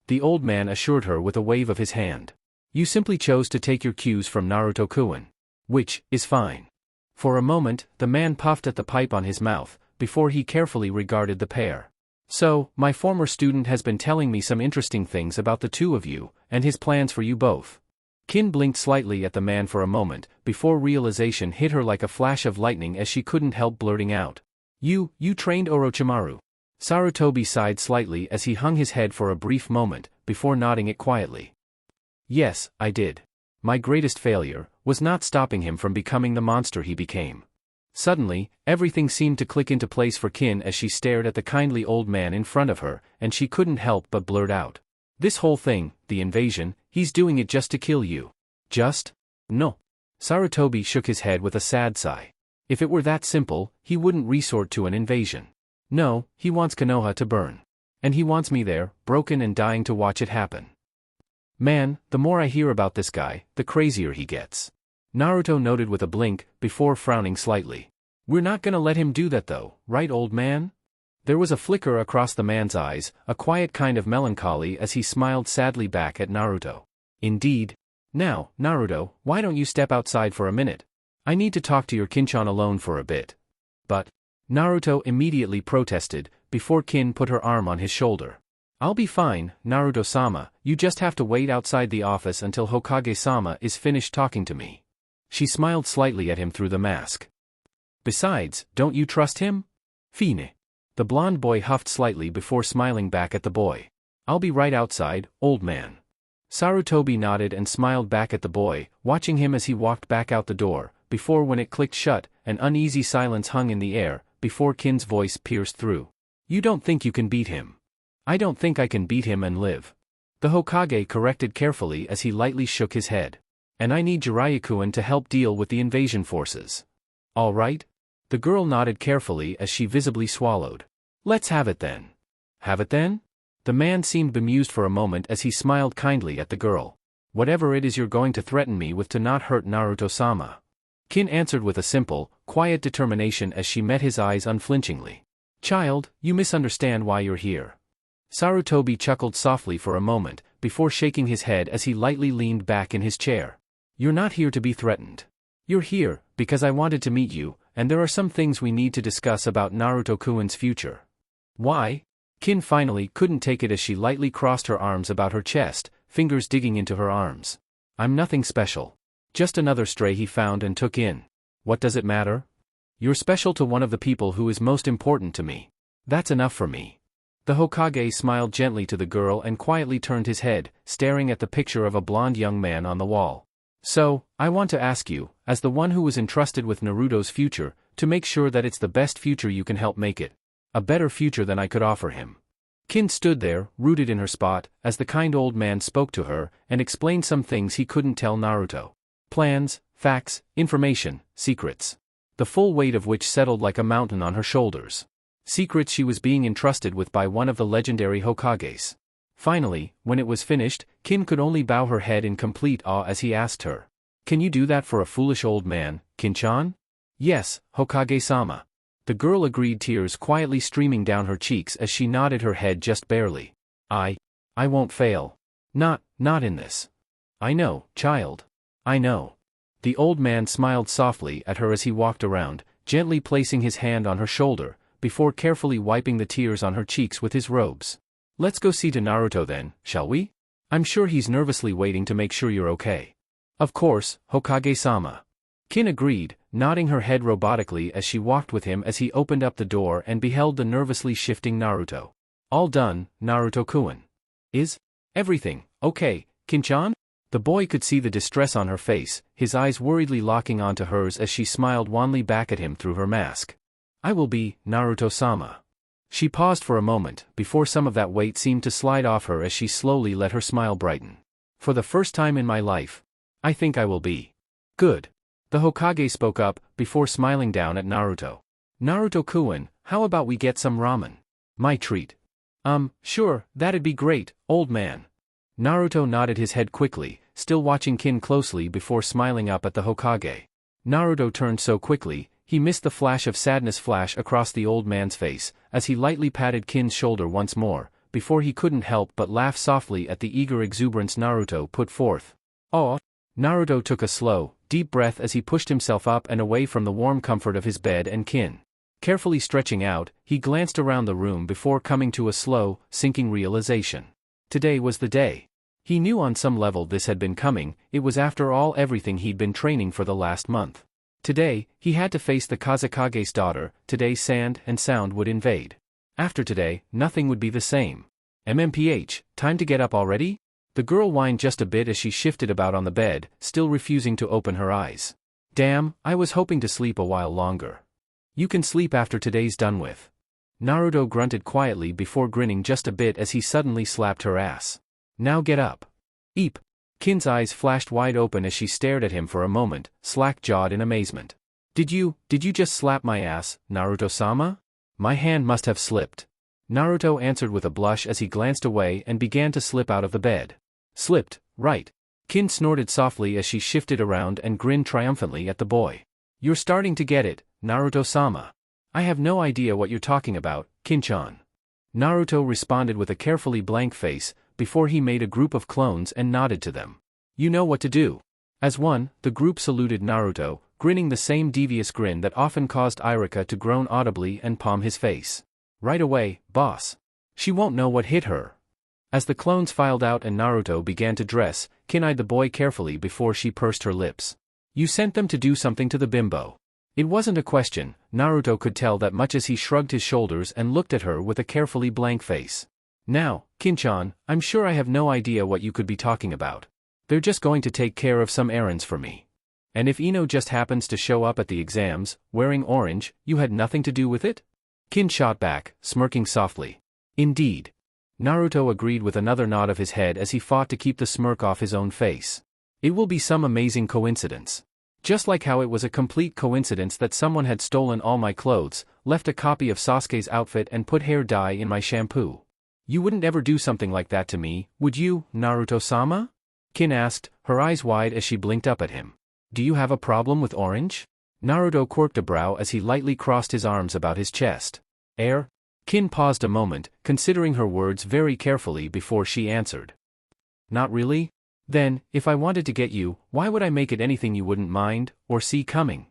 The old man assured her with a wave of his hand. You simply chose to take your cues from Naruto-kun. Which is fine. For a moment, the man puffed at the pipe on his mouth, before he carefully regarded the pair. So, my former student has been telling me some interesting things about the two of you, and his plans for you both. Kin blinked slightly at the man for a moment, before realization hit her like a flash of lightning as she couldn't help blurting out. You trained Orochimaru. Sarutobi sighed slightly as he hung his head for a brief moment, before nodding it quietly. Yes, I did. My greatest failure was not stopping him from becoming the monster he became. Suddenly, everything seemed to click into place for Kin as she stared at the kindly old man in front of her, and she couldn't help but blurt out. This whole thing, the invasion, he's doing it just to kill you. Just? No. Sarutobi shook his head with a sad sigh. If it were that simple, he wouldn't resort to an invasion. No, he wants Konoha to burn. And he wants me there, broken and dying to watch it happen. Man, the more I hear about this guy, the crazier he gets. Naruto noted with a blink, before frowning slightly. We're not gonna let him do that though, right old man? There was a flicker across the man's eyes, a quiet kind of melancholy as he smiled sadly back at Naruto. Indeed. Now, Naruto, why don't you step outside for a minute? I need to talk to your Kin-chan alone for a bit. But Naruto immediately protested, before Kin put her arm on his shoulder. I'll be fine, Naruto-sama, you just have to wait outside the office until Hokage-sama is finished talking to me. She smiled slightly at him through the mask. Besides, don't you trust him? Fine. The blonde boy huffed slightly before smiling back at the boy. I'll be right outside, old man. Sarutobi nodded and smiled back at the boy, watching him as he walked back out the door, before when it clicked shut, an uneasy silence hung in the air, before Kin's voice pierced through. You don't think you can beat him? I don't think I can beat him and live. The Hokage corrected carefully as he lightly shook his head. And I need Jiraiya-kun to help deal with the invasion forces. All right? The girl nodded carefully as she visibly swallowed. Let's have it then. Have it then? The man seemed bemused for a moment as he smiled kindly at the girl. Whatever it is you're going to threaten me with to not hurt Naruto-sama. Kin answered with a simple, quiet determination as she met his eyes unflinchingly. Child, you misunderstand why you're here. Sarutobi chuckled softly for a moment, before shaking his head as he lightly leaned back in his chair. You're not here to be threatened. You're here, because I wanted to meet you, and there are some things we need to discuss about Naruto-kun's future. Why? Kin finally couldn't take it as she lightly crossed her arms about her chest, fingers digging into her arms. I'm nothing special. Just another stray he found and took in. What does it matter? You're special to one of the people who is most important to me. That's enough for me. The Hokage smiled gently to the girl and quietly turned his head, staring at the picture of a blonde young man on the wall. So, I want to ask you, as the one who was entrusted with Naruto's future, to make sure that it's the best future you can help make it. A better future than I could offer him. Kin stood there, rooted in her spot, as the kind old man spoke to her, and explained some things he couldn't tell Naruto. Plans, facts, information, secrets. The full weight of which settled like a mountain on her shoulders. Secrets she was being entrusted with by one of the legendary Hokages. Finally, when it was finished, Kin could only bow her head in complete awe as he asked her. Can you do that for a foolish old man, Kin-chan? Yes, Hokage-sama. The girl agreed, tears quietly streaming down her cheeks as she nodded her head just barely. I won't fail. Not in this. I know, child. I know. The old man smiled softly at her as he walked around, gently placing his hand on her shoulder, before carefully wiping the tears on her cheeks with his robes. Let's go see to Naruto then, shall we? I'm sure he's nervously waiting to make sure you're okay. Of course, Hokage-sama. Kin agreed, nodding her head robotically as she walked with him as he opened up the door and beheld the nervously shifting Naruto. All done, Naruto-kun. Is everything okay, Kin-chan? The boy could see the distress on her face, his eyes worriedly locking onto hers as she smiled wanly back at him through her mask. I will be, Naruto-sama. She paused for a moment, before some of that weight seemed to slide off her as she slowly let her smile brighten. For the first time in my life, I think I will be. Good. The Hokage spoke up, before smiling down at Naruto. Naruto-kun, how about we get some ramen? My treat. Sure, that'd be great, old man. Naruto nodded his head quickly, still watching Kin closely before smiling up at the Hokage. Naruto turned so quickly, he missed the flash of sadness flash across the old man's face, as he lightly patted Kin's shoulder once more, before he couldn't help but laugh softly at the eager exuberance Naruto put forth. Oh! Naruto took a slow, deep breath as he pushed himself up and away from the warm comfort of his bed and Kin. Carefully stretching out, he glanced around the room before coming to a slow, sinking realization. Today was the day. He knew on some level this had been coming, it was after all everything he'd been training for the last month. Today, he had to face the Kazekage's daughter, today sand and sound would invade. After today, nothing would be the same. NBH, time to get up already? The girl whined just a bit as she shifted about on the bed, still refusing to open her eyes. Damn, I was hoping to sleep a while longer. You can sleep after today's done with. Naruto grunted quietly before grinning just a bit as he suddenly slapped her ass. Now get up. Eep. Kin's eyes flashed wide open as she stared at him for a moment, slack-jawed in amazement. Did you just slap my ass, Naruto-sama? My hand must have slipped. Naruto answered with a blush as he glanced away and began to slip out of the bed. Slipped, right. Kin snorted softly as she shifted around and grinned triumphantly at the boy. You're starting to get it, Naruto-sama. I have no idea what you're talking about, Kin-chan. Naruto responded with a carefully blank face, before he made a group of clones and nodded to them. You know what to do. As one, the group saluted Naruto, grinning the same devious grin that often caused Irika to groan audibly and palm his face. Right away, boss. She won't know what hit her. As the clones filed out and Naruto began to dress, Kin eyed the boy carefully before she pursed her lips. You sent them to do something to the bimbo. It wasn't a question, Naruto could tell that much as he shrugged his shoulders and looked at her with a carefully blank face. Now, Kin-chan, I'm sure I have no idea what you could be talking about. They're just going to take care of some errands for me. And if Ino just happens to show up at the exams, wearing orange, you had nothing to do with it? Kin shot back, smirking softly. Indeed. Naruto agreed with another nod of his head as he fought to keep the smirk off his own face. It will be some amazing coincidence. Just like how it was a complete coincidence that someone had stolen all my clothes, left a copy of Sasuke's outfit and put hair dye in my shampoo. You wouldn't ever do something like that to me, would you, Naruto-sama? Kin asked, her eyes wide as she blinked up at him. Do you have a problem with orange? Naruto quirked a brow as he lightly crossed his arms about his chest. Kin paused a moment, considering her words very carefully before she answered. Not really? Then, if I wanted to get you, why would I make it anything you wouldn't mind, or see coming?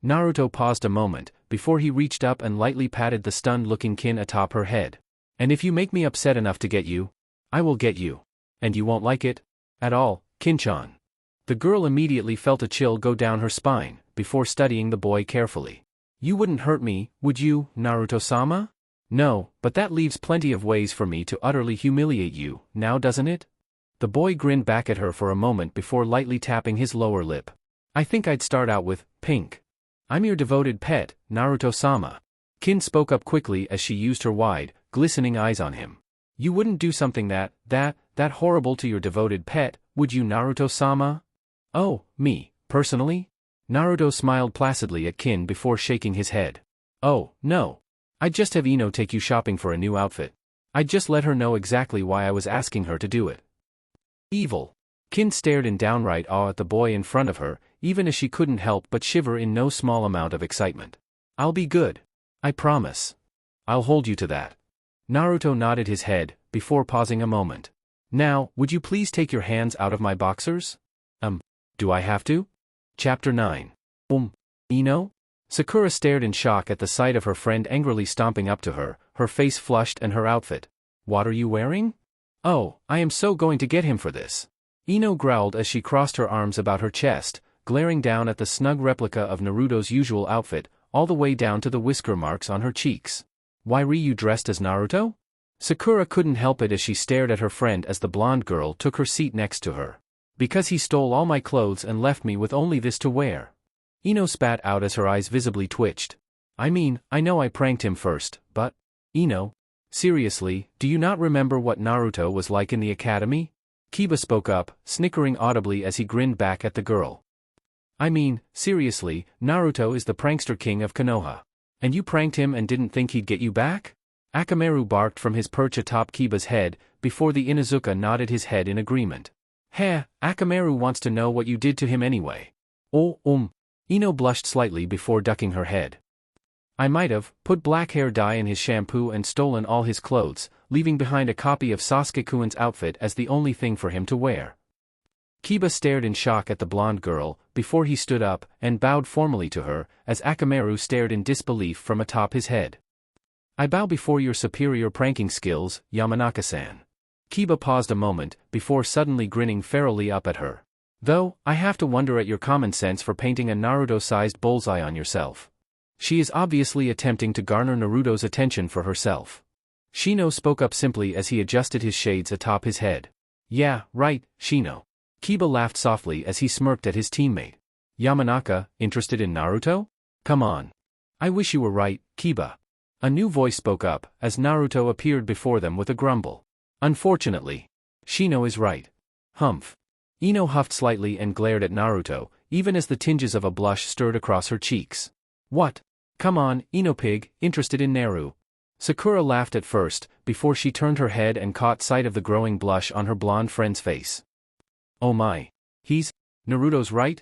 Naruto paused a moment, before he reached up and lightly patted the stunned-looking Kin atop her head. And if you make me upset enough to get you, I will get you. And you won't like it? At all, Kin-chan. The girl immediately felt a chill go down her spine, before studying the boy carefully. You wouldn't hurt me, would you, Naruto-sama? No, but that leaves plenty of ways for me to utterly humiliate you, now doesn't it? The boy grinned back at her for a moment before lightly tapping his lower lip. I think I'd start out with, pink. I'm your devoted pet, Naruto-sama. Kin spoke up quickly as she used her wide, glistening eyes on him. You wouldn't do something that horrible to your devoted pet, would you, Naruto-sama? Oh, me, personally? Naruto smiled placidly at Kin before shaking his head. Oh, no. I'd just have Ino take you shopping for a new outfit. I'd just let her know exactly why I was asking her to do it. Evil. Kin stared in downright awe at the boy in front of her, even as she couldn't help but shiver in no small amount of excitement. I'll be good. I promise. I'll hold you to that. Naruto nodded his head, before pausing a moment. Now, would you please take your hands out of my boxers? Do I have to? Chapter 9. Ino? Sakura stared in shock at the sight of her friend angrily stomping up to her, her face flushed and her outfit. What are you wearing? Oh, I am so going to get him for this. Ino growled as she crossed her arms about her chest, glaring down at the snug replica of Naruto's usual outfit, all the way down to the whisker marks on her cheeks. Why are you dressed as Naruto? Sakura couldn't help it as she stared at her friend as the blonde girl took her seat next to her. Because he stole all my clothes and left me with only this to wear. Ino spat out as her eyes visibly twitched. I mean, I know I pranked him first, but… Ino? Seriously, do you not remember what Naruto was like in the academy? Kiba spoke up, snickering audibly as he grinned back at the girl. I mean, seriously, Naruto is the prankster king of Konoha. And you pranked him and didn't think he'd get you back? Akamaru barked from his perch atop Kiba's head, before the Inuzuka nodded his head in agreement. Heh, Akamaru wants to know what you did to him anyway. Oh, Ino blushed slightly before ducking her head. I might have put black hair dye in his shampoo and stolen all his clothes, leaving behind a copy of Sasuke-kun's outfit as the only thing for him to wear. Kiba stared in shock at the blonde girl, before he stood up and bowed formally to her, as Akamaru stared in disbelief from atop his head. I bow before your superior pranking skills, Yamanaka-san. Kiba paused a moment, before suddenly grinning ferally up at her. Though, I have to wonder at your common sense for painting a Naruto-sized bullseye on yourself. She is obviously attempting to garner Naruto's attention for herself. Shino spoke up simply as he adjusted his shades atop his head. Yeah, right, Shino. Kiba laughed softly as he smirked at his teammate. Yamanaka, interested in Naruto? Come on. I wish you were right, Kiba. A new voice spoke up, as Naruto appeared before them with a grumble. Unfortunately. Shino is right. Humph. Ino huffed slightly and glared at Naruto, even as the tinges of a blush stirred across her cheeks. What? Come on, Ino pig, interested in Naru. Sakura laughed at first, before she turned her head and caught sight of the growing blush on her blonde friend's face. Oh my. Naruto's right?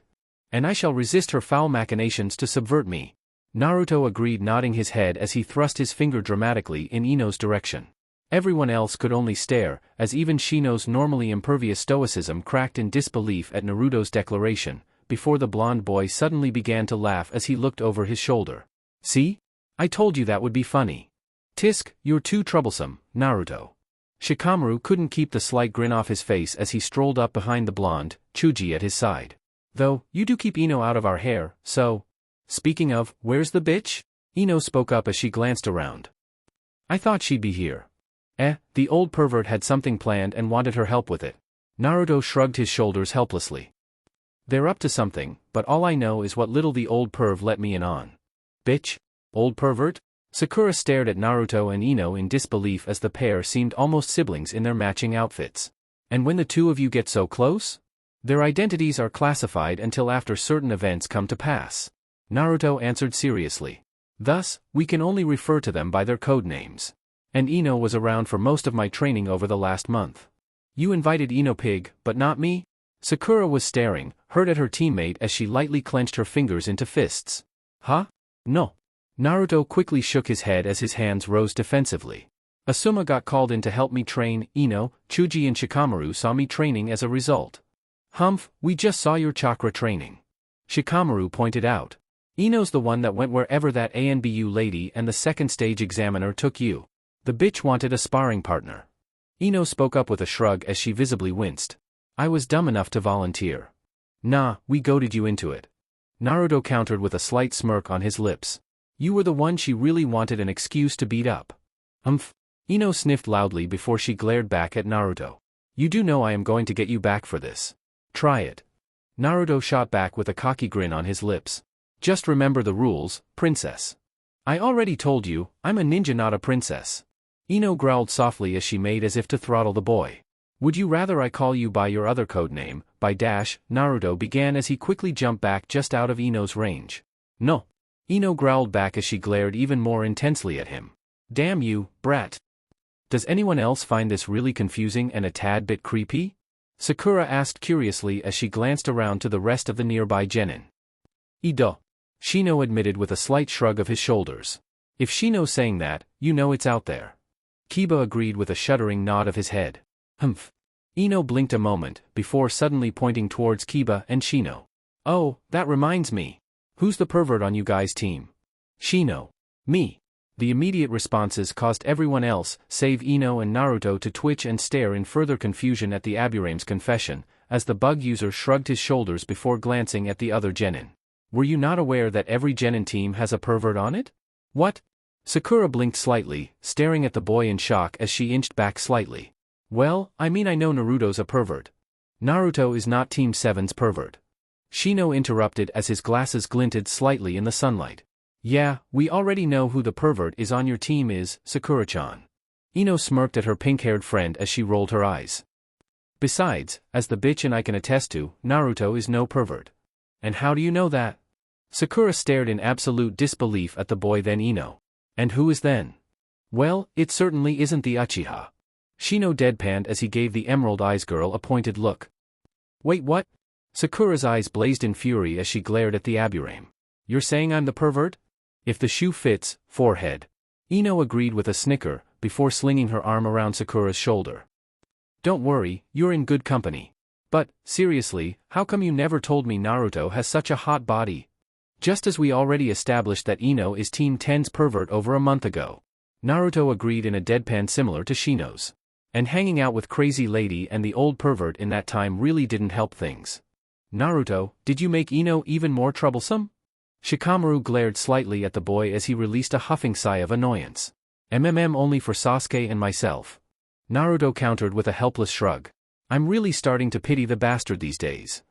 And I shall resist her foul machinations to subvert me. Naruto agreed, nodding his head as he thrust his finger dramatically in Ino's direction. Everyone else could only stare, as even Shino's normally impervious stoicism cracked in disbelief at Naruto's declaration, before the blonde boy suddenly began to laugh as he looked over his shoulder. See? I told you that would be funny. Tisk, you're too troublesome, Naruto. Shikamaru couldn't keep the slight grin off his face as he strolled up behind the blonde, Chuji at his side. Though, you do keep Ino out of our hair, so… Speaking of, where's the bitch? Ino spoke up as she glanced around. I thought she'd be here. The old pervert had something planned and wanted her help with it. Naruto shrugged his shoulders helplessly. They're up to something, but all I know is what little the old perv let me in on. Bitch? Old pervert? Sakura stared at Naruto and Ino in disbelief as the pair seemed almost siblings in their matching outfits. And when the two of you get so close? Their identities are classified until after certain events come to pass. Naruto answered seriously. Thus, we can only refer to them by their code names. And Ino was around for most of my training over the last month. You invited Ino pig, but not me? Sakura was staring, hurt at her teammate as she lightly clenched her fingers into fists. Huh? No. Naruto quickly shook his head as his hands rose defensively. Asuma got called in to help me train, Ino, Chuji and Shikamaru saw me training as a result. Humph, we just saw your chakra training. Shikamaru pointed out. Ino's the one that went wherever that ANBU lady and the second stage examiner took you. The bitch wanted a sparring partner. Ino spoke up with a shrug as she visibly winced. I was dumb enough to volunteer. Nah, we goaded you into it. Naruto countered with a slight smirk on his lips. You were the one she really wanted an excuse to beat up. Humph. Ino sniffed loudly before she glared back at Naruto. You do know I am going to get you back for this. Try it. Naruto shot back with a cocky grin on his lips. Just remember the rules, princess. I already told you, I'm a ninja not a princess. Ino growled softly as she made as if to throttle the boy. Would you rather I call you by your other code name, by Dash? Naruto began as he quickly jumped back just out of Ino's range. No. Ino growled back as she glared even more intensely at him. Damn you, brat. Does anyone else find this really confusing and a tad bit creepy? Sakura asked curiously as she glanced around to the rest of the nearby genin. Ido. Shino admitted with a slight shrug of his shoulders. If Shino's saying that, you know it's out there. Kiba agreed with a shuddering nod of his head. Humph. Ino blinked a moment, before suddenly pointing towards Kiba and Shino. Oh, that reminds me. Who's the pervert on you guys' team? Shino. Me. The immediate responses caused everyone else, save Ino and Naruto, to twitch and stare in further confusion at the Aburame's confession, as the bug user shrugged his shoulders before glancing at the other genin. Were you not aware that every genin team has a pervert on it? What? Sakura blinked slightly, staring at the boy in shock as she inched back slightly. Well, I mean I know Naruto's a pervert. Naruto is not Team 7's pervert. Shino interrupted as his glasses glinted slightly in the sunlight. Yeah, we already know who the pervert is on your team is, Sakura-chan. Ino smirked at her pink-haired friend as she rolled her eyes. Besides, as the bitch and I can attest to, Naruto is no pervert. And how do you know that? Sakura stared in absolute disbelief at the boy, then Ino. And who is then? Well, it certainly isn't the Uchiha. Shino deadpanned as he gave the Emerald Eyes girl a pointed look. Wait, what? Sakura's eyes blazed in fury as she glared at the Aburame. You're saying I'm the pervert? If the shoe fits, forehead. Ino agreed with a snicker, before slinging her arm around Sakura's shoulder. Don't worry, you're in good company. But, seriously, how come you never told me Naruto has such a hot body? Just as we already established that Ino is Team 10's pervert over a month ago. Naruto agreed in a deadpan similar to Shino's. And hanging out with Crazy Lady and the old pervert in that time really didn't help things. Naruto, did you make Ino even more troublesome? Shikamaru glared slightly at the boy as he released a huffing sigh of annoyance. Only for Sasuke and myself. Naruto countered with a helpless shrug. I'm really starting to pity the bastard these days.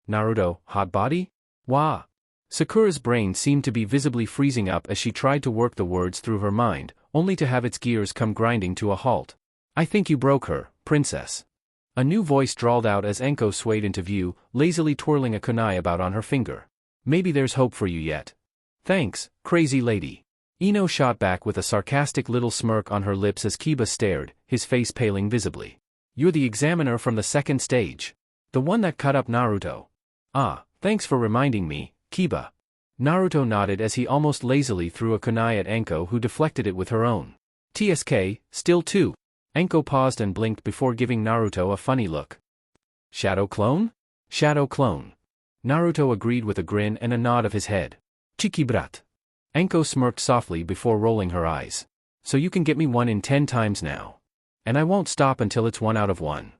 Naruto, hot body? Wah! Sakura's brain seemed to be visibly freezing up as she tried to work the words through her mind, only to have its gears come grinding to a halt. I think you broke her, princess. A new voice drawled out as Enko swayed into view, lazily twirling a kunai about on her finger. Maybe there's hope for you yet. Thanks, Crazy Lady. Ino shot back with a sarcastic little smirk on her lips as Kiba stared, his face paling visibly. You're the examiner from the second stage. The one that cut up Naruto. Ah, thanks for reminding me, Kiba. Naruto nodded as he almost lazily threw a kunai at Enko, who deflected it with her own. TSK, still too. Enko paused and blinked before giving Naruto a funny look. Shadow clone? Shadow clone. Naruto agreed with a grin and a nod of his head. Chikibrat. Enko smirked softly before rolling her eyes. So you can get me one in 10 times now. And I won't stop until it's 1 out of 1.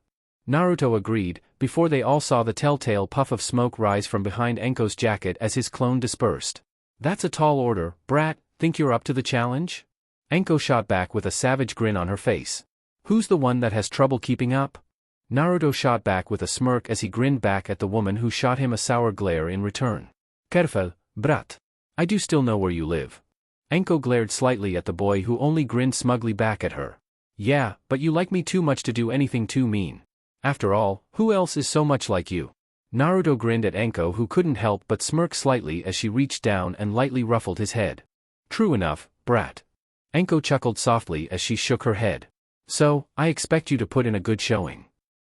Naruto agreed, before they all saw the telltale puff of smoke rise from behind Enko's jacket as his clone dispersed. That's a tall order, brat, think you're up to the challenge? Enko shot back with a savage grin on her face. Who's the one that has trouble keeping up? Naruto shot back with a smirk as he grinned back at the woman who shot him a sour glare in return. Careful, brat. I do still know where you live. Enko glared slightly at the boy who only grinned smugly back at her. Yeah, but you like me too much to do anything too mean. After all, who else is so much like you? Naruto grinned at Enko, who couldn't help but smirk slightly as she reached down and lightly ruffled his head. True enough, brat. Enko chuckled softly as she shook her head. So, I expect you to put in a good showing.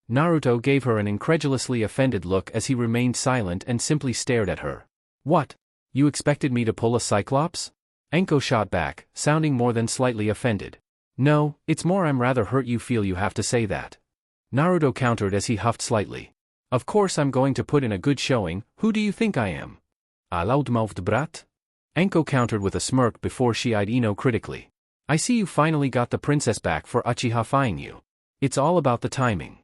Naruto gave her an incredulously offended look as he remained silent and simply stared at her. What? You expected me to pull a Cyclops? Enko shot back, sounding more than slightly offended. No, it's more I'm rather hurt you feel you have to say that. Naruto countered as he huffed slightly. Of course I'm going to put in a good showing, who do you think I am? A loudmouthed brat? Enko countered with a smirk before she eyed Ino critically. I see you finally got the princess back for Uchiha-fying you. It's all about the timing.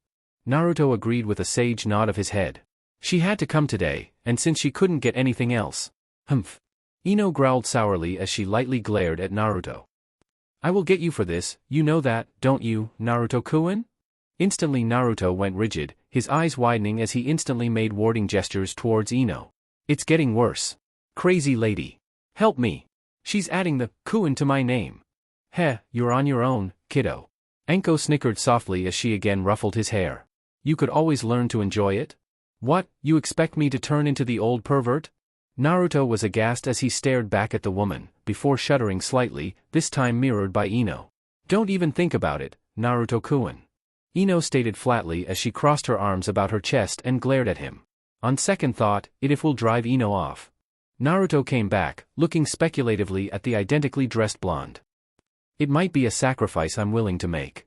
Naruto agreed with a sage nod of his head. She had to come today, and since she couldn't get anything else. Humph. Ino growled sourly as she lightly glared at Naruto. I will get you for this, you know that, don't you, Naruto-kun? Instantly Naruto went rigid, his eyes widening as he instantly made warding gestures towards Ino. It's getting worse. Crazy Lady. Help me. She's adding the kun to my name. Heh, you're on your own, kiddo. Enko snickered softly as she again ruffled his hair. You could always learn to enjoy it? What, you expect me to turn into the old pervert? Naruto was aghast as he stared back at the woman, before shuddering slightly, this time mirrored by Ino. Don't even think about it, Naruto-kun. Ino stated flatly as she crossed her arms about her chest and glared at him. On second thought, it will drive Ino off. Naruto came back, looking speculatively at the identically dressed blonde. It might be a sacrifice I'm willing to make.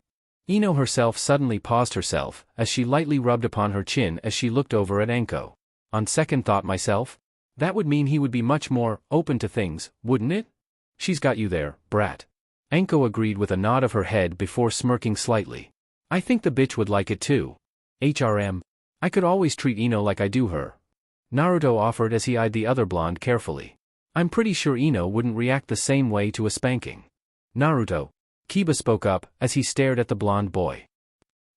Ino herself suddenly paused herself, as she lightly rubbed upon her chin as she looked over at Enko. On second thought myself? That would mean he would be much more open to things, wouldn't it? She's got you there, brat. Enko agreed with a nod of her head before smirking slightly. I think the bitch would like it too. HRM. I could always treat Ino like I do her. Naruto offered as he eyed the other blonde carefully. I'm pretty sure Ino wouldn't react the same way to a spanking. Naruto. Kiba spoke up as he stared at the blonde boy.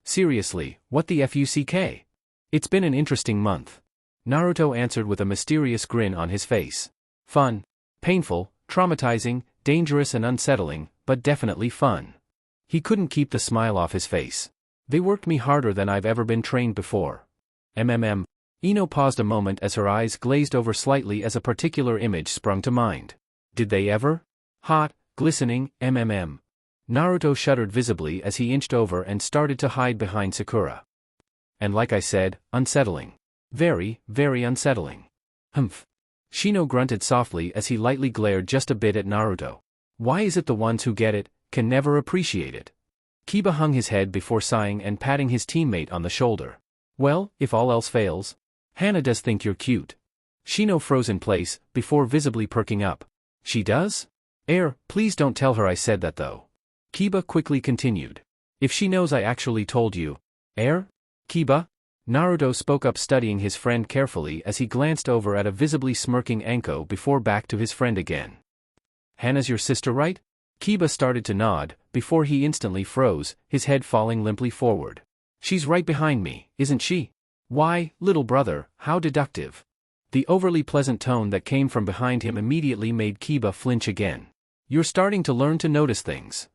Seriously, what the fuck? It's been an interesting month. Naruto answered with a mysterious grin on his face. Fun. Painful, traumatizing, dangerous and unsettling, but definitely fun. He couldn't keep the smile off his face. They worked me harder than I've ever been trained before. Ino paused a moment as her eyes glazed over slightly as a particular image sprung to mind. Did they ever? Hot, glistening, Naruto shuddered visibly as he inched over and started to hide behind Sakura. And like I said, unsettling. Very, very unsettling. Humph. Shino grunted softly as he lightly glared just a bit at Naruto. Why is it the ones who get it, can never appreciate it? Kiba hung his head before sighing and patting his teammate on the shoulder. Well, if all else fails. Hana does think you're cute. Shino froze in place, before visibly perking up. She does? Please don't tell her I said that though. Kiba quickly continued. If she knows I actually told you. Kiba? Naruto spoke up, studying his friend carefully as he glanced over at a visibly smirking Anko before back to his friend again. Hana's your sister, right? Kiba started to nod, before he instantly froze, his head falling limply forward. She's right behind me, isn't she? Why, little brother, how deductive. The overly pleasant tone that came from behind him immediately made Kiba flinch again. You're starting to learn to notice things.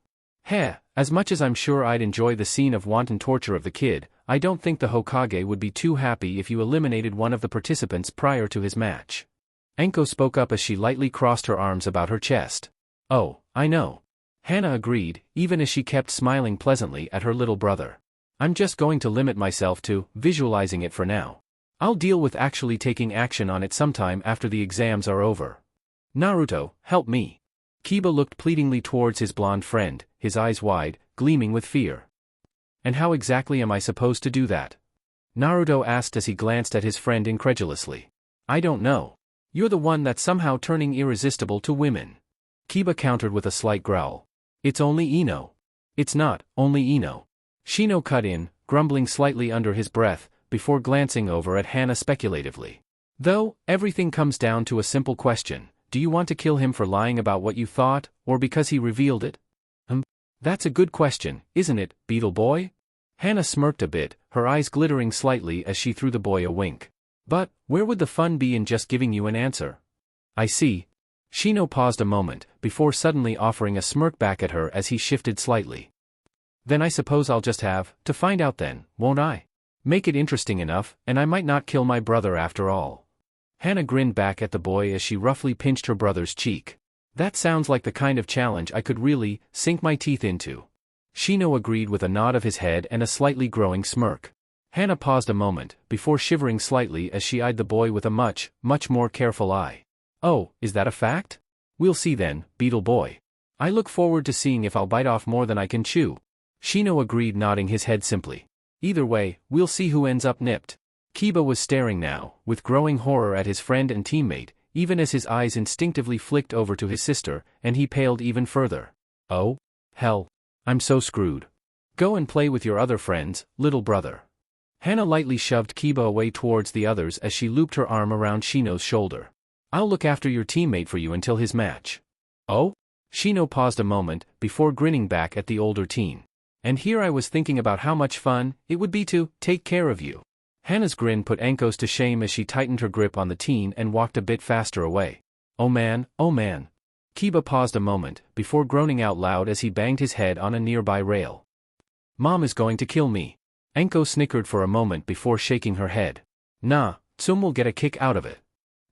As much as I'm sure I'd enjoy the scene of wanton torture of the kid, I don't think the Hokage would be too happy if you eliminated one of the participants prior to his match. Anko spoke up as she lightly crossed her arms about her chest. Oh, I know. Hana agreed, even as she kept smiling pleasantly at her little brother. I'm just going to limit myself to visualizing it for now. I'll deal with actually taking action on it sometime after the exams are over. Naruto, help me. Kiba looked pleadingly towards his blonde friend, his eyes wide, gleaming with fear. And how exactly am I supposed to do that? Naruto asked as he glanced at his friend incredulously. I don't know. You're the one that's somehow turning irresistible to women. Kiba countered with a slight growl. It's only Ino. It's not, only Ino. Shino cut in, grumbling slightly under his breath, before glancing over at Hana speculatively. Though, everything comes down to a simple question. Do you want to kill him for lying about what you thought, or because he revealed it? That's a good question, isn't it, Beetle Boy? Hana smirked a bit, her eyes glittering slightly as she threw the boy a wink. But, where would the fun be in just giving you an answer? I see. Shino paused a moment, before suddenly offering a smirk back at her as he shifted slightly. Then I suppose I'll just have to find out then, won't I? Make it interesting enough, and I might not kill my brother after all. Hana grinned back at the boy as she roughly pinched her brother's cheek. That sounds like the kind of challenge I could really sink my teeth into. Shino agreed with a nod of his head and a slightly growing smirk. Hana paused a moment, before shivering slightly as she eyed the boy with a much more careful eye. Oh, is that a fact? We'll see then, Beetle Boy. I look forward to seeing if I'll bite off more than I can chew. Shino agreed, nodding his head simply. Either way, we'll see who ends up nipped. Kiba was staring now, with growing horror at his friend and teammate, even as his eyes instinctively flicked over to his sister, and he paled even further. Oh? Hell. I'm so screwed. Go and play with your other friends, little brother. Hana lightly shoved Kiba away towards the others as she looped her arm around Shino's shoulder. I'll look after your teammate for you until his match. Oh? Shino paused a moment, before grinning back at the older teen. And here I was thinking about how much fun it would be to take care of you. Hana's grin put Ankos to shame as she tightened her grip on the teen and walked a bit faster away. Oh man, oh man. Kiba paused a moment, before groaning out loud as he banged his head on a nearby rail. Mom is going to kill me. Anko snickered for a moment before shaking her head. Nah, Tsum will get a kick out of it.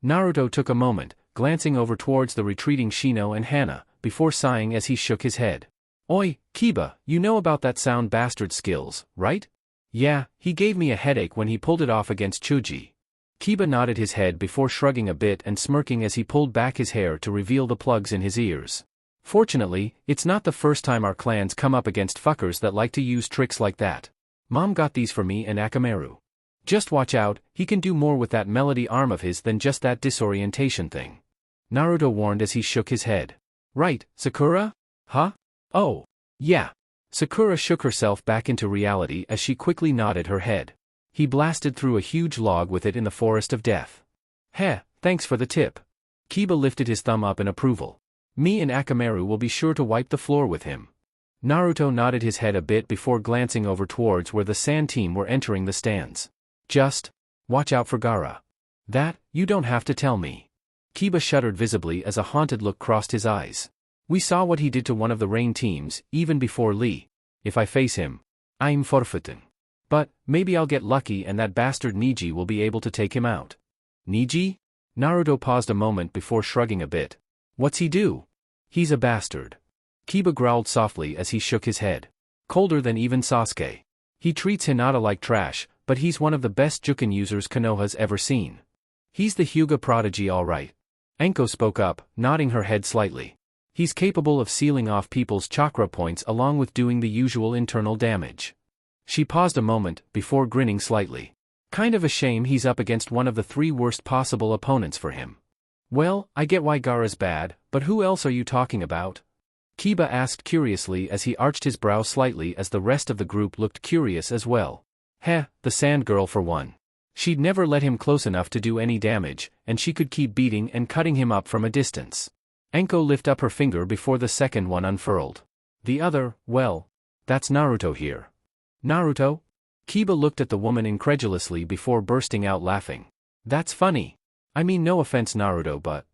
Naruto took a moment, glancing over towards the retreating Shino and Hana, before sighing as he shook his head. Oi, Kiba, you know about that sound bastard's skills, right? Yeah, he gave me a headache when he pulled it off against Chuji. Kiba nodded his head before shrugging a bit and smirking as he pulled back his hair to reveal the plugs in his ears. Fortunately, it's not the first time our clans come up against fuckers that like to use tricks like that. Mom got these for me and Akamaru. Just watch out, he can do more with that melody arm of his than just that disorientation thing. Naruto warned as he shook his head. Right, Sakura? Huh? Oh. Yeah. Sakura shook herself back into reality as she quickly nodded her head. He blasted through a huge log with it in the forest of death. Heh, thanks for the tip. Kiba lifted his thumb up in approval. Me and Akamaru will be sure to wipe the floor with him. Naruto nodded his head a bit before glancing over towards where the sand team were entering the stands. Just watch out for Gaara. That, you don't have to tell me. Kiba shuddered visibly as a haunted look crossed his eyes. We saw what he did to one of the rain teams, even before Lee. If I face him, I'm forfeiting. But, maybe I'll get lucky and that bastard Neji will be able to take him out. Neji? Naruto paused a moment before shrugging a bit. What's he do? He's a bastard. Kiba growled softly as he shook his head. Colder than even Sasuke. He treats Hinata like trash, but he's one of the best Juken users Konoha's ever seen. He's the Hyuga prodigy all right. Anko spoke up, nodding her head slightly. He's capable of sealing off people's chakra points along with doing the usual internal damage. She paused a moment, before grinning slightly. Kind of a shame he's up against one of the 3 worst possible opponents for him. Well, I get why Gaara's bad, but who else are you talking about? Kiba asked curiously as he arched his brow slightly as the rest of the group looked curious as well. Heh, the sand girl for one. She'd never let him close enough to do any damage, and she could keep beating and cutting him up from a distance. Anko lifted up her finger before the second one unfurled. The other, well, that's Naruto here. Naruto? Kiba looked at the woman incredulously before bursting out laughing. That's funny. I mean no offense Naruto but...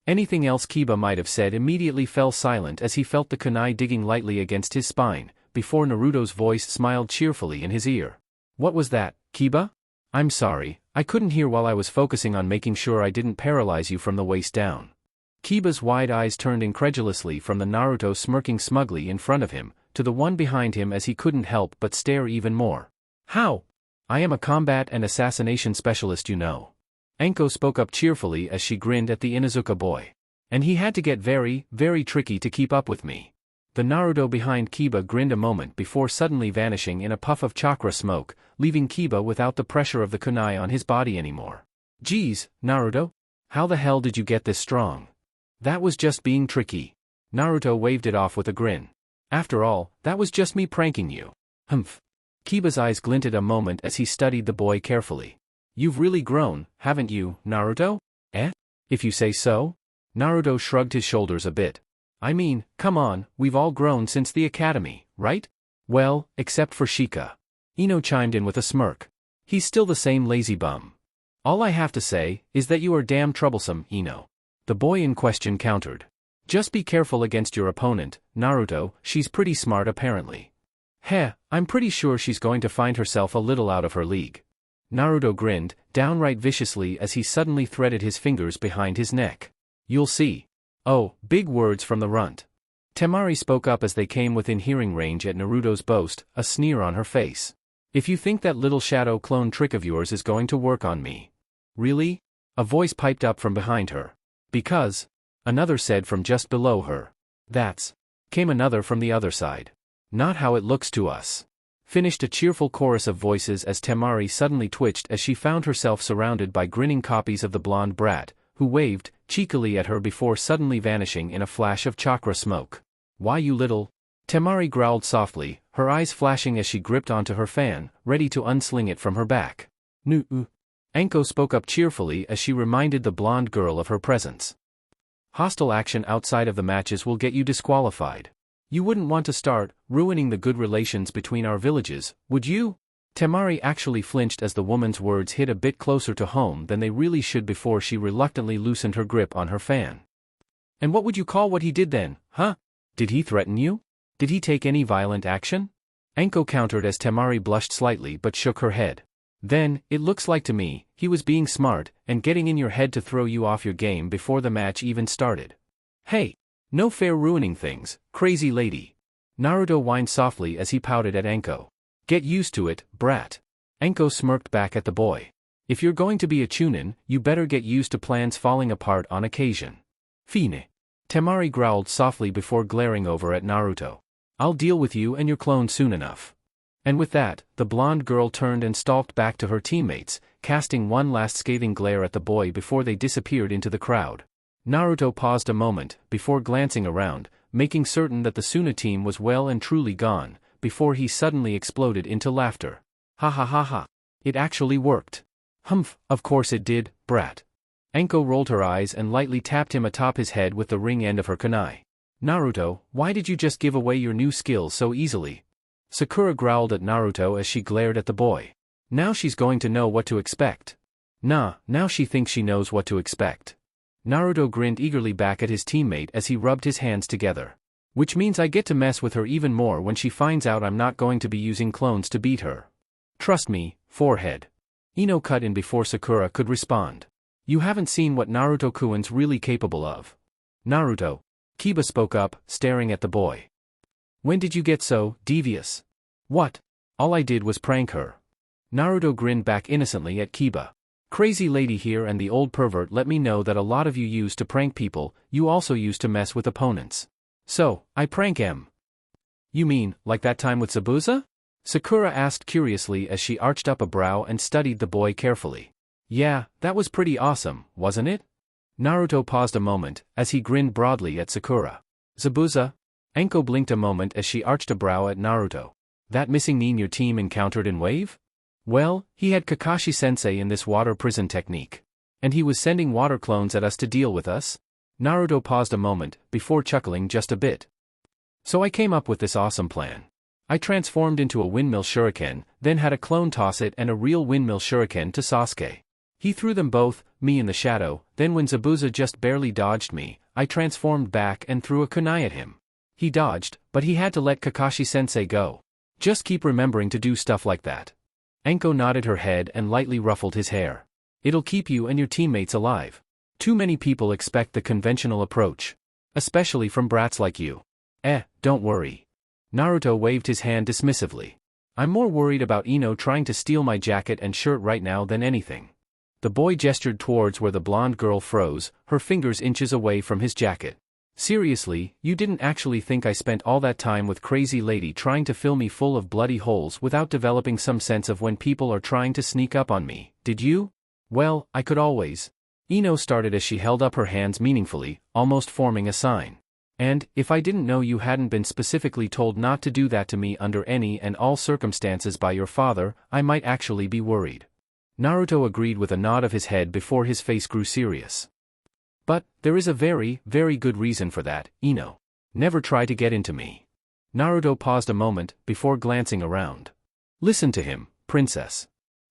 Anything else Kiba might have said immediately fell silent as he felt the kunai digging lightly against his spine, before Naruto's voice smiled cheerfully in his ear. What was that, Kiba? I'm sorry, I couldn't hear while I was focusing on making sure I didn't paralyze you from the waist down. Kiba's wide eyes turned incredulously from the Naruto smirking smugly in front of him, to the one behind him as he couldn't help but stare even more. How? I am a combat and assassination specialist you know. Anko spoke up cheerfully as she grinned at the Inuzuka boy. And he had to get very, very tricky to keep up with me. The Naruto behind Kiba grinned a moment before suddenly vanishing in a puff of chakra smoke, leaving Kiba without the pressure of the kunai on his body anymore. Geez, Naruto? How the hell did you get this strong? That was just being tricky. Naruto waved it off with a grin. After all, that was just me pranking you. Humph. Kiba's eyes glinted a moment as he studied the boy carefully. You've really grown, haven't you, Naruto? Eh? If you say so? Naruto shrugged his shoulders a bit. I mean, come on, we've all grown since the academy, right? Well, except for Shika. Ino chimed in with a smirk. He's still the same lazy bum. All I have to say is that you are damn troublesome, Ino. The boy in question countered. Just be careful against your opponent, Naruto, she's pretty smart apparently. Heh, I'm pretty sure she's going to find herself a little out of her league. Naruto grinned, downright viciously as he suddenly threaded his fingers behind his neck. You'll see. Oh, big words from the runt. Temari spoke up as they came within hearing range at Naruto's boast, a sneer on her face. If you think that little shadow clone trick of yours is going to work on me. Really? A voice piped up from behind her. Because, another said from just below her. That's, came another from the other side. Not how it looks to us. Finished a cheerful chorus of voices as Temari suddenly twitched as she found herself surrounded by grinning copies of the blonde brat, who waved, cheekily at her before suddenly vanishing in a flash of chakra smoke. Why you little? Temari growled softly, her eyes flashing as she gripped onto her fan, ready to unsling it from her back. Nu. Anko spoke up cheerfully as she reminded the blonde girl of her presence. Hostile action outside of the matches will get you disqualified. You wouldn't want to start ruining the good relations between our villages, would you? Temari actually flinched as the woman's words hit a bit closer to home than they really should before she reluctantly loosened her grip on her fan. And what would you call what he did then, huh? Did he threaten you? Did he take any violent action? Anko countered as Temari blushed slightly but shook her head. Then, it looks like to me, he was being smart, and getting in your head to throw you off your game before the match even started. Hey! No fair ruining things, crazy lady. Naruto whined softly as he pouted at Anko. Get used to it, brat. Anko smirked back at the boy. If you're going to be a chunin, you better get used to plans falling apart on occasion. Fine. Temari growled softly before glaring over at Naruto. I'll deal with you and your clone soon enough. And with that, the blonde girl turned and stalked back to her teammates, casting one last scathing glare at the boy before they disappeared into the crowd. Naruto paused a moment, before glancing around, making certain that the Suna team was well and truly gone, before he suddenly exploded into laughter. Ha ha ha ha. It actually worked. Humph, of course it did, brat. Anko rolled her eyes and lightly tapped him atop his head with the ring end of her kunai. Naruto, why did you just give away your new skills so easily? Sakura growled at Naruto as she glared at the boy. Now she's going to know what to expect. Nah, now she thinks she knows what to expect. Naruto grinned eagerly back at his teammate as he rubbed his hands together. Which means I get to mess with her even more when she finds out I'm not going to be using clones to beat her. Trust me, forehead. Ino cut in before Sakura could respond. You haven't seen what Naruto-kun's really capable of. Naruto. Kiba spoke up, staring at the boy. When did you get so devious? What? All I did was prank her. Naruto grinned back innocently at Kiba. Crazy lady here and the old pervert let me know that a lot of you use to prank people, you also use to mess with opponents. So, I prank em. You mean, like that time with Zabuza? Sakura asked curiously as she arched up a brow and studied the boy carefully. Yeah, that was pretty awesome, wasn't it? Naruto paused a moment, as he grinned broadly at Sakura. Zabuza? Anko blinked a moment as she arched a brow at Naruto. That missing nin your team encountered in Wave? Well, he had Kakashi-sensei in this water prison technique. And he was sending water clones at us to deal with us? Naruto paused a moment, before chuckling just a bit. So I came up with this awesome plan. I transformed into a windmill shuriken, then had a clone toss it and a real windmill shuriken to Sasuke. He threw them both, me in the shadow, then when Zabuza just barely dodged me, I transformed back and threw a kunai at him. He dodged, but he had to let Kakashi-sensei go. Just keep remembering to do stuff like that. Anko nodded her head and lightly ruffled his hair. It'll keep you and your teammates alive. Too many people expect the conventional approach. Especially from brats like you. Don't worry. Naruto waved his hand dismissively. I'm more worried about Ino trying to steal my jacket and shirt right now than anything. The boy gestured towards where the blonde girl froze, her fingers inches away from his jacket. Seriously, you didn't actually think I spent all that time with crazy lady trying to fill me full of bloody holes without developing some sense of when people are trying to sneak up on me, did you? Well, I could always. Ino started as she held up her hands meaningfully, almost forming a sign. And, if I didn't know you hadn't been specifically told not to do that to me under any and all circumstances by your father, I might actually be worried. Naruto agreed with a nod of his head before his face grew serious. But, there is a very, very good reason for that, Ino. Never try to get into me. Naruto paused a moment, before glancing around. Listen to him, princess.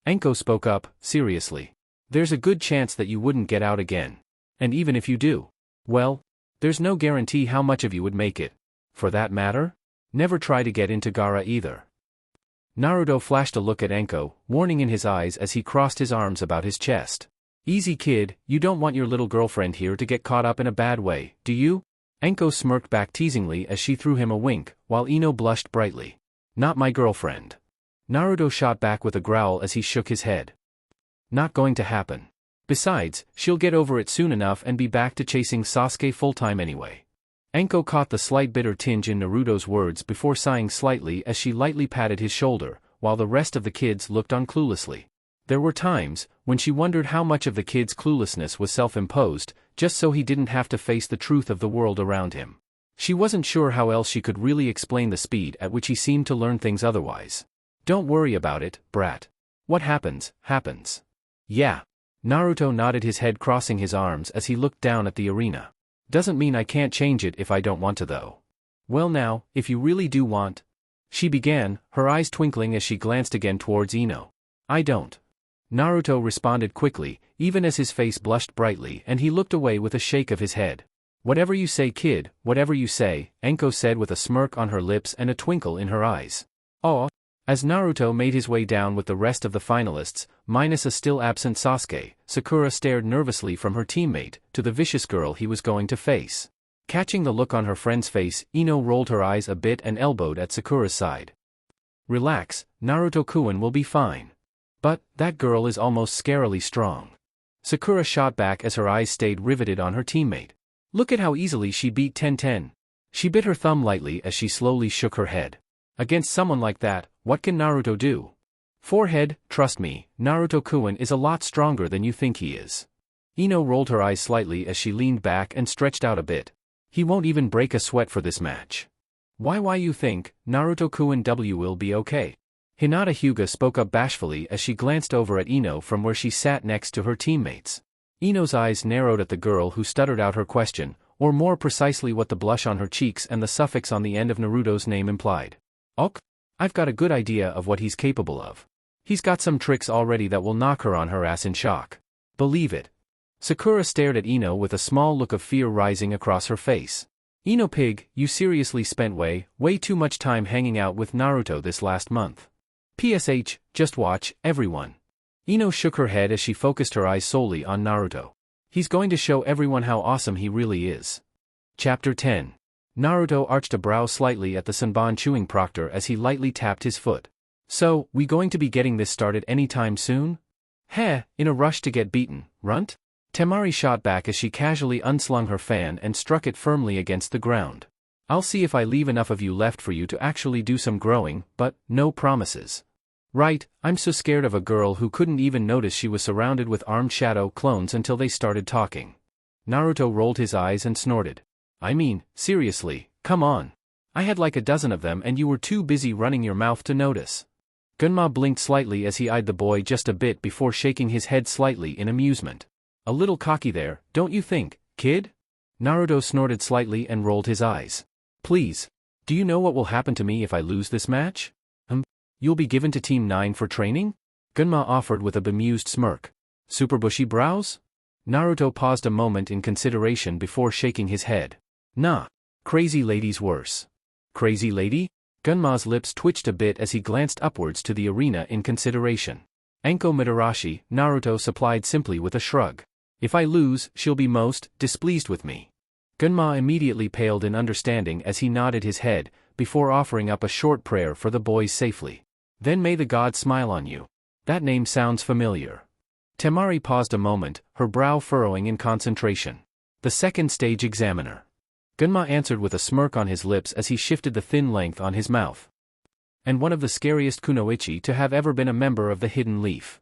Anko spoke up, seriously. There's a good chance that you wouldn't get out again. And even if you do, well, there's no guarantee how much of you would make it. For that matter, never try to get into Gaara either. Naruto flashed a look at Anko, warning in his eyes as he crossed his arms about his chest. Easy kid, you don't want your little girlfriend here to get caught up in a bad way, do you? Anko smirked back teasingly as she threw him a wink, while Ino blushed brightly. Not my girlfriend. Naruto shot back with a growl as he shook his head. Not going to happen. Besides, she'll get over it soon enough and be back to chasing Sasuke full-time anyway. Anko caught the slight bitter tinge in Naruto's words before sighing slightly as she lightly patted his shoulder, while the rest of the kids looked on cluelessly. There were times, when she wondered how much of the kid's cluelessness was self-imposed, just so he didn't have to face the truth of the world around him. She wasn't sure how else she could really explain the speed at which he seemed to learn things otherwise. Don't worry about it, brat. What happens, happens. Yeah. Naruto nodded his head, crossing his arms as he looked down at the arena. Doesn't mean I can't change it if I don't want to though. Well now, if you really do want. She began, her eyes twinkling as she glanced again towards Ino. I don't. Naruto responded quickly, even as his face blushed brightly and he looked away with a shake of his head. Whatever you say kid, whatever you say, Anko said with a smirk on her lips and a twinkle in her eyes. Aw. As Naruto made his way down with the rest of the finalists, minus a still absent Sasuke, Sakura stared nervously from her teammate to the vicious girl he was going to face. Catching the look on her friend's face, Ino rolled her eyes a bit and elbowed at Sakura's side. Relax, Naruto-kun will be fine. But, that girl is almost scarily strong. Sakura shot back as her eyes stayed riveted on her teammate. Look at how easily she beat Ten. She bit her thumb lightly as she slowly shook her head. Against someone like that, what can Naruto do? Forehead, trust me, Naruto-kun is a lot stronger than you think he is. Ino rolled her eyes slightly as she leaned back and stretched out a bit. He won't even break a sweat for this match. Why you think, Naruto-kun will be okay? Hinata Hyuga spoke up bashfully as she glanced over at Ino from where she sat next to her teammates. Ino's eyes narrowed at the girl who stuttered out her question, or more precisely what the blush on her cheeks and the suffix on the end of Naruto's name implied. Ok? I've got a good idea of what he's capable of. He's got some tricks already that will knock her on her ass in shock. Believe it. Sakura stared at Ino with a small look of fear rising across her face. Ino pig, you seriously spent way too much time hanging out with Naruto this last month. PSH, just watch, everyone. Ino shook her head as she focused her eyes solely on Naruto. He's going to show everyone how awesome he really is. Chapter 10. Naruto arched a brow slightly at the Senbon chewing proctor as he lightly tapped his foot. So, we going to be getting this started anytime soon? Heh, in a rush to get beaten, runt? Temari shot back as she casually unslung her fan and struck it firmly against the ground. I'll see if I leave enough of you left for you to actually do some growing, but no promises. Right, I'm so scared of a girl who couldn't even notice she was surrounded with armed shadow clones until they started talking. Naruto rolled his eyes and snorted. I mean, seriously, come on. I had like a dozen of them and you were too busy running your mouth to notice. Gunma blinked slightly as he eyed the boy just a bit before shaking his head slightly in amusement. A little cocky there, don't you think, kid? Naruto snorted slightly and rolled his eyes. Please. Do you know what will happen to me if I lose this match? You'll be given to Team 9 for training? Gunma offered with a bemused smirk. Super bushy brows? Naruto paused a moment in consideration before shaking his head. Nah. Crazy lady's worse. Crazy lady? Gunma's lips twitched a bit as he glanced upwards to the arena in consideration. Anko Mitarashi, Naruto supplied simply with a shrug. If I lose, she'll be most displeased with me. Gunma immediately paled in understanding as he nodded his head, before offering up a short prayer for the boys safely. Then may the gods smile on you. That name sounds familiar. Temari paused a moment, her brow furrowing in concentration. The second stage examiner. Gunma answered with a smirk on his lips as he shifted the thin length on his mouth. And one of the scariest kunoichi to have ever been a member of the Hidden Leaf.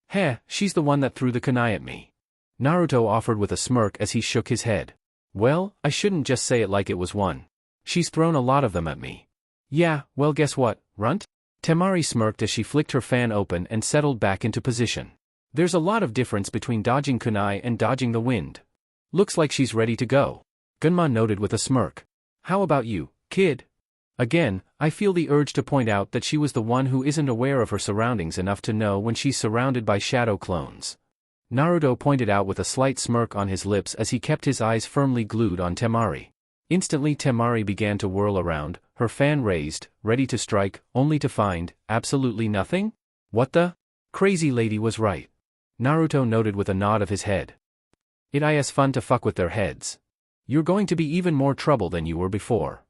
Heh, she's the one that threw the kunai at me. Naruto offered with a smirk as he shook his head. Well, I shouldn't just say it like it was one. She's thrown a lot of them at me. Yeah, well guess what, runt? Temari smirked as she flicked her fan open and settled back into position. There's a lot of difference between dodging kunai and dodging the wind. Looks like she's ready to go. Gunma noted with a smirk. How about you, kid? Again, I feel the urge to point out that she was the one who isn't aware of her surroundings enough to know when she's surrounded by shadow clones. Naruto pointed out with a slight smirk on his lips as he kept his eyes firmly glued on Temari. Instantly Temari began to whirl around, her fan raised, ready to strike, only to find, absolutely nothing? What the? Crazy lady was right. Naruto noted with a nod of his head. It is fun to fuck with their heads. You're going to be even more trouble than you were before.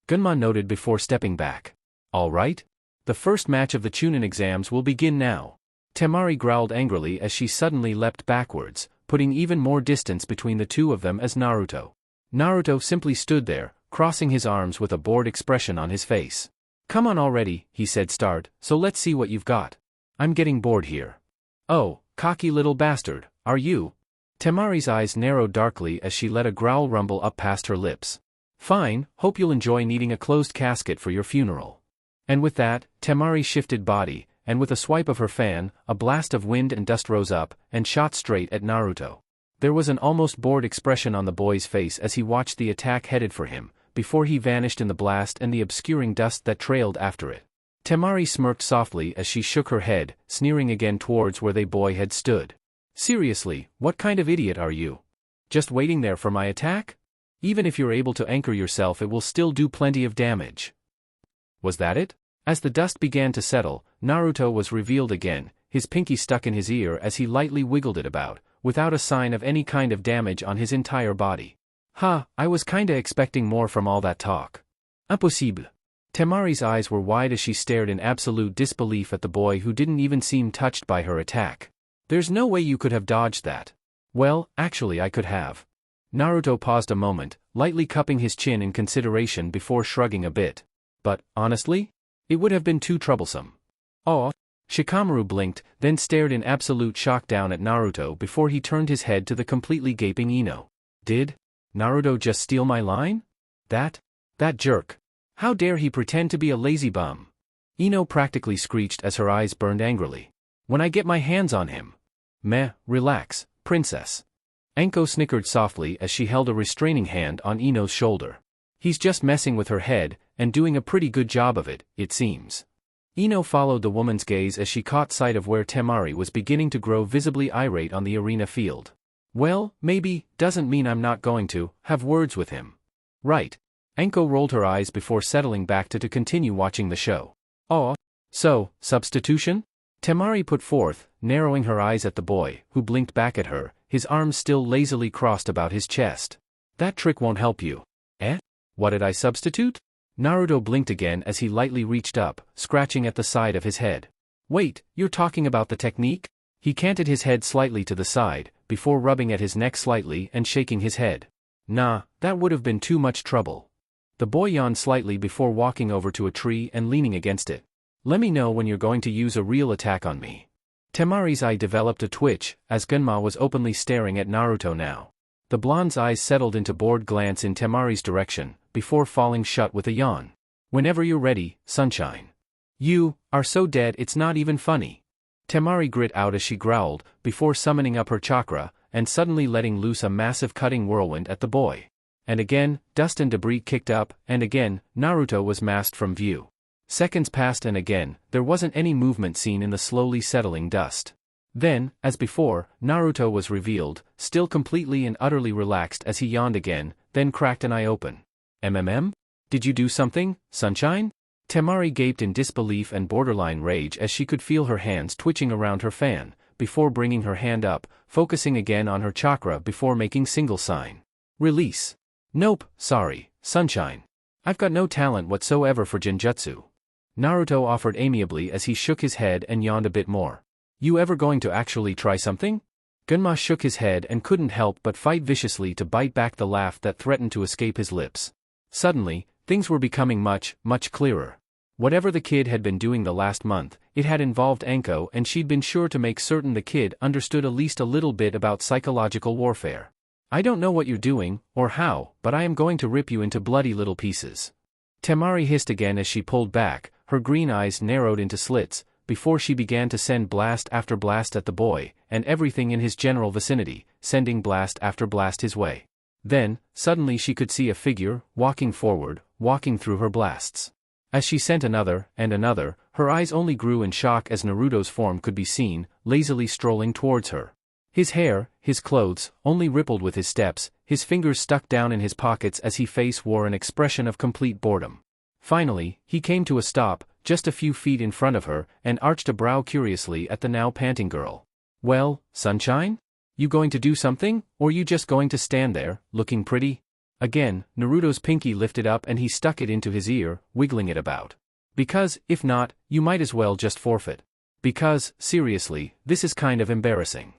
Gunma noted before stepping back. Alright? The first match of the Chunin exams will begin now. Temari growled angrily as she suddenly leapt backwards, putting even more distance between the two of them as Naruto. Naruto simply stood there, crossing his arms with a bored expression on his face. Come on already, he said start, so let's see what you've got. I'm getting bored here. Oh, cocky little bastard, are you? Temari's eyes narrowed darkly as she let a growl rumble up past her lips. Fine, hope you'll enjoy needing a closed casket for your funeral. And with that, Temari shifted body, and with a swipe of her fan, a blast of wind and dust rose up, and shot straight at Naruto. There was an almost bored expression on the boy's face as he watched the attack headed for him, before he vanished in the blast and the obscuring dust that trailed after it. Temari smirked softly as she shook her head, sneering again towards where the boy had stood. Seriously, what kind of idiot are you? Just waiting there for my attack? Even if you're able to anchor yourself it will still do plenty of damage. Was that it? As the dust began to settle, Naruto was revealed again, his pinky stuck in his ear as he lightly wiggled it about, without a sign of any kind of damage on his entire body. I was kinda expecting more from all that talk. Impossible. Temari's eyes were wide as she stared in absolute disbelief at the boy who didn't even seem touched by her attack. There's no way you could have dodged that. Well, actually I could have. Naruto paused a moment, lightly cupping his chin in consideration before shrugging a bit. But, honestly? It would have been too troublesome. Oh. Shikamaru blinked, then stared in absolute shock down at Naruto before he turned his head to the completely gaping Ino. Did Naruto just steal my line? That jerk. How dare he pretend to be a lazy bum? Ino practically screeched as her eyes burned angrily. When I get my hands on him. Meh, relax, princess. Anko snickered softly as she held a restraining hand on Ino's shoulder. He's just messing with her head, and doing a pretty good job of it, it seems. Ino followed the woman's gaze as she caught sight of where Temari was beginning to grow visibly irate on the arena field. Well, maybe, doesn't mean I'm not going to have words with him. Right. Anko rolled her eyes before settling back to continue watching the show. Oh. So, substitution? Temari put forth, narrowing her eyes at the boy, who blinked back at her, his arms still lazily crossed about his chest. That trick won't help you. Eh? What did I substitute? Naruto blinked again as he lightly reached up, scratching at the side of his head. Wait, you're talking about the technique? He canted his head slightly to the side, before rubbing at his neck slightly and shaking his head. Nah, that would have been too much trouble. The boy yawned slightly before walking over to a tree and leaning against it. Let me know when you're going to use a real attack on me. Temari's eye developed a twitch, as Gunma was openly staring at Naruto now. The blonde's eyes settled into bored glance in Temari's direction, before falling shut with a yawn. Whenever you're ready, sunshine. You are so dead it's not even funny. Temari grit out as she growled, before summoning up her chakra, and suddenly letting loose a massive cutting whirlwind at the boy. And again, dust and debris kicked up, and again, Naruto was masked from view. Seconds passed and again, there wasn't any movement seen in the slowly settling dust. Then, as before, Naruto was revealed, still completely and utterly relaxed as he yawned again, then cracked an eye open. MMM? Did you do something, sunshine? Temari gaped in disbelief and borderline rage as she could feel her hands twitching around her fan, before bringing her hand up, focusing again on her chakra before making single sign. Release. Nope, sorry, sunshine. I've got no talent whatsoever for genjutsu. Naruto offered amiably as he shook his head and yawned a bit more. You ever going to actually try something? Gunma shook his head and couldn't help but fight viciously to bite back the laugh that threatened to escape his lips. Suddenly, things were becoming much clearer. Whatever the kid had been doing the last month, it had involved Anko and she'd been sure to make certain the kid understood at least a little bit about psychological warfare. I don't know what you're doing, or how, but I am going to rip you into bloody little pieces. Temari hissed again as she pulled back, her green eyes narrowed into slits, before she began to send blast after blast at the boy, and everything in his general vicinity, sending blast after blast his way. Then, suddenly she could see a figure, walking forward, walking through her blasts. As she sent another, and another, her eyes only grew in shock as Naruto's form could be seen, lazily strolling towards her. His hair, his clothes, only rippled with his steps, his fingers stuck down in his pockets as his face wore an expression of complete boredom. Finally, he came to a stop, just a few feet in front of her, and arched a brow curiously at the now panting girl. Well, sunshine? You going to do something, or you just going to stand there, looking pretty? Again, Naruto's pinky lifted up and he stuck it into his ear, wiggling it about. Because, if not, you might as well just forfeit. Because, seriously, this is kind of embarrassing.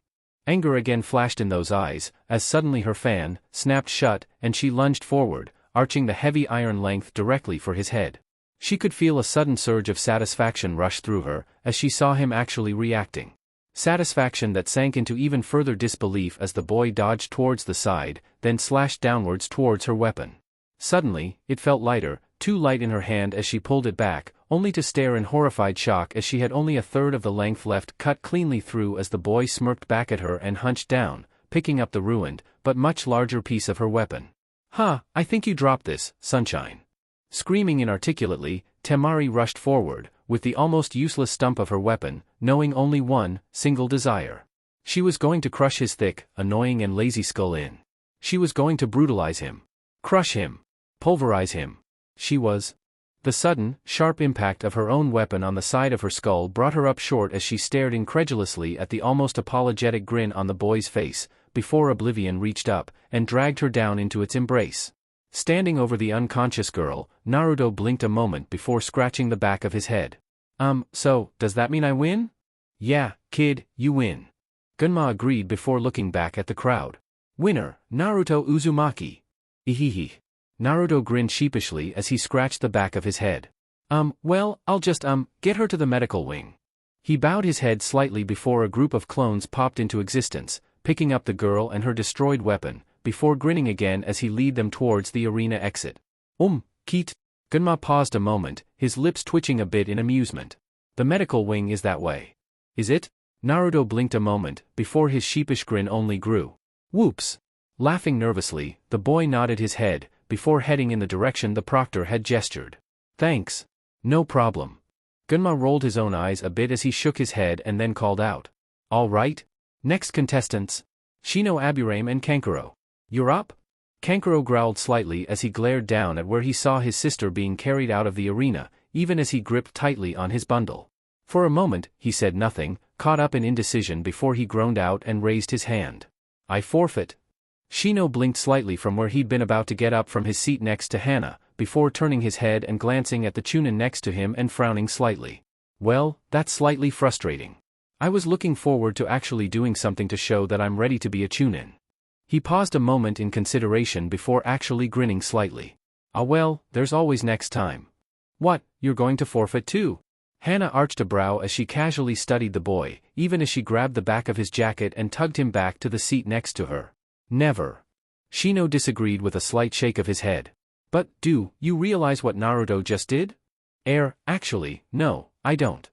Anger again flashed in those eyes, as suddenly her fan snapped shut and she lunged forward, arching the heavy iron length directly for his head. She could feel a sudden surge of satisfaction rush through her, as she saw him actually reacting. Satisfaction that sank into even further disbelief as the boy dodged towards the side, then slashed downwards towards her weapon. Suddenly, it felt lighter, too light in her hand as she pulled it back, only to stare in horrified shock as she had only a third of the length left cut cleanly through as the boy smirked back at her and hunched down, picking up the ruined, but much larger piece of her weapon. "Ha, I think you dropped this, sunshine." Screaming inarticulately, Temari rushed forward, with the almost useless stump of her weapon, knowing only one single desire. She was going to crush his thick, annoying and lazy skull in. She was going to brutalize him. Crush him. Pulverize him. She was. The sudden, sharp impact of her own weapon on the side of her skull brought her up short as she stared incredulously at the almost apologetic grin on the boy's face, before oblivion reached up and dragged her down into its embrace. Standing over the unconscious girl, Naruto blinked a moment before scratching the back of his head. So, does that mean I win? Yeah, kid, you win. Gunma agreed before looking back at the crowd. Winner, Naruto Uzumaki. Ehehe. Naruto grinned sheepishly as he scratched the back of his head. Well, I'll just, get her to the medical wing. He bowed his head slightly before a group of clones popped into existence, picking up the girl and her destroyed weapon, before grinning again as he led them towards the arena exit. Keet. Gunma paused a moment, his lips twitching a bit in amusement. The medical wing is that way. Is it? Naruto blinked a moment, before his sheepish grin only grew. Whoops. Laughing nervously, the boy nodded his head, before heading in the direction the proctor had gestured. Thanks. No problem. Gunma rolled his own eyes a bit as he shook his head and then called out. All right. Next contestants. Shino, Aburame and Kankuro. You're up? Kankuro growled slightly as he glared down at where he saw his sister being carried out of the arena, even as he gripped tightly on his bundle. For a moment, he said nothing, caught up in indecision before he groaned out and raised his hand. I forfeit. Shino blinked slightly from where he'd been about to get up from his seat next to Hana, before turning his head and glancing at the Chunin next to him and frowning slightly. Well, that's slightly frustrating. I was looking forward to actually doing something to show that I'm ready to be a Chunin. He paused a moment in consideration before actually grinning slightly. Ah well, there's always next time. What, you're going to forfeit too? Hana arched a brow as she casually studied the boy, even as she grabbed the back of his jacket and tugged him back to the seat next to her. Never. Shino disagreed with a slight shake of his head. But, do you realize what Naruto just did? Actually, no, I don't.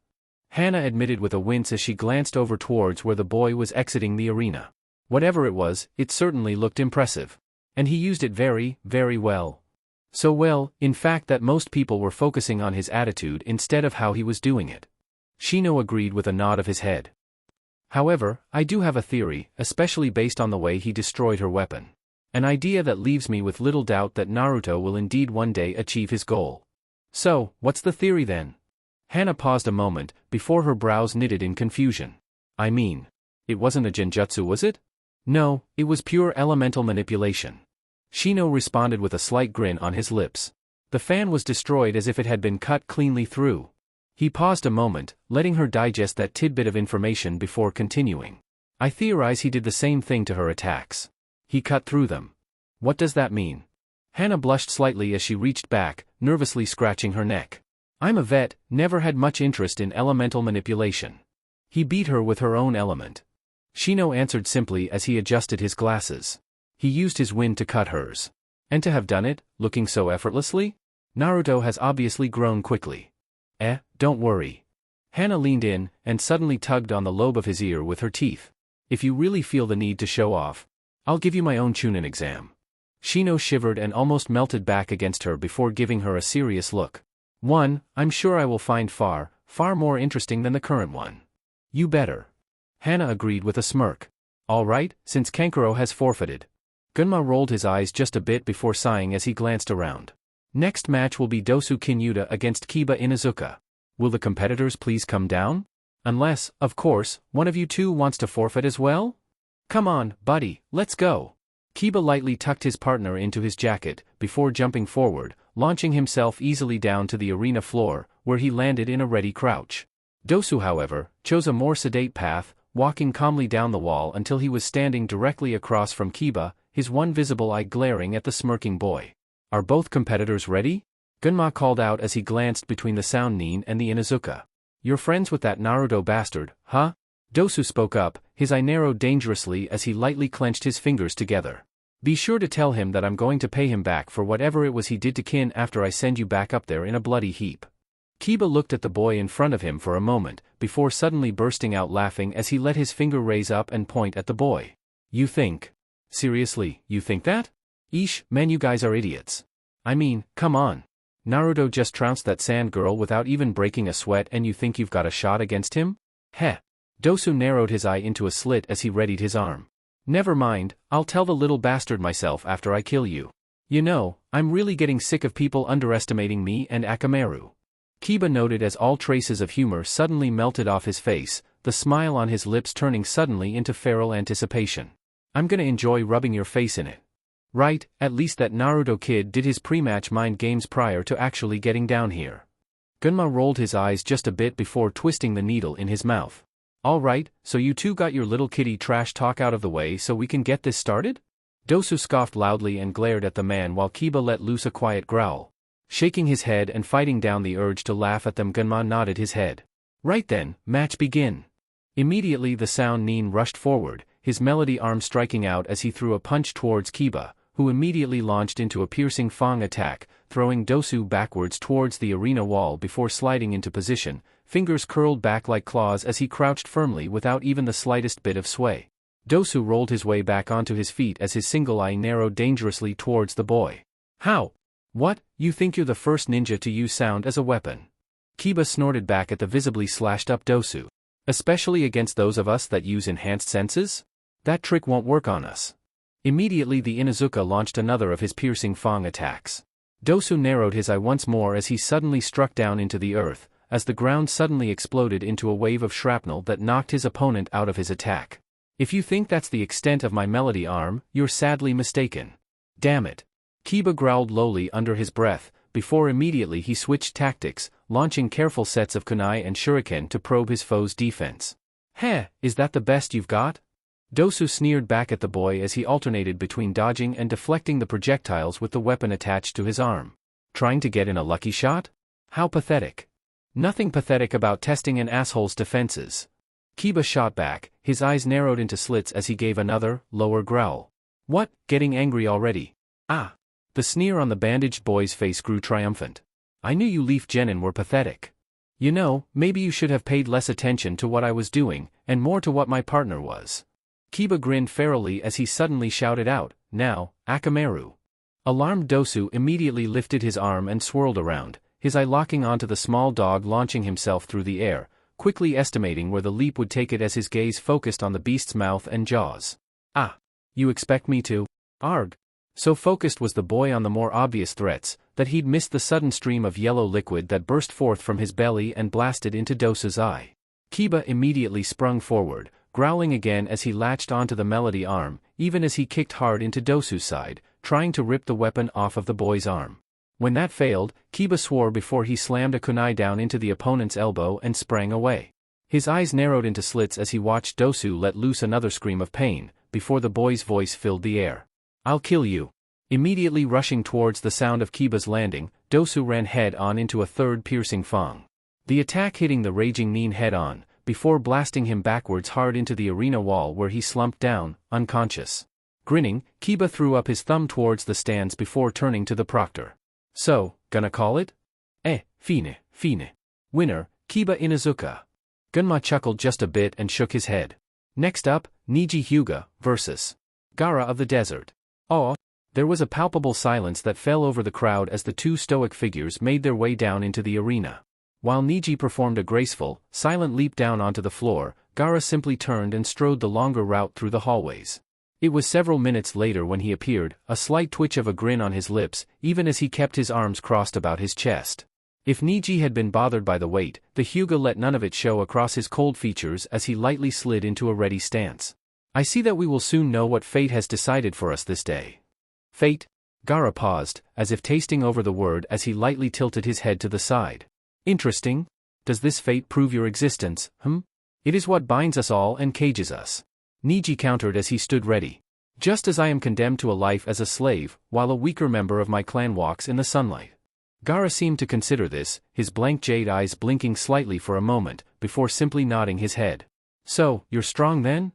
Hana admitted with a wince as she glanced over towards where the boy was exiting the arena. Whatever it was, it certainly looked impressive. And he used it very, very well. So well, in fact, that most people were focusing on his attitude instead of how he was doing it. Shino agreed with a nod of his head. However, I do have a theory, especially based on the way he destroyed her weapon. An idea that leaves me with little doubt that Naruto will indeed one day achieve his goal. So, what's the theory then? Hana paused a moment, before her brows knitted in confusion. I mean, it wasn't a genjutsu, was it? No, it was pure elemental manipulation. Shino responded with a slight grin on his lips. The fan was destroyed as if it had been cut cleanly through. He paused a moment, letting her digest that tidbit of information before continuing. I theorize he did the same thing to her attacks. He cut through them. What does that mean? Hana blushed slightly as she reached back, nervously scratching her neck. I'm a vet, never had much interest in elemental manipulation. He beat her with her own element. Shino answered simply as he adjusted his glasses. He used his wind to cut hers. And to have done it, looking so effortlessly? Naruto has obviously grown quickly. Don't worry. Hana leaned in, and suddenly tugged on the lobe of his ear with her teeth. If you really feel the need to show off, I'll give you my own Chunin exam. Shino shivered and almost melted back against her before giving her a serious look. One, I'm sure I will find far, far more interesting than the current one. You better. Hana agreed with a smirk. All right, since Kankuro has forfeited. Gunma rolled his eyes just a bit before sighing as he glanced around. Next match will be Dosu Kinyuta against Kiba Inuzuka. Will the competitors please come down? Unless, of course, one of you two wants to forfeit as well? Come on, buddy, let's go. Kiba lightly tucked his partner into his jacket, before jumping forward, launching himself easily down to the arena floor, where he landed in a ready crouch. Dosu, however, chose a more sedate path, walking calmly down the wall until he was standing directly across from Kiba, his one visible eye glaring at the smirking boy. Are both competitors ready? Gunma called out as he glanced between the Sound Nin and the Inuzuka. You're friends with that Naruto bastard, huh? Dosu spoke up, his eye narrowed dangerously as he lightly clenched his fingers together. Be sure to tell him that I'm going to pay him back for whatever it was he did to Kin after I send you back up there in a bloody heap. Kiba looked at the boy in front of him for a moment, before suddenly bursting out laughing as he let his finger raise up and point at the boy. You think? Seriously, you think that? Eesh, man, you guys are idiots. I mean, come on. Naruto just trounced that sand girl without even breaking a sweat and you think you've got a shot against him? Heh. Dosu narrowed his eye into a slit as he readied his arm. Never mind, I'll tell the little bastard myself after I kill you. You know, I'm really getting sick of people underestimating me and Akamaru. Kiba noted as all traces of humor suddenly melted off his face, the smile on his lips turning suddenly into feral anticipation. I'm gonna enjoy rubbing your face in it. Right, at least that Naruto kid did his pre-match mind games prior to actually getting down here. Gunma rolled his eyes just a bit before twisting the needle in his mouth. Alright, so you two got your little kitty trash talk out of the way so we can get this started? Dosu scoffed loudly and glared at the man while Kiba let loose a quiet growl. Shaking his head and fighting down the urge to laugh at them, Gunma nodded his head. Right then, match begin. Immediately the Sound Nin rushed forward, his melody arm striking out as he threw a punch towards Kiba, who immediately launched into a piercing Fang attack, throwing Dosu backwards towards the arena wall before sliding into position, fingers curled back like claws as he crouched firmly without even the slightest bit of sway. Dosu rolled his way back onto his feet as his single eye narrowed dangerously towards the boy. How? What, you think you're the first ninja to use sound as a weapon? Kiba snorted back at the visibly slashed up Dosu. Especially against those of us that use enhanced senses? That trick won't work on us. Immediately the Inuzuka launched another of his piercing Fang attacks. Dosu narrowed his eye once more as he suddenly struck down into the earth, as the ground suddenly exploded into a wave of shrapnel that knocked his opponent out of his attack. If you think that's the extent of my melody arm, you're sadly mistaken. Damn it. Kiba growled lowly under his breath, before immediately he switched tactics, launching careful sets of kunai and shuriken to probe his foe's defense. Heh, is that the best you've got? Dosu sneered back at the boy as he alternated between dodging and deflecting the projectiles with the weapon attached to his arm. Trying to get in a lucky shot? How pathetic. Nothing pathetic about testing an asshole's defenses. Kiba shot back, his eyes narrowed into slits as he gave another, lower growl. What, getting angry already? Ah! The sneer on the bandaged boy's face grew triumphant. I knew you Leaf Genin were pathetic. You know, maybe you should have paid less attention to what I was doing, and more to what my partner was. Kiba grinned ferally as he suddenly shouted out, now, Akamaru. Alarmed Dosu immediately lifted his arm and swirled around, his eye locking onto the small dog launching himself through the air, quickly estimating where the leap would take it as his gaze focused on the beast's mouth and jaws. Ah! You expect me to? Arg! So focused was the boy on the more obvious threats, that he'd missed the sudden stream of yellow liquid that burst forth from his belly and blasted into Dosu's eye. Kiba immediately sprung forward, growling again as he latched onto the melody arm, even as he kicked hard into Dosu's side, trying to rip the weapon off of the boy's arm. When that failed, Kiba swore before he slammed a kunai down into the opponent's elbow and sprang away. His eyes narrowed into slits as he watched Dosu let loose another scream of pain, before the boy's voice filled the air. I'll kill you. Immediately rushing towards the sound of Kiba's landing, Dosu ran head-on into a third piercing Fang. The attack hitting the raging Nin head-on, before blasting him backwards hard into the arena wall where he slumped down, unconscious. Grinning, Kiba threw up his thumb towards the stands before turning to the proctor. So, gonna call it? Fine. Winner, Kiba Inuzuka. Gunma chuckled just a bit and shook his head. Next up, Niji Hyuga vs. Gaara of the Desert. Oh, there was a palpable silence that fell over the crowd as the two stoic figures made their way down into the arena. While Niji performed a graceful, silent leap down onto the floor, Gaara simply turned and strode the longer route through the hallways. It was several minutes later when he appeared, a slight twitch of a grin on his lips, even as he kept his arms crossed about his chest. If Niji had been bothered by the weight, the Hyuga let none of it show across his cold features as he lightly slid into a ready stance. I see that we will soon know what fate has decided for us this day. Fate? Gaara paused, as if tasting over the word as he lightly tilted his head to the side. Interesting. Does this fate prove your existence, It is what binds us all and cages us. Niji countered as he stood ready. Just as I am condemned to a life as a slave, while a weaker member of my clan walks in the sunlight. Gaara seemed to consider this, his blank jade eyes blinking slightly for a moment, before simply nodding his head. So, you're strong then?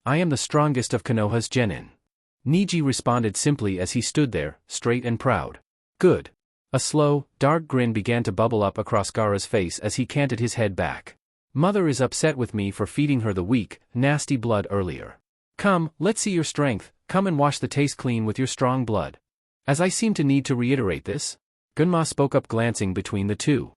I am the strongest of Konoha's genin. Niji responded simply as he stood there, straight and proud. Good. A slow, dark grin began to bubble up across Gaara's face as he canted his head back. Mother is upset with me for feeding her the weak, nasty blood earlier. Come, let's see your strength, come and wash the taste clean with your strong blood. As I seem to need to reiterate this, Gunma spoke up glancing between the two.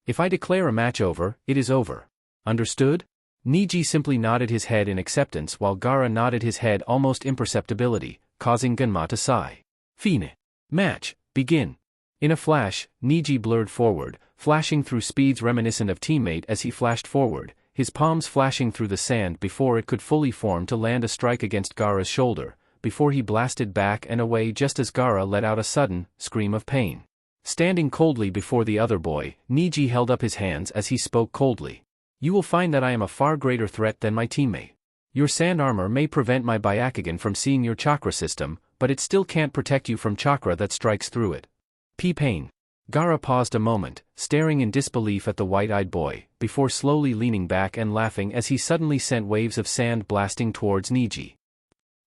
If I declare a match over, it is over. Understood? Niji simply nodded his head in acceptance while Gaara nodded his head almost imperceptibility, causing Gunma to sigh. Fine. Match, begin. In a flash, Niji blurred forward, flashing through speeds reminiscent of teammate as he flashed forward, his palms flashing through the sand before it could fully form to land a strike against Gaara's shoulder, before he blasted back and away just as Gaara let out a sudden scream of pain. Standing coldly before the other boy, Niji held up his hands as he spoke coldly. You will find that I am a far greater threat than my teammate. Your sand armor may prevent my Byakugan from seeing your chakra system, but it still can't protect you from chakra that strikes through it. Pain. Gaara paused a moment, staring in disbelief at the white-eyed boy, before slowly leaning back and laughing as he suddenly sent waves of sand blasting towards Niji.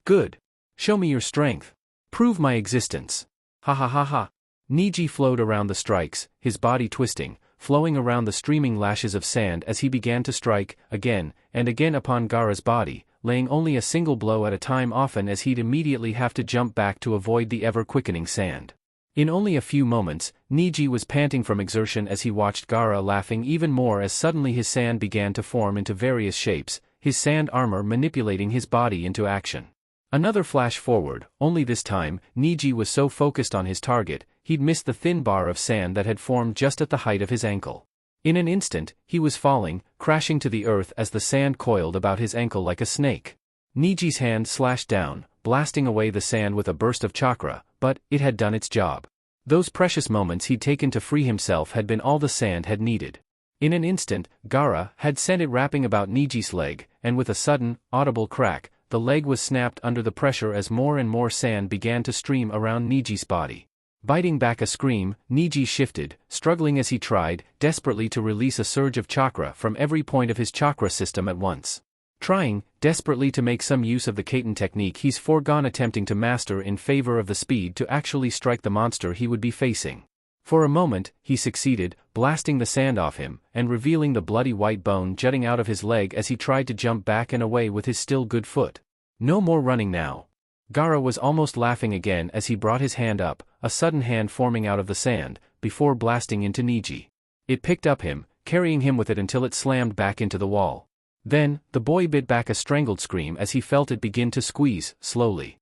Good. Show me your strength. Prove my existence. Ha ha ha ha. Niji flowed around the strikes, his body twisting, flowing around the streaming lashes of sand as he began to strike, again and again upon Gaara's body, laying only a single blow at a time, often as he'd immediately have to jump back to avoid the ever-quickening sand. In only a few moments, Niji was panting from exertion as he watched Gaara laughing even more as suddenly his sand began to form into various shapes, his sand armor manipulating his body into action. Another flash forward, only this time, Niji was so focused on his target, he'd missed the thin bar of sand that had formed just at the height of his ankle. In an instant, he was falling, crashing to the earth as the sand coiled about his ankle like a snake. Niji's hand slashed down, blasting away the sand with a burst of chakra, but it had done its job. Those precious moments he'd taken to free himself had been all the sand had needed. In an instant, Gaara had sent it wrapping about Niji's leg, and with a sudden, audible crack, the leg was snapped under the pressure as more and more sand began to stream around Niji's body. Biting back a scream, Niji shifted, struggling as he tried, desperately to release a surge of chakra from every point of his chakra system at once. Trying, desperately to make some use of the Kaiten technique he's foregone attempting to master in favor of the speed to actually strike the monster he would be facing. For a moment, he succeeded, blasting the sand off him, and revealing the bloody white bone jutting out of his leg as he tried to jump back and away with his still good foot. No more running now. Gaara was almost laughing again as he brought his hand up, a sudden hand forming out of the sand, before blasting into Niji. It picked up him, carrying him with it until it slammed back into the wall. Then, the boy bit back a strangled scream as he felt it begin to squeeze, slowly.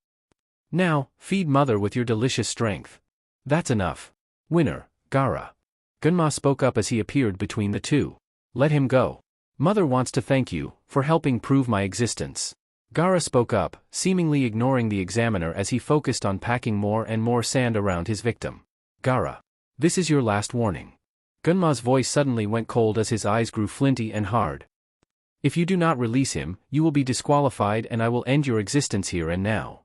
Now, feed mother with your delicious strength. That's enough. Winner, Gaara. Gunma spoke up as he appeared between the two. Let him go. Mother wants to thank you for helping prove my existence. Gaara spoke up, seemingly ignoring the examiner as he focused on packing more and more sand around his victim. Gaara. This is your last warning. Gunma's voice suddenly went cold as his eyes grew flinty and hard. If you do not release him, you will be disqualified and I will end your existence here and now.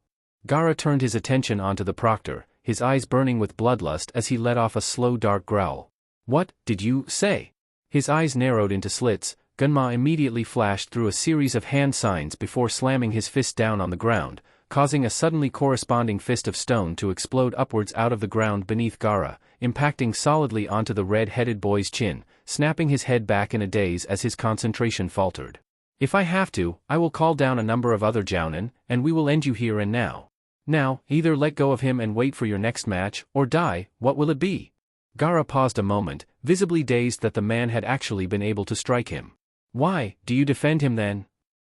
Gaara turned his attention onto the proctor, his eyes burning with bloodlust as he let off a slow dark growl. What did you say? His eyes narrowed into slits. Gunma immediately flashed through a series of hand signs before slamming his fist down on the ground, causing a suddenly corresponding fist of stone to explode upwards out of the ground beneath Gaara, impacting solidly onto the red-headed boy's chin, snapping his head back in a daze as his concentration faltered. If I have to, I will call down a number of other Jounin, and we will end you here and now. Now, either let go of him and wait for your next match, or die. What will it be? Gaara paused a moment, visibly dazed that the man had actually been able to strike him. Why do you defend him then?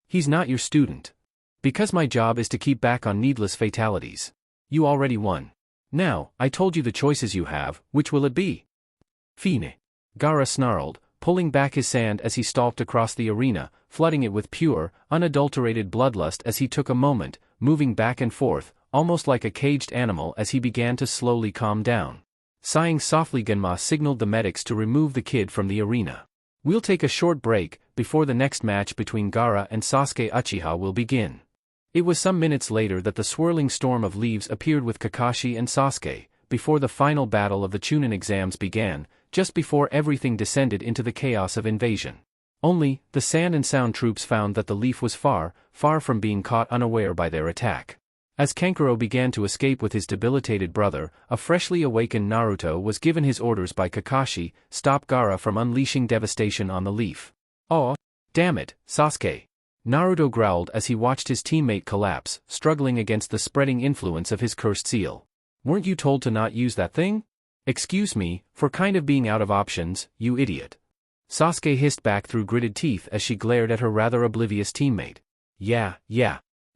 He's not your student. Because my job is to keep back on needless fatalities. You already won. Now, I told you the choices you have, which will it be? Fine. Gaara snarled, pulling back his sand as he stalked across the arena, flooding it with pure, unadulterated bloodlust as he took a moment, moving back and forth, almost like a caged animal as he began to slowly calm down. Sighing softly, Gunma signaled the medics to remove the kid from the arena. We'll take a short break, before the next match between Gaara and Sasuke Uchiha will begin. It was some minutes later that the swirling storm of leaves appeared with Kakashi and Sasuke, before the final battle of the Chunin exams began, just before everything descended into the chaos of invasion. Only, the Sand and Sound troops found that the leaf was far, far from being caught unaware by their attack. As Kankuro began to escape with his debilitated brother, a freshly awakened Naruto was given his orders by Kakashi, stop Gaara from unleashing devastation on the leaf. Oh, damn it, Sasuke. Naruto growled as he watched his teammate collapse, struggling against the spreading influence of his cursed seal. Weren't you told to not use that thing? Excuse me, for kind of being out of options, you idiot. Sasuke hissed back through gritted teeth as she glared at her rather oblivious teammate. Yeah.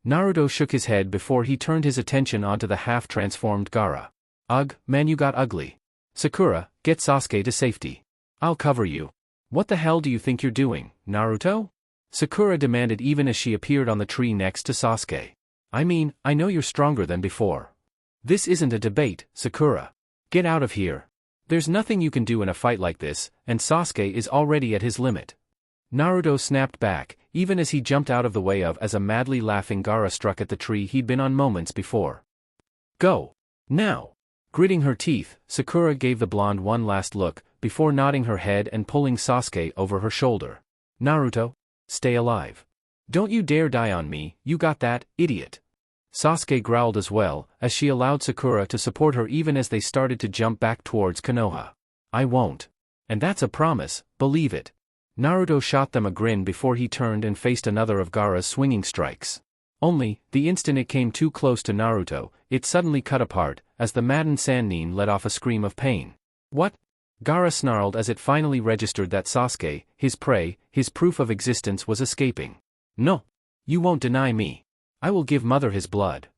Naruto shook his head before he turned his attention onto the half-transformed Gaara. Ugh, man, you got ugly. Sakura, get Sasuke to safety. I'll cover you. What the hell do you think you're doing, Naruto? Sakura demanded even as she appeared on the tree next to Sasuke. I mean, I know you're stronger than before. This isn't a debate, Sakura. Get out of here. There's nothing you can do in a fight like this, and Sasuke is already at his limit. Naruto snapped back, even as he jumped out of the way of as a madly laughing Gaara struck at the tree he'd been on moments before. Go. Now. Gritting her teeth, Sakura gave the blonde one last look, before nodding her head and pulling Sasuke over her shoulder. Naruto, stay alive. Don't you dare die on me, you got that, idiot. Sasuke growled as well, as she allowed Sakura to support her even as they started to jump back towards Konoha. I won't. And that's a promise, believe it. Naruto shot them a grin before he turned and faced another of Gaara's swinging strikes. Only, the instant it came too close to Naruto, it suddenly cut apart, as the maddened Sannin let off a scream of pain. What? Gaara snarled as it finally registered that Sasuke, his prey, his proof of existence was escaping. No. You won't deny me. I will give Mother his blood.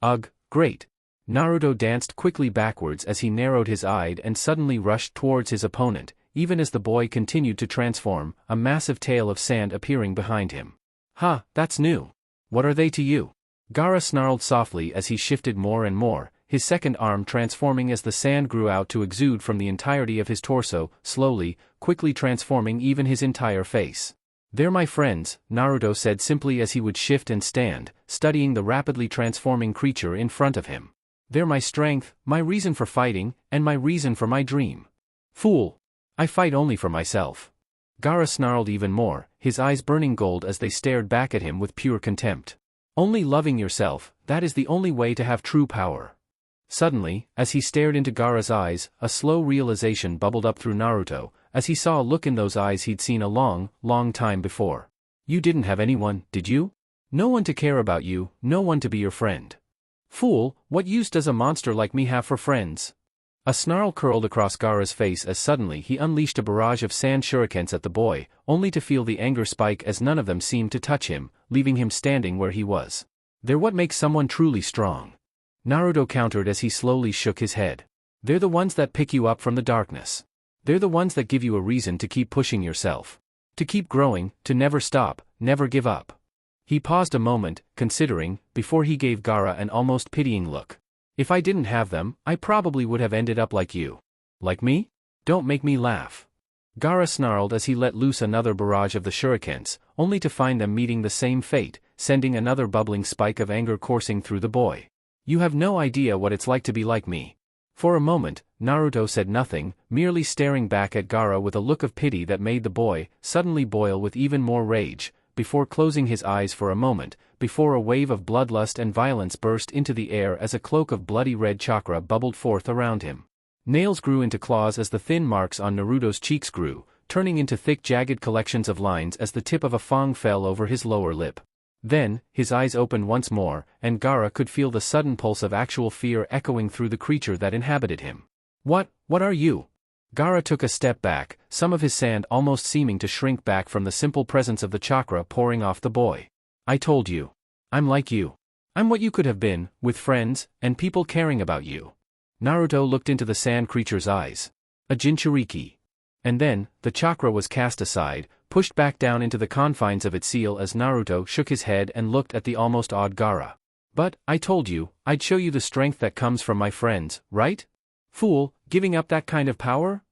Ugh, great. Naruto danced quickly backwards as he narrowed his eye and suddenly rushed towards his opponent, even as the boy continued to transform, a massive tail of sand appearing behind him. Ha, that's new. What are they to you? Gaara snarled softly as he shifted more and more, his second arm transforming as the sand grew out to exude from the entirety of his torso, slowly, quickly transforming even his entire face. They're my friends, Naruto said simply as he would shift and stand, studying the rapidly transforming creature in front of him. They're my strength, my reason for fighting, and my reason for my dream. Fool! I fight only for myself. Gaara snarled even more, his eyes burning gold as they stared back at him with pure contempt. Only loving yourself, that is the only way to have true power. Suddenly, as he stared into Gaara's eyes, a slow realization bubbled up through Naruto, as he saw a look in those eyes he'd seen a long, long time before. You didn't have anyone, did you? No one to care about you, no one to be your friend. Fool, what use does a monster like me have for friends? A snarl curled across Gaara's face as suddenly he unleashed a barrage of sand shurikens at the boy, only to feel the anger spike as none of them seemed to touch him, leaving him standing where he was. They're what makes someone truly strong. Naruto countered as he slowly shook his head. They're the ones that pick you up from the darkness. They're the ones that give you a reason to keep pushing yourself. To keep growing, to never stop, never give up. He paused a moment, considering, before he gave Gaara an almost pitying look. If I didn't have them, I probably would have ended up like you. Like me? Don't make me laugh. Gaara snarled as he let loose another barrage of the shurikens, only to find them meeting the same fate, sending another bubbling spike of anger coursing through the boy. You have no idea what it's like to be like me. For a moment, Naruto said nothing, merely staring back at Gaara with a look of pity that made the boy suddenly boil with even more rage, before closing his eyes for a moment, before a wave of bloodlust and violence burst into the air as a cloak of bloody red chakra bubbled forth around him. Nails grew into claws as the thin marks on Naruto's cheeks grew, turning into thick jagged collections of lines as the tip of a fang fell over his lower lip. Then, his eyes opened once more, and Gaara could feel the sudden pulse of actual fear echoing through the creature that inhabited him. What are you? Gaara took a step back, some of his sand almost seeming to shrink back from the simple presence of the chakra pouring off the boy. I told you. I'm like you. I'm what you could have been, with friends, and people caring about you. Naruto looked into the sand creature's eyes. A Jinchuriki. And then, the chakra was cast aside, pushed back down into the confines of its seal as Naruto shook his head and looked at the almost awed Gaara. But, I told you, I'd show you the strength that comes from my friends, right? Fool, giving up that kind of power?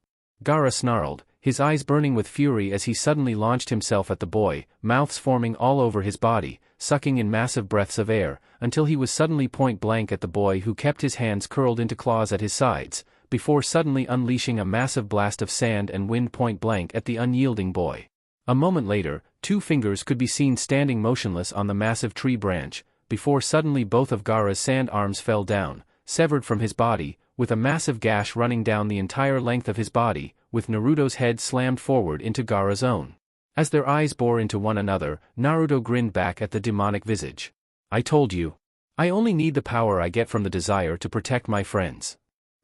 Gaara snarled, his eyes burning with fury as he suddenly launched himself at the boy, mouths forming all over his body, sucking in massive breaths of air, until he was suddenly point blank at the boy who kept his hands curled into claws at his sides, before suddenly unleashing a massive blast of sand and wind point blank at the unyielding boy. A moment later, 2 fingers could be seen standing motionless on the massive tree branch, before suddenly both of Gaara's sand arms fell down, severed from his body, with a massive gash running down the entire length of his body, with Naruto's head slammed forward into Gaara's own. As their eyes bore into one another, Naruto grinned back at the demonic visage. I told you. I only need the power I get from the desire to protect my friends.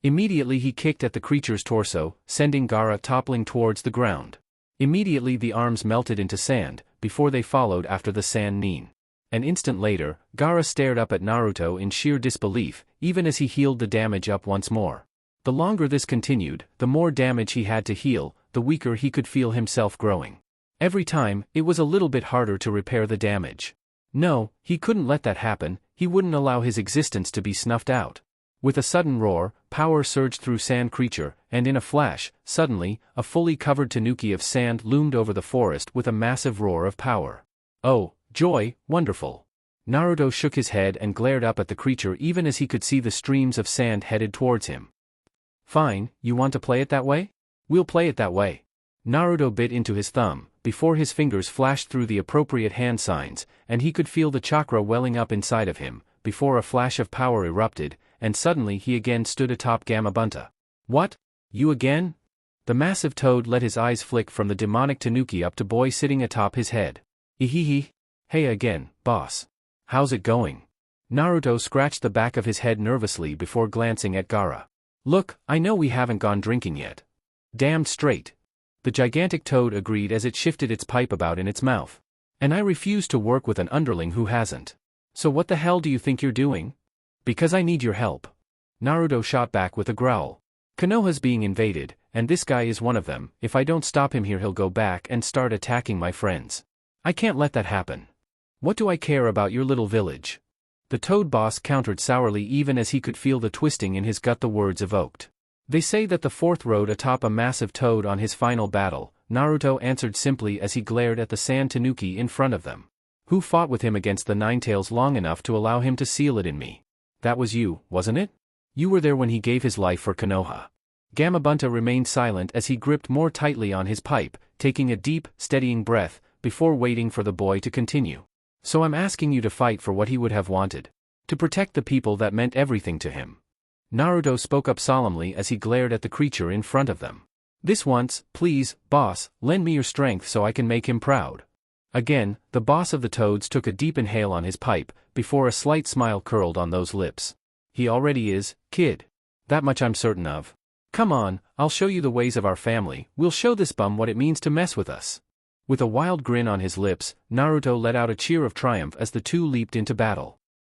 Immediately he kicked at the creature's torso, sending Gaara toppling towards the ground. Immediately the arms melted into sand, before they followed after the sand nin. An instant later, Gaara stared up at Naruto in sheer disbelief, even as he healed the damage up once more. The longer this continued, the more damage he had to heal, the weaker he could feel himself growing. Every time, it was a little bit harder to repair the damage. No, he couldn't let that happen, he wouldn't allow his existence to be snuffed out. With a sudden roar, power surged through Sand Creature, and in a flash, suddenly, a fully covered tanuki of sand loomed over the forest with a massive roar of power. Oh, joy, wonderful. Naruto shook his head and glared up at the creature even as he could see the streams of sand headed towards him. Fine, you want to play it that way? We'll play it that way. Naruto bit into his thumb, before his fingers flashed through the appropriate hand signs, and he could feel the chakra welling up inside of him, before a flash of power erupted, and suddenly he again stood atop Gamabunta. What? You again? The massive toad let his eyes flick from the demonic tanuki up to boy sitting atop his head. Ehehe. Hey again, boss. How's it going? Naruto scratched the back of his head nervously before glancing at Gaara. Look, I know we haven't gone drinking yet. Damned straight. The gigantic toad agreed as it shifted its pipe about in its mouth. And I refuse to work with an underling who hasn't. So what the hell do you think you're doing? Because I need your help. Naruto shot back with a growl. Konoha's being invaded, and this guy is one of them. If I don't stop him here he'll go back and start attacking my friends. I can't let that happen. What do I care about your little village? The toad boss countered sourly even as he could feel the twisting in his gut the words evoked. They say that the fourth rode atop a massive toad on his final battle, Naruto answered simply as he glared at the sand tanuki in front of them. Who fought with him against the Ninetales long enough to allow him to seal it in me? That was you, wasn't it? You were there when he gave his life for Konoha. Gamabunta remained silent as he gripped more tightly on his pipe, taking a deep, steadying breath, before waiting for the boy to continue. So I'm asking you to fight for what he would have wanted. To protect the people that meant everything to him. Naruto spoke up solemnly as he glared at the creature in front of them. This once, please, boss, lend me your strength so I can make him proud. Again, the boss of the toads took a deep inhale on his pipe, before a slight smile curled on those lips. He already is, kid. That much I'm certain of. Come on, I'll show you the ways of our family, we'll show this bum what it means to mess with us. With a wild grin on his lips, Naruto let out a cheer of triumph as the two leaped into battle.